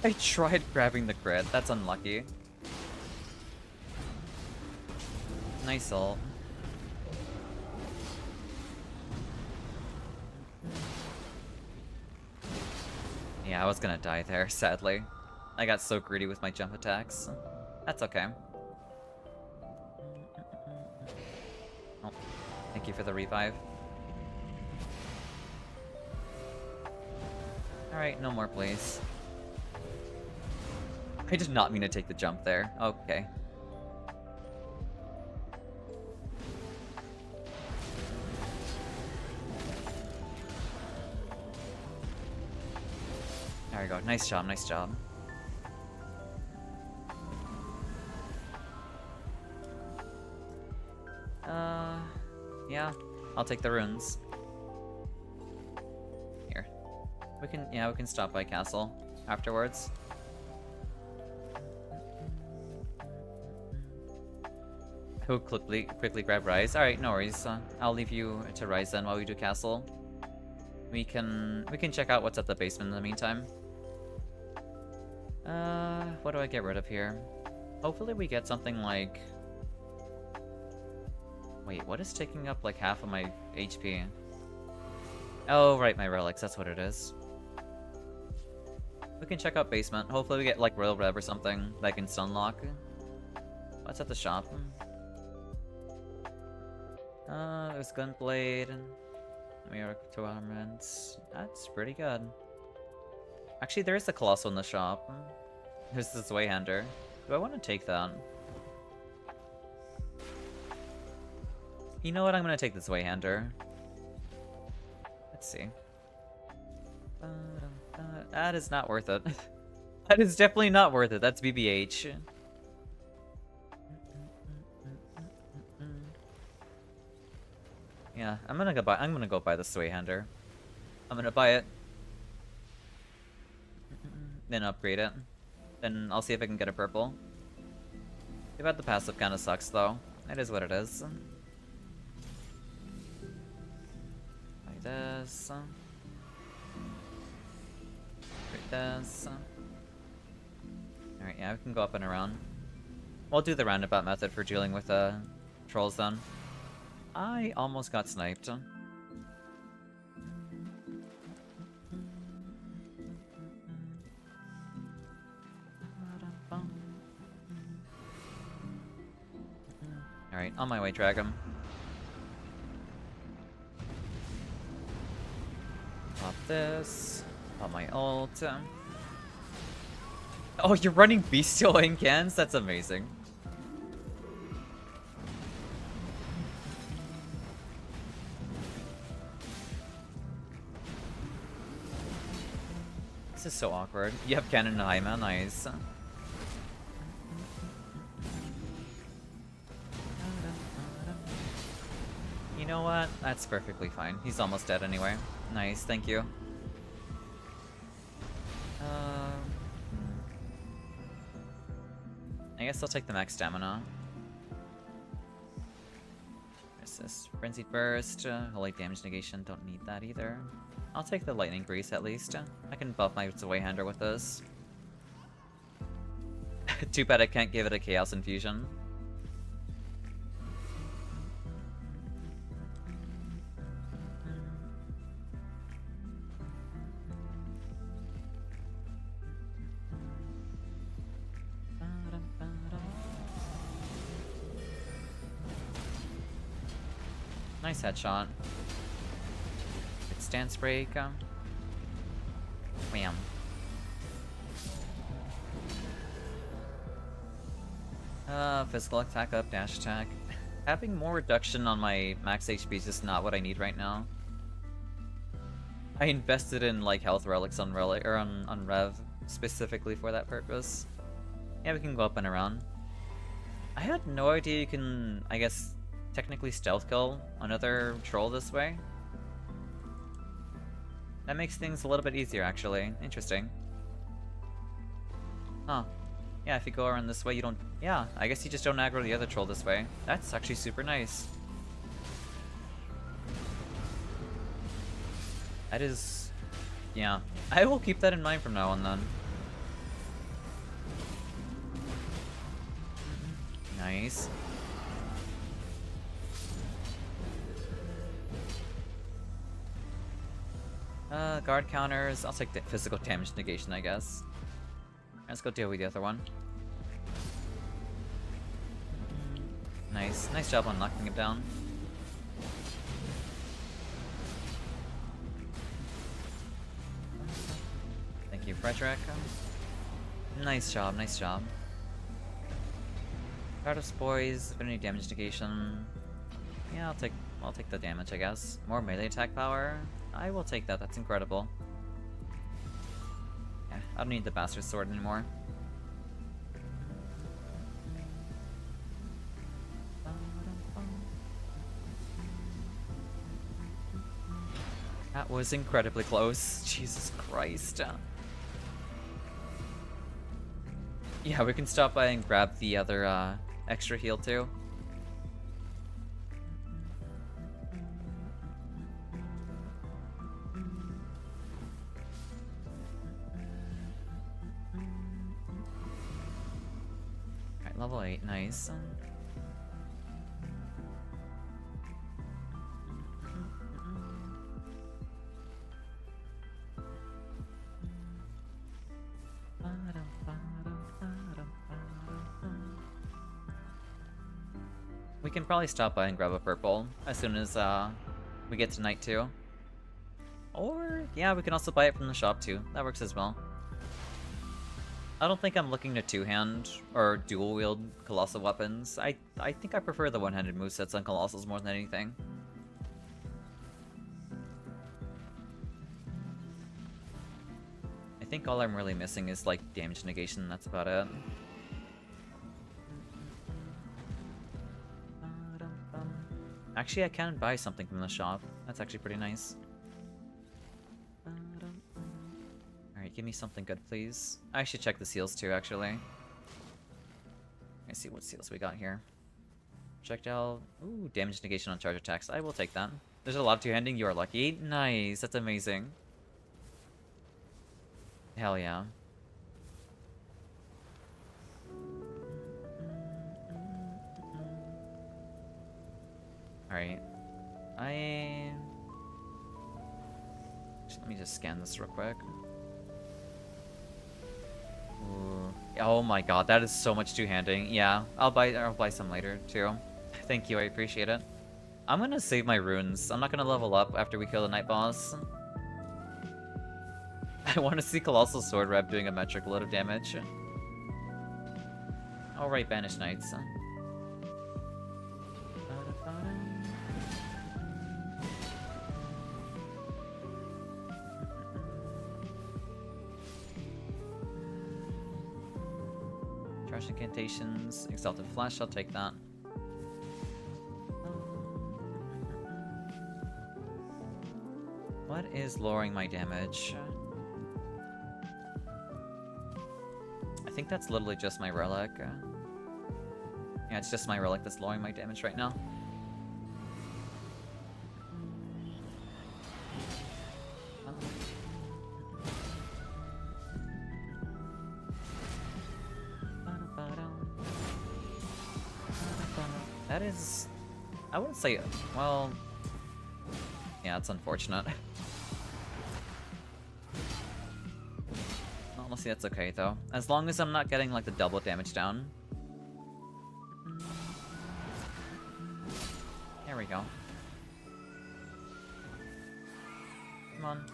I tried grabbing the crit, that's unlucky. Nice ult. Yeah, I was gonna die there, sadly. I got so greedy with my jump attacks. That's okay. Thank you for the revive. Alright, no more please. I did not mean to take the jump there. Okay. There we go. Nice job, nice job. Yeah. I'll take the runes. Here. We can stop by castle afterwards. Who quickly grab Rise. Alright, no worries. I'll leave you to Rise then while we do castle. We can check out what's at the basement in the meantime. What do I get rid of here? Hopefully we get something like... Wait, what is taking up like half of my HP? Oh, right, my relics, that's what it is. We can check out basement. Hopefully we get like Royal Rev or something that I can stunlock. What's at the shop? There's Gunblade. We are 2 armaments. That's pretty good. Actually, there is a Colossal in the shop. There's this Wayhander. Do I want to take that? You know what? I'm going to take this Wayhander. Let's see. That is not worth it. That is definitely not worth it. That's BBH. Yeah, I'm gonna go buy the Swayhander. I'm gonna buy it. Then upgrade it. Then I'll see if I can get a purple. Too bad the passive kinda sucks though. It is what it is. Like this. Like this. Alright, yeah, we can go up and around. We'll do the roundabout method for dealing with trolls then. I almost got sniped. Alright, on my way, Dragon. Pop this. Pop my ult. Oh, you're running Bestial Incans? That's amazing. This is so awkward. You have Cannon and Hiya, nice. You know what? That's perfectly fine. He's almost dead anyway. Nice, thank you. I guess I'll take the max stamina. What's this? Frenzied Burst, Holy Damage Negation, don't need that either. I'll take the Lightning Grease at least. I can buff my Wayhander with this. Too bad I can't give it a Chaos Infusion. Nice headshot. Good stance break. Wham. Physical attack up, dash attack. Having more reduction on my max HP is just not what I need right now. I invested in like health relics on on Rev specifically for that purpose. Yeah, we can go up and around. I had no idea you can, I guess, technically stealth kill another troll this way. That makes things a little bit easier, actually. Interesting. Huh. Yeah, if you go around this way, you don't... Yeah, I guess you just don't aggro the other troll this way. That's actually super nice. That is... Yeah. I will keep that in mind from now on, then. Nice. Guard counters. I'll take the physical damage negation, I guess. Let's go deal with the other one. Nice. Nice job on knocking him down. Thank you, Frederick. Nice job, nice job. Card of Spoils, Affinity Damage Negation. Yeah, I'll take the damage, I guess. More melee attack power. I will take that, that's incredible. Yeah, I don't need the Bastard Sword anymore. That was incredibly close. Jesus Christ. Yeah, we can stop by and grab the other extra heal too. Alright, level 8, nice. We can probably stop by and grab a purple as soon as we get to night 2. Or, yeah, we can also buy it from the shop too. That works as well. I don't think I'm looking to two-hand or dual-wield colossal weapons. I think I prefer the one-handed movesets on colossals more than anything. I think all I'm really missing is like damage negation, that's about it. Actually, I can buy something from the shop. That's actually pretty nice. Alright, give me something good, please. I should check the seals too, actually. Let's see what seals we got here. Projectile. Ooh, damage negation on charge attacks. I will take that. There's a lot of two-handing. You are lucky. Nice. That's amazing. Hell yeah. Alright. Let me just scan this real quick. Ooh. Oh my god, that is so much two-handing. Yeah, I'll buy some later too. Thank you, I appreciate it. I'm gonna save my runes. I'm not gonna level up after we kill the night boss. I want to see Colossal Sword Rep doing a metric load of damage. Alright, Banished Knights. Trash incantations, Exalted Flash, I'll take that. What is lowering my damage? I think that's literally just my relic. Yeah, it's just my relic that's lowering my damage right now. That is... I wouldn't say... Well... Yeah, it's unfortunate. Honestly, that's okay, though. As long as I'm not getting, like, the double damage down. There we go. Come on.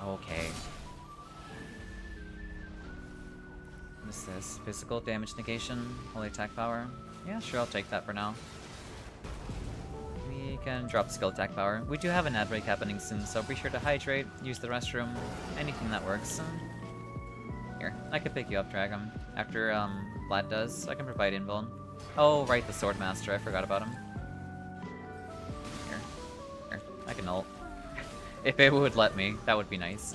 Okay. What is this? Physical damage negation? Holy attack power? Yeah, sure, I'll take that for now. We can drop skill attack power. We do have an ad break happening soon, so be sure to hydrate, use the restroom, anything that works. Here, I can pick you up, Dragon. After Vlad does, I can provide invuln. Oh, right, the Sword Master, I forgot about him. Here, I can ult. If it would let me, that would be nice.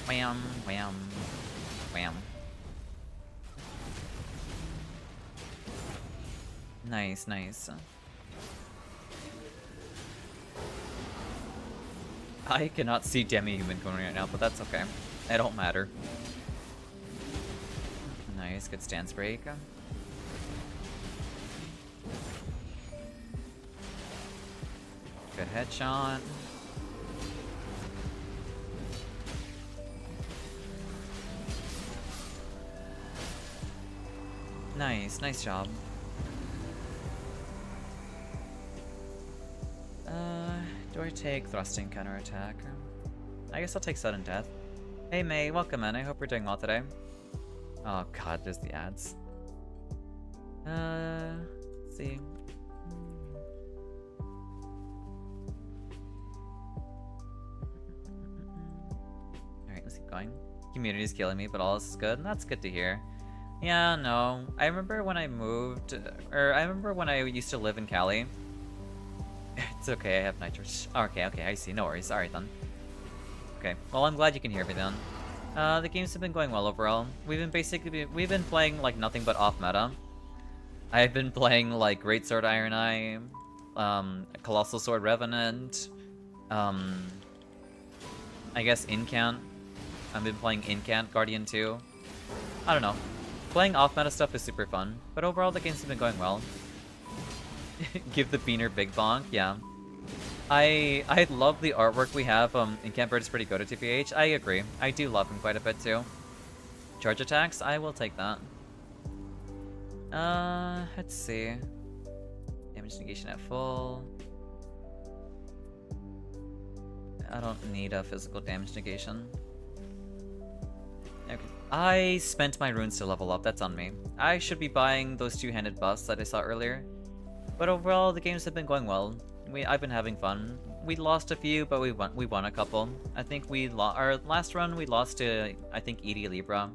Wham, wham, wham. Nice, nice. I cannot see demi-human going right now, but that's okay. It don't matter. Nice, good stance break. Good headshot. Nice, nice job. I take thrusting counterattack? I guess I'll take sudden death. Hey May, welcome in. I hope you're doing well today. Oh god, there's the ads. Let's see. Alright, let's keep going. Community's killing me, but all this is good. That's good to hear. Yeah, no. I remember when I moved, or I remember when I used to live in Cali. It's okay, I have Nightrign. Okay, I see. No worries. Alright then. Okay, well I'm glad you can hear me then. The games have been going well overall. We've been playing like nothing but off meta. I've been playing like Greatsword Iron Eye, Colossal Sword Revenant, I guess Incant. I've been playing Incant Guardian 2. I don't know. Playing off meta stuff is super fun, but overall the games have been going well. Give the beaner big bonk, yeah. I love the artwork we have. Incant Bird is pretty good at TPH. I agree. I do love him quite a bit too. Charge attacks? I will take that. Let's see. Damage negation at full. I don't need a physical damage negation. Okay. I spent my runes to level up. That's on me. I should be buying those two-handed buffs that I saw earlier. But overall, the games have been going well. I've been having fun. We lost a few, but we won a couple. I think our last run we lost to, I think, Edie Libra.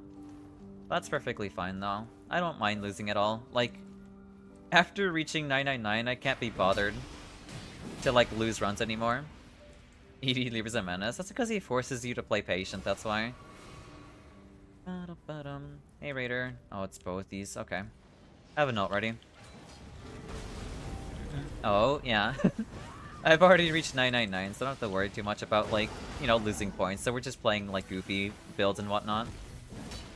That's perfectly fine though. I don't mind losing at all. Like, after reaching 999, I can't be bothered to like lose runs anymore. Edie Libra's a menace. That's because he forces you to play patient, that's why. Hey Raider. Oh, it's both these. Okay. I have a note ready. Oh, yeah. I've already reached 999, so I don't have to worry too much about, like, you know, losing points. So we're just playing, like, goofy builds and whatnot.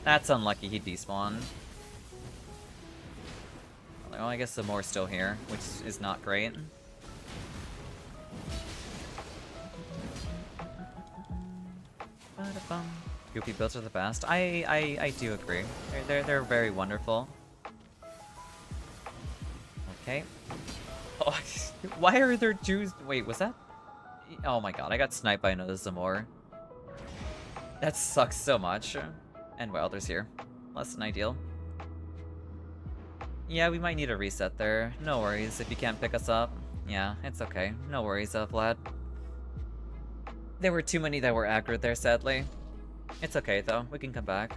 That's unlucky he despawned. Well, I guess the more's still here, which is not great. Goofy builds are the best. I do agree. They're very wonderful. Okay. Oh, why are there Jews? Wait, was that? Oh my god, I got sniped by another Zamor. That sucks so much. And Wilder's here. Less than ideal. Yeah, we might need a reset there. No worries if you can't pick us up. Yeah, it's okay. No worries, Vlad. There were too many that were aggro there, sadly. It's okay though, we can come back.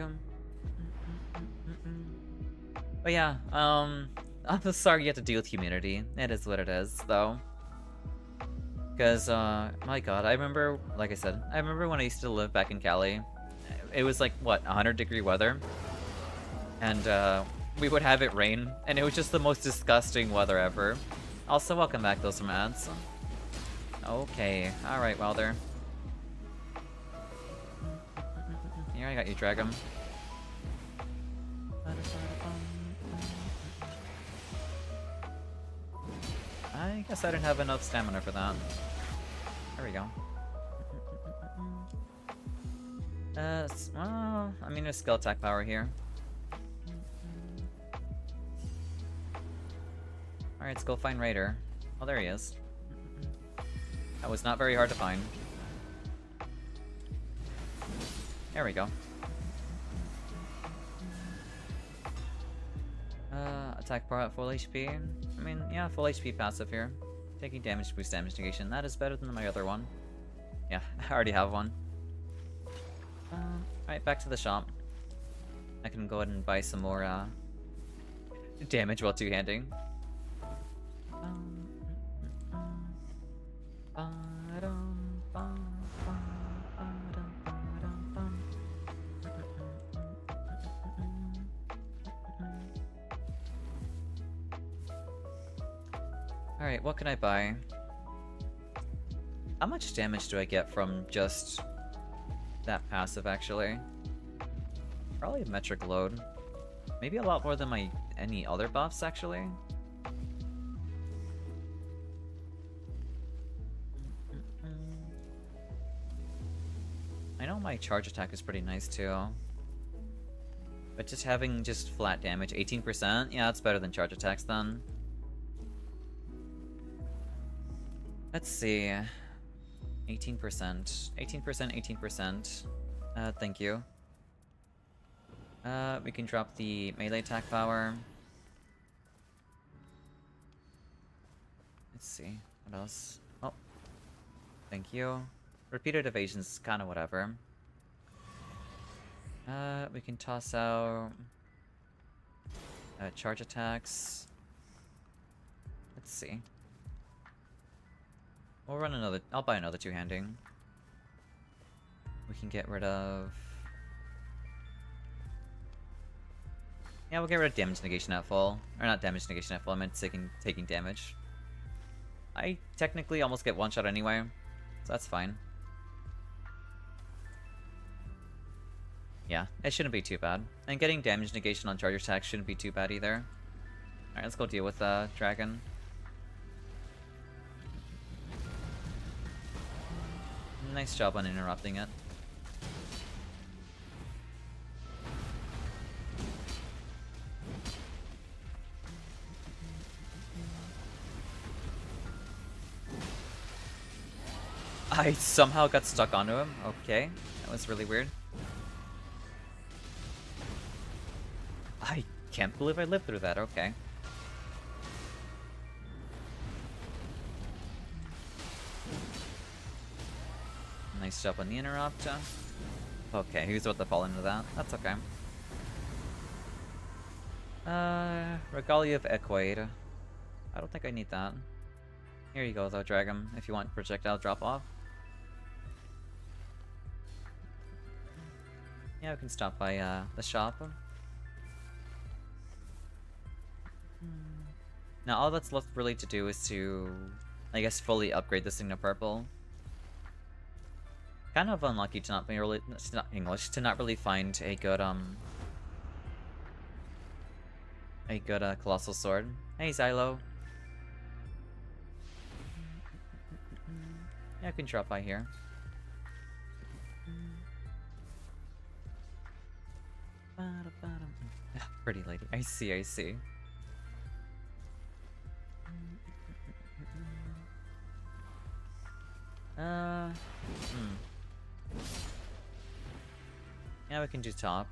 But yeah, I'm sorry you have to deal with humidity. It is what it is, though. Because, my god, I remember, like I said, I remember when I used to live back in Cali. It was like, what, 100-degree weather? And, we would have it rain, and it was just the most disgusting weather ever. Also, welcome back, those from ads. Okay, alright, Wilder. Here, I got you, Dragum. I guess I didn't have enough stamina for that. There we go. Well, I mean, there's skill attack power here. Alright, let's go find Raider. Oh, there he is. That was not very hard to find. There we go. Attack power at full HP. I mean, yeah, full HP passive here. Taking damage to boost damage negation. That is better than my other one. Yeah, I already have one. Alright, back to the shop. I can go ahead and buy some more damage while two-handing. Alright, what can I buy? How much damage do I get from just that passive, actually? Probably a metric load. Maybe a lot more than my any other buffs, actually. I know my charge attack is pretty nice, too. But just having just flat damage, 18%? Yeah, that's better than charge attacks, then. Let's see. 18%. 18%, 18%. Thank you. We can drop the melee attack power. Let's see. What else? Oh. Thank you. Repeated evasion's kinda whatever. We can toss out... charge attacks. Let's see. We'll run another... I'll buy another two-handing. We can get rid of... Yeah, we'll get rid of damage negation at full. Or not damage negation at full, I meant taking damage. I technically almost get one shot anyway, so that's fine. Yeah, it shouldn't be too bad. And getting damage negation on charge attacks shouldn't be too bad either. Alright, let's go deal with Dragon. Nice job on interrupting it. I somehow got stuck onto him. Okay, that was really weird. I can't believe I lived through that. Okay. Nice job on the interrupt. Okay, he was about to fall into that. That's okay. Regalia of Equade. I don't think I need that. Here you go, though, Dragon, if you want projectile drop off. Yeah, we can stop by the shop. Now all that's left really to do is to, I guess, fully upgrade this thing to purple. Kind of unlucky to not be really, not English, to not really find a good colossal sword. Hey, Xylo. Yeah, I can drop by here. Pretty lady. I see, I see. Yeah, we can do top.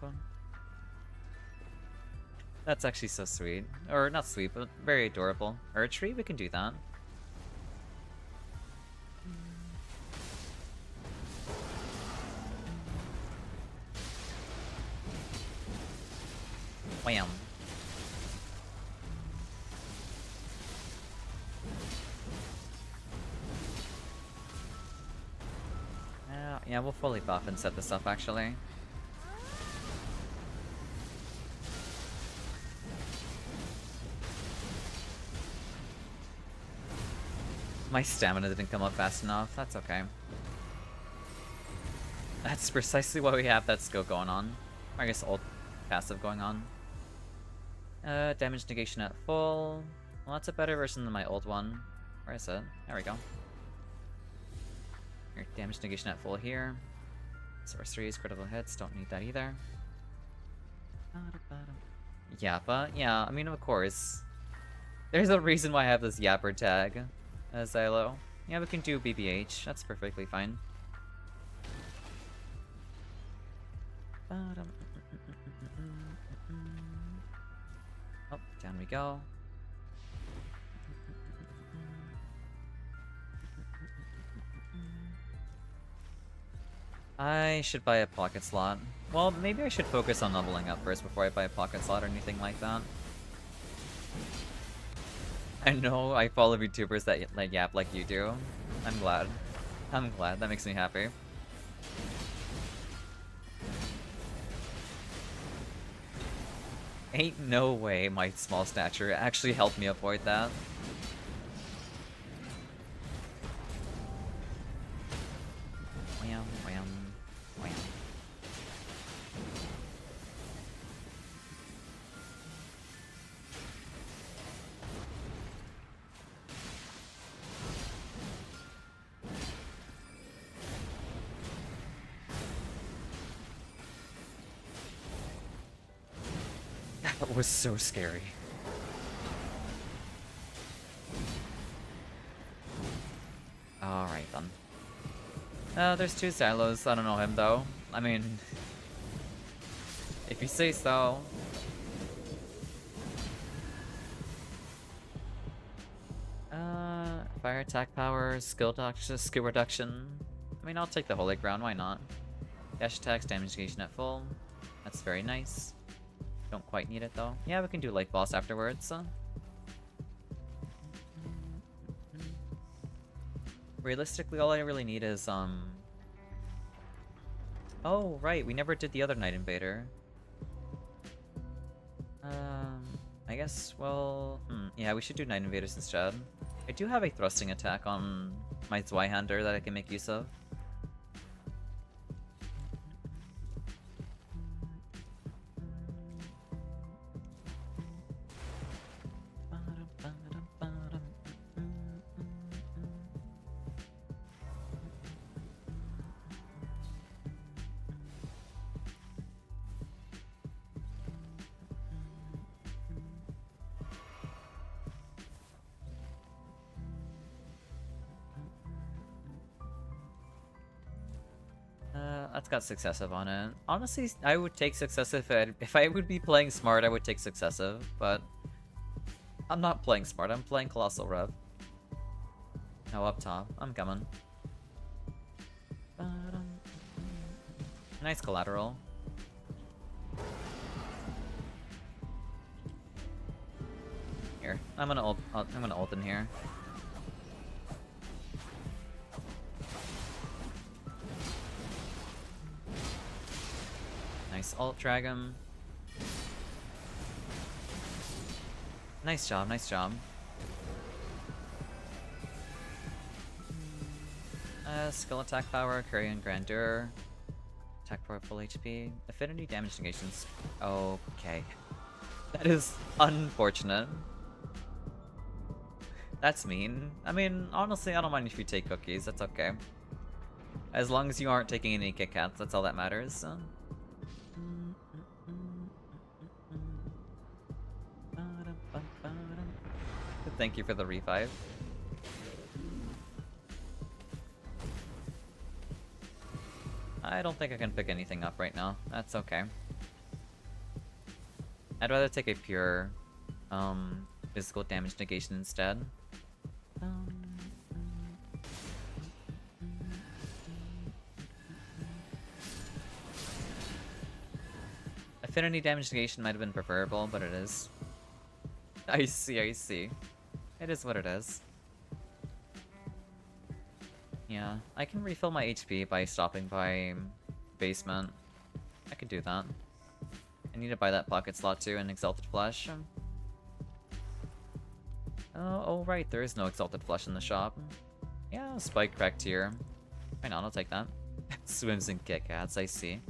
That's actually so sweet. Or, not sweet, but very adorable. Or a tree, we can do that. Wham. Yeah, we'll fully buff and set this up, actually. My stamina didn't come up fast enough. That's okay. That's precisely why we have that skill going on. Or I guess old passive going on. Damage negation at full. Well, that's a better version than my old one. Where is it? There we go. Here, damage negation at full here. Sorceries, critical hits, don't need that either. Yappa, yeah, I mean, of course. There's a reason why I have this Yapper tag as Xylo. Yeah, we can do BBH, that's perfectly fine. Oh, down we go. I should buy a pocket slot. Well, maybe I should focus on leveling up first before I buy a pocket slot or anything like that. I know I follow VTubers that yap like you do. I'm glad. I'm glad. That makes me happy. Ain't no way my small stature actually helped me avoid that. Wham, wham, wham. That was so scary. Alright then. There's two silos. I don't know him though. I mean, if you say so. Fire attack power, skill reduction. I mean, I'll take the holy ground. Why not? Dash attacks, damage negation at full. That's very nice. Don't quite need it though. Yeah, we can do light boss afterwards. Realistically, all I really need is oh, right, we never did the other Night Invader. I guess, well, yeah, we should do Night Invaders instead. I do have a thrusting attack on my Zweihander that I can make use of. That's got successive on it. Honestly, I would take successive if I would be playing smart. I would take successive, but I'm not playing smart. I'm playing Colossal Rev. No, up top. I'm coming. Nice collateral. Here, I'm gonna ult in here. Nice ult, drag him. Nice job, nice job. Skill attack power, curry and grandeur. Attack power full HP. Affinity damage negations. Okay. That is unfortunate. That's mean. I mean, honestly, I don't mind if you take cookies, that's okay. As long as you aren't taking any Kit Kats, that's all that matters. Thank you for the revive. I don't think I can pick anything up right now. That's okay. I'd rather take a pure physical damage negation instead. Affinity damage negation might have been preferable, but it is. I see, I see. It is what it is. Yeah, I can refill my HP by stopping by basement. I could do that. I need to buy that pocket slot too in Exalted Flesh. Oh right, there is no Exalted Flesh in the shop. Yeah, Spike Cracked here. Why not, I'll take that. Swims in Kit Kats, I see.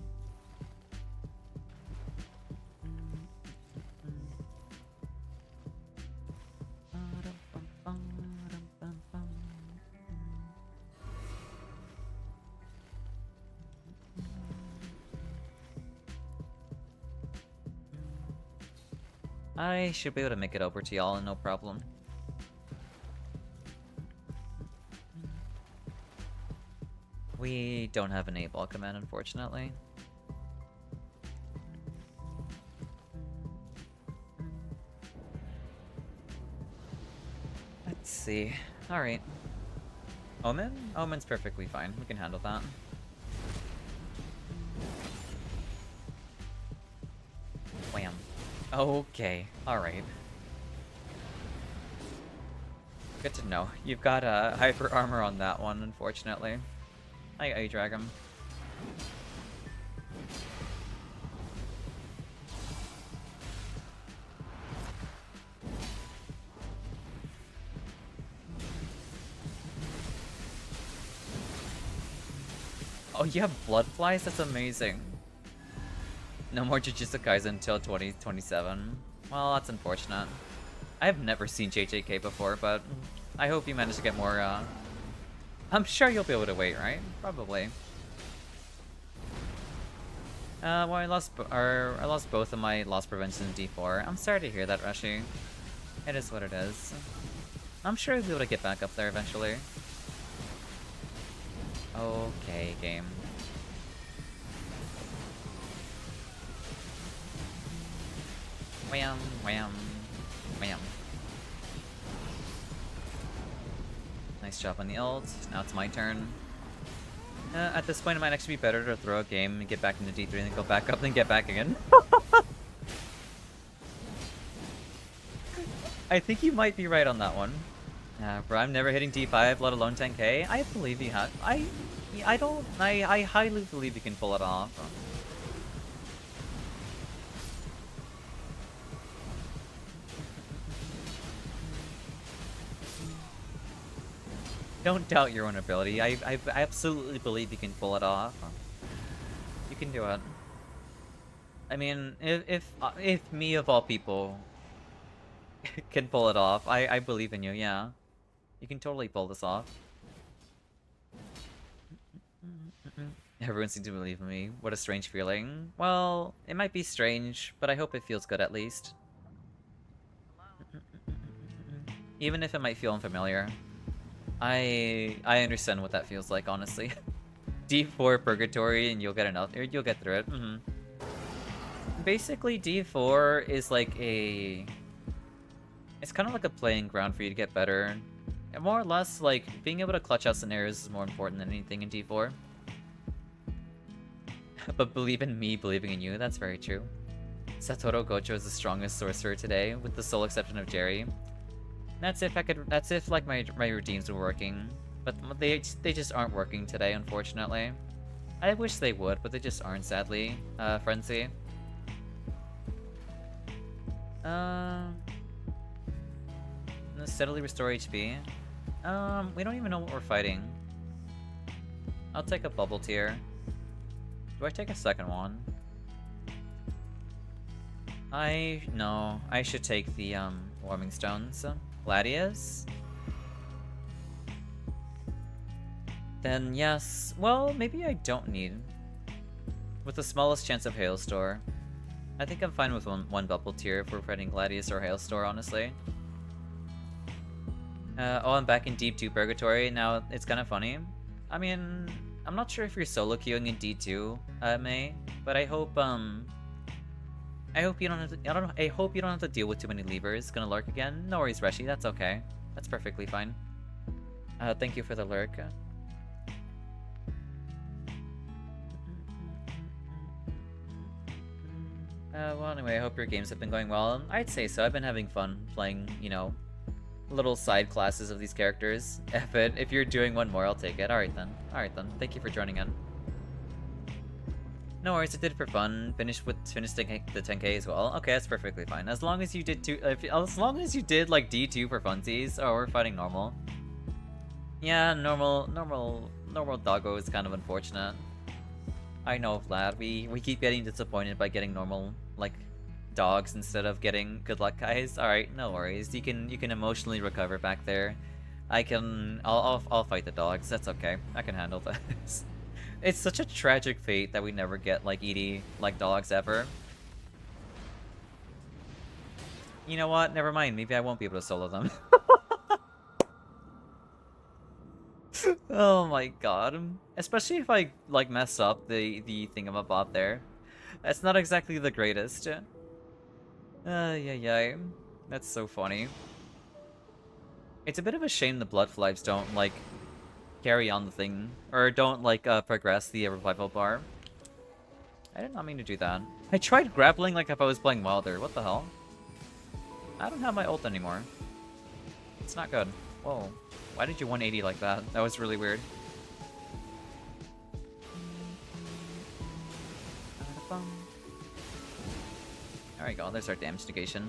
I should be able to make it over to y'all, no problem. We don't have an 8-ball command, unfortunately. Let's see. Alright. Omen? Omen's perfectly fine. We can handle that. Wham. Okay, alright. Good to know. You've got hyper armor on that one, unfortunately. I drag him. Oh, you have blood flies? That's amazing. No more Jujutsu Kaisen until 2027. Well, that's unfortunate. I have never seen JJK before, but I hope you manage to get more, I'm sure you'll be able to wait, right? Probably. Well, I lost both of my loss prevention in D4. I'm sorry to hear that, Rashi. It is what it is. I'm sure you'll be able to get back up there eventually. Okay, game. Wham, wham, wham. Nice job on the ult. Now it's my turn. At this point, it might actually be better to throw a game and get back into D3 and then go back up, then get back again. I think you might be right on that one. Bro, I'm never hitting D5, let alone 10k. I believe you have. I highly believe you can pull it off. Don't doubt your own ability. I absolutely believe you can pull it off. You can do it. I mean, if me of all people can pull it off, I believe in you. Yeah, you can totally pull this off. Everyone seems to believe in me. What a strange feeling. Well, it might be strange, but I hope it feels good at least. Even if it might feel unfamiliar. I understand what that feels like, honestly. D4 purgatory and you'll get enough, or you'll get through it. Basically, D4 is like a... It's kind of like a playing ground for you to get better. And more or less, like, being able to clutch out scenarios is more important than anything in D4. But believe in me, believing in you, that's very true. Satoru Gojo is the strongest sorcerer today, with the sole exception of Jerry. That's if like my routines were working, but they just aren't working today, unfortunately. I wish they would, but they just aren't, sadly. Frenzy. Steadily restore HP. We don't even know what we're fighting. I'll take a bubble tier. Do I take a second one? No, I should take the warming stones. Gladius? Then yes. Well, maybe I don't need. With the smallest chance of Hailstorm. I think I'm fine with one bubble tier if we're fighting Gladius or Hailstorm, honestly. Oh, I'm back in Deep 2 Purgatory. Now, it's kind of funny. I mean, I'm not sure if you're solo queuing in D2, May, but I hope you don't have to, I hope you don't have to deal with too many levers. Gonna lurk again? No worries, Reshi, that's okay. That's perfectly fine. Thank you for the lurk. Well, anyway, I hope your games have been going well. I'd say so. I've been having fun playing, you know, little side classes of these characters. If you're doing one more, I'll take it. Alright then. Thank you for joining in. No worries, I did it for fun. Finished the 10k as well. Okay, that's perfectly fine. As long as you did as long as you did like D2 for funsies. Oh, we're fighting normal. Yeah, normal doggo is kind of unfortunate. I know, Vlad. We keep getting disappointed by getting normal like dogs instead of getting good luck guys. All right, no worries. You can emotionally recover back there. I'll fight the dogs. That's okay. I can handle this. It's such a tragic fate that we never get like ED like dogs ever. You know what? Never mind. Maybe I won't be able to solo them. Oh my god. Especially if I like mess up the thingamabob there. That's not exactly the greatest. Yeah. That's so funny. It's a bit of a shame the blood flies don't like carry on the thing, or don't like progress the revival bar. I did not mean to do that. I tried grappling like if I was playing Wilder. What the hell? I don't have my ult anymore. It's not good. Whoa. Why did you 180 like that? That was really weird. There we go. There's our damage negation.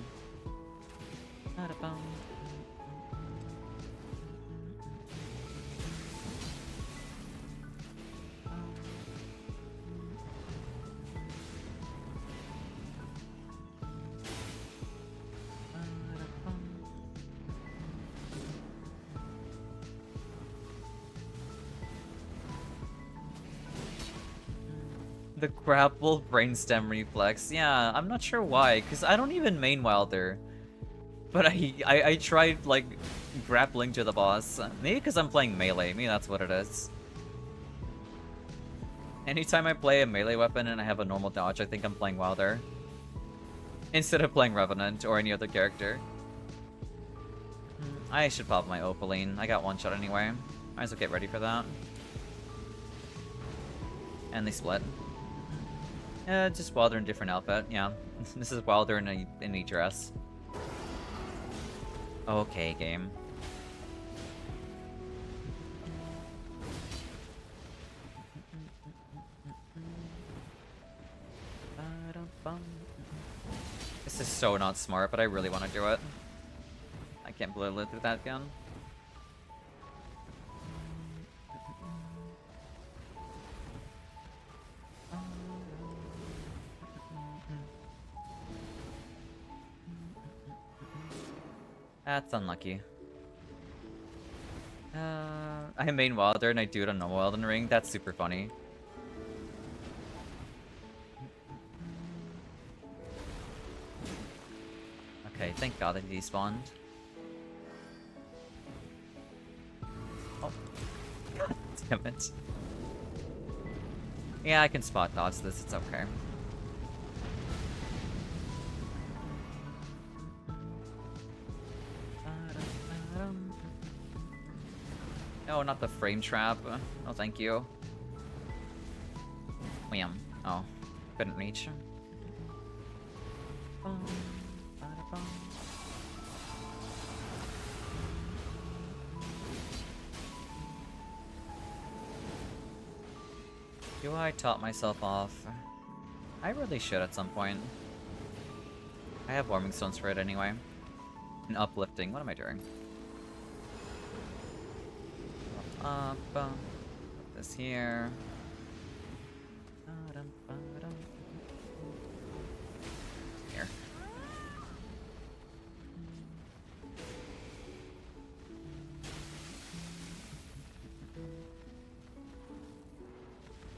The grapple brainstem reflex. Yeah, I'm not sure why, because I don't even main Wilder. But I tried, like, grappling to the boss. Maybe because I'm playing melee. Maybe that's what it is. Anytime I play a melee weapon and I have a normal dodge, I think I'm playing Wilder. Instead of playing Revenant or any other character. I should pop my Opaline. I got one shot anyway. Might as well get ready for that. And they split. Just Wilder in a different outfit, yeah. This is Wilder in a dress. Okay, game. This is so not smart, but I really want to do it. I can't believe I lived through that gun. That's unlucky. I main Wilder and I do it on normal Elden Ring. That's super funny. Okay, thank God that he despawned. Oh. God damn it. Yeah, I can spot dodge this, it's okay. No, not the frame trap. No, thank you. Wham. Oh, couldn't reach. Do I top myself off? I really should at some point. I have warming stones for it anyway. And uplifting. What am I doing? Up, put this here. Here.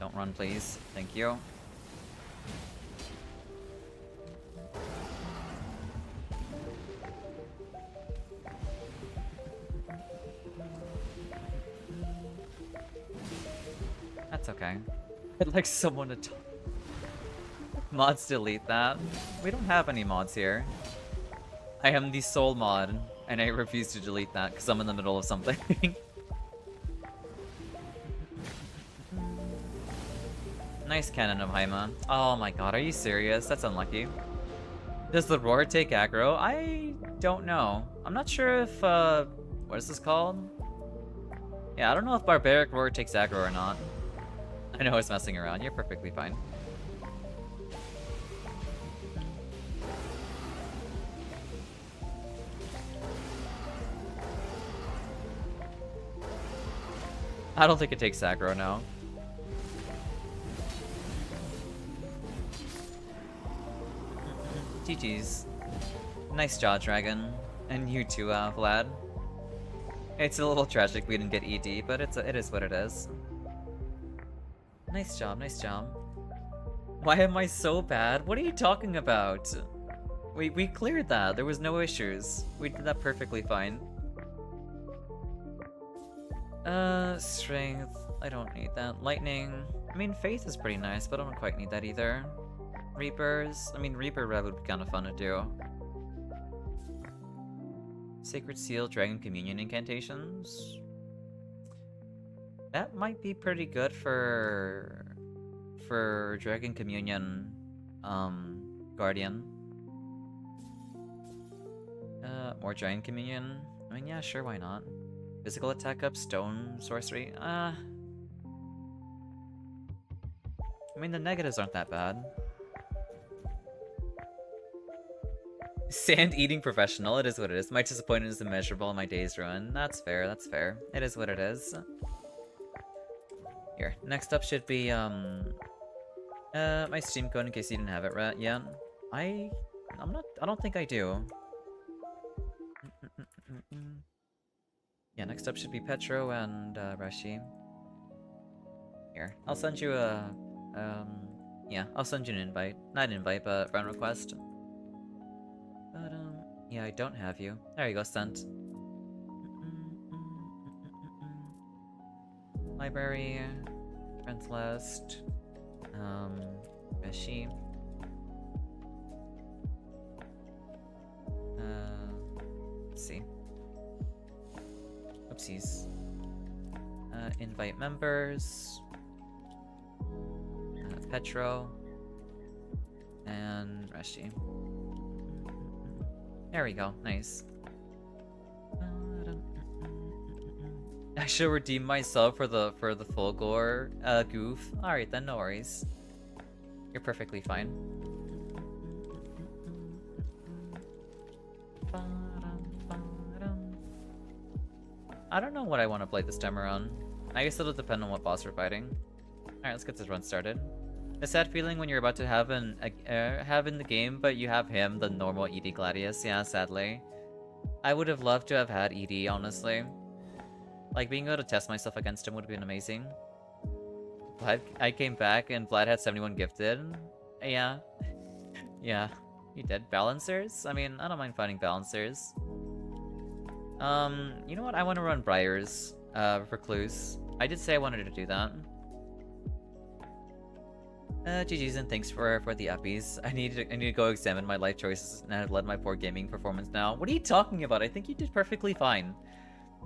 Don't run, please. Thank you. That's okay. I'd like someone to talk. Mods delete that. We don't have any mods here. I am the sole mod, and I refuse to delete that because I'm in the middle of something. Nice cannon of Haima. Oh my god, are you serious? That's unlucky. Does the roar take aggro? I don't know. I'm not sure if, what is this called? Yeah, I don't know if Barbaric Roar takes aggro or not. I know I was messing around. You're perfectly fine. I don't think it takes aggro now. GG's. Nice job, Dragon. And you too, Vlad. It's a little tragic we didn't get ED, but it is what it is. Nice job, nice job. Why am I so bad? What are you talking about? We cleared that. There was no issues. We did that perfectly fine. Strength. I don't need that. Lightning. I mean, Faith is pretty nice, but I don't quite need that either. Reapers. I mean, Reaper Rev would be kind of fun to do. Sacred Seal, Dragon Communion incantations. That might be pretty good for Dragon Communion, Guardian. More Dragon Communion. I mean, yeah, sure, why not? Physical attack up, Stone Sorcery. I mean, the negatives aren't that bad. Sand eating professional, it is what it is. My disappointment is immeasurable and my day's ruined. That's fair, that's fair. It is what it is. Here, next up should be, my Steam code in case you didn't have it right yet. I don't think I do. Yeah, next up should be Petro and, Rashi. Here, I'll send you a, yeah, I'll send you an invite. Not an invite, but friend request. But, yeah, I don't have you. There you go, sent. Library, friends list. Beshi. Let's see. Oopsies. Invite members. Petro. And Reshi. There we go. Nice. I should redeem myself for the full gore goof. Alright then, no worries. You're perfectly fine. I don't know what I want to play this time around. I guess it'll depend on what boss we're fighting. Alright, let's get this run started. A sad feeling when you're about to have in the game, but you have him, the normal ED Gladius. Yeah, sadly. I would have loved to have had ED, honestly. Like, being able to test myself against him would have been amazing. I came back and Vlad had 71 gifted. Yeah. Yeah, he did. Balancers? I mean, I don't mind fighting balancers. You know what? I want to run Briars, Recluse. I did say I wanted to do that. GG's and thanks for the uppies. I need to go examine my life choices and I've led my poor gaming performance now. What are you talking about? I think you did perfectly fine.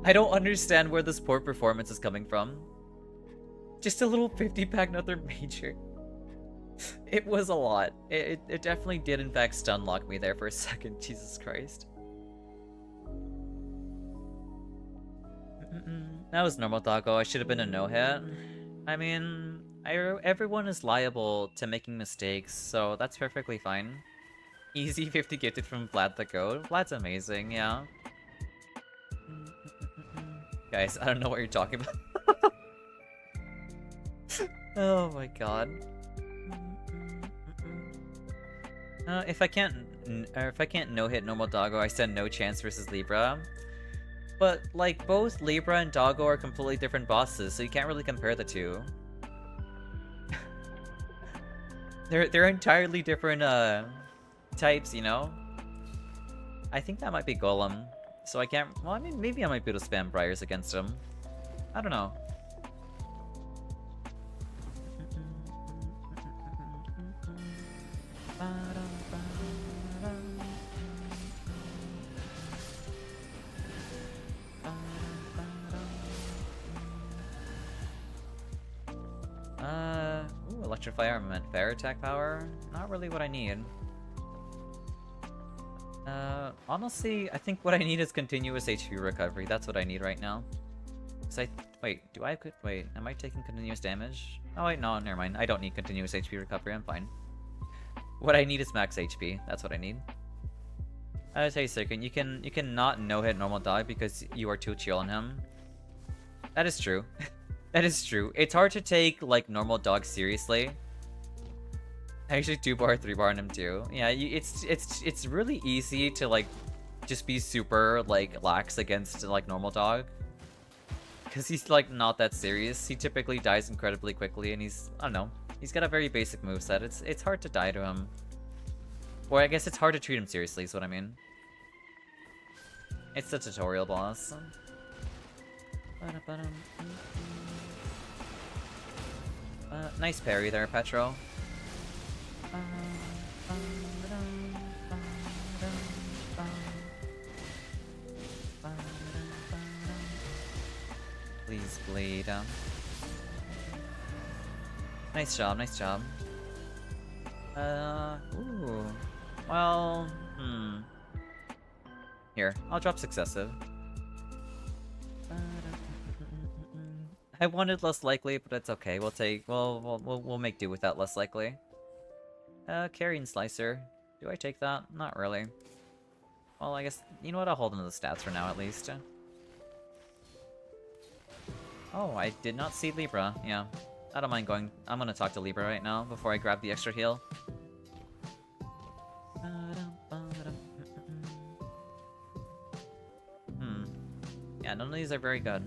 I don't understand where this poor performance is coming from. Just a little 50-pack, another major. It was a lot. It definitely did in fact stun lock me there for a second. Jesus Christ. That was normal, doggo. I should have been a no-hit. I mean, everyone is liable to making mistakes, so that's perfectly fine. Easy 50 gifted from Vlad the Goat. Vlad's amazing, yeah. Guys, I don't know what you're talking about. Oh my god. If I can't no-hit normal doggo, I stand no chance versus Libra. But like both Libra and Doggo are completely different bosses, so you can't really compare the two. They're entirely different types, you know? I think that might be Golem. So I can't, well, I mean, maybe I might be able to spam Briars against him. I don't know. Ooh, Electrify Armament. Fair attack power? Not really what I need. Honestly, I think what I need is continuous HP recovery. That's what I need right now. Wait, am I taking continuous damage? Oh wait, no, never mind. I don't need continuous HP recovery, I'm fine. What I need is max HP. That's what I need. I'll tell you a second, you can not no-hit normal dog because you are too chill on him. That is true. That is true. It's hard to take, like, normal dog seriously. I actually 2-bar, 3-bar on him too. Yeah, it's really easy to, like, just be super, like, lax against, like, normal dog. Because he's, like, not that serious. He typically dies incredibly quickly, and he's, I don't know, he's got a very basic moveset. It's hard to die to him. Or I guess it's hard to treat him seriously, is what I mean. It's the tutorial boss. Nice parry there, Petro. Please bleed. Nice job, nice job. Ooh. Well, Here, I'll drop successive. I wanted less likely, but it's okay. We'll make do with that less likely. Carrying Slicer. Do I take that? Not really. Well, I guess, you know what? I'll hold on to the stats for now, at least. Oh, I did not see Libra. Yeah. I don't mind going. I'm gonna talk to Libra right now before I grab the extra heal. Yeah, none of these are very good.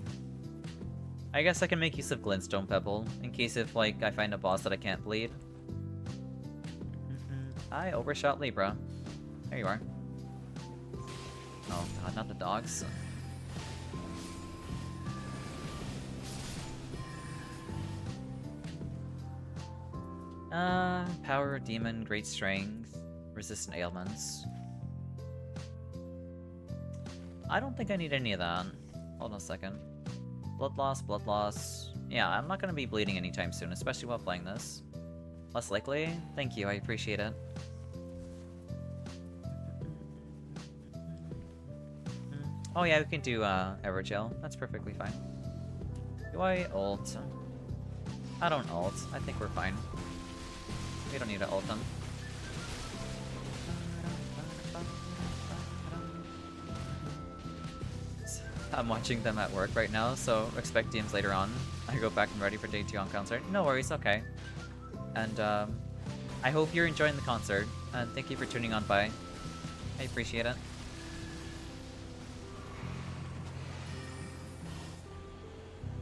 I guess I can make use of Glintstone Pebble, in case if, like, I find a boss that I can't bleed. I overshot Libra. There you are. Oh god, not the dogs. Power, Demon, Great Strength, Resistant Ailments. I don't think I need any of that. Hold on a second. Blood loss, blood loss. Yeah, I'm not gonna be bleeding anytime soon, especially while playing this. Less likely? Thank you, I appreciate it. Oh yeah, we can do Evergel. That's perfectly fine. Do I ult? I don't ult. I think we're fine. We don't need to ult them. I'm watching them at work right now, so expect DMs later on. I go back and ready for day 2 on concert. No worries, okay. And I hope you're enjoying the concert, and thank you for tuning on by. I appreciate it.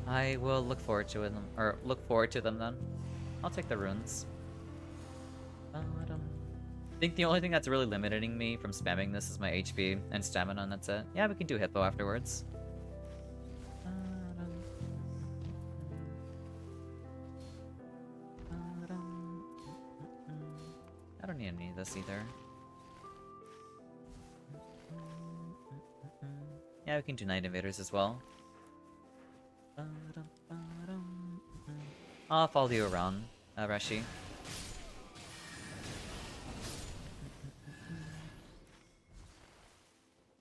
I will look forward to them, then. I'll take the runes. I think the only thing that's really limiting me from spamming this is my HP and stamina, and that's it. Yeah, we can do Hippo afterwards. I don't need any of this either. Yeah, we can do Night Invaders as well. I'll follow you around, Rashi.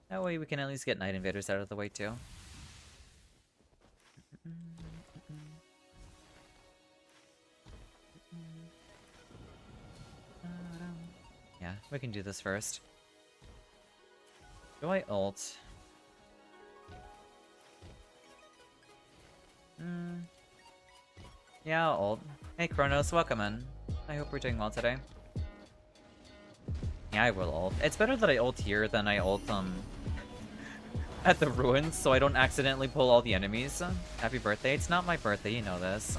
That way we can at least get Night Invaders out of the way too. Yeah, we can do this first. Do I ult? Yeah, I'll ult. Hey Kronos, welcome in. I hope we're doing well today. Yeah, I will ult. It's better that I ult here than I ult at the ruins, so I don't accidentally pull all the enemies. Happy birthday. It's not my birthday, you know this.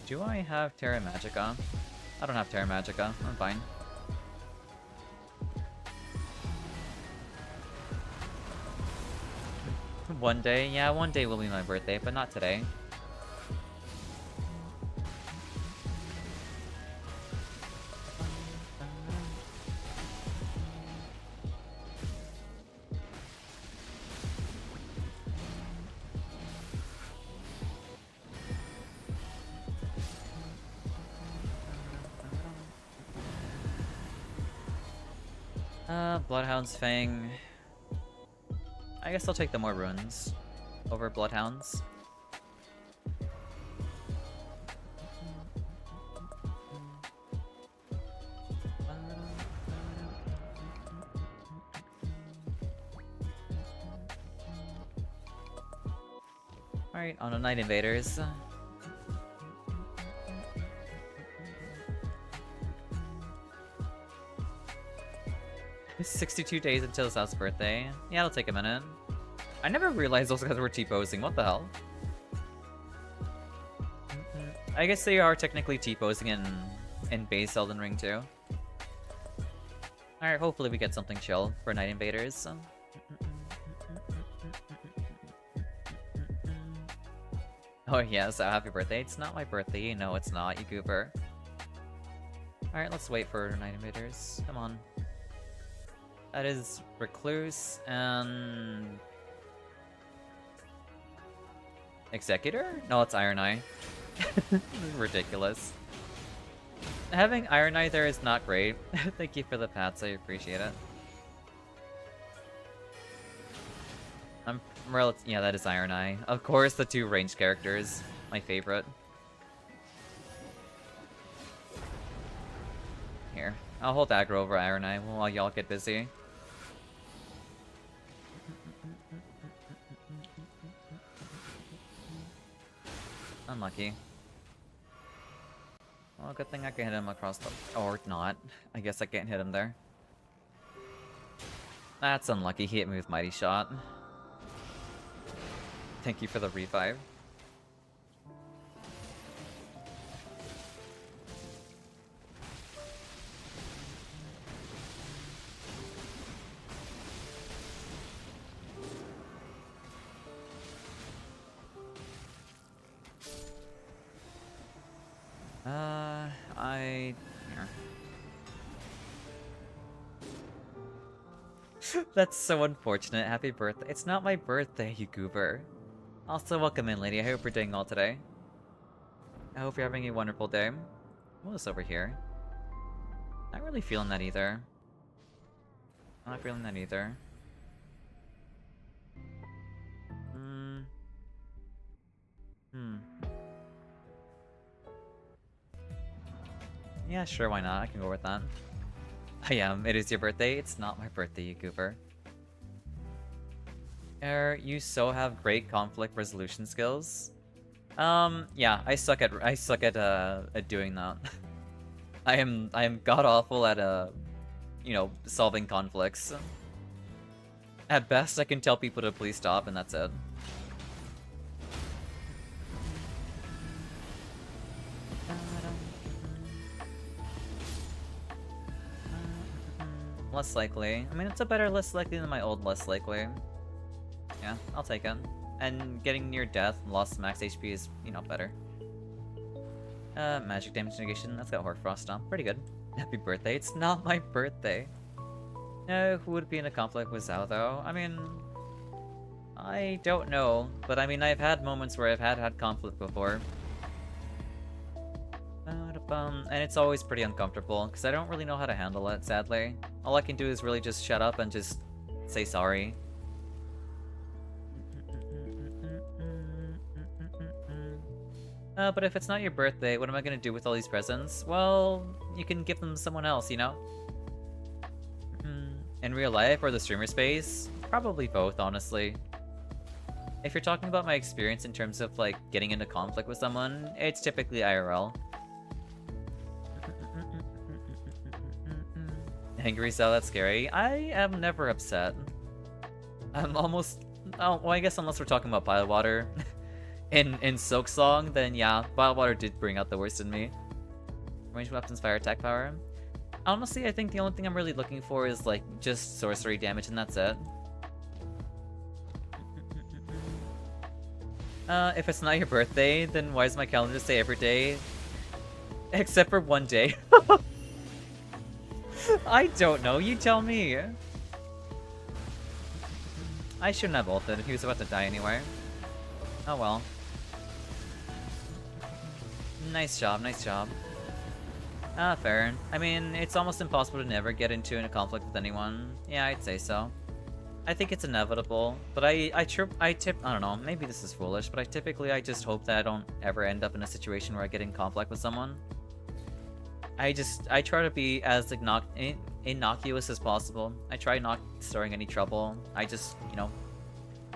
Do I have Terra Magica? I don't have Terra Magica. I'm fine. One day? Yeah, one day will be my birthday, but not today. Bloodhound's Fang. I guess I'll take the more runes over Bloodhounds. Alright, on to Night Invaders. 62 days until South's birthday. Yeah, it'll take a minute. I never realized those guys were T-posing. What the hell? I guess they are technically T-posing in base Elden Ring too. Alright, hopefully we get something chill for Night Invaders. Oh yeah, so happy birthday. It's not my birthday. You know it's not, you goober. Alright, let's wait for Night Invaders. Come on. That is Recluse and... Executor? No, it's Iron Eye. This is ridiculous. Having Iron Eye there is not great. Thank you for the pats, I appreciate it. Yeah, that is Iron Eye. Of course, the two ranged characters. My favorite. Here. I'll hold aggro over Iron Eye while y'all get busy. Unlucky. Well, good thing I can hit him across the... Or not. I guess I can't hit him there. That's unlucky. He hit me with Mighty Shot. Thank you for the revive. Here. That's so unfortunate. Happy birthday. It's not my birthday, you goober. Also, welcome in, lady. I hope you're doing well today. I hope you're having a wonderful day. What was over here? Not really feeling that either. I'm not feeling that either. Yeah, sure, why not? I can go with that. I am. It is your birthday. It's not my birthday, you goober. You so have great conflict resolution skills. Yeah, I suck at doing that. I am god awful at you know, solving conflicts. At best, I can tell people to please stop, and that's it. Less likely. I mean, it's a better less likely than my old less likely. Yeah, I'll take it. And getting near death, lost max HP is, you know, better. Magic damage negation, that's got Hoarfrost on. Pretty good. Happy birthday. It's not my birthday. Who would be in a conflict with Xao, though? I mean, I don't know. But I mean, I've had moments where I've had conflict before. And it's always pretty uncomfortable, because I don't really know how to handle it, sadly. All I can do is really just shut up and just say sorry. But if it's not your birthday, what am I gonna do with all these presents? Well, you can give them to someone else, you know? In real life or the streamer space? Probably both, honestly. If you're talking about my experience in terms of, like, getting into conflict with someone, it's typically IRL. Angry Xao, that's scary. I am never upset. I'm almost... Oh, well, I guess unless we're talking about Bilewater. in Silk Song, then yeah, Bilewater did bring out the worst in me. Ranged weapons, fire attack power. Honestly, I think the only thing I'm really looking for is, like, just sorcery damage, and that's it. If it's not your birthday, then why does my calendar say every day? Except for one day. I don't know, you tell me. I shouldn't have ulted, he was about to die anyway. Oh well. Nice job, nice job. Fair. I mean, it's almost impossible to never get into a conflict with anyone. Yeah, I'd say so. I think it's inevitable, but I don't know, maybe this is foolish, but I just hope that I don't ever end up in a situation where I get in conflict with someone. I try to be as innocuous as possible. I try not stirring any trouble. I just, you know,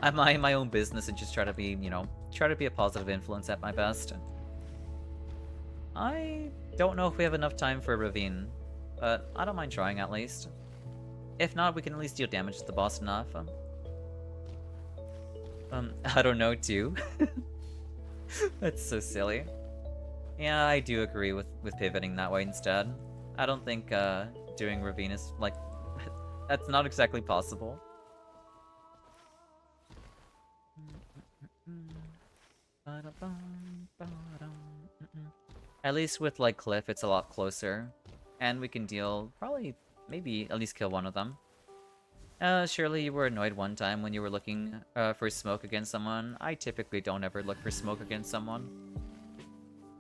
I mind my own business and just try to be, you know, a positive influence at my best. I don't know if we have enough time for a ravine, but I don't mind trying at least. If not, we can at least deal damage to the boss enough. I don't know too. That's so silly. Yeah, I do agree with pivoting that way instead. I don't think doing ravine is, like, that's not exactly possible. At least with, like, Cliff, it's a lot closer. And we can deal, probably, maybe, at least kill one of them. Surely you were annoyed one time when you were looking for smoke against someone. I typically don't ever look for smoke against someone.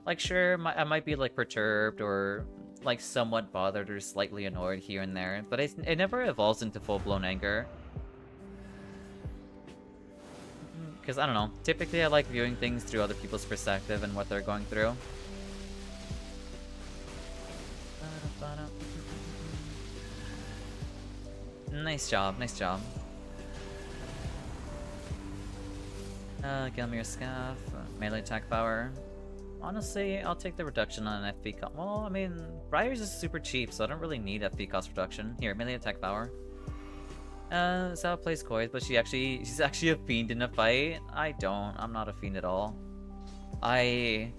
Like, sure, I might be, like, perturbed or, like, somewhat bothered or slightly annoyed here and there, but it never evolves into full-blown anger. Because, I don't know, typically I like viewing things through other people's perspective and what they're going through. Nice job, nice job. Gelmir Scaff, melee attack power. Honestly, I'll take the reduction on an FP cost. Well, I mean, Briar's is super cheap, so I don't really need FP cost reduction. Here, melee attack power. Xao plays coy, but she's actually a fiend in a fight. I don't. I'm not a fiend at all. I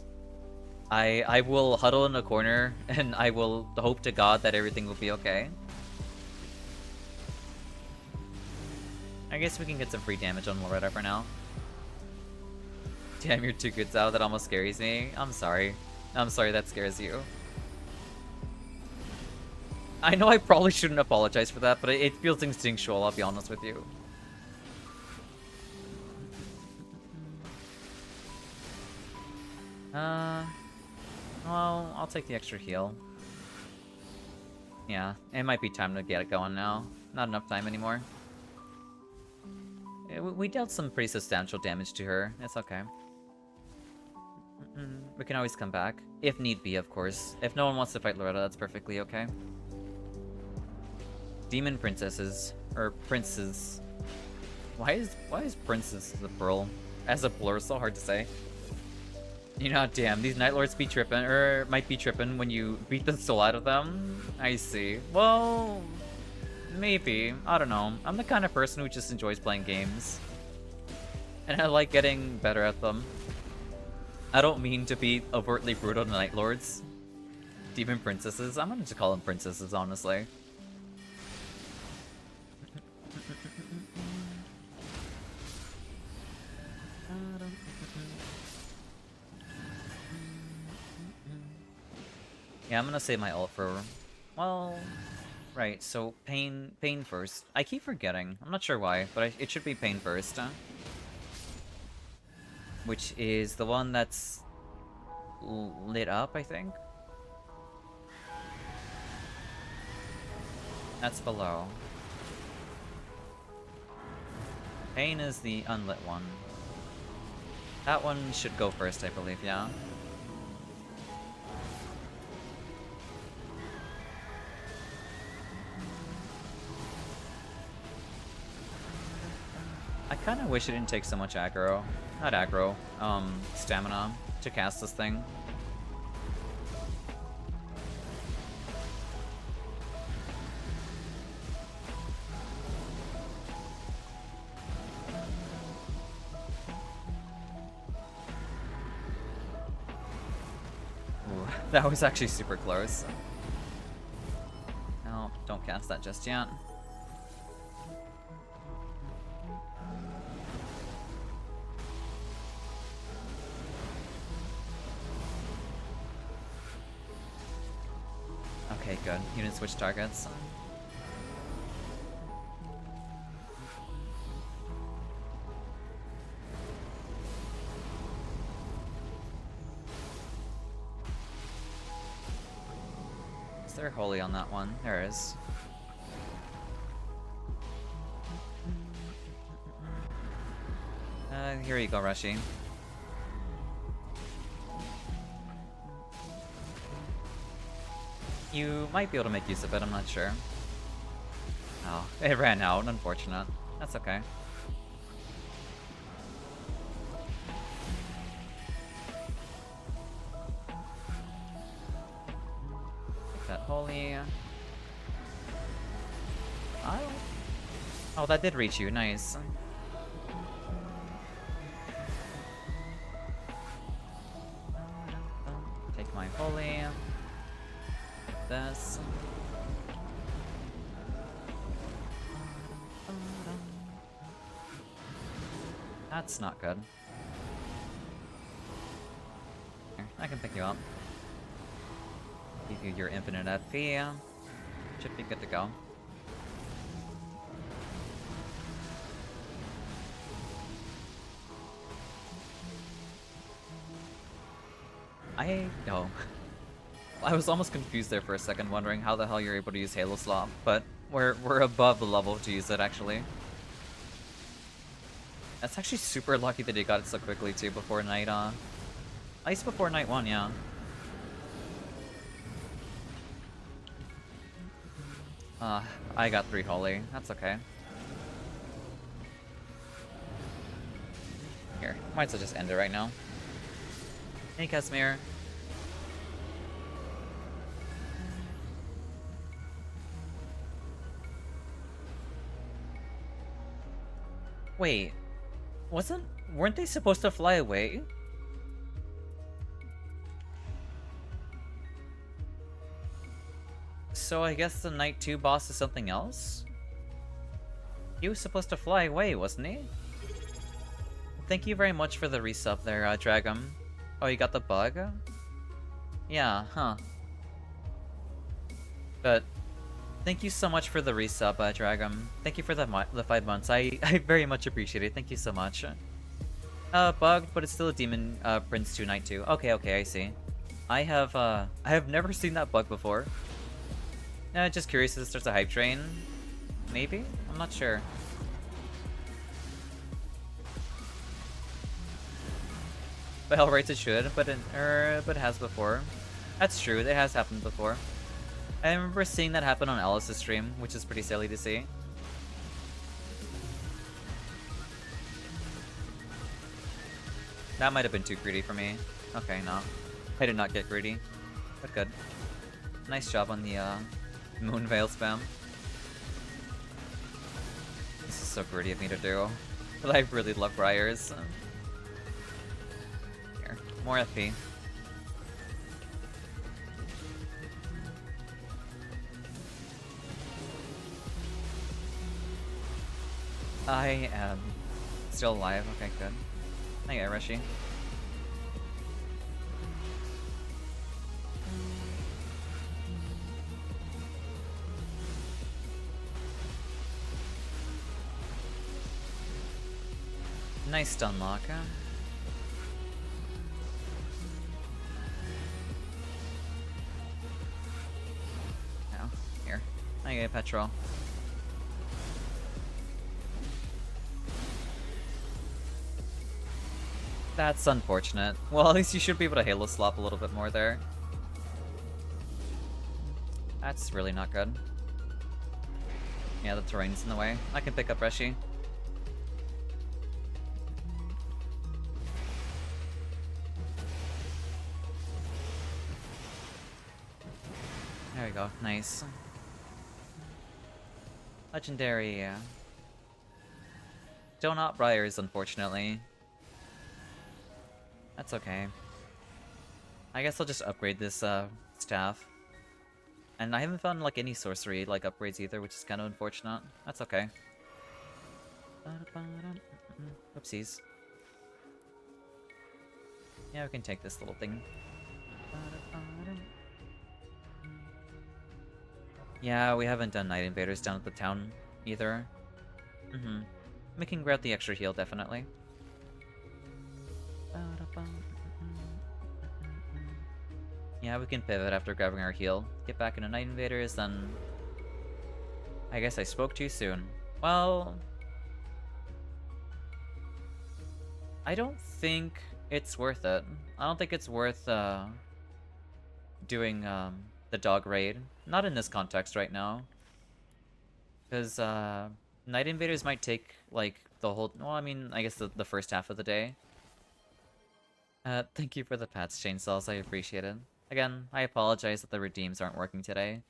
will huddle in a corner, and I will hope to God that everything will be okay. I guess we can get some free damage on Loretta for now. Damn, you're too good, Xao. That almost scares me. I'm sorry. I'm sorry that scares you. I know I probably shouldn't apologize for that, but it feels instinctual, I'll be honest with you. Well, I'll take the extra heal. Yeah, it might be time to get it going now. Not enough time anymore. We dealt some pretty substantial damage to her. It's okay. We can always come back. If need be, of course. If no one wants to fight Loretta, that's perfectly okay. Demon princesses. Or princes. Why is princess a plural? As a plural, so hard to say. You know, damn, these Nightlords be tripping, or might be tripping when you beat the soul out of them. I see. Well, maybe. I don't know. I'm the kind of person who just enjoys playing games. And I like getting better at them. I don't mean to be overtly brutal to Nightlords. Demon princesses. I'm gonna just call them princesses, honestly. Yeah, I'm gonna save my ult for... Well... Right, so pain first. I keep forgetting. I'm not sure why, but it should be pain first. Which is the one that's... lit up, I think? That's below. Pain is the unlit one. That one should go first, I believe, yeah. I kind of wish it didn't take so much aggro. Not aggro, stamina to cast this thing. Ooh, that was actually super close. No, don't cast that just yet. Okay, good. You didn't switch targets. Is there holy on that one? There is. Here you go, Rushy. You might be able to make use of it, I'm not sure. Oh, it ran out, unfortunate. That's okay. Take that holy. Oh, that did reach you, nice. Take my holy. This. That's not good. Here, I can pick you up. Give you your infinite FP. Should be good to go. No. I was almost confused there for a second, wondering how the hell you're able to use Halo Slop, but we're above the level to use it, actually. That's actually super lucky that he got it so quickly, too, before night, at least before night 1, yeah. I got 3 holy. That's okay. Here, might as well just end it right now. Hey, Casimir. Wait, weren't they supposed to fly away? So I guess the Night 2 boss is something else? He was supposed to fly away, wasn't he? Thank you very much for the resub there, Dragum. Oh, you got the bug? Yeah, huh. But thank you so much for the resub, Dragum. Thank you for the 5 months. I very much appreciate it. Thank you so much. Bugged, but it's still a Demon Prince 2 Knight 2. Okay, okay, I see. I have never seen that bug before. Just curious if it starts a hype train. Maybe? I'm not sure. By all rights it should, but it has before. That's true, it has happened before. I remember seeing that happen on Alice's stream, which is pretty silly to see. That might have been too greedy for me. Okay, no. I did not get greedy. But good. Nice job on the Moon Veil spam. This is so greedy of me to do. But I really love Briars. Here, more FP. I am still alive. Okay, good. I got Rishi. Nice stun lock. Oh, here. I get Petrol. That's unfortunate. Well, at least you should be able to Halo slop a little bit more there. That's really not good. Yeah, the terrain's in the way. I can pick up Reshi. There we go. Nice. Legendary. Donut Briars, unfortunately. That's okay. I guess I'll just upgrade this staff. And I haven't found like any sorcery like upgrades either, which is kind of unfortunate. That's okay. Oopsies. Yeah, we can take this little thing. Yeah, we haven't done Night Invaders down at the town either. We can grab the extra heal, definitely. Yeah, we can pivot after grabbing our heal. Get back into Night Invaders, then... I guess I spoke too soon. Well... I don't think it's worth it. I don't think it's worth, doing, the dog raid. Not in this context right now. Because, Night Invaders might take, like, the whole... Well, I mean, I guess the first half of the day. Thank you for the pats, Chainsaws. I appreciate it. Again, I apologize that the redeems aren't working today.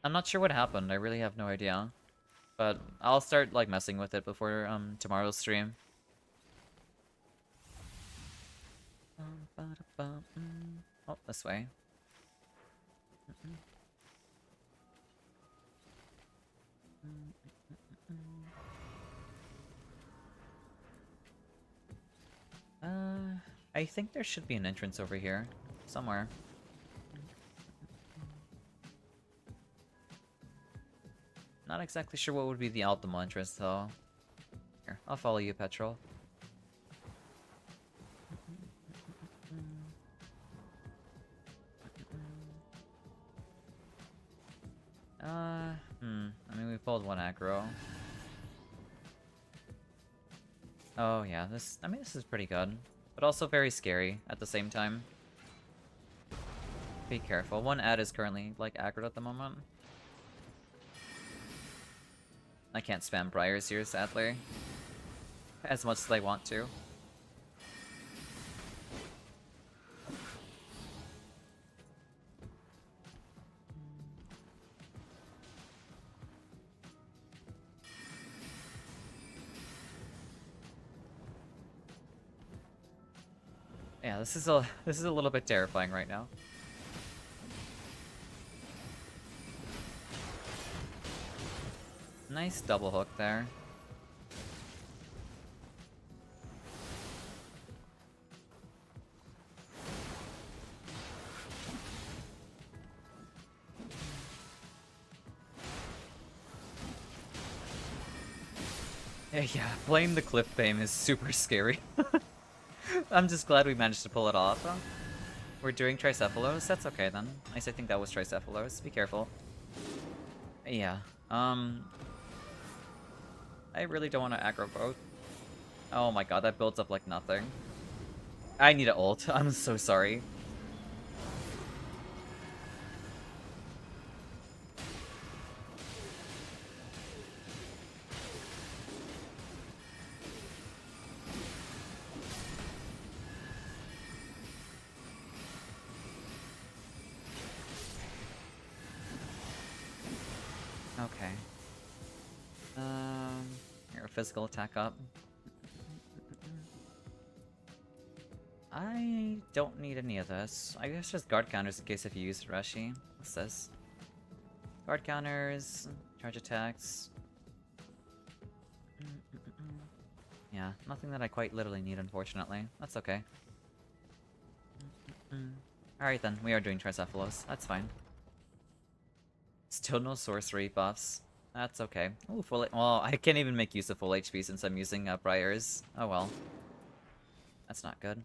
I'm not sure what happened. I really have no idea. But I'll start, like, messing with it before, tomorrow's stream. Oh, this way. I think there should be an entrance over here. Somewhere. Not exactly sure what would be the optimal entrance, though. Here, I'll follow you, Petrol. I mean, we pulled one aggro. Oh, yeah, this is pretty good. But also very scary at the same time. Be careful. One ad is currently, like, aggroed at the moment. I can't spam Briars here, sadly. As much as I want to. Yeah, this is a little bit terrifying right now. Nice double hook there. Yeah, playing the cliff fame is super scary. I'm just glad we managed to pull it off. We're doing Tricephalos? That's okay then. At least I think that was Tricephalos. Be careful. Yeah. I really don't want to aggro both. Oh my god, that builds up like nothing. I need an ult. I'm so sorry. Okay. Here, physical attack up. I don't need any of this. I guess just guard counters in case if you use Rashi. What's this? Guard counters, charge attacks. Yeah, nothing that I quite literally need, unfortunately. That's okay. Alright then, we are doing Tricephalos. That's fine. Still no sorcery buffs. That's okay. Ooh, full. Well, I can't even make use of full HP since I'm using Briars. Oh well. That's not good.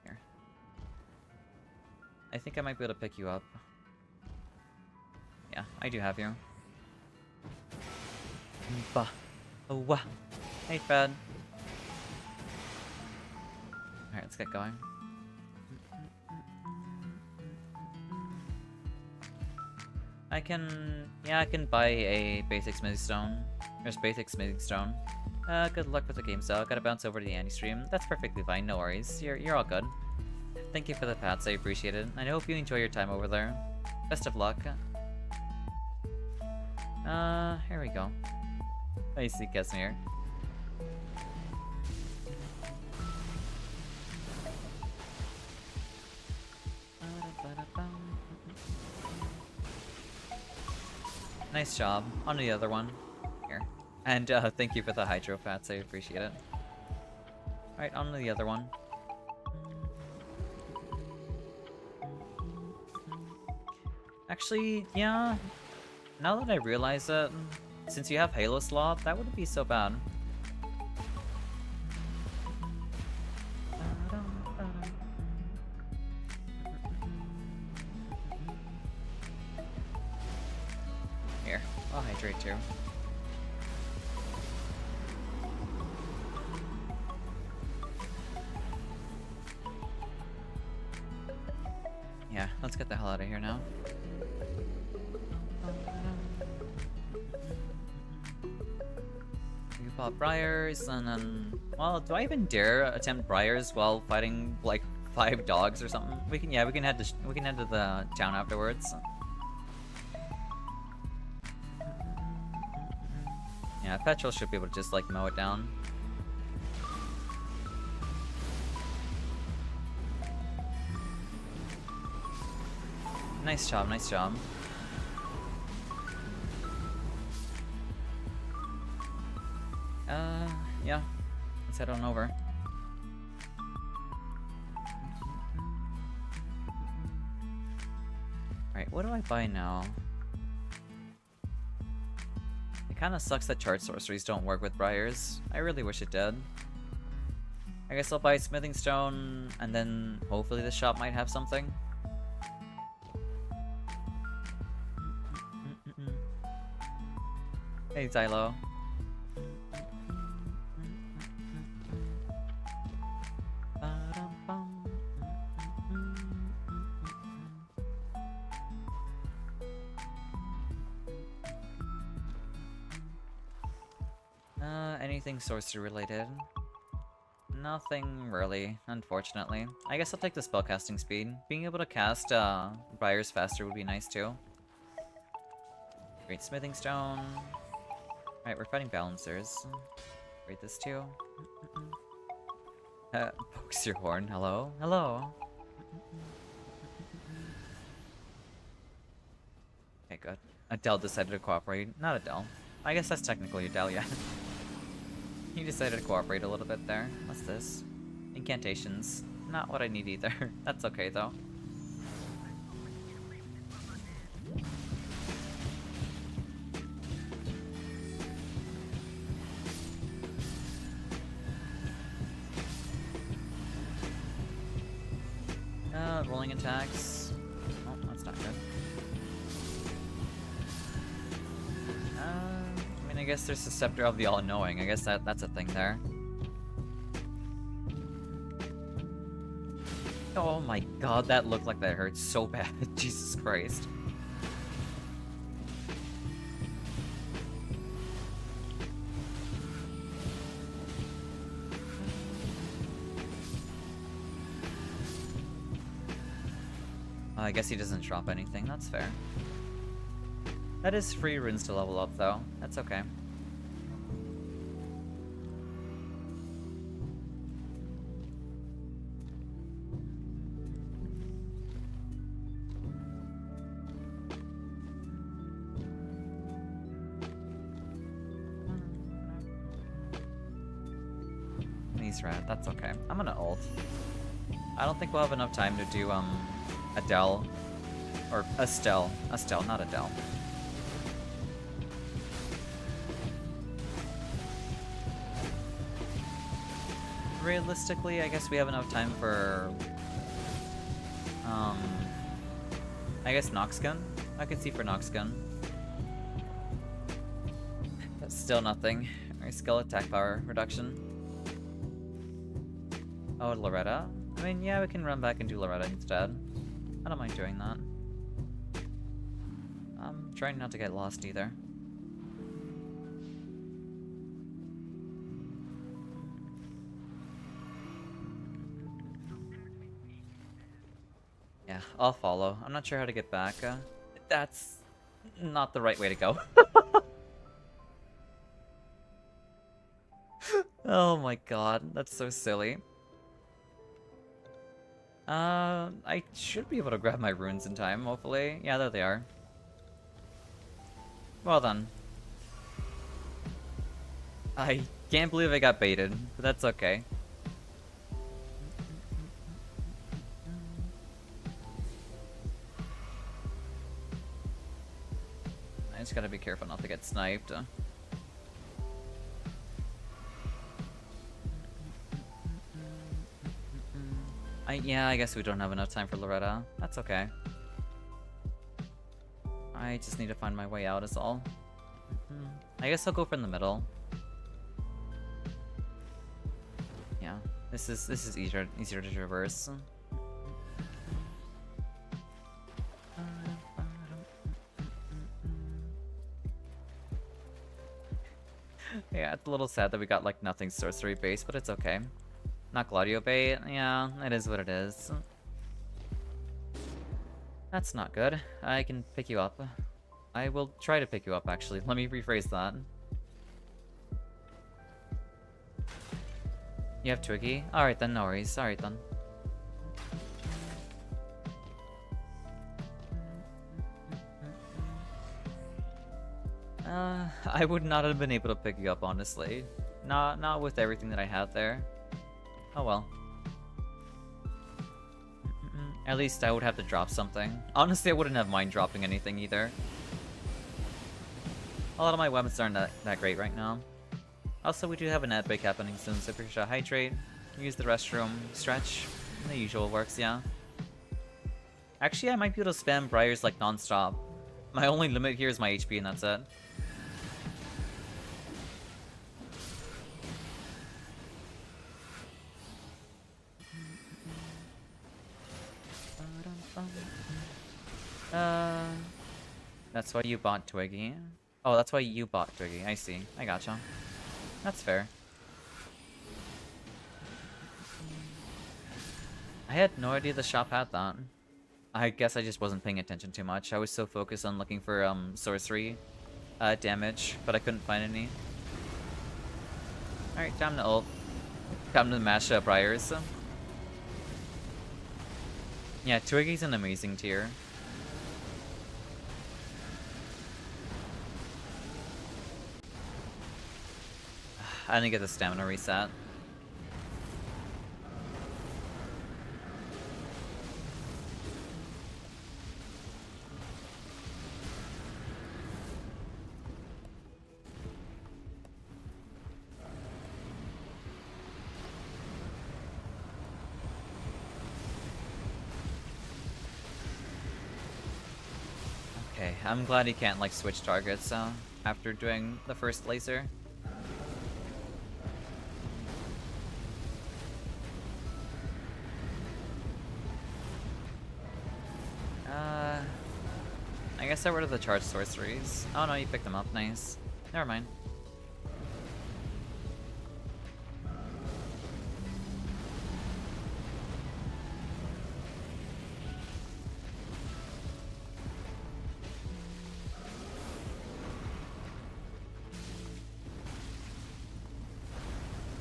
Here. I think I might be able to pick you up. Yeah, I do have you. Bah. Oh, wah. Hey, Fed. Alright, let's get going. I can buy a basic smithing stone. There's basic smithing stone. Good luck with the game, so gotta bounce over to the anti-stream. That's perfectly fine, no worries. You're all good. Thank you for the pats, I appreciate it. I hope you enjoy your time over there. Best of luck. Here we go. I see Casimir. Nice job. On to the other one. Here. And thank you for the hydro fats, I appreciate it. Alright, on to the other one. Actually, yeah. Now that I realize it, since you have Halo slot, that wouldn't be so bad. Here, I'll hydrate too. Yeah, let's get the hell out of here now. You pop Briars, and then... Well, do I even dare attempt Briars while fighting, like, 5 dogs or something? We can head to the town afterwards. Yeah, Petrol should be able to just, like, mow it down. Nice job, nice job. Yeah. Let's head on over. Alright, what do I buy now? It kinda sucks that charge sorceries don't work with Briars. I really wish it did. I guess I'll buy Smithing Stone, and then hopefully the shop might have something. Hey, Xylo. Anything sorcery related? Nothing really, unfortunately. I guess I'll take the spellcasting speed. Being able to cast Briars faster would be nice too. Great smithing stone. Alright, we're fighting balancers. Great, this too. Pokes your horn. Hello? Hello? Okay, good. Adele decided to cooperate. Not Adele. I guess that's technically Adele, yeah. He decided to cooperate a little bit there. What's this? Incantations. Not what I need either. That's okay, though. rolling attacks. Oh, that's not good. I mean, I guess there's the Scepter of the All-Knowing. I guess that's a thing there. Oh my god, that looked like that hurt so bad. Jesus Christ. I guess he doesn't drop anything. That's fair. That is free runes to level up, though. That's okay. He's red. That's okay. I'm gonna ult. I don't think we'll have enough time to do, Adele. Or Estelle. Estelle, not Adele. Realistically, I guess we have enough time for... I guess Noxgun? I could see for Noxgun. That's still nothing. Our skill attack power reduction. Oh, Loretta? I mean, yeah, we can run back and do Loretta instead. I don't mind doing that. I'm trying not to get lost either. Yeah, I'll follow. I'm not sure how to get back. That's not the right way to go. Oh my god, that's so silly. I should be able to grab my runes in time, hopefully. Yeah, there they are. Well done. I can't believe I got baited, but that's okay. I just gotta be careful not to get sniped. Yeah, I guess we don't have enough time for Loretta. That's okay. I just need to find my way out is all. I guess I'll go from the middle. Yeah, this is easier to traverse. Yeah, it's a little sad that we got like nothing sorcery based, but it's okay. Not Gladio bait. Yeah, it is what it is. That's not good. I can pick you up. I will try to pick you up, actually. Let me rephrase that. You have Twiggy? Alright then, no worries. Alright then. I would not have been able to pick you up, honestly. Not with everything that I had there. Oh well. At least I would have to drop something. Honestly, I wouldn't have mind dropping anything either. A lot of my weapons aren't that great right now. Also, we do have an ad break happening soon, so if you're hydrate, use the restroom, stretch, the usual works, yeah. Actually, I might be able to spam Briars like non-stop. My only limit here is my HP and that's it. That's why you bought Twiggy. Oh, that's why you bought Twiggy. I see. I gotcha. That's fair. I had no idea the shop had that. I guess I just wasn't paying attention too much. I was so focused on looking for sorcery damage, but I couldn't find any. Alright, time to ult. Time to mash up Briars. Yeah, Twiggy's an amazing tier. I didn't get the stamina reset. Okay, I'm glad he can't, like, switch targets, after doing the first laser. I guess I rid of the charged sorceries. Oh no, you picked them up, nice. Never mind.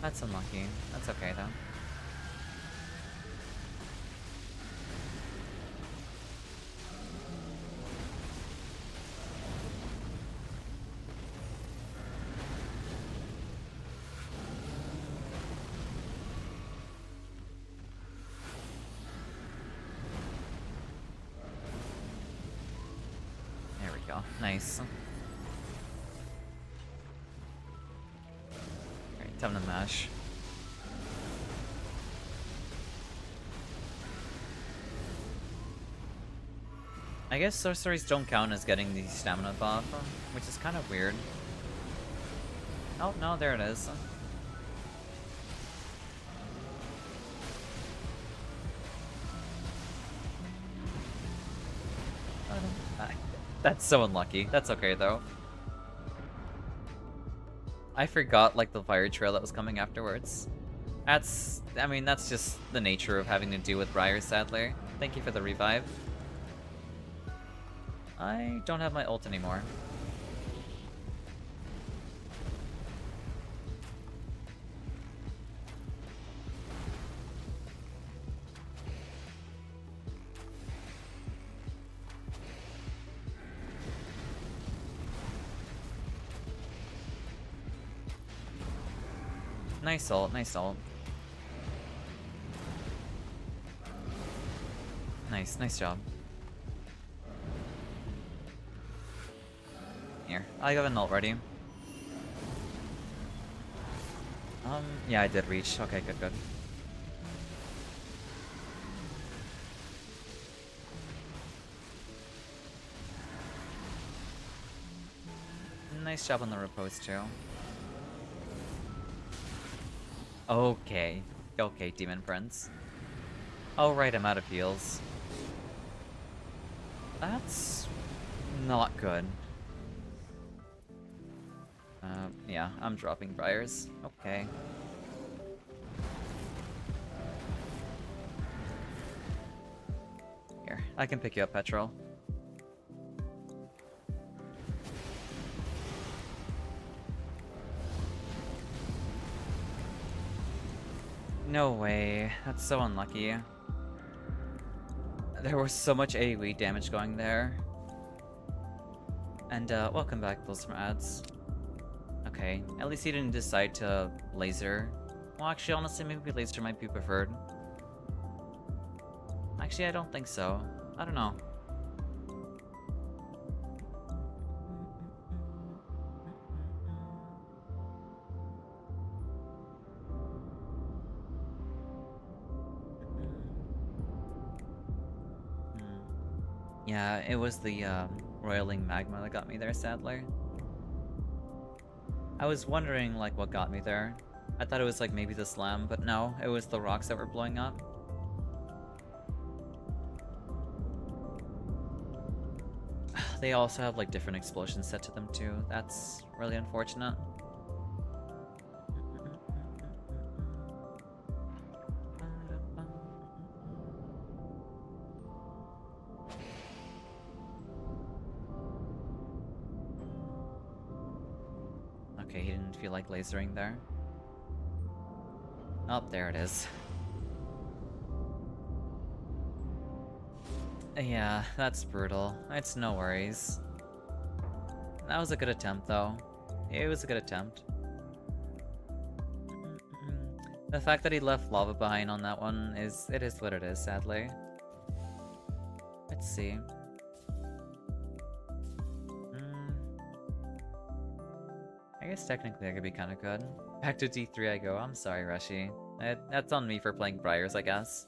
That's unlucky. That's okay, though. There we go. Nice. Alright, time to mash. I guess sorceries don't count as getting the stamina buff, which is kind of weird. Oh, no, there it is. That's so unlucky. That's okay, though. I forgot, like, the fire trail that was coming afterwards. I mean, that's just the nature of having to deal with Briar, sadly. Thank you for the revive. I don't have my ult anymore. Nice ult, nice ult. Nice job. Here, I got an ult ready. Yeah, I did reach. Okay, good. Nice job on the repose too. Okay. Okay, demon friends. Oh right, I'm out of heals. That's not good. Yeah, I'm dropping Briars. Okay. Here, I can pick you up, Petrol. No way. That's so unlucky. There was so much AoE damage going there. And, welcome back, those from ads. Okay, at least he didn't decide to laser. Well, actually, honestly, maybe laser might be preferred. Actually, I don't think so. I don't know. Yeah, it was the roiling magma that got me there, sadly. I was wondering, like, what got me there. I thought it was, like, maybe the slam, but no, it was the rocks that were blowing up. They also have, like, different explosions set to them, too. That's really unfortunate. Okay, he didn't feel like lasering there. Oh, there it is. Yeah, that's brutal. It's no worries. That was a good attempt, though. It was a good attempt. The fact that he left lava behind on that one it is what it is, sadly. Let's see. I guess technically I could be kind of good. Back to D3 I go. I'm sorry, Rushy. That's on me for playing Briars, I guess.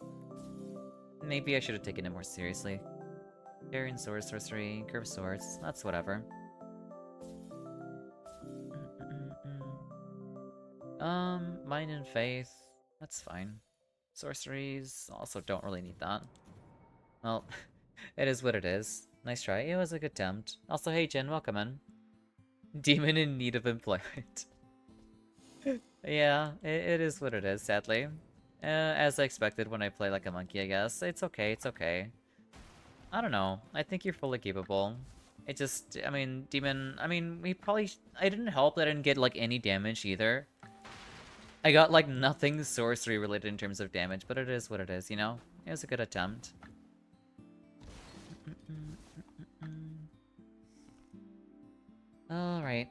Maybe I should have taken it more seriously. Carrying Swords, Sorcery, Curved Swords, that's whatever. Mind and Faith, that's fine. Sorceries, also don't really need that. Well, it is what it is. Nice try, it was a good attempt. Also, hey Jin, welcome in. Demon in need of employment. Yeah, it is what it is, sadly. As I expected when I play like a monkey, I guess. It's okay, it's okay. I don't know. I think you're fully capable. It just, I mean, Demon, I mean, I didn't help that I didn't get like any damage either. I got like nothing sorcery related in terms of damage, but it is what it is, you know? It was a good attempt. Alright.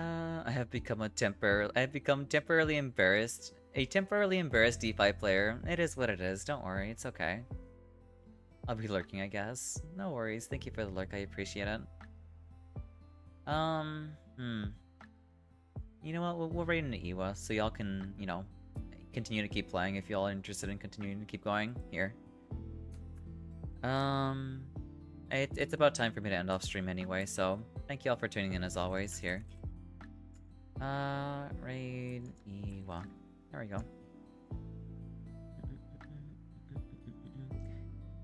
I have become temporarily embarrassed. A temporarily embarrassed DeFi player. It is what it is, don't worry, it's okay. I'll be lurking, I guess. No worries, thank you for the lurk, I appreciate it. You know what, we'll raid into Iwa, so y'all can, you know, continue to keep playing if y'all are interested in continuing to keep going. Here. It's about time for me to end off stream anyway, so thank y'all for tuning in as always. Here. Raid Iwa. There we go.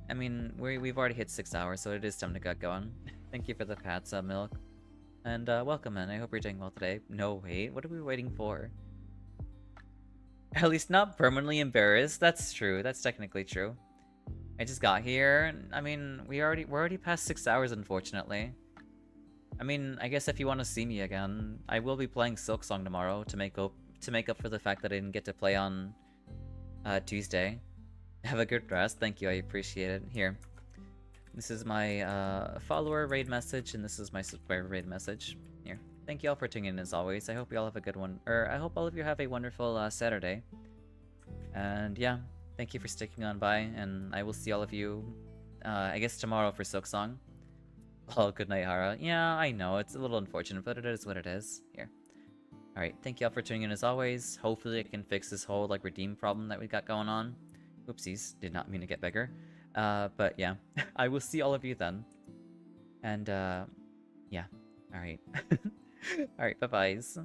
I mean, we've already hit 6 hours, so it is time to get going. Thank you for the pats, Milk. And welcome in, I hope you're doing well today. No, wait, what are we waiting for? At least not permanently embarrassed. That's true, that's technically true. I just got here, I mean, we're already past 6 hours, unfortunately. I mean, I guess if you want to see me again, I will be playing Silksong tomorrow to make up for the fact that I didn't get to play on Tuesday. Have a good rest. Thank you, I appreciate it. Here. This is my follower raid message, and this is my subscriber raid message. Here. Thank you all for tuning in as always. I hope you all have a good one, or I hope all of you have a wonderful Saturday. And yeah, thank you for sticking on by, and I will see all of you, I guess tomorrow for Silksong. Oh, good night, Hara. Yeah, I know, it's a little unfortunate, but it is what it is. Here. Alright, thank you all for tuning in as always. Hopefully I can fix this whole, like, redeem problem that we got going on. Oopsies, did not mean to get bigger. But yeah, I will see all of you then. And, yeah. Alright. Alright, bye-byes.